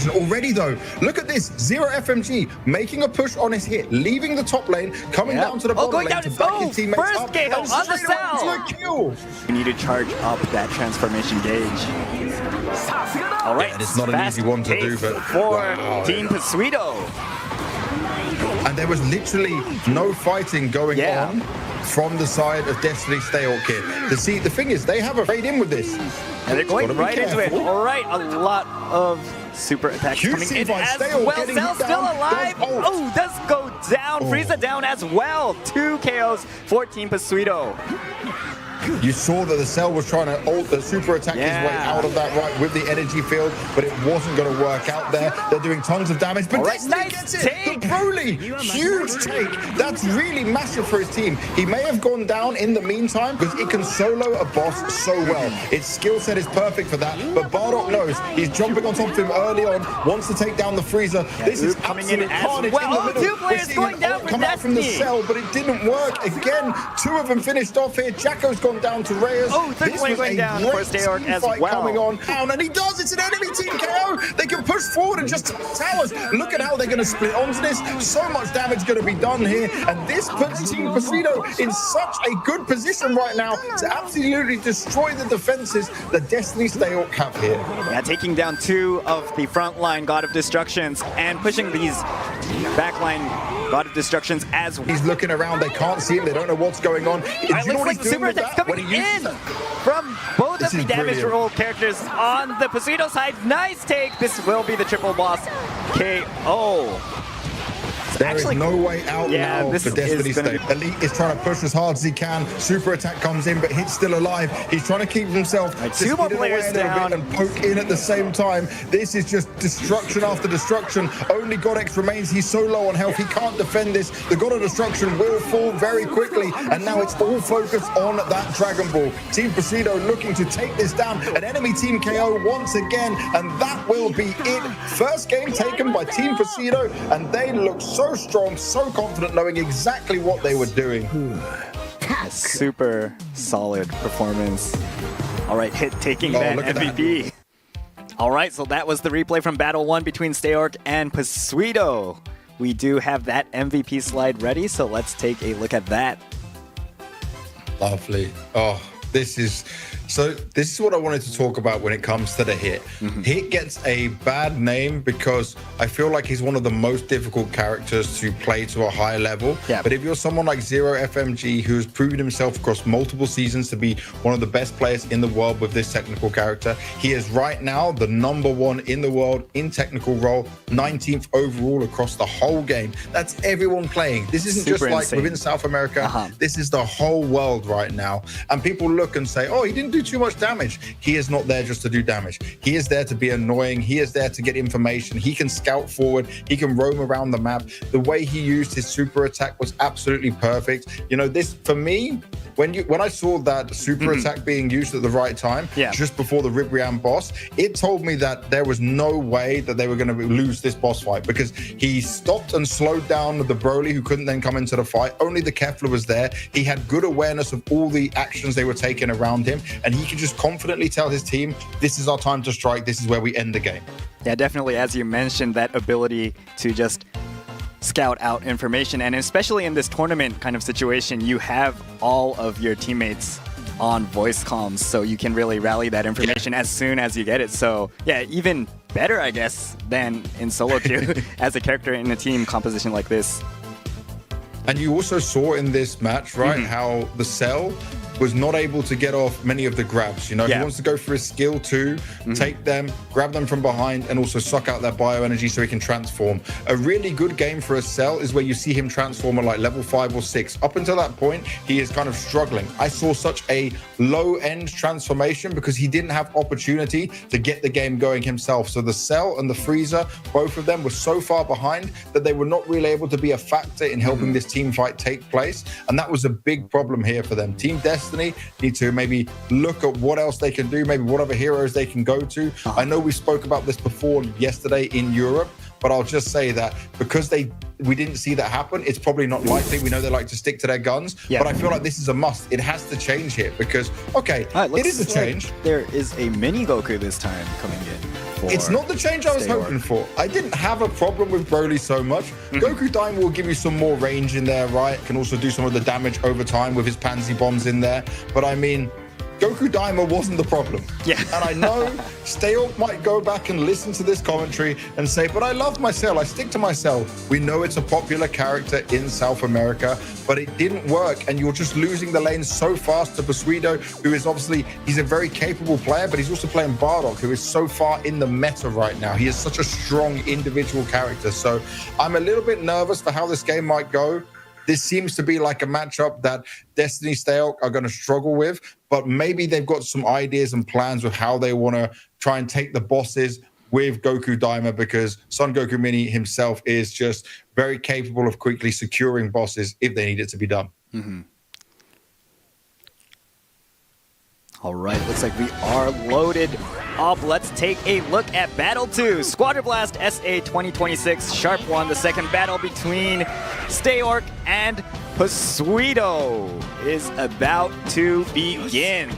L: Already though, look at this, Zero FMG making a push on his hit, leaving the top lane, coming down to the bottom lane to back his teammates
M: first
L: up,
M: KO on the cell.
L: Kill.
I: You need to charge up that transformation gauge. All right,
L: and it's not an easy one to do, but
I: for Team Pasuito.
L: And there was literally no fighting going on from the side of Destiny Stayhawk here. See, the thing is, they have a raid in with this.
I: And they're going right into it. All right, a lot of super attacks coming in as well. Cell still alive. Oh, does go down. Frieza down as well. 2 KOs for Team Pasuito.
L: You saw that the Cell was trying to ult the super attack his way out of that right with the energy field, but it wasn't going to work out there. They're doing tons of damage, but Destiny gets it. The Broly, huge take. That's really massive for his team. He may have gone down in the meantime because it can solo a boss so well. Its skill set is perfect for that, but Bardock knows. He's jumping on top of him early on, wants to take down the Frieza. This is
M: coming in as
L: carnage
M: well.
L: In the middle.
M: 2 players going down for
L: come out from the Cell, but it didn't work. Again, 2 of them finished off here. Jacko's gone gone down to Reyes.
M: Oh, third
L: This
M: point
L: was
M: going
L: a
M: down
L: great
M: for Steork
L: team
M: as
L: fight
M: well.
L: coming on down, and he does. It's an enemy team KO. They can push forward and just towers. Look at how they're going to split onto this. So much damage going to be done here, and this puts Team Presido in such a good position right now to absolutely destroy the defenses that Destiny Steork have here.
M: Yeah, taking down 2 of the frontline God of Destructions and pushing these backline God of Destructions as well.
L: He's looking around, they can't see him, they don't know what's going on. Do you know
M: Looks
L: what
M: like
L: he's
M: the
L: doing
M: super
L: with
M: attack's
L: that?
M: coming
L: When he uses
M: in
L: it?
M: from both
L: This
M: of the
L: is
M: damage
L: brilliant.
M: roll characters on the Pacino side. Nice take. This will be the triple boss KO.
L: There is no way out now
M: this
L: for Destiny
M: is gonna
L: State. Elite is trying to push as hard as he can. Super attack comes in, but he's still alive. He's trying to keep himself just
M: 2 more
L: hidden away
M: players
L: a little
M: down.
L: bit and poke in at the same time. This is just destruction after destruction. Only Godex remains. He's so low on health, he can't defend this. The God of Destruction will fall very quickly, and now it's all focused on that Dragon Ball. Team Presido looking to take this down. An enemy team KO once again, and that will be it. First game taken by Team Presido, and they look so strong, so confident, knowing exactly what they were doing.
M: Super solid performance. All right, hit taking that
L: look at
M: MVP. All right, so that was the replay from Battle 1 between Steork and Pacino. We do have that MVP slide ready, so let's take a look at that.
L: Lovely. Oh, this is what I wanted to talk about when it comes to the Hit. Hit gets a bad name because I feel like he's one of the most difficult characters to play to a high level.
M: Yeah.
L: But if you're someone like Zero FMG, who's proven himself across multiple seasons to be one of the best players in the world with this technical character, he is right now the #1 in the world in technical role, 19th overall across the whole game. That's everyone playing. This isn't
M: Super
L: just like
M: insane.
L: within South America. This is the whole world right now. And people look and say, oh, he didn't do too much damage. He is not there just to do damage. He is there to be annoying. He is there to get information. He can scout forward. He can roam around the map. The way he used his super attack was absolutely perfect. You know, this, for me, when I saw that super attack being used at the right time, just before the Ribrian boss, it told me that there was no way that they were going to lose this boss fight, because he stopped and slowed down the Broly, who couldn't then come into the fight. Only the Kefla was there. He had good awareness of all the actions they were taking around him, and he could just confidently tell his team, this is our time to strike. This is where we end the game.
M: Yeah, definitely, as you mentioned, that ability to just scout out information, and especially in this tournament kind of situation, you have all of your teammates on voice comms, so you can really rally that information as soon as you get it. So yeah, even better, I guess, than in solo queue as a character in a team composition like this.
L: And you also saw in this match, right, how the Cell was not able to get off many of the grabs. You know, he wants to go for his skill 2, take them, grab them from behind, and also suck out their bioenergy so he can transform. A really good game for a Cell is where you see him transform at like level 5 or 6. Up until that point, he is kind of struggling. I saw such a low-end transformation because he didn't have opportunity to get the game going himself. So the Cell and the Freezer, both of them were so far behind that they were not really able to be a factor in helping this team fight take place. And that was a big problem here for them. Team Destiny need to maybe look at what else they can do, maybe what other heroes they can go to. I know we spoke about this before yesterday in Europe, but I'll just say that because we didn't see that happen, it's probably not likely. We know they like to stick to their guns, but I feel like this is a must. It has to change here because, okay, it is a change.
M: Like there is a mini Goku this time coming in.
L: It's not the change I was hoping for. I didn't have a problem with Broly so much. Goku Daima will give you some more range in there, right? Can also do some of the damage over time with his Pansy Bombs in there. But I mean, Goku Daima wasn't the problem.
M: Yeah.
L: And I know Steork might go back and listen to this commentary and say, but I love my Cell. I stick to my Cell. We know it's a popular character in South America, but it didn't work. And you're just losing the lane so fast to Pacino, who is obviously, he's a very capable player, but he's also playing Bardock, who is so far in the meta right now. He is such a strong individual character. So I'm a little bit nervous for how this game might go. This seems to be like a matchup that Destiny Steork are going to struggle with, but maybe they've got some ideas and plans with how they want to try and take the bosses with Goku Daima, because Son Goku Mini himself is just very capable of quickly securing bosses if they need it to be done.
M: All right, looks like we are loaded up, let's take a look at Battle 2. Squadra Blast SA 2026 Sharp 1. The second battle between Steorc and Pasuito is about to begin.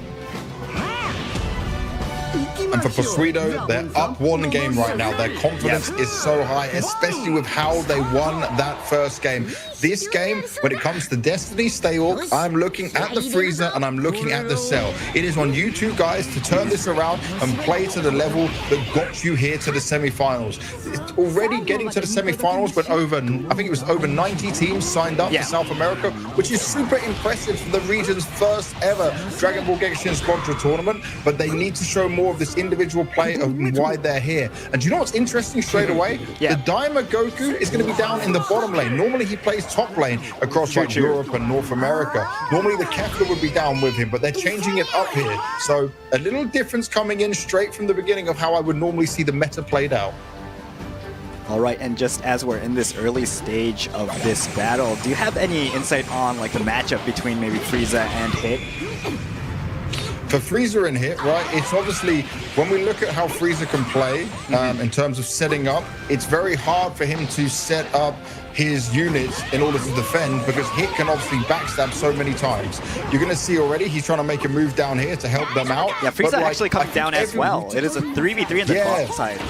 L: And for Pasuito, they're up one game right now. Their confidence is so high, especially with how they won that first game. This game, when it comes to Destiny Steorc, I'm looking at the Freezer and I'm looking at the Cell. It is on you two guys to turn this around and play to the level that got you here to the semifinals. It's already getting to the semifinals when I think it was over 90 teams signed up for South America, which is super impressive for the region's first ever Dragon Ball Gekishin Squadra tournament. But they need to show more of this individual play of why they're here. And do you know what's interesting straight away? The Daima Goku is going to be down in the bottom lane. Normally he plays top lane across like Europe and North America. Normally the Kefla would be down with him, but they're changing it up here. So a little difference coming in straight from the beginning of how I would normally see the meta played out.
M: All right, and just as we're in this early stage of this battle, do you have any insight on like the matchup between maybe Frieza and Hit?
L: For Frieza and Hit, right, it's obviously, when we look at how Frieza can play in terms of setting up, it's very hard for him to set up his units in order to defend because Hit can obviously backstab so many times. You're going to see already he's trying to make a move down here to help them out.
M: Yeah, Frieza actually coming down as well. It is a 3v3 in the top side.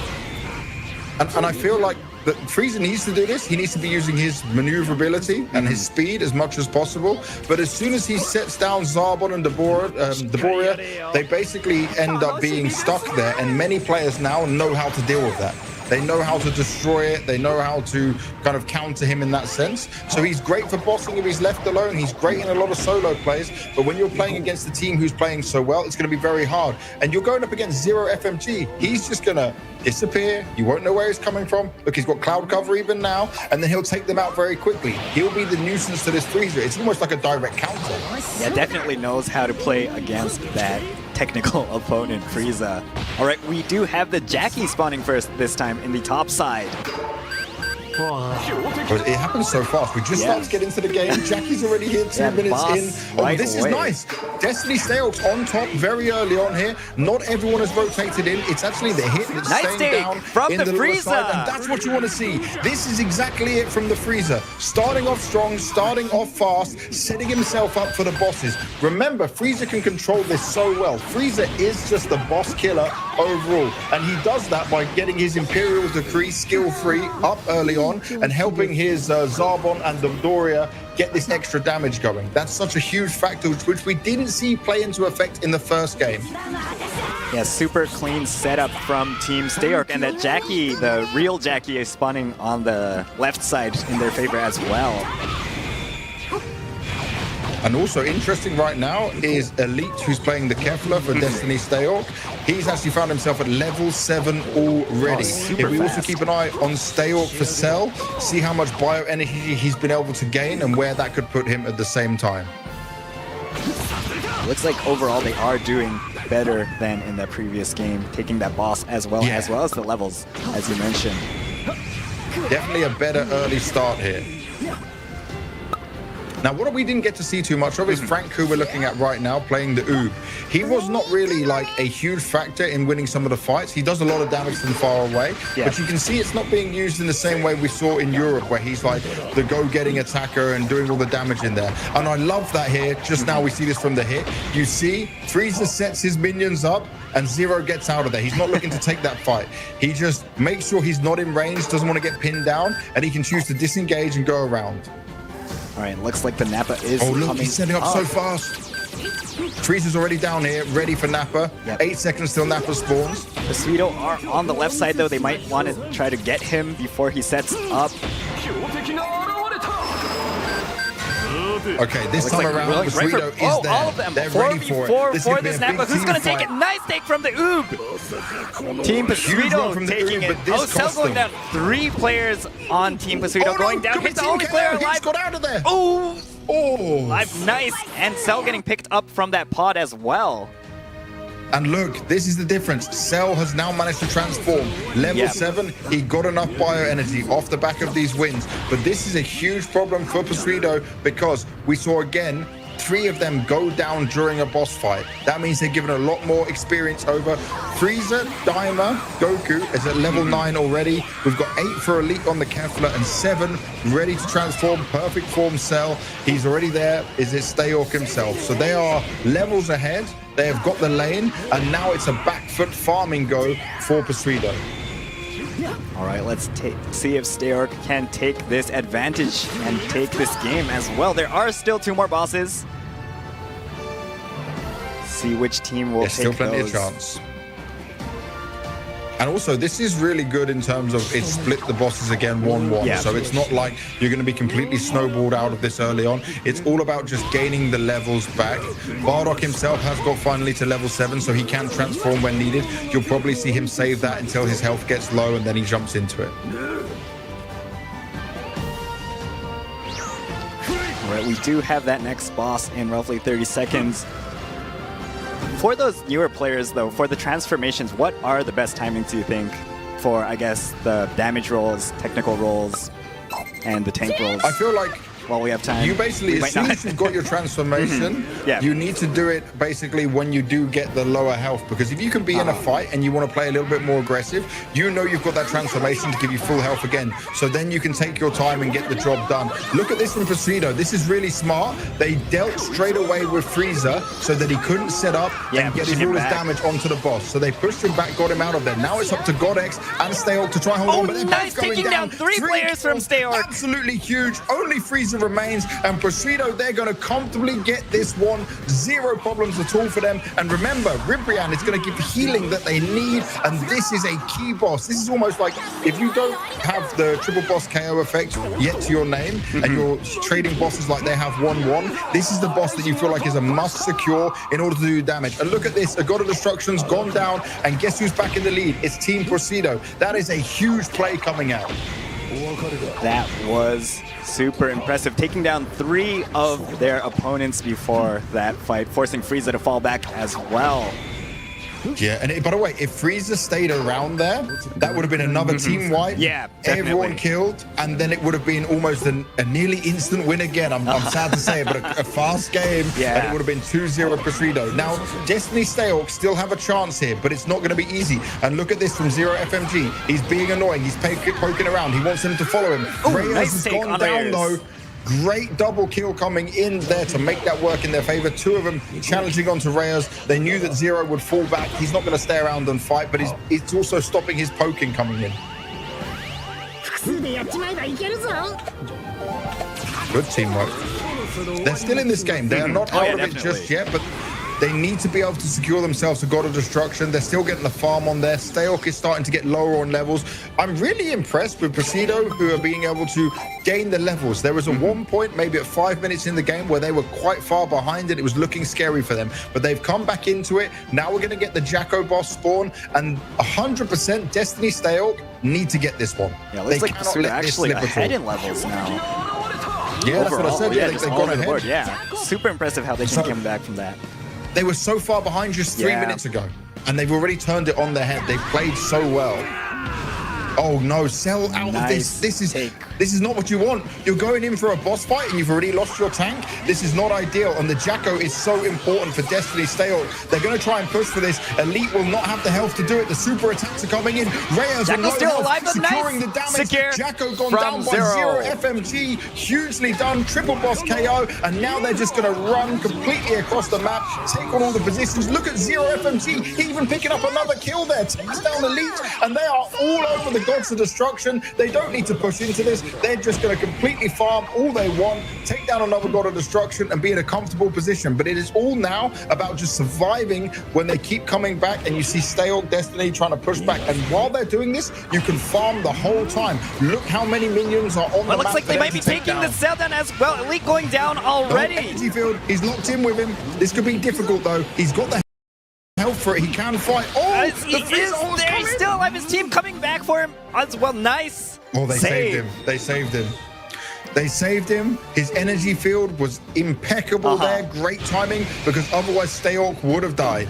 L: And I feel like that Frieza needs to do this. He needs to be using his maneuverability and his speed as much as possible. But as soon as he sets down Zarbon and Deborah, they basically end up being stuck there. And many players now know how to deal with that. They know how to destroy it. They know how to kind of counter him in that sense. So he's great for bossing if he's left alone. He's great in a lot of solo plays. But when you're playing against a team who's playing so well, it's going to be very hard. And you're going up against Zero FMG. He's just going to disappear. You won't know where he's coming from. Look, he's got cloud cover even now. And then he'll take them out very quickly. He'll be the nuisance to this Frieza. It's almost like a direct counter.
M: Yeah, definitely knows how to play against that technical opponent, Frieza. All right, we do have the Jackie spawning first this time in the top side.
L: But it happens so fast. We just start to get into the game. Jackie's already here 2 minutes in. Oh, this is nice. Destiny Steorc's on top very early on here. Not everyone has rotated in. It's actually the Hit that's staying down
M: from
L: in
M: the
L: the lower
M: Frieza.
L: side, and that's what you want to see. This is exactly it from the Frieza. Starting off strong, starting off fast, setting himself up for the bosses. Remember, Frieza can control this so well. Frieza is just the boss killer overall, and he does that by getting his Imperial Decree skill-free up early on and helping his Zarbon and Dodoria get this extra damage going. That's such a huge factor, which we didn't see play into effect in the first game.
M: Yeah, super clean setup from Team Steorc, and that Jackie, the real Jackie, is spawning on the left side in their favor as well.
L: And also interesting right now is Elite, who's playing the Kefla for Destiny Steorc. He's actually found himself at level 7 already. If we also keep an eye on Steorc for Cell, see how much bioenergy he's been able to gain and where that could put him at the same time.
M: Looks like overall they are doing better than in the previous game, taking that boss as well as the levels, as you mentioned.
L: Definitely a better early start here. Now, what we didn't get to see too much of is Frank, who we're looking at right now, playing the Oob. He was not really like a huge factor in winning some of the fights. He does a lot of damage from far away, but you can see it's not being used in the same way we saw in Europe, where he's like the go-getting attacker and doing all the damage in there. And I love that here. Just now we see this from the Hit. You see, Frieza sets his minions up and Zero gets out of there. He's not looking to take that fight. He just makes sure he's not in range, doesn't want to get pinned down, and he can choose to disengage and go around.
M: All right, looks like the Nappa is
L: coming. Oh, look,
M: coming
L: he's setting up so fast. Frieza's already down here, ready for Nappa. 8 seconds till Nappa spawns.
M: The Pseudo are on the left side, though. They might want to try to get him before he sets up.
L: Okay, this time around, the Pseudo is there.
M: All of them.
L: They're ready for it.
M: For this Nappa. Who's going to take it? Nice take from the Oob. Team Pseudo taking it. Oh, Cell going down. 3 players on Team Pseudo going down. He's the only player alive.
L: He's got out of there.
M: Oh, nice. And Cell getting picked up from that pod as well.
L: And look, this is the difference. Cell has now managed to transform. Level 7, he got enough bioenergy off the back of these wins. But this is a huge problem for Pseudo because we saw again 3 of them go down during a boss fight. That means they're given a lot more experience over. Frieza, Daima, Goku is at level 9 already. We've got 8 for Elite on the Kefla and 7 ready to transform. Perfect form Cell. He's already there. Is it Stayhawk himself? So they are levels ahead. They have got the lane, and now it's a back foot farming go for Pursuido.
M: All right, let's see if Stayhawk can take this advantage and take this game as well. There are still 2 more bosses. See which team will take those.
L: There's still plenty of chance. And also, this is really good in terms of it split the bosses again 1-1.
M: Yeah.
L: So it's not like you're going to be completely snowballed out of this early on. It's all about just gaining the levels back. Bardock himself has got finally to level 7, so he can transform when needed. You'll probably see him save that until his health gets low, and then he jumps into it.
M: All right, we do have that next boss in roughly 30 seconds. For those newer players, though, for the transformations, what are the best timings, do you think, for, I guess, the damage rolls, technical rolls, and the tank rolls?
L: I feel like
M: while we have time,
L: you basically, as soon as you've got your transformation, you need to do it basically when you do get the lower health. Because if you can be in a fight and you want to play a little bit more aggressive, you know you've got that transformation to give you full health again. So then you can take your time and get the job done. Look at this from Pursuido. This is really smart. They dealt straight away with Frieza so that he couldn't set up and get all his damage onto the boss. So they pushed him back, got him out of there. Now it's up to Godex and Stayhawk to try and hold on. But they're
M: nice,
L: both going
M: taking down 3 players from Stayhawk.
L: Absolutely huge. Only Frieza remains, and Pursuido, they're going to comfortably get this one. 0 problems at all for them. And remember, Ribrian is going to give the healing that they need, and this is a key boss. This is almost like if you don't have the triple boss KO effect yet to your name, and you're trading bosses like they have 1-1, this is the boss that you feel like is a must secure in order to do damage. And look at this, a God of Destruction's gone down, and guess who's back in the lead? It's Team Pursuido. That is a huge play coming out.
M: That was super impressive, taking down 3 of their opponents before that fight, forcing Frieza to fall back as well.
L: Yeah, and by the way, if Frieza stayed around there, that would have been another team wipe.
M: Yeah, definitely.
L: Everyone killed, and then it would have been almost a nearly instant win again. I'm sad to say it, but a fast game, and it would have been 2-0 Pursuido. Now, Destiny Stayhawk still have a chance here, but it's not going to be easy. And look at this from Zero FMG. He's being annoying. He's poking around. He wants them to follow him. Reyes has gone down, though. Great double kill coming in there to make that work in their favor. 2 of them challenging onto Reyes. They knew that Zero would fall back. He's not going to stay around and fight, but it's also stopping his poking coming in. Good teamwork. They're still in this game. They are not out of it just yet, but they need to be able to secure themselves a God of Destruction. They're still getting the farm on there. Stayhawk is starting to get lower on levels. I'm really impressed with Pursuido, who are being able to gain the levels. There was a 1 point, maybe at 5 minutes in the game, where they were quite far behind and it was looking scary for them. But they've come back into it. Now we're going to get the Jacko boss spawn, and 100% Destiny Stayhawk need to get this one.
M: Yeah, looks like Pursuido actually ahead in levels now.
L: Yeah, that's what I said.
M: Yeah,
L: they've gone ahead.
M: Board. Yeah, super impressive how they can come back from that.
L: They were so far behind just 3 minutes ago, and they've already turned it on their head. They played so well. Oh no, Cell out of this. This is not what you want. You're going in for a boss fight and you've already lost your tank. This is not ideal, and the Jacko is so important for Destiny Stayhawk. They're going to try and push for this. Elite will not have the health to do it. The super attacks are coming in. Reyes
M: Jacko's still alive,
L: securing the damage. Jacko gone down by 0 FMG. Hugely done. Triple boss KO, and now they're just going to run completely across the map, take on all the positions. Look at 0 FMG, even picking up another kill there. Takes down Elite, and they are all over the Gods of Destruction. They don't need to push into this. They're just going to completely farm all they want, take down another God of Destruction, and be in a comfortable position. But it is all now about just surviving when they keep coming back, and you see Stayhawk Destiny trying to push back. And while they're doing this, you can farm the whole time. Look how many minions are on the map.
M: Looks like they might be taking the cell down as well. Elite going down already.
L: Energy field. He's locked in with him. This could be difficult, though. He's got the health for it. He can fight. Oh,
M: he is there. He's still alive. His team coming back for him as well. Nice.
L: Oh, they saved him. They saved him. They saved him. His energy field was impeccable there. Great timing, because otherwise Stayhawk would have died.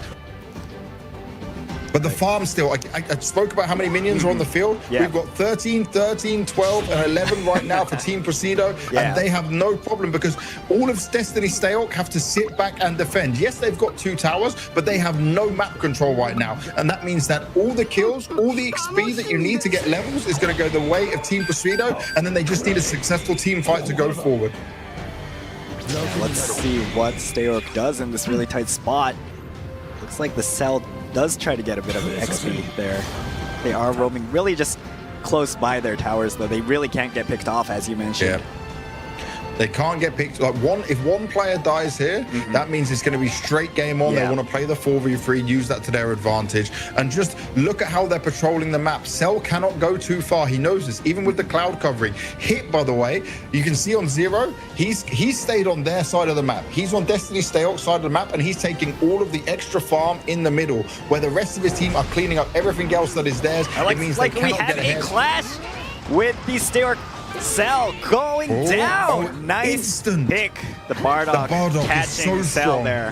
L: But the farm still, I spoke about how many minions are on the field.
M: Yeah.
L: We've got 13, 13, 12, and 11 right now for Team Presido, and they have no problem because all of Destiny Stayok have to sit back and defend. Yes, they've got 2 towers, but they have no map control right now, and that means that all the kills, all the XP that you need to get levels is going to go the way of Team Presido, and then they just need a successful team fight to go forward.
M: Let's see what Stayok does in this really tight spot. Looks like the Cell does try to get a bit of an XP there. They are roaming really just close by their towers, though. They really can't get picked off, as you mentioned.
L: They can't get picked. Like if one player dies here, that means it's going to be straight game on. They want to play the 4v3, use that to their advantage, and just look at how they're patrolling the map. Cell cannot go too far. He knows this, even with the cloud covering. Hit, by the way, you can see on Zero, he's stayed on their side of the map. He's on Destiny Stayok's side of the map, and he's taking all of the extra farm in the middle, where the rest of his team are cleaning up everything else that is theirs.
M: It means like we have a clash with the Stayok Cell going down. Nice
L: instant
M: pick. The Bardock catching Cell there.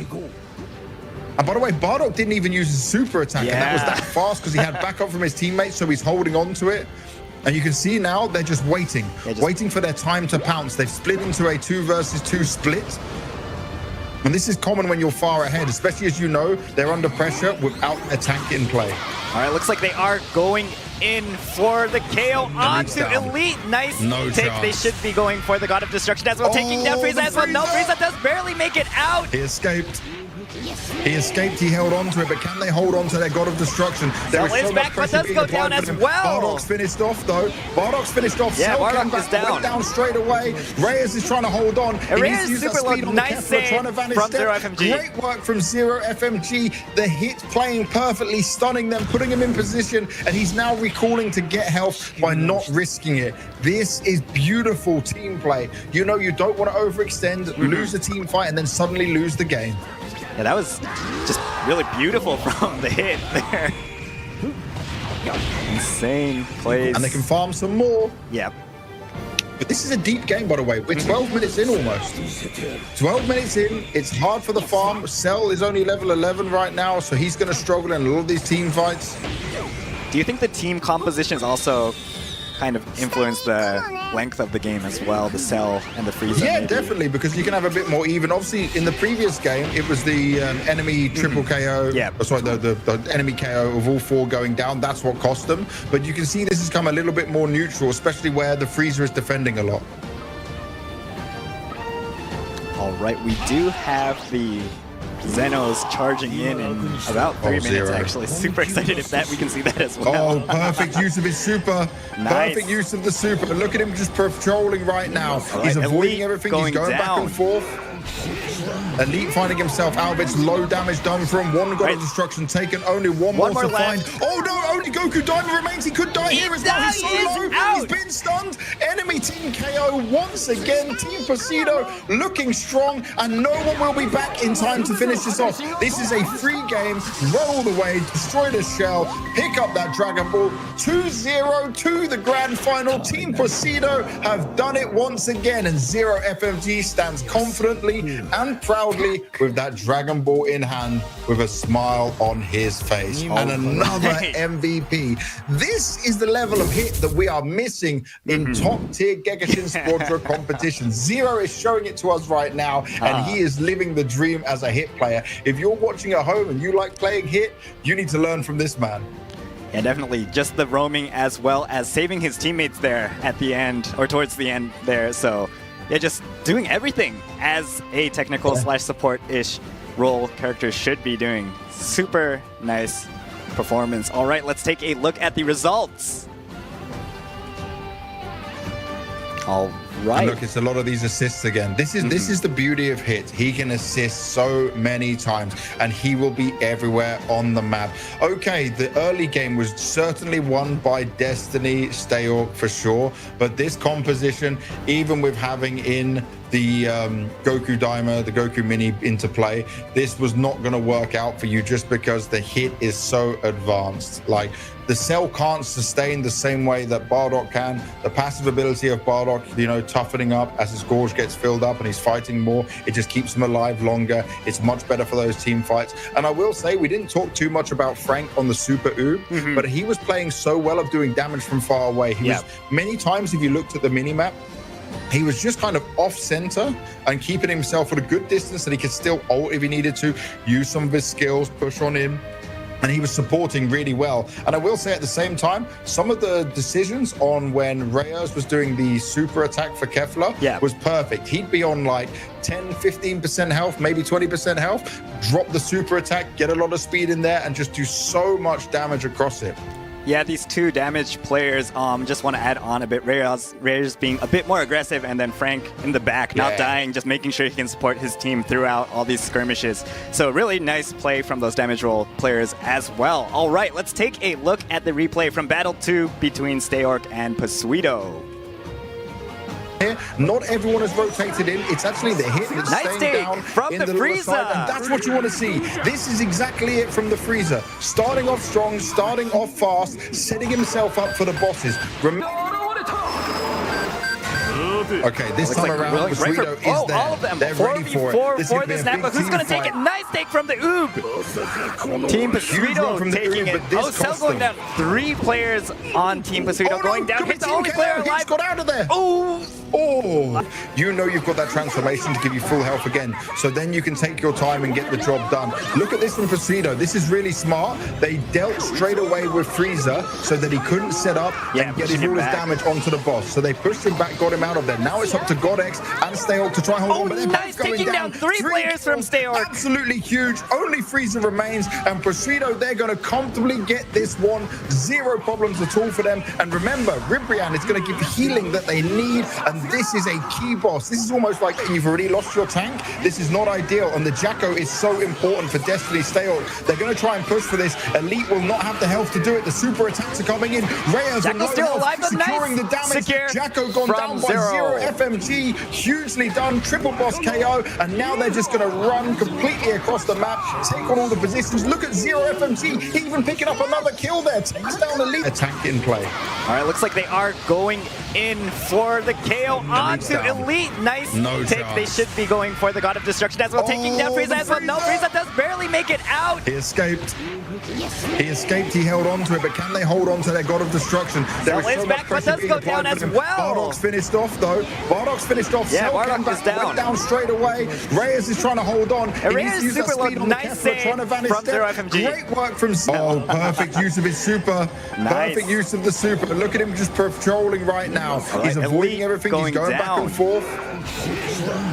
L: And by the way, Bardock didn't even use his super attack, and that was that fast because he had backup from his teammates, so he's holding on to it. And you can see now they're just waiting, waiting for their time to pounce. They've split into a 2 versus 2 split. And this is common when you're far ahead, especially as you know, they're under pressure without a tank in play.
M: All right, looks like they are going in for the KO onto Elite. Nice take. They should be going for the God of Destruction as well, taking down Frieza as well. No, Frieza does barely make it out.
L: He escaped. He escaped, he held on to it, but can they hold on to their God of Destruction? There is so much pressure being applied for them. Bardock's finished off, though. Bardock's finished off.
M: Yeah, Bardock is down.
L: Went down straight away. Reyes is trying to hold on.
M: Reyes is super low. Nice save from Zero FMG.
L: Great work from Zero FMG. The hit playing perfectly, stunning them, putting him in position, and he's now recalling to get health by not risking it. This is beautiful team play. You know you don't want to overextend, lose the team fight, and then suddenly lose the game.
M: Yeah, that was just really beautiful from the hit there. Insane plays.
L: And they can farm some more.
M: Yep.
L: But this is a deep game, by the way. We're 12 minutes in almost. 12 minutes in. It's hard for the farm. Cell is only level 11 right now, so he's going to struggle in a lot of these team fights.
M: Do you think the team composition is also kind of influence the length of the game as well, the Cell and the Frieza?
L: Yeah, definitely, because you can have a bit more even. Obviously, in the previous game, it was the enemy triple KO.
M: Yeah.
L: Sorry, the enemy KO of all 4 going down. That's what cost them. But you can see this has come a little bit more neutral, especially where the Frieza is defending a lot.
M: All right, we do have the Zenos charging in about 3 minutes, actually. Super excited if that we can see that as well.
L: Oh, perfect use of his super.
M: Nice.
L: Perfect use of the super. Look at him just patrolling right now. He's avoiding everything. He's going back and forth. Elite finding himself out of its low damage done from one God of Destruction taken. Only one more to find. Oh no, only Goku Diamond remains. He could die here as well. He's so low. He's been stunned. Enemy team KO once again. Team Presido looking strong, and no one will be back in time to finish this off. This is a free game. Run all the way, destroy the shell, pick up that Dragon Ball. 2-0 to the grand final. Team Presido have done it once again, and Zero FMG stands confidently and proudly with that Dragon Ball in hand with a smile on his face. And another MVP. This is the level of hit that we are missing in top tier Gekishin Squadra competition. Zero is showing it to us right now, and he is living the dream as a hit player. If you're watching at home and you like playing hit, you need to learn from this man.
M: Yeah, definitely. Just the roaming as well as saving his teammates there at the end, or towards the end there. So yeah, just doing everything as a technical / support-ish role character should be doing. Super nice performance. All right, let's take a look at the results. All right.
L: And look, it's a lot of these assists again. This is the beauty of Hit. He can assist so many times, and he will be everywhere on the map. Okay, the early game was certainly won by Destiny Stayok for sure, but this composition, even with having in the Goku Daima, the Goku Mini into play, this was not going to work out for you just because the hit is so advanced. Like, the cell can't sustain the same way that Bardock can. The passive ability of Bardock, you know, toughening up as his gorge gets filled up and he's fighting more, it just keeps him alive longer. It's much better for those team fights. And I will say, we didn't talk too much about Frank on the Super Oob, but he was playing so well of doing damage from far away. He was, many times, if you looked at the minimap, he was just kind of off center and keeping himself at a good distance that he could still ult if he needed to, use some of his skills, push on in. And he was supporting really well. And I will say at the same time, some of the decisions on when Reyes was doing the super attack for Kefla was perfect. He'd be on like 10, 15% health, maybe 20% health, drop the super attack, get a lot of speed in there, and just do so much damage across it.
M: Yeah, these two damaged players, just want to add on a bit. Reyes being a bit more aggressive, and then Frank in the back, not dying, just making sure he can support his team throughout all these skirmishes. So really nice play from those damage roll players as well. All right, let's take a look at the replay from Battle 2 between Steorc and Pasuito.
L: Not everyone has rotated in. It's actually the hit that's staying down
M: from
L: in
M: the
L: lower
M: Frieza.
L: side, and that's what you want to see. This is exactly it from the Frieza. Starting off strong, starting off fast, setting himself up for the bosses. Okay, this time around, Pasuito is there.
M: All of them.
L: They're ready for it.
M: For this Nappa. Who's going to take it? Nice take from the Oob. Team Pasuito taking it. Oh, Cell going down. 3 players on Team Pasuito going down. Hit the only player alive.
L: He's got out of there.
M: Oh,
L: you know you've got that transformation to give you full health again. So then you can take your time and get the job done. Look at this from Pasuito. This is really smart. They dealt straight away with Frieza so that he couldn't set up and get his damage onto the boss. So they pushed him back, got him out of there. Now it's up to Godex and Steorc to try and hold on. But they're
M: nice, taking down 3 players from Steorc.
L: Absolutely huge. Only Frieza remains, and Pasuito, they're going to comfortably get this one. 0 problems at all for them. And remember, Ribrianne is going to give the healing that they need, and this is a key boss. This is almost like you've already lost your tank. This is not ideal, and the Jacko is so important for Destiny Steorc. They're going to try and push for this. Elite will not have the health to do it. The super attacks are coming in. Reyes
M: Jacko's still alive, but
L: securing the damage. Jacko gone down by 0 FMG. Hugely done. Triple boss KO, and now they're just going to run completely across the map, take on all the positions. Look at 0 FMG, even picking up another kill there. Takes down Elite. Attack in play.
M: All right, looks like they are going in for the KO onto Elite. Nice take. They should be going for the God of Destruction as well, taking down Frieza as well. No, Frieza does barely make it out.
L: He escaped. He escaped. He held on to it, but can they hold on to their God of Destruction? There is so much
M: back, but does go down as well.
L: Bardock's finished off though. Bardock's finished off.
M: Yeah, Bardock is down.
L: Went down straight away. Reyes is trying to hold on.
M: Reyes is super low. Nice save from 0 FMG.
L: Great work from Oh, perfect use of his super.
M: Nice.
L: Perfect use of the super. Look at him just patrolling right now. He's avoiding everything. He's going back and forth.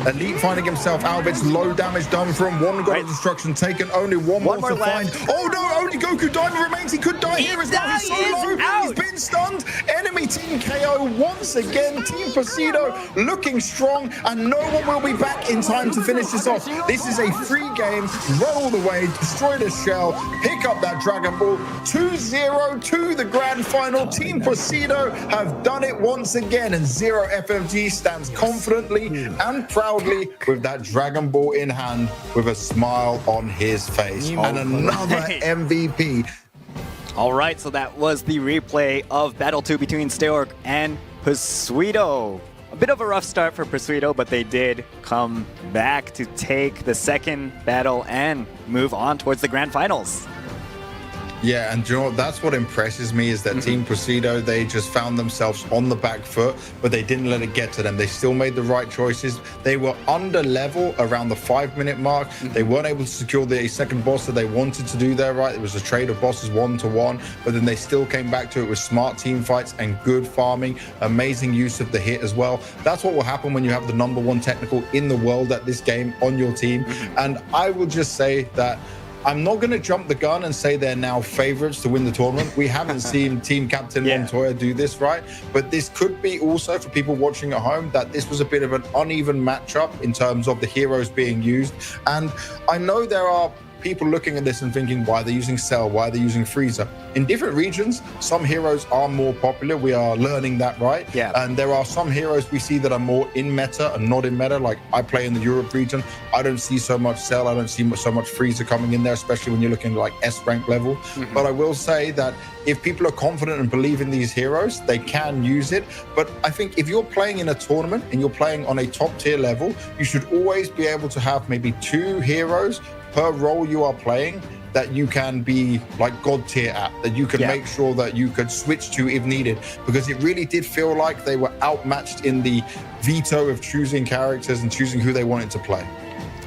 L: Elite finding himself out of its low damage done from one God of Destruction taken. Only one more to find. Oh no, only Goku Daima remains. He could die here as well. He's so low. He's been stunned. Enemy team KO once again. Team Pasuito looking strong, and no one will be back in time to finish this off. This is a free game. Run all the way, destroy the shell, pick up that Dragon Ball. 2-0 to the grand final. Team Pasuito have done it once again, and 0 FMG stands confidently and proudly with that Dragon Ball in hand with a smile on his face. And another MVP.
M: All right, so that was the replay of Battle 2 between Steorc and Pasuito. A bit of a rough start for Pasuito, but they did come back to take the second battle and move on towards the grand finals.
L: Yeah, and you know what? That's what impresses me is that Team Pasuito, they just found themselves on the back foot, but they didn't let it get to them. They still made the right choices. They were under level around the 5-minute mark. They weren't able to secure the second boss that they wanted to do there, right? It was a trade of bosses 1-to-1, but then they still came back to it with smart team fights and good farming, amazing use of the hit as well. That's what will happen when you have the #1 technical in the world at this game on your team. And I will just say that I'm not going to jump the gun and say they're now favorites to win the tournament. We haven't seen Team Captain Montoya do this, right? But this could be also, for people watching at home, that this was a bit of an uneven matchup in terms of the heroes being used. And I know there are people looking at this and thinking why they're using Cell, why they're using Frieza. In different regions, some heroes are more popular. We are learning that, right?
M: Yeah.
L: And there are some heroes we see that are more in meta and not in meta. Like I play in the Europe region. I don't see so much Cell. I don't see so much Frieza coming in there, especially when you're looking at like S rank level. But I will say that if people are confident and believe in these heroes, they can use it. But I think if you're playing in a tournament and you're playing on a top tier level, you should always be able to have maybe 2 heroes per role you are playing that you can be like god tier at, that you can make sure that you could switch to if needed, because it really did feel like they were outmatched in the veto of choosing characters and choosing who they wanted to play.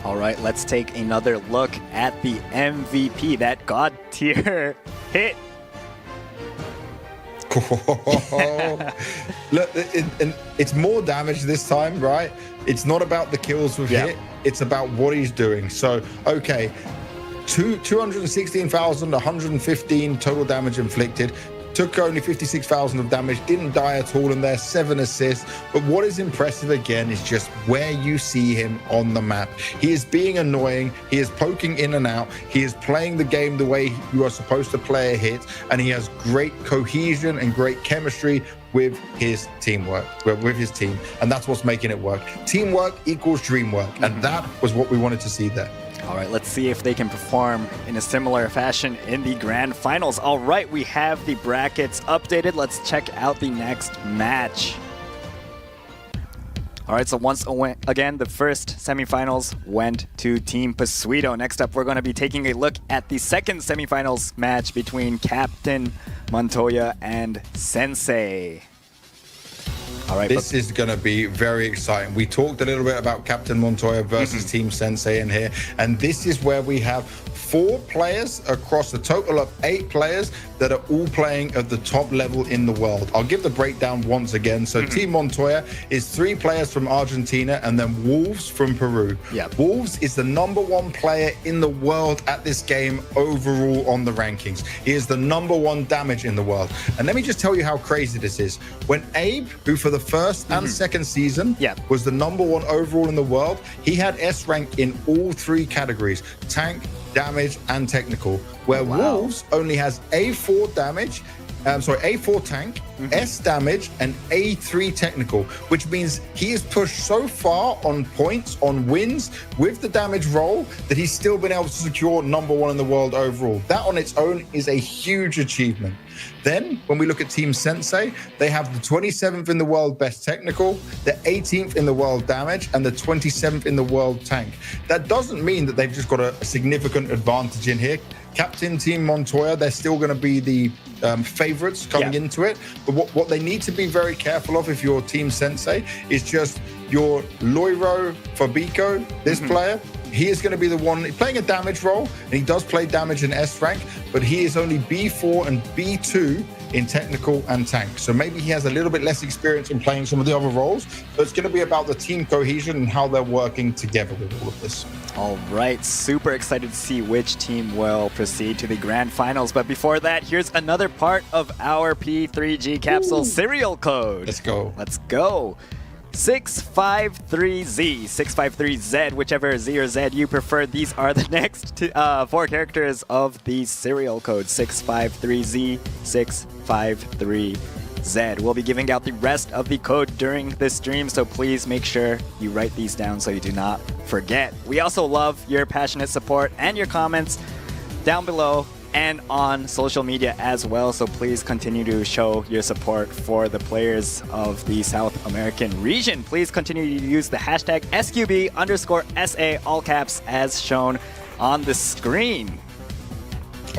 M: All right, let's take another look at the MVP, that god tier hit.
L: Look, it's more damage this time, right? It's not about the kills with hit, it's about what he's doing. So, okay, 216,115 total damage inflicted. Took only 56,000 of damage, didn't die at all in there, 7 assists. But what is impressive again is just where you see him on the map. He is being annoying, he is poking in and out, he is playing the game the way you are supposed to play a hit, and he has great cohesion and great chemistry with his teamwork, with his team. And that's what's making it work. Teamwork equals dream work, and that was what we wanted to see there.
M: All right, let's see if they can perform in a similar fashion in the grand finals. All right, we have the brackets updated. Let's check out the next match. All right, so once again, the first semifinals went to Team Pasuito. Next up, we're going to be taking a look at the second semifinals match between Captain Montoya and Sensei. All right,
L: this is going to be very exciting. We talked a little bit about Captain Montoya versus Team Sensei in here, and this is where we have 4 players across a total of 8 players that are all playing at the top level in the world. I'll give the breakdown once again. So Team Montoya is 3 players from Argentina and then Wolves from Peru. Wolves is the #1 player in the world at this game overall on the rankings. He is the #1 damage in the world. And let me just tell you how crazy this is. When Abe, who for the first and second season was the #1 overall in the world, he had S rank in all 3 categories: tank, damage, and technical, where Wolves only has A4 damage, A4 tank, S damage, and A3 technical, which means he is pushed so far on points, on wins, with the damage roll, that he's still been able to secure #1 in the world overall. That on its own is a huge achievement. Then, when we look at Team Sensei, they have the 27th in the world best technical, the 18th in the world damage, and the 27th in the world tank. That doesn't mean that they've just got a significant advantage in here. Captain Team Montoya, they're still going to be the favorites coming into it. But what they need to be very careful of if you're Team Sensei is just your Loiro Fabico, this player. He is going to be the one playing a damage role, and he does play damage in S rank, but he is only B4 and B2 in technical and tank. So maybe he has a little bit less experience in playing some of the other roles, but it's going to be about the team cohesion and how they're working together with all of this.
M: All right, super excited to see which team will proceed to the grand finals. But before that, here's another part of our P3G capsule serial code.
L: Let's go.
M: Let's go. 653Z, 653Z, whichever Z or Z you prefer. These are the next 4 characters of the serial code. 653Z, 653Z. We'll be giving out the rest of the code during this stream, so please make sure you write these down so you do not forget. We also love your passionate support and your comments down below and on social media as well, so please continue to show your support for the players of the South American region. Please continue to use the hashtag SQB_SA, all caps, as shown on the screen.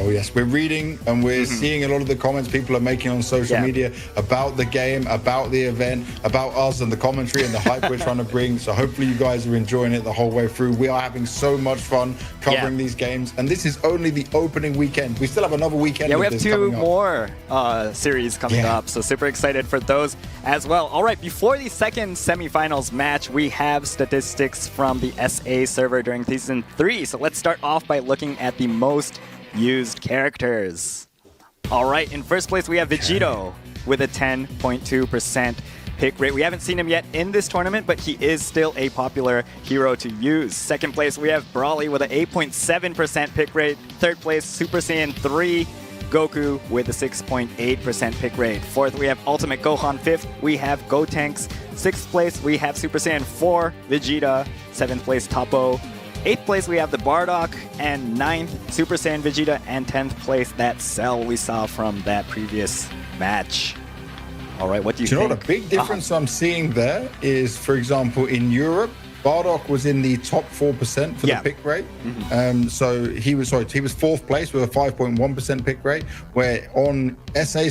L: Oh yes, we're reading and we're seeing a lot of the comments people are making on social media about the game, about the event, about us and the commentary and the hype we're trying to bring. So hopefully you guys are enjoying it the whole way through. We are having so much fun covering these games, and this is only the opening weekend. We still have another weekend.
M: Yeah, we have 2 more series coming up, so super excited for those as well. All right, before the second semifinals match, we have statistics from the SA server during Season 3. So let's start off by looking at the most used characters. All right, in first place we have Vegito with a 10.2% pick rate. We haven't seen him yet in this tournament, but he is still a popular hero to use. Second place, we have Brawly with an 8.7% pick rate. Third place, Super Saiyan 3 Goku with a 6.8% pick rate. Fourth, we have Ultimate Gohan. Fifth, we have Gotenks. Sixth place, we have Super Saiyan 4 Vegeta. Seventh place, Topo. Eighth place, we have the Bardock. And ninth, Super Saiyan Vegeta. And 10th place, that Cell we saw from that previous match. All right, what do you think?
L: You know what a big difference I'm seeing there is, for example, in Europe, Bardock was in the top 4% for the pick rate. So he was fourth place with a 5.1% pick rate, where on SA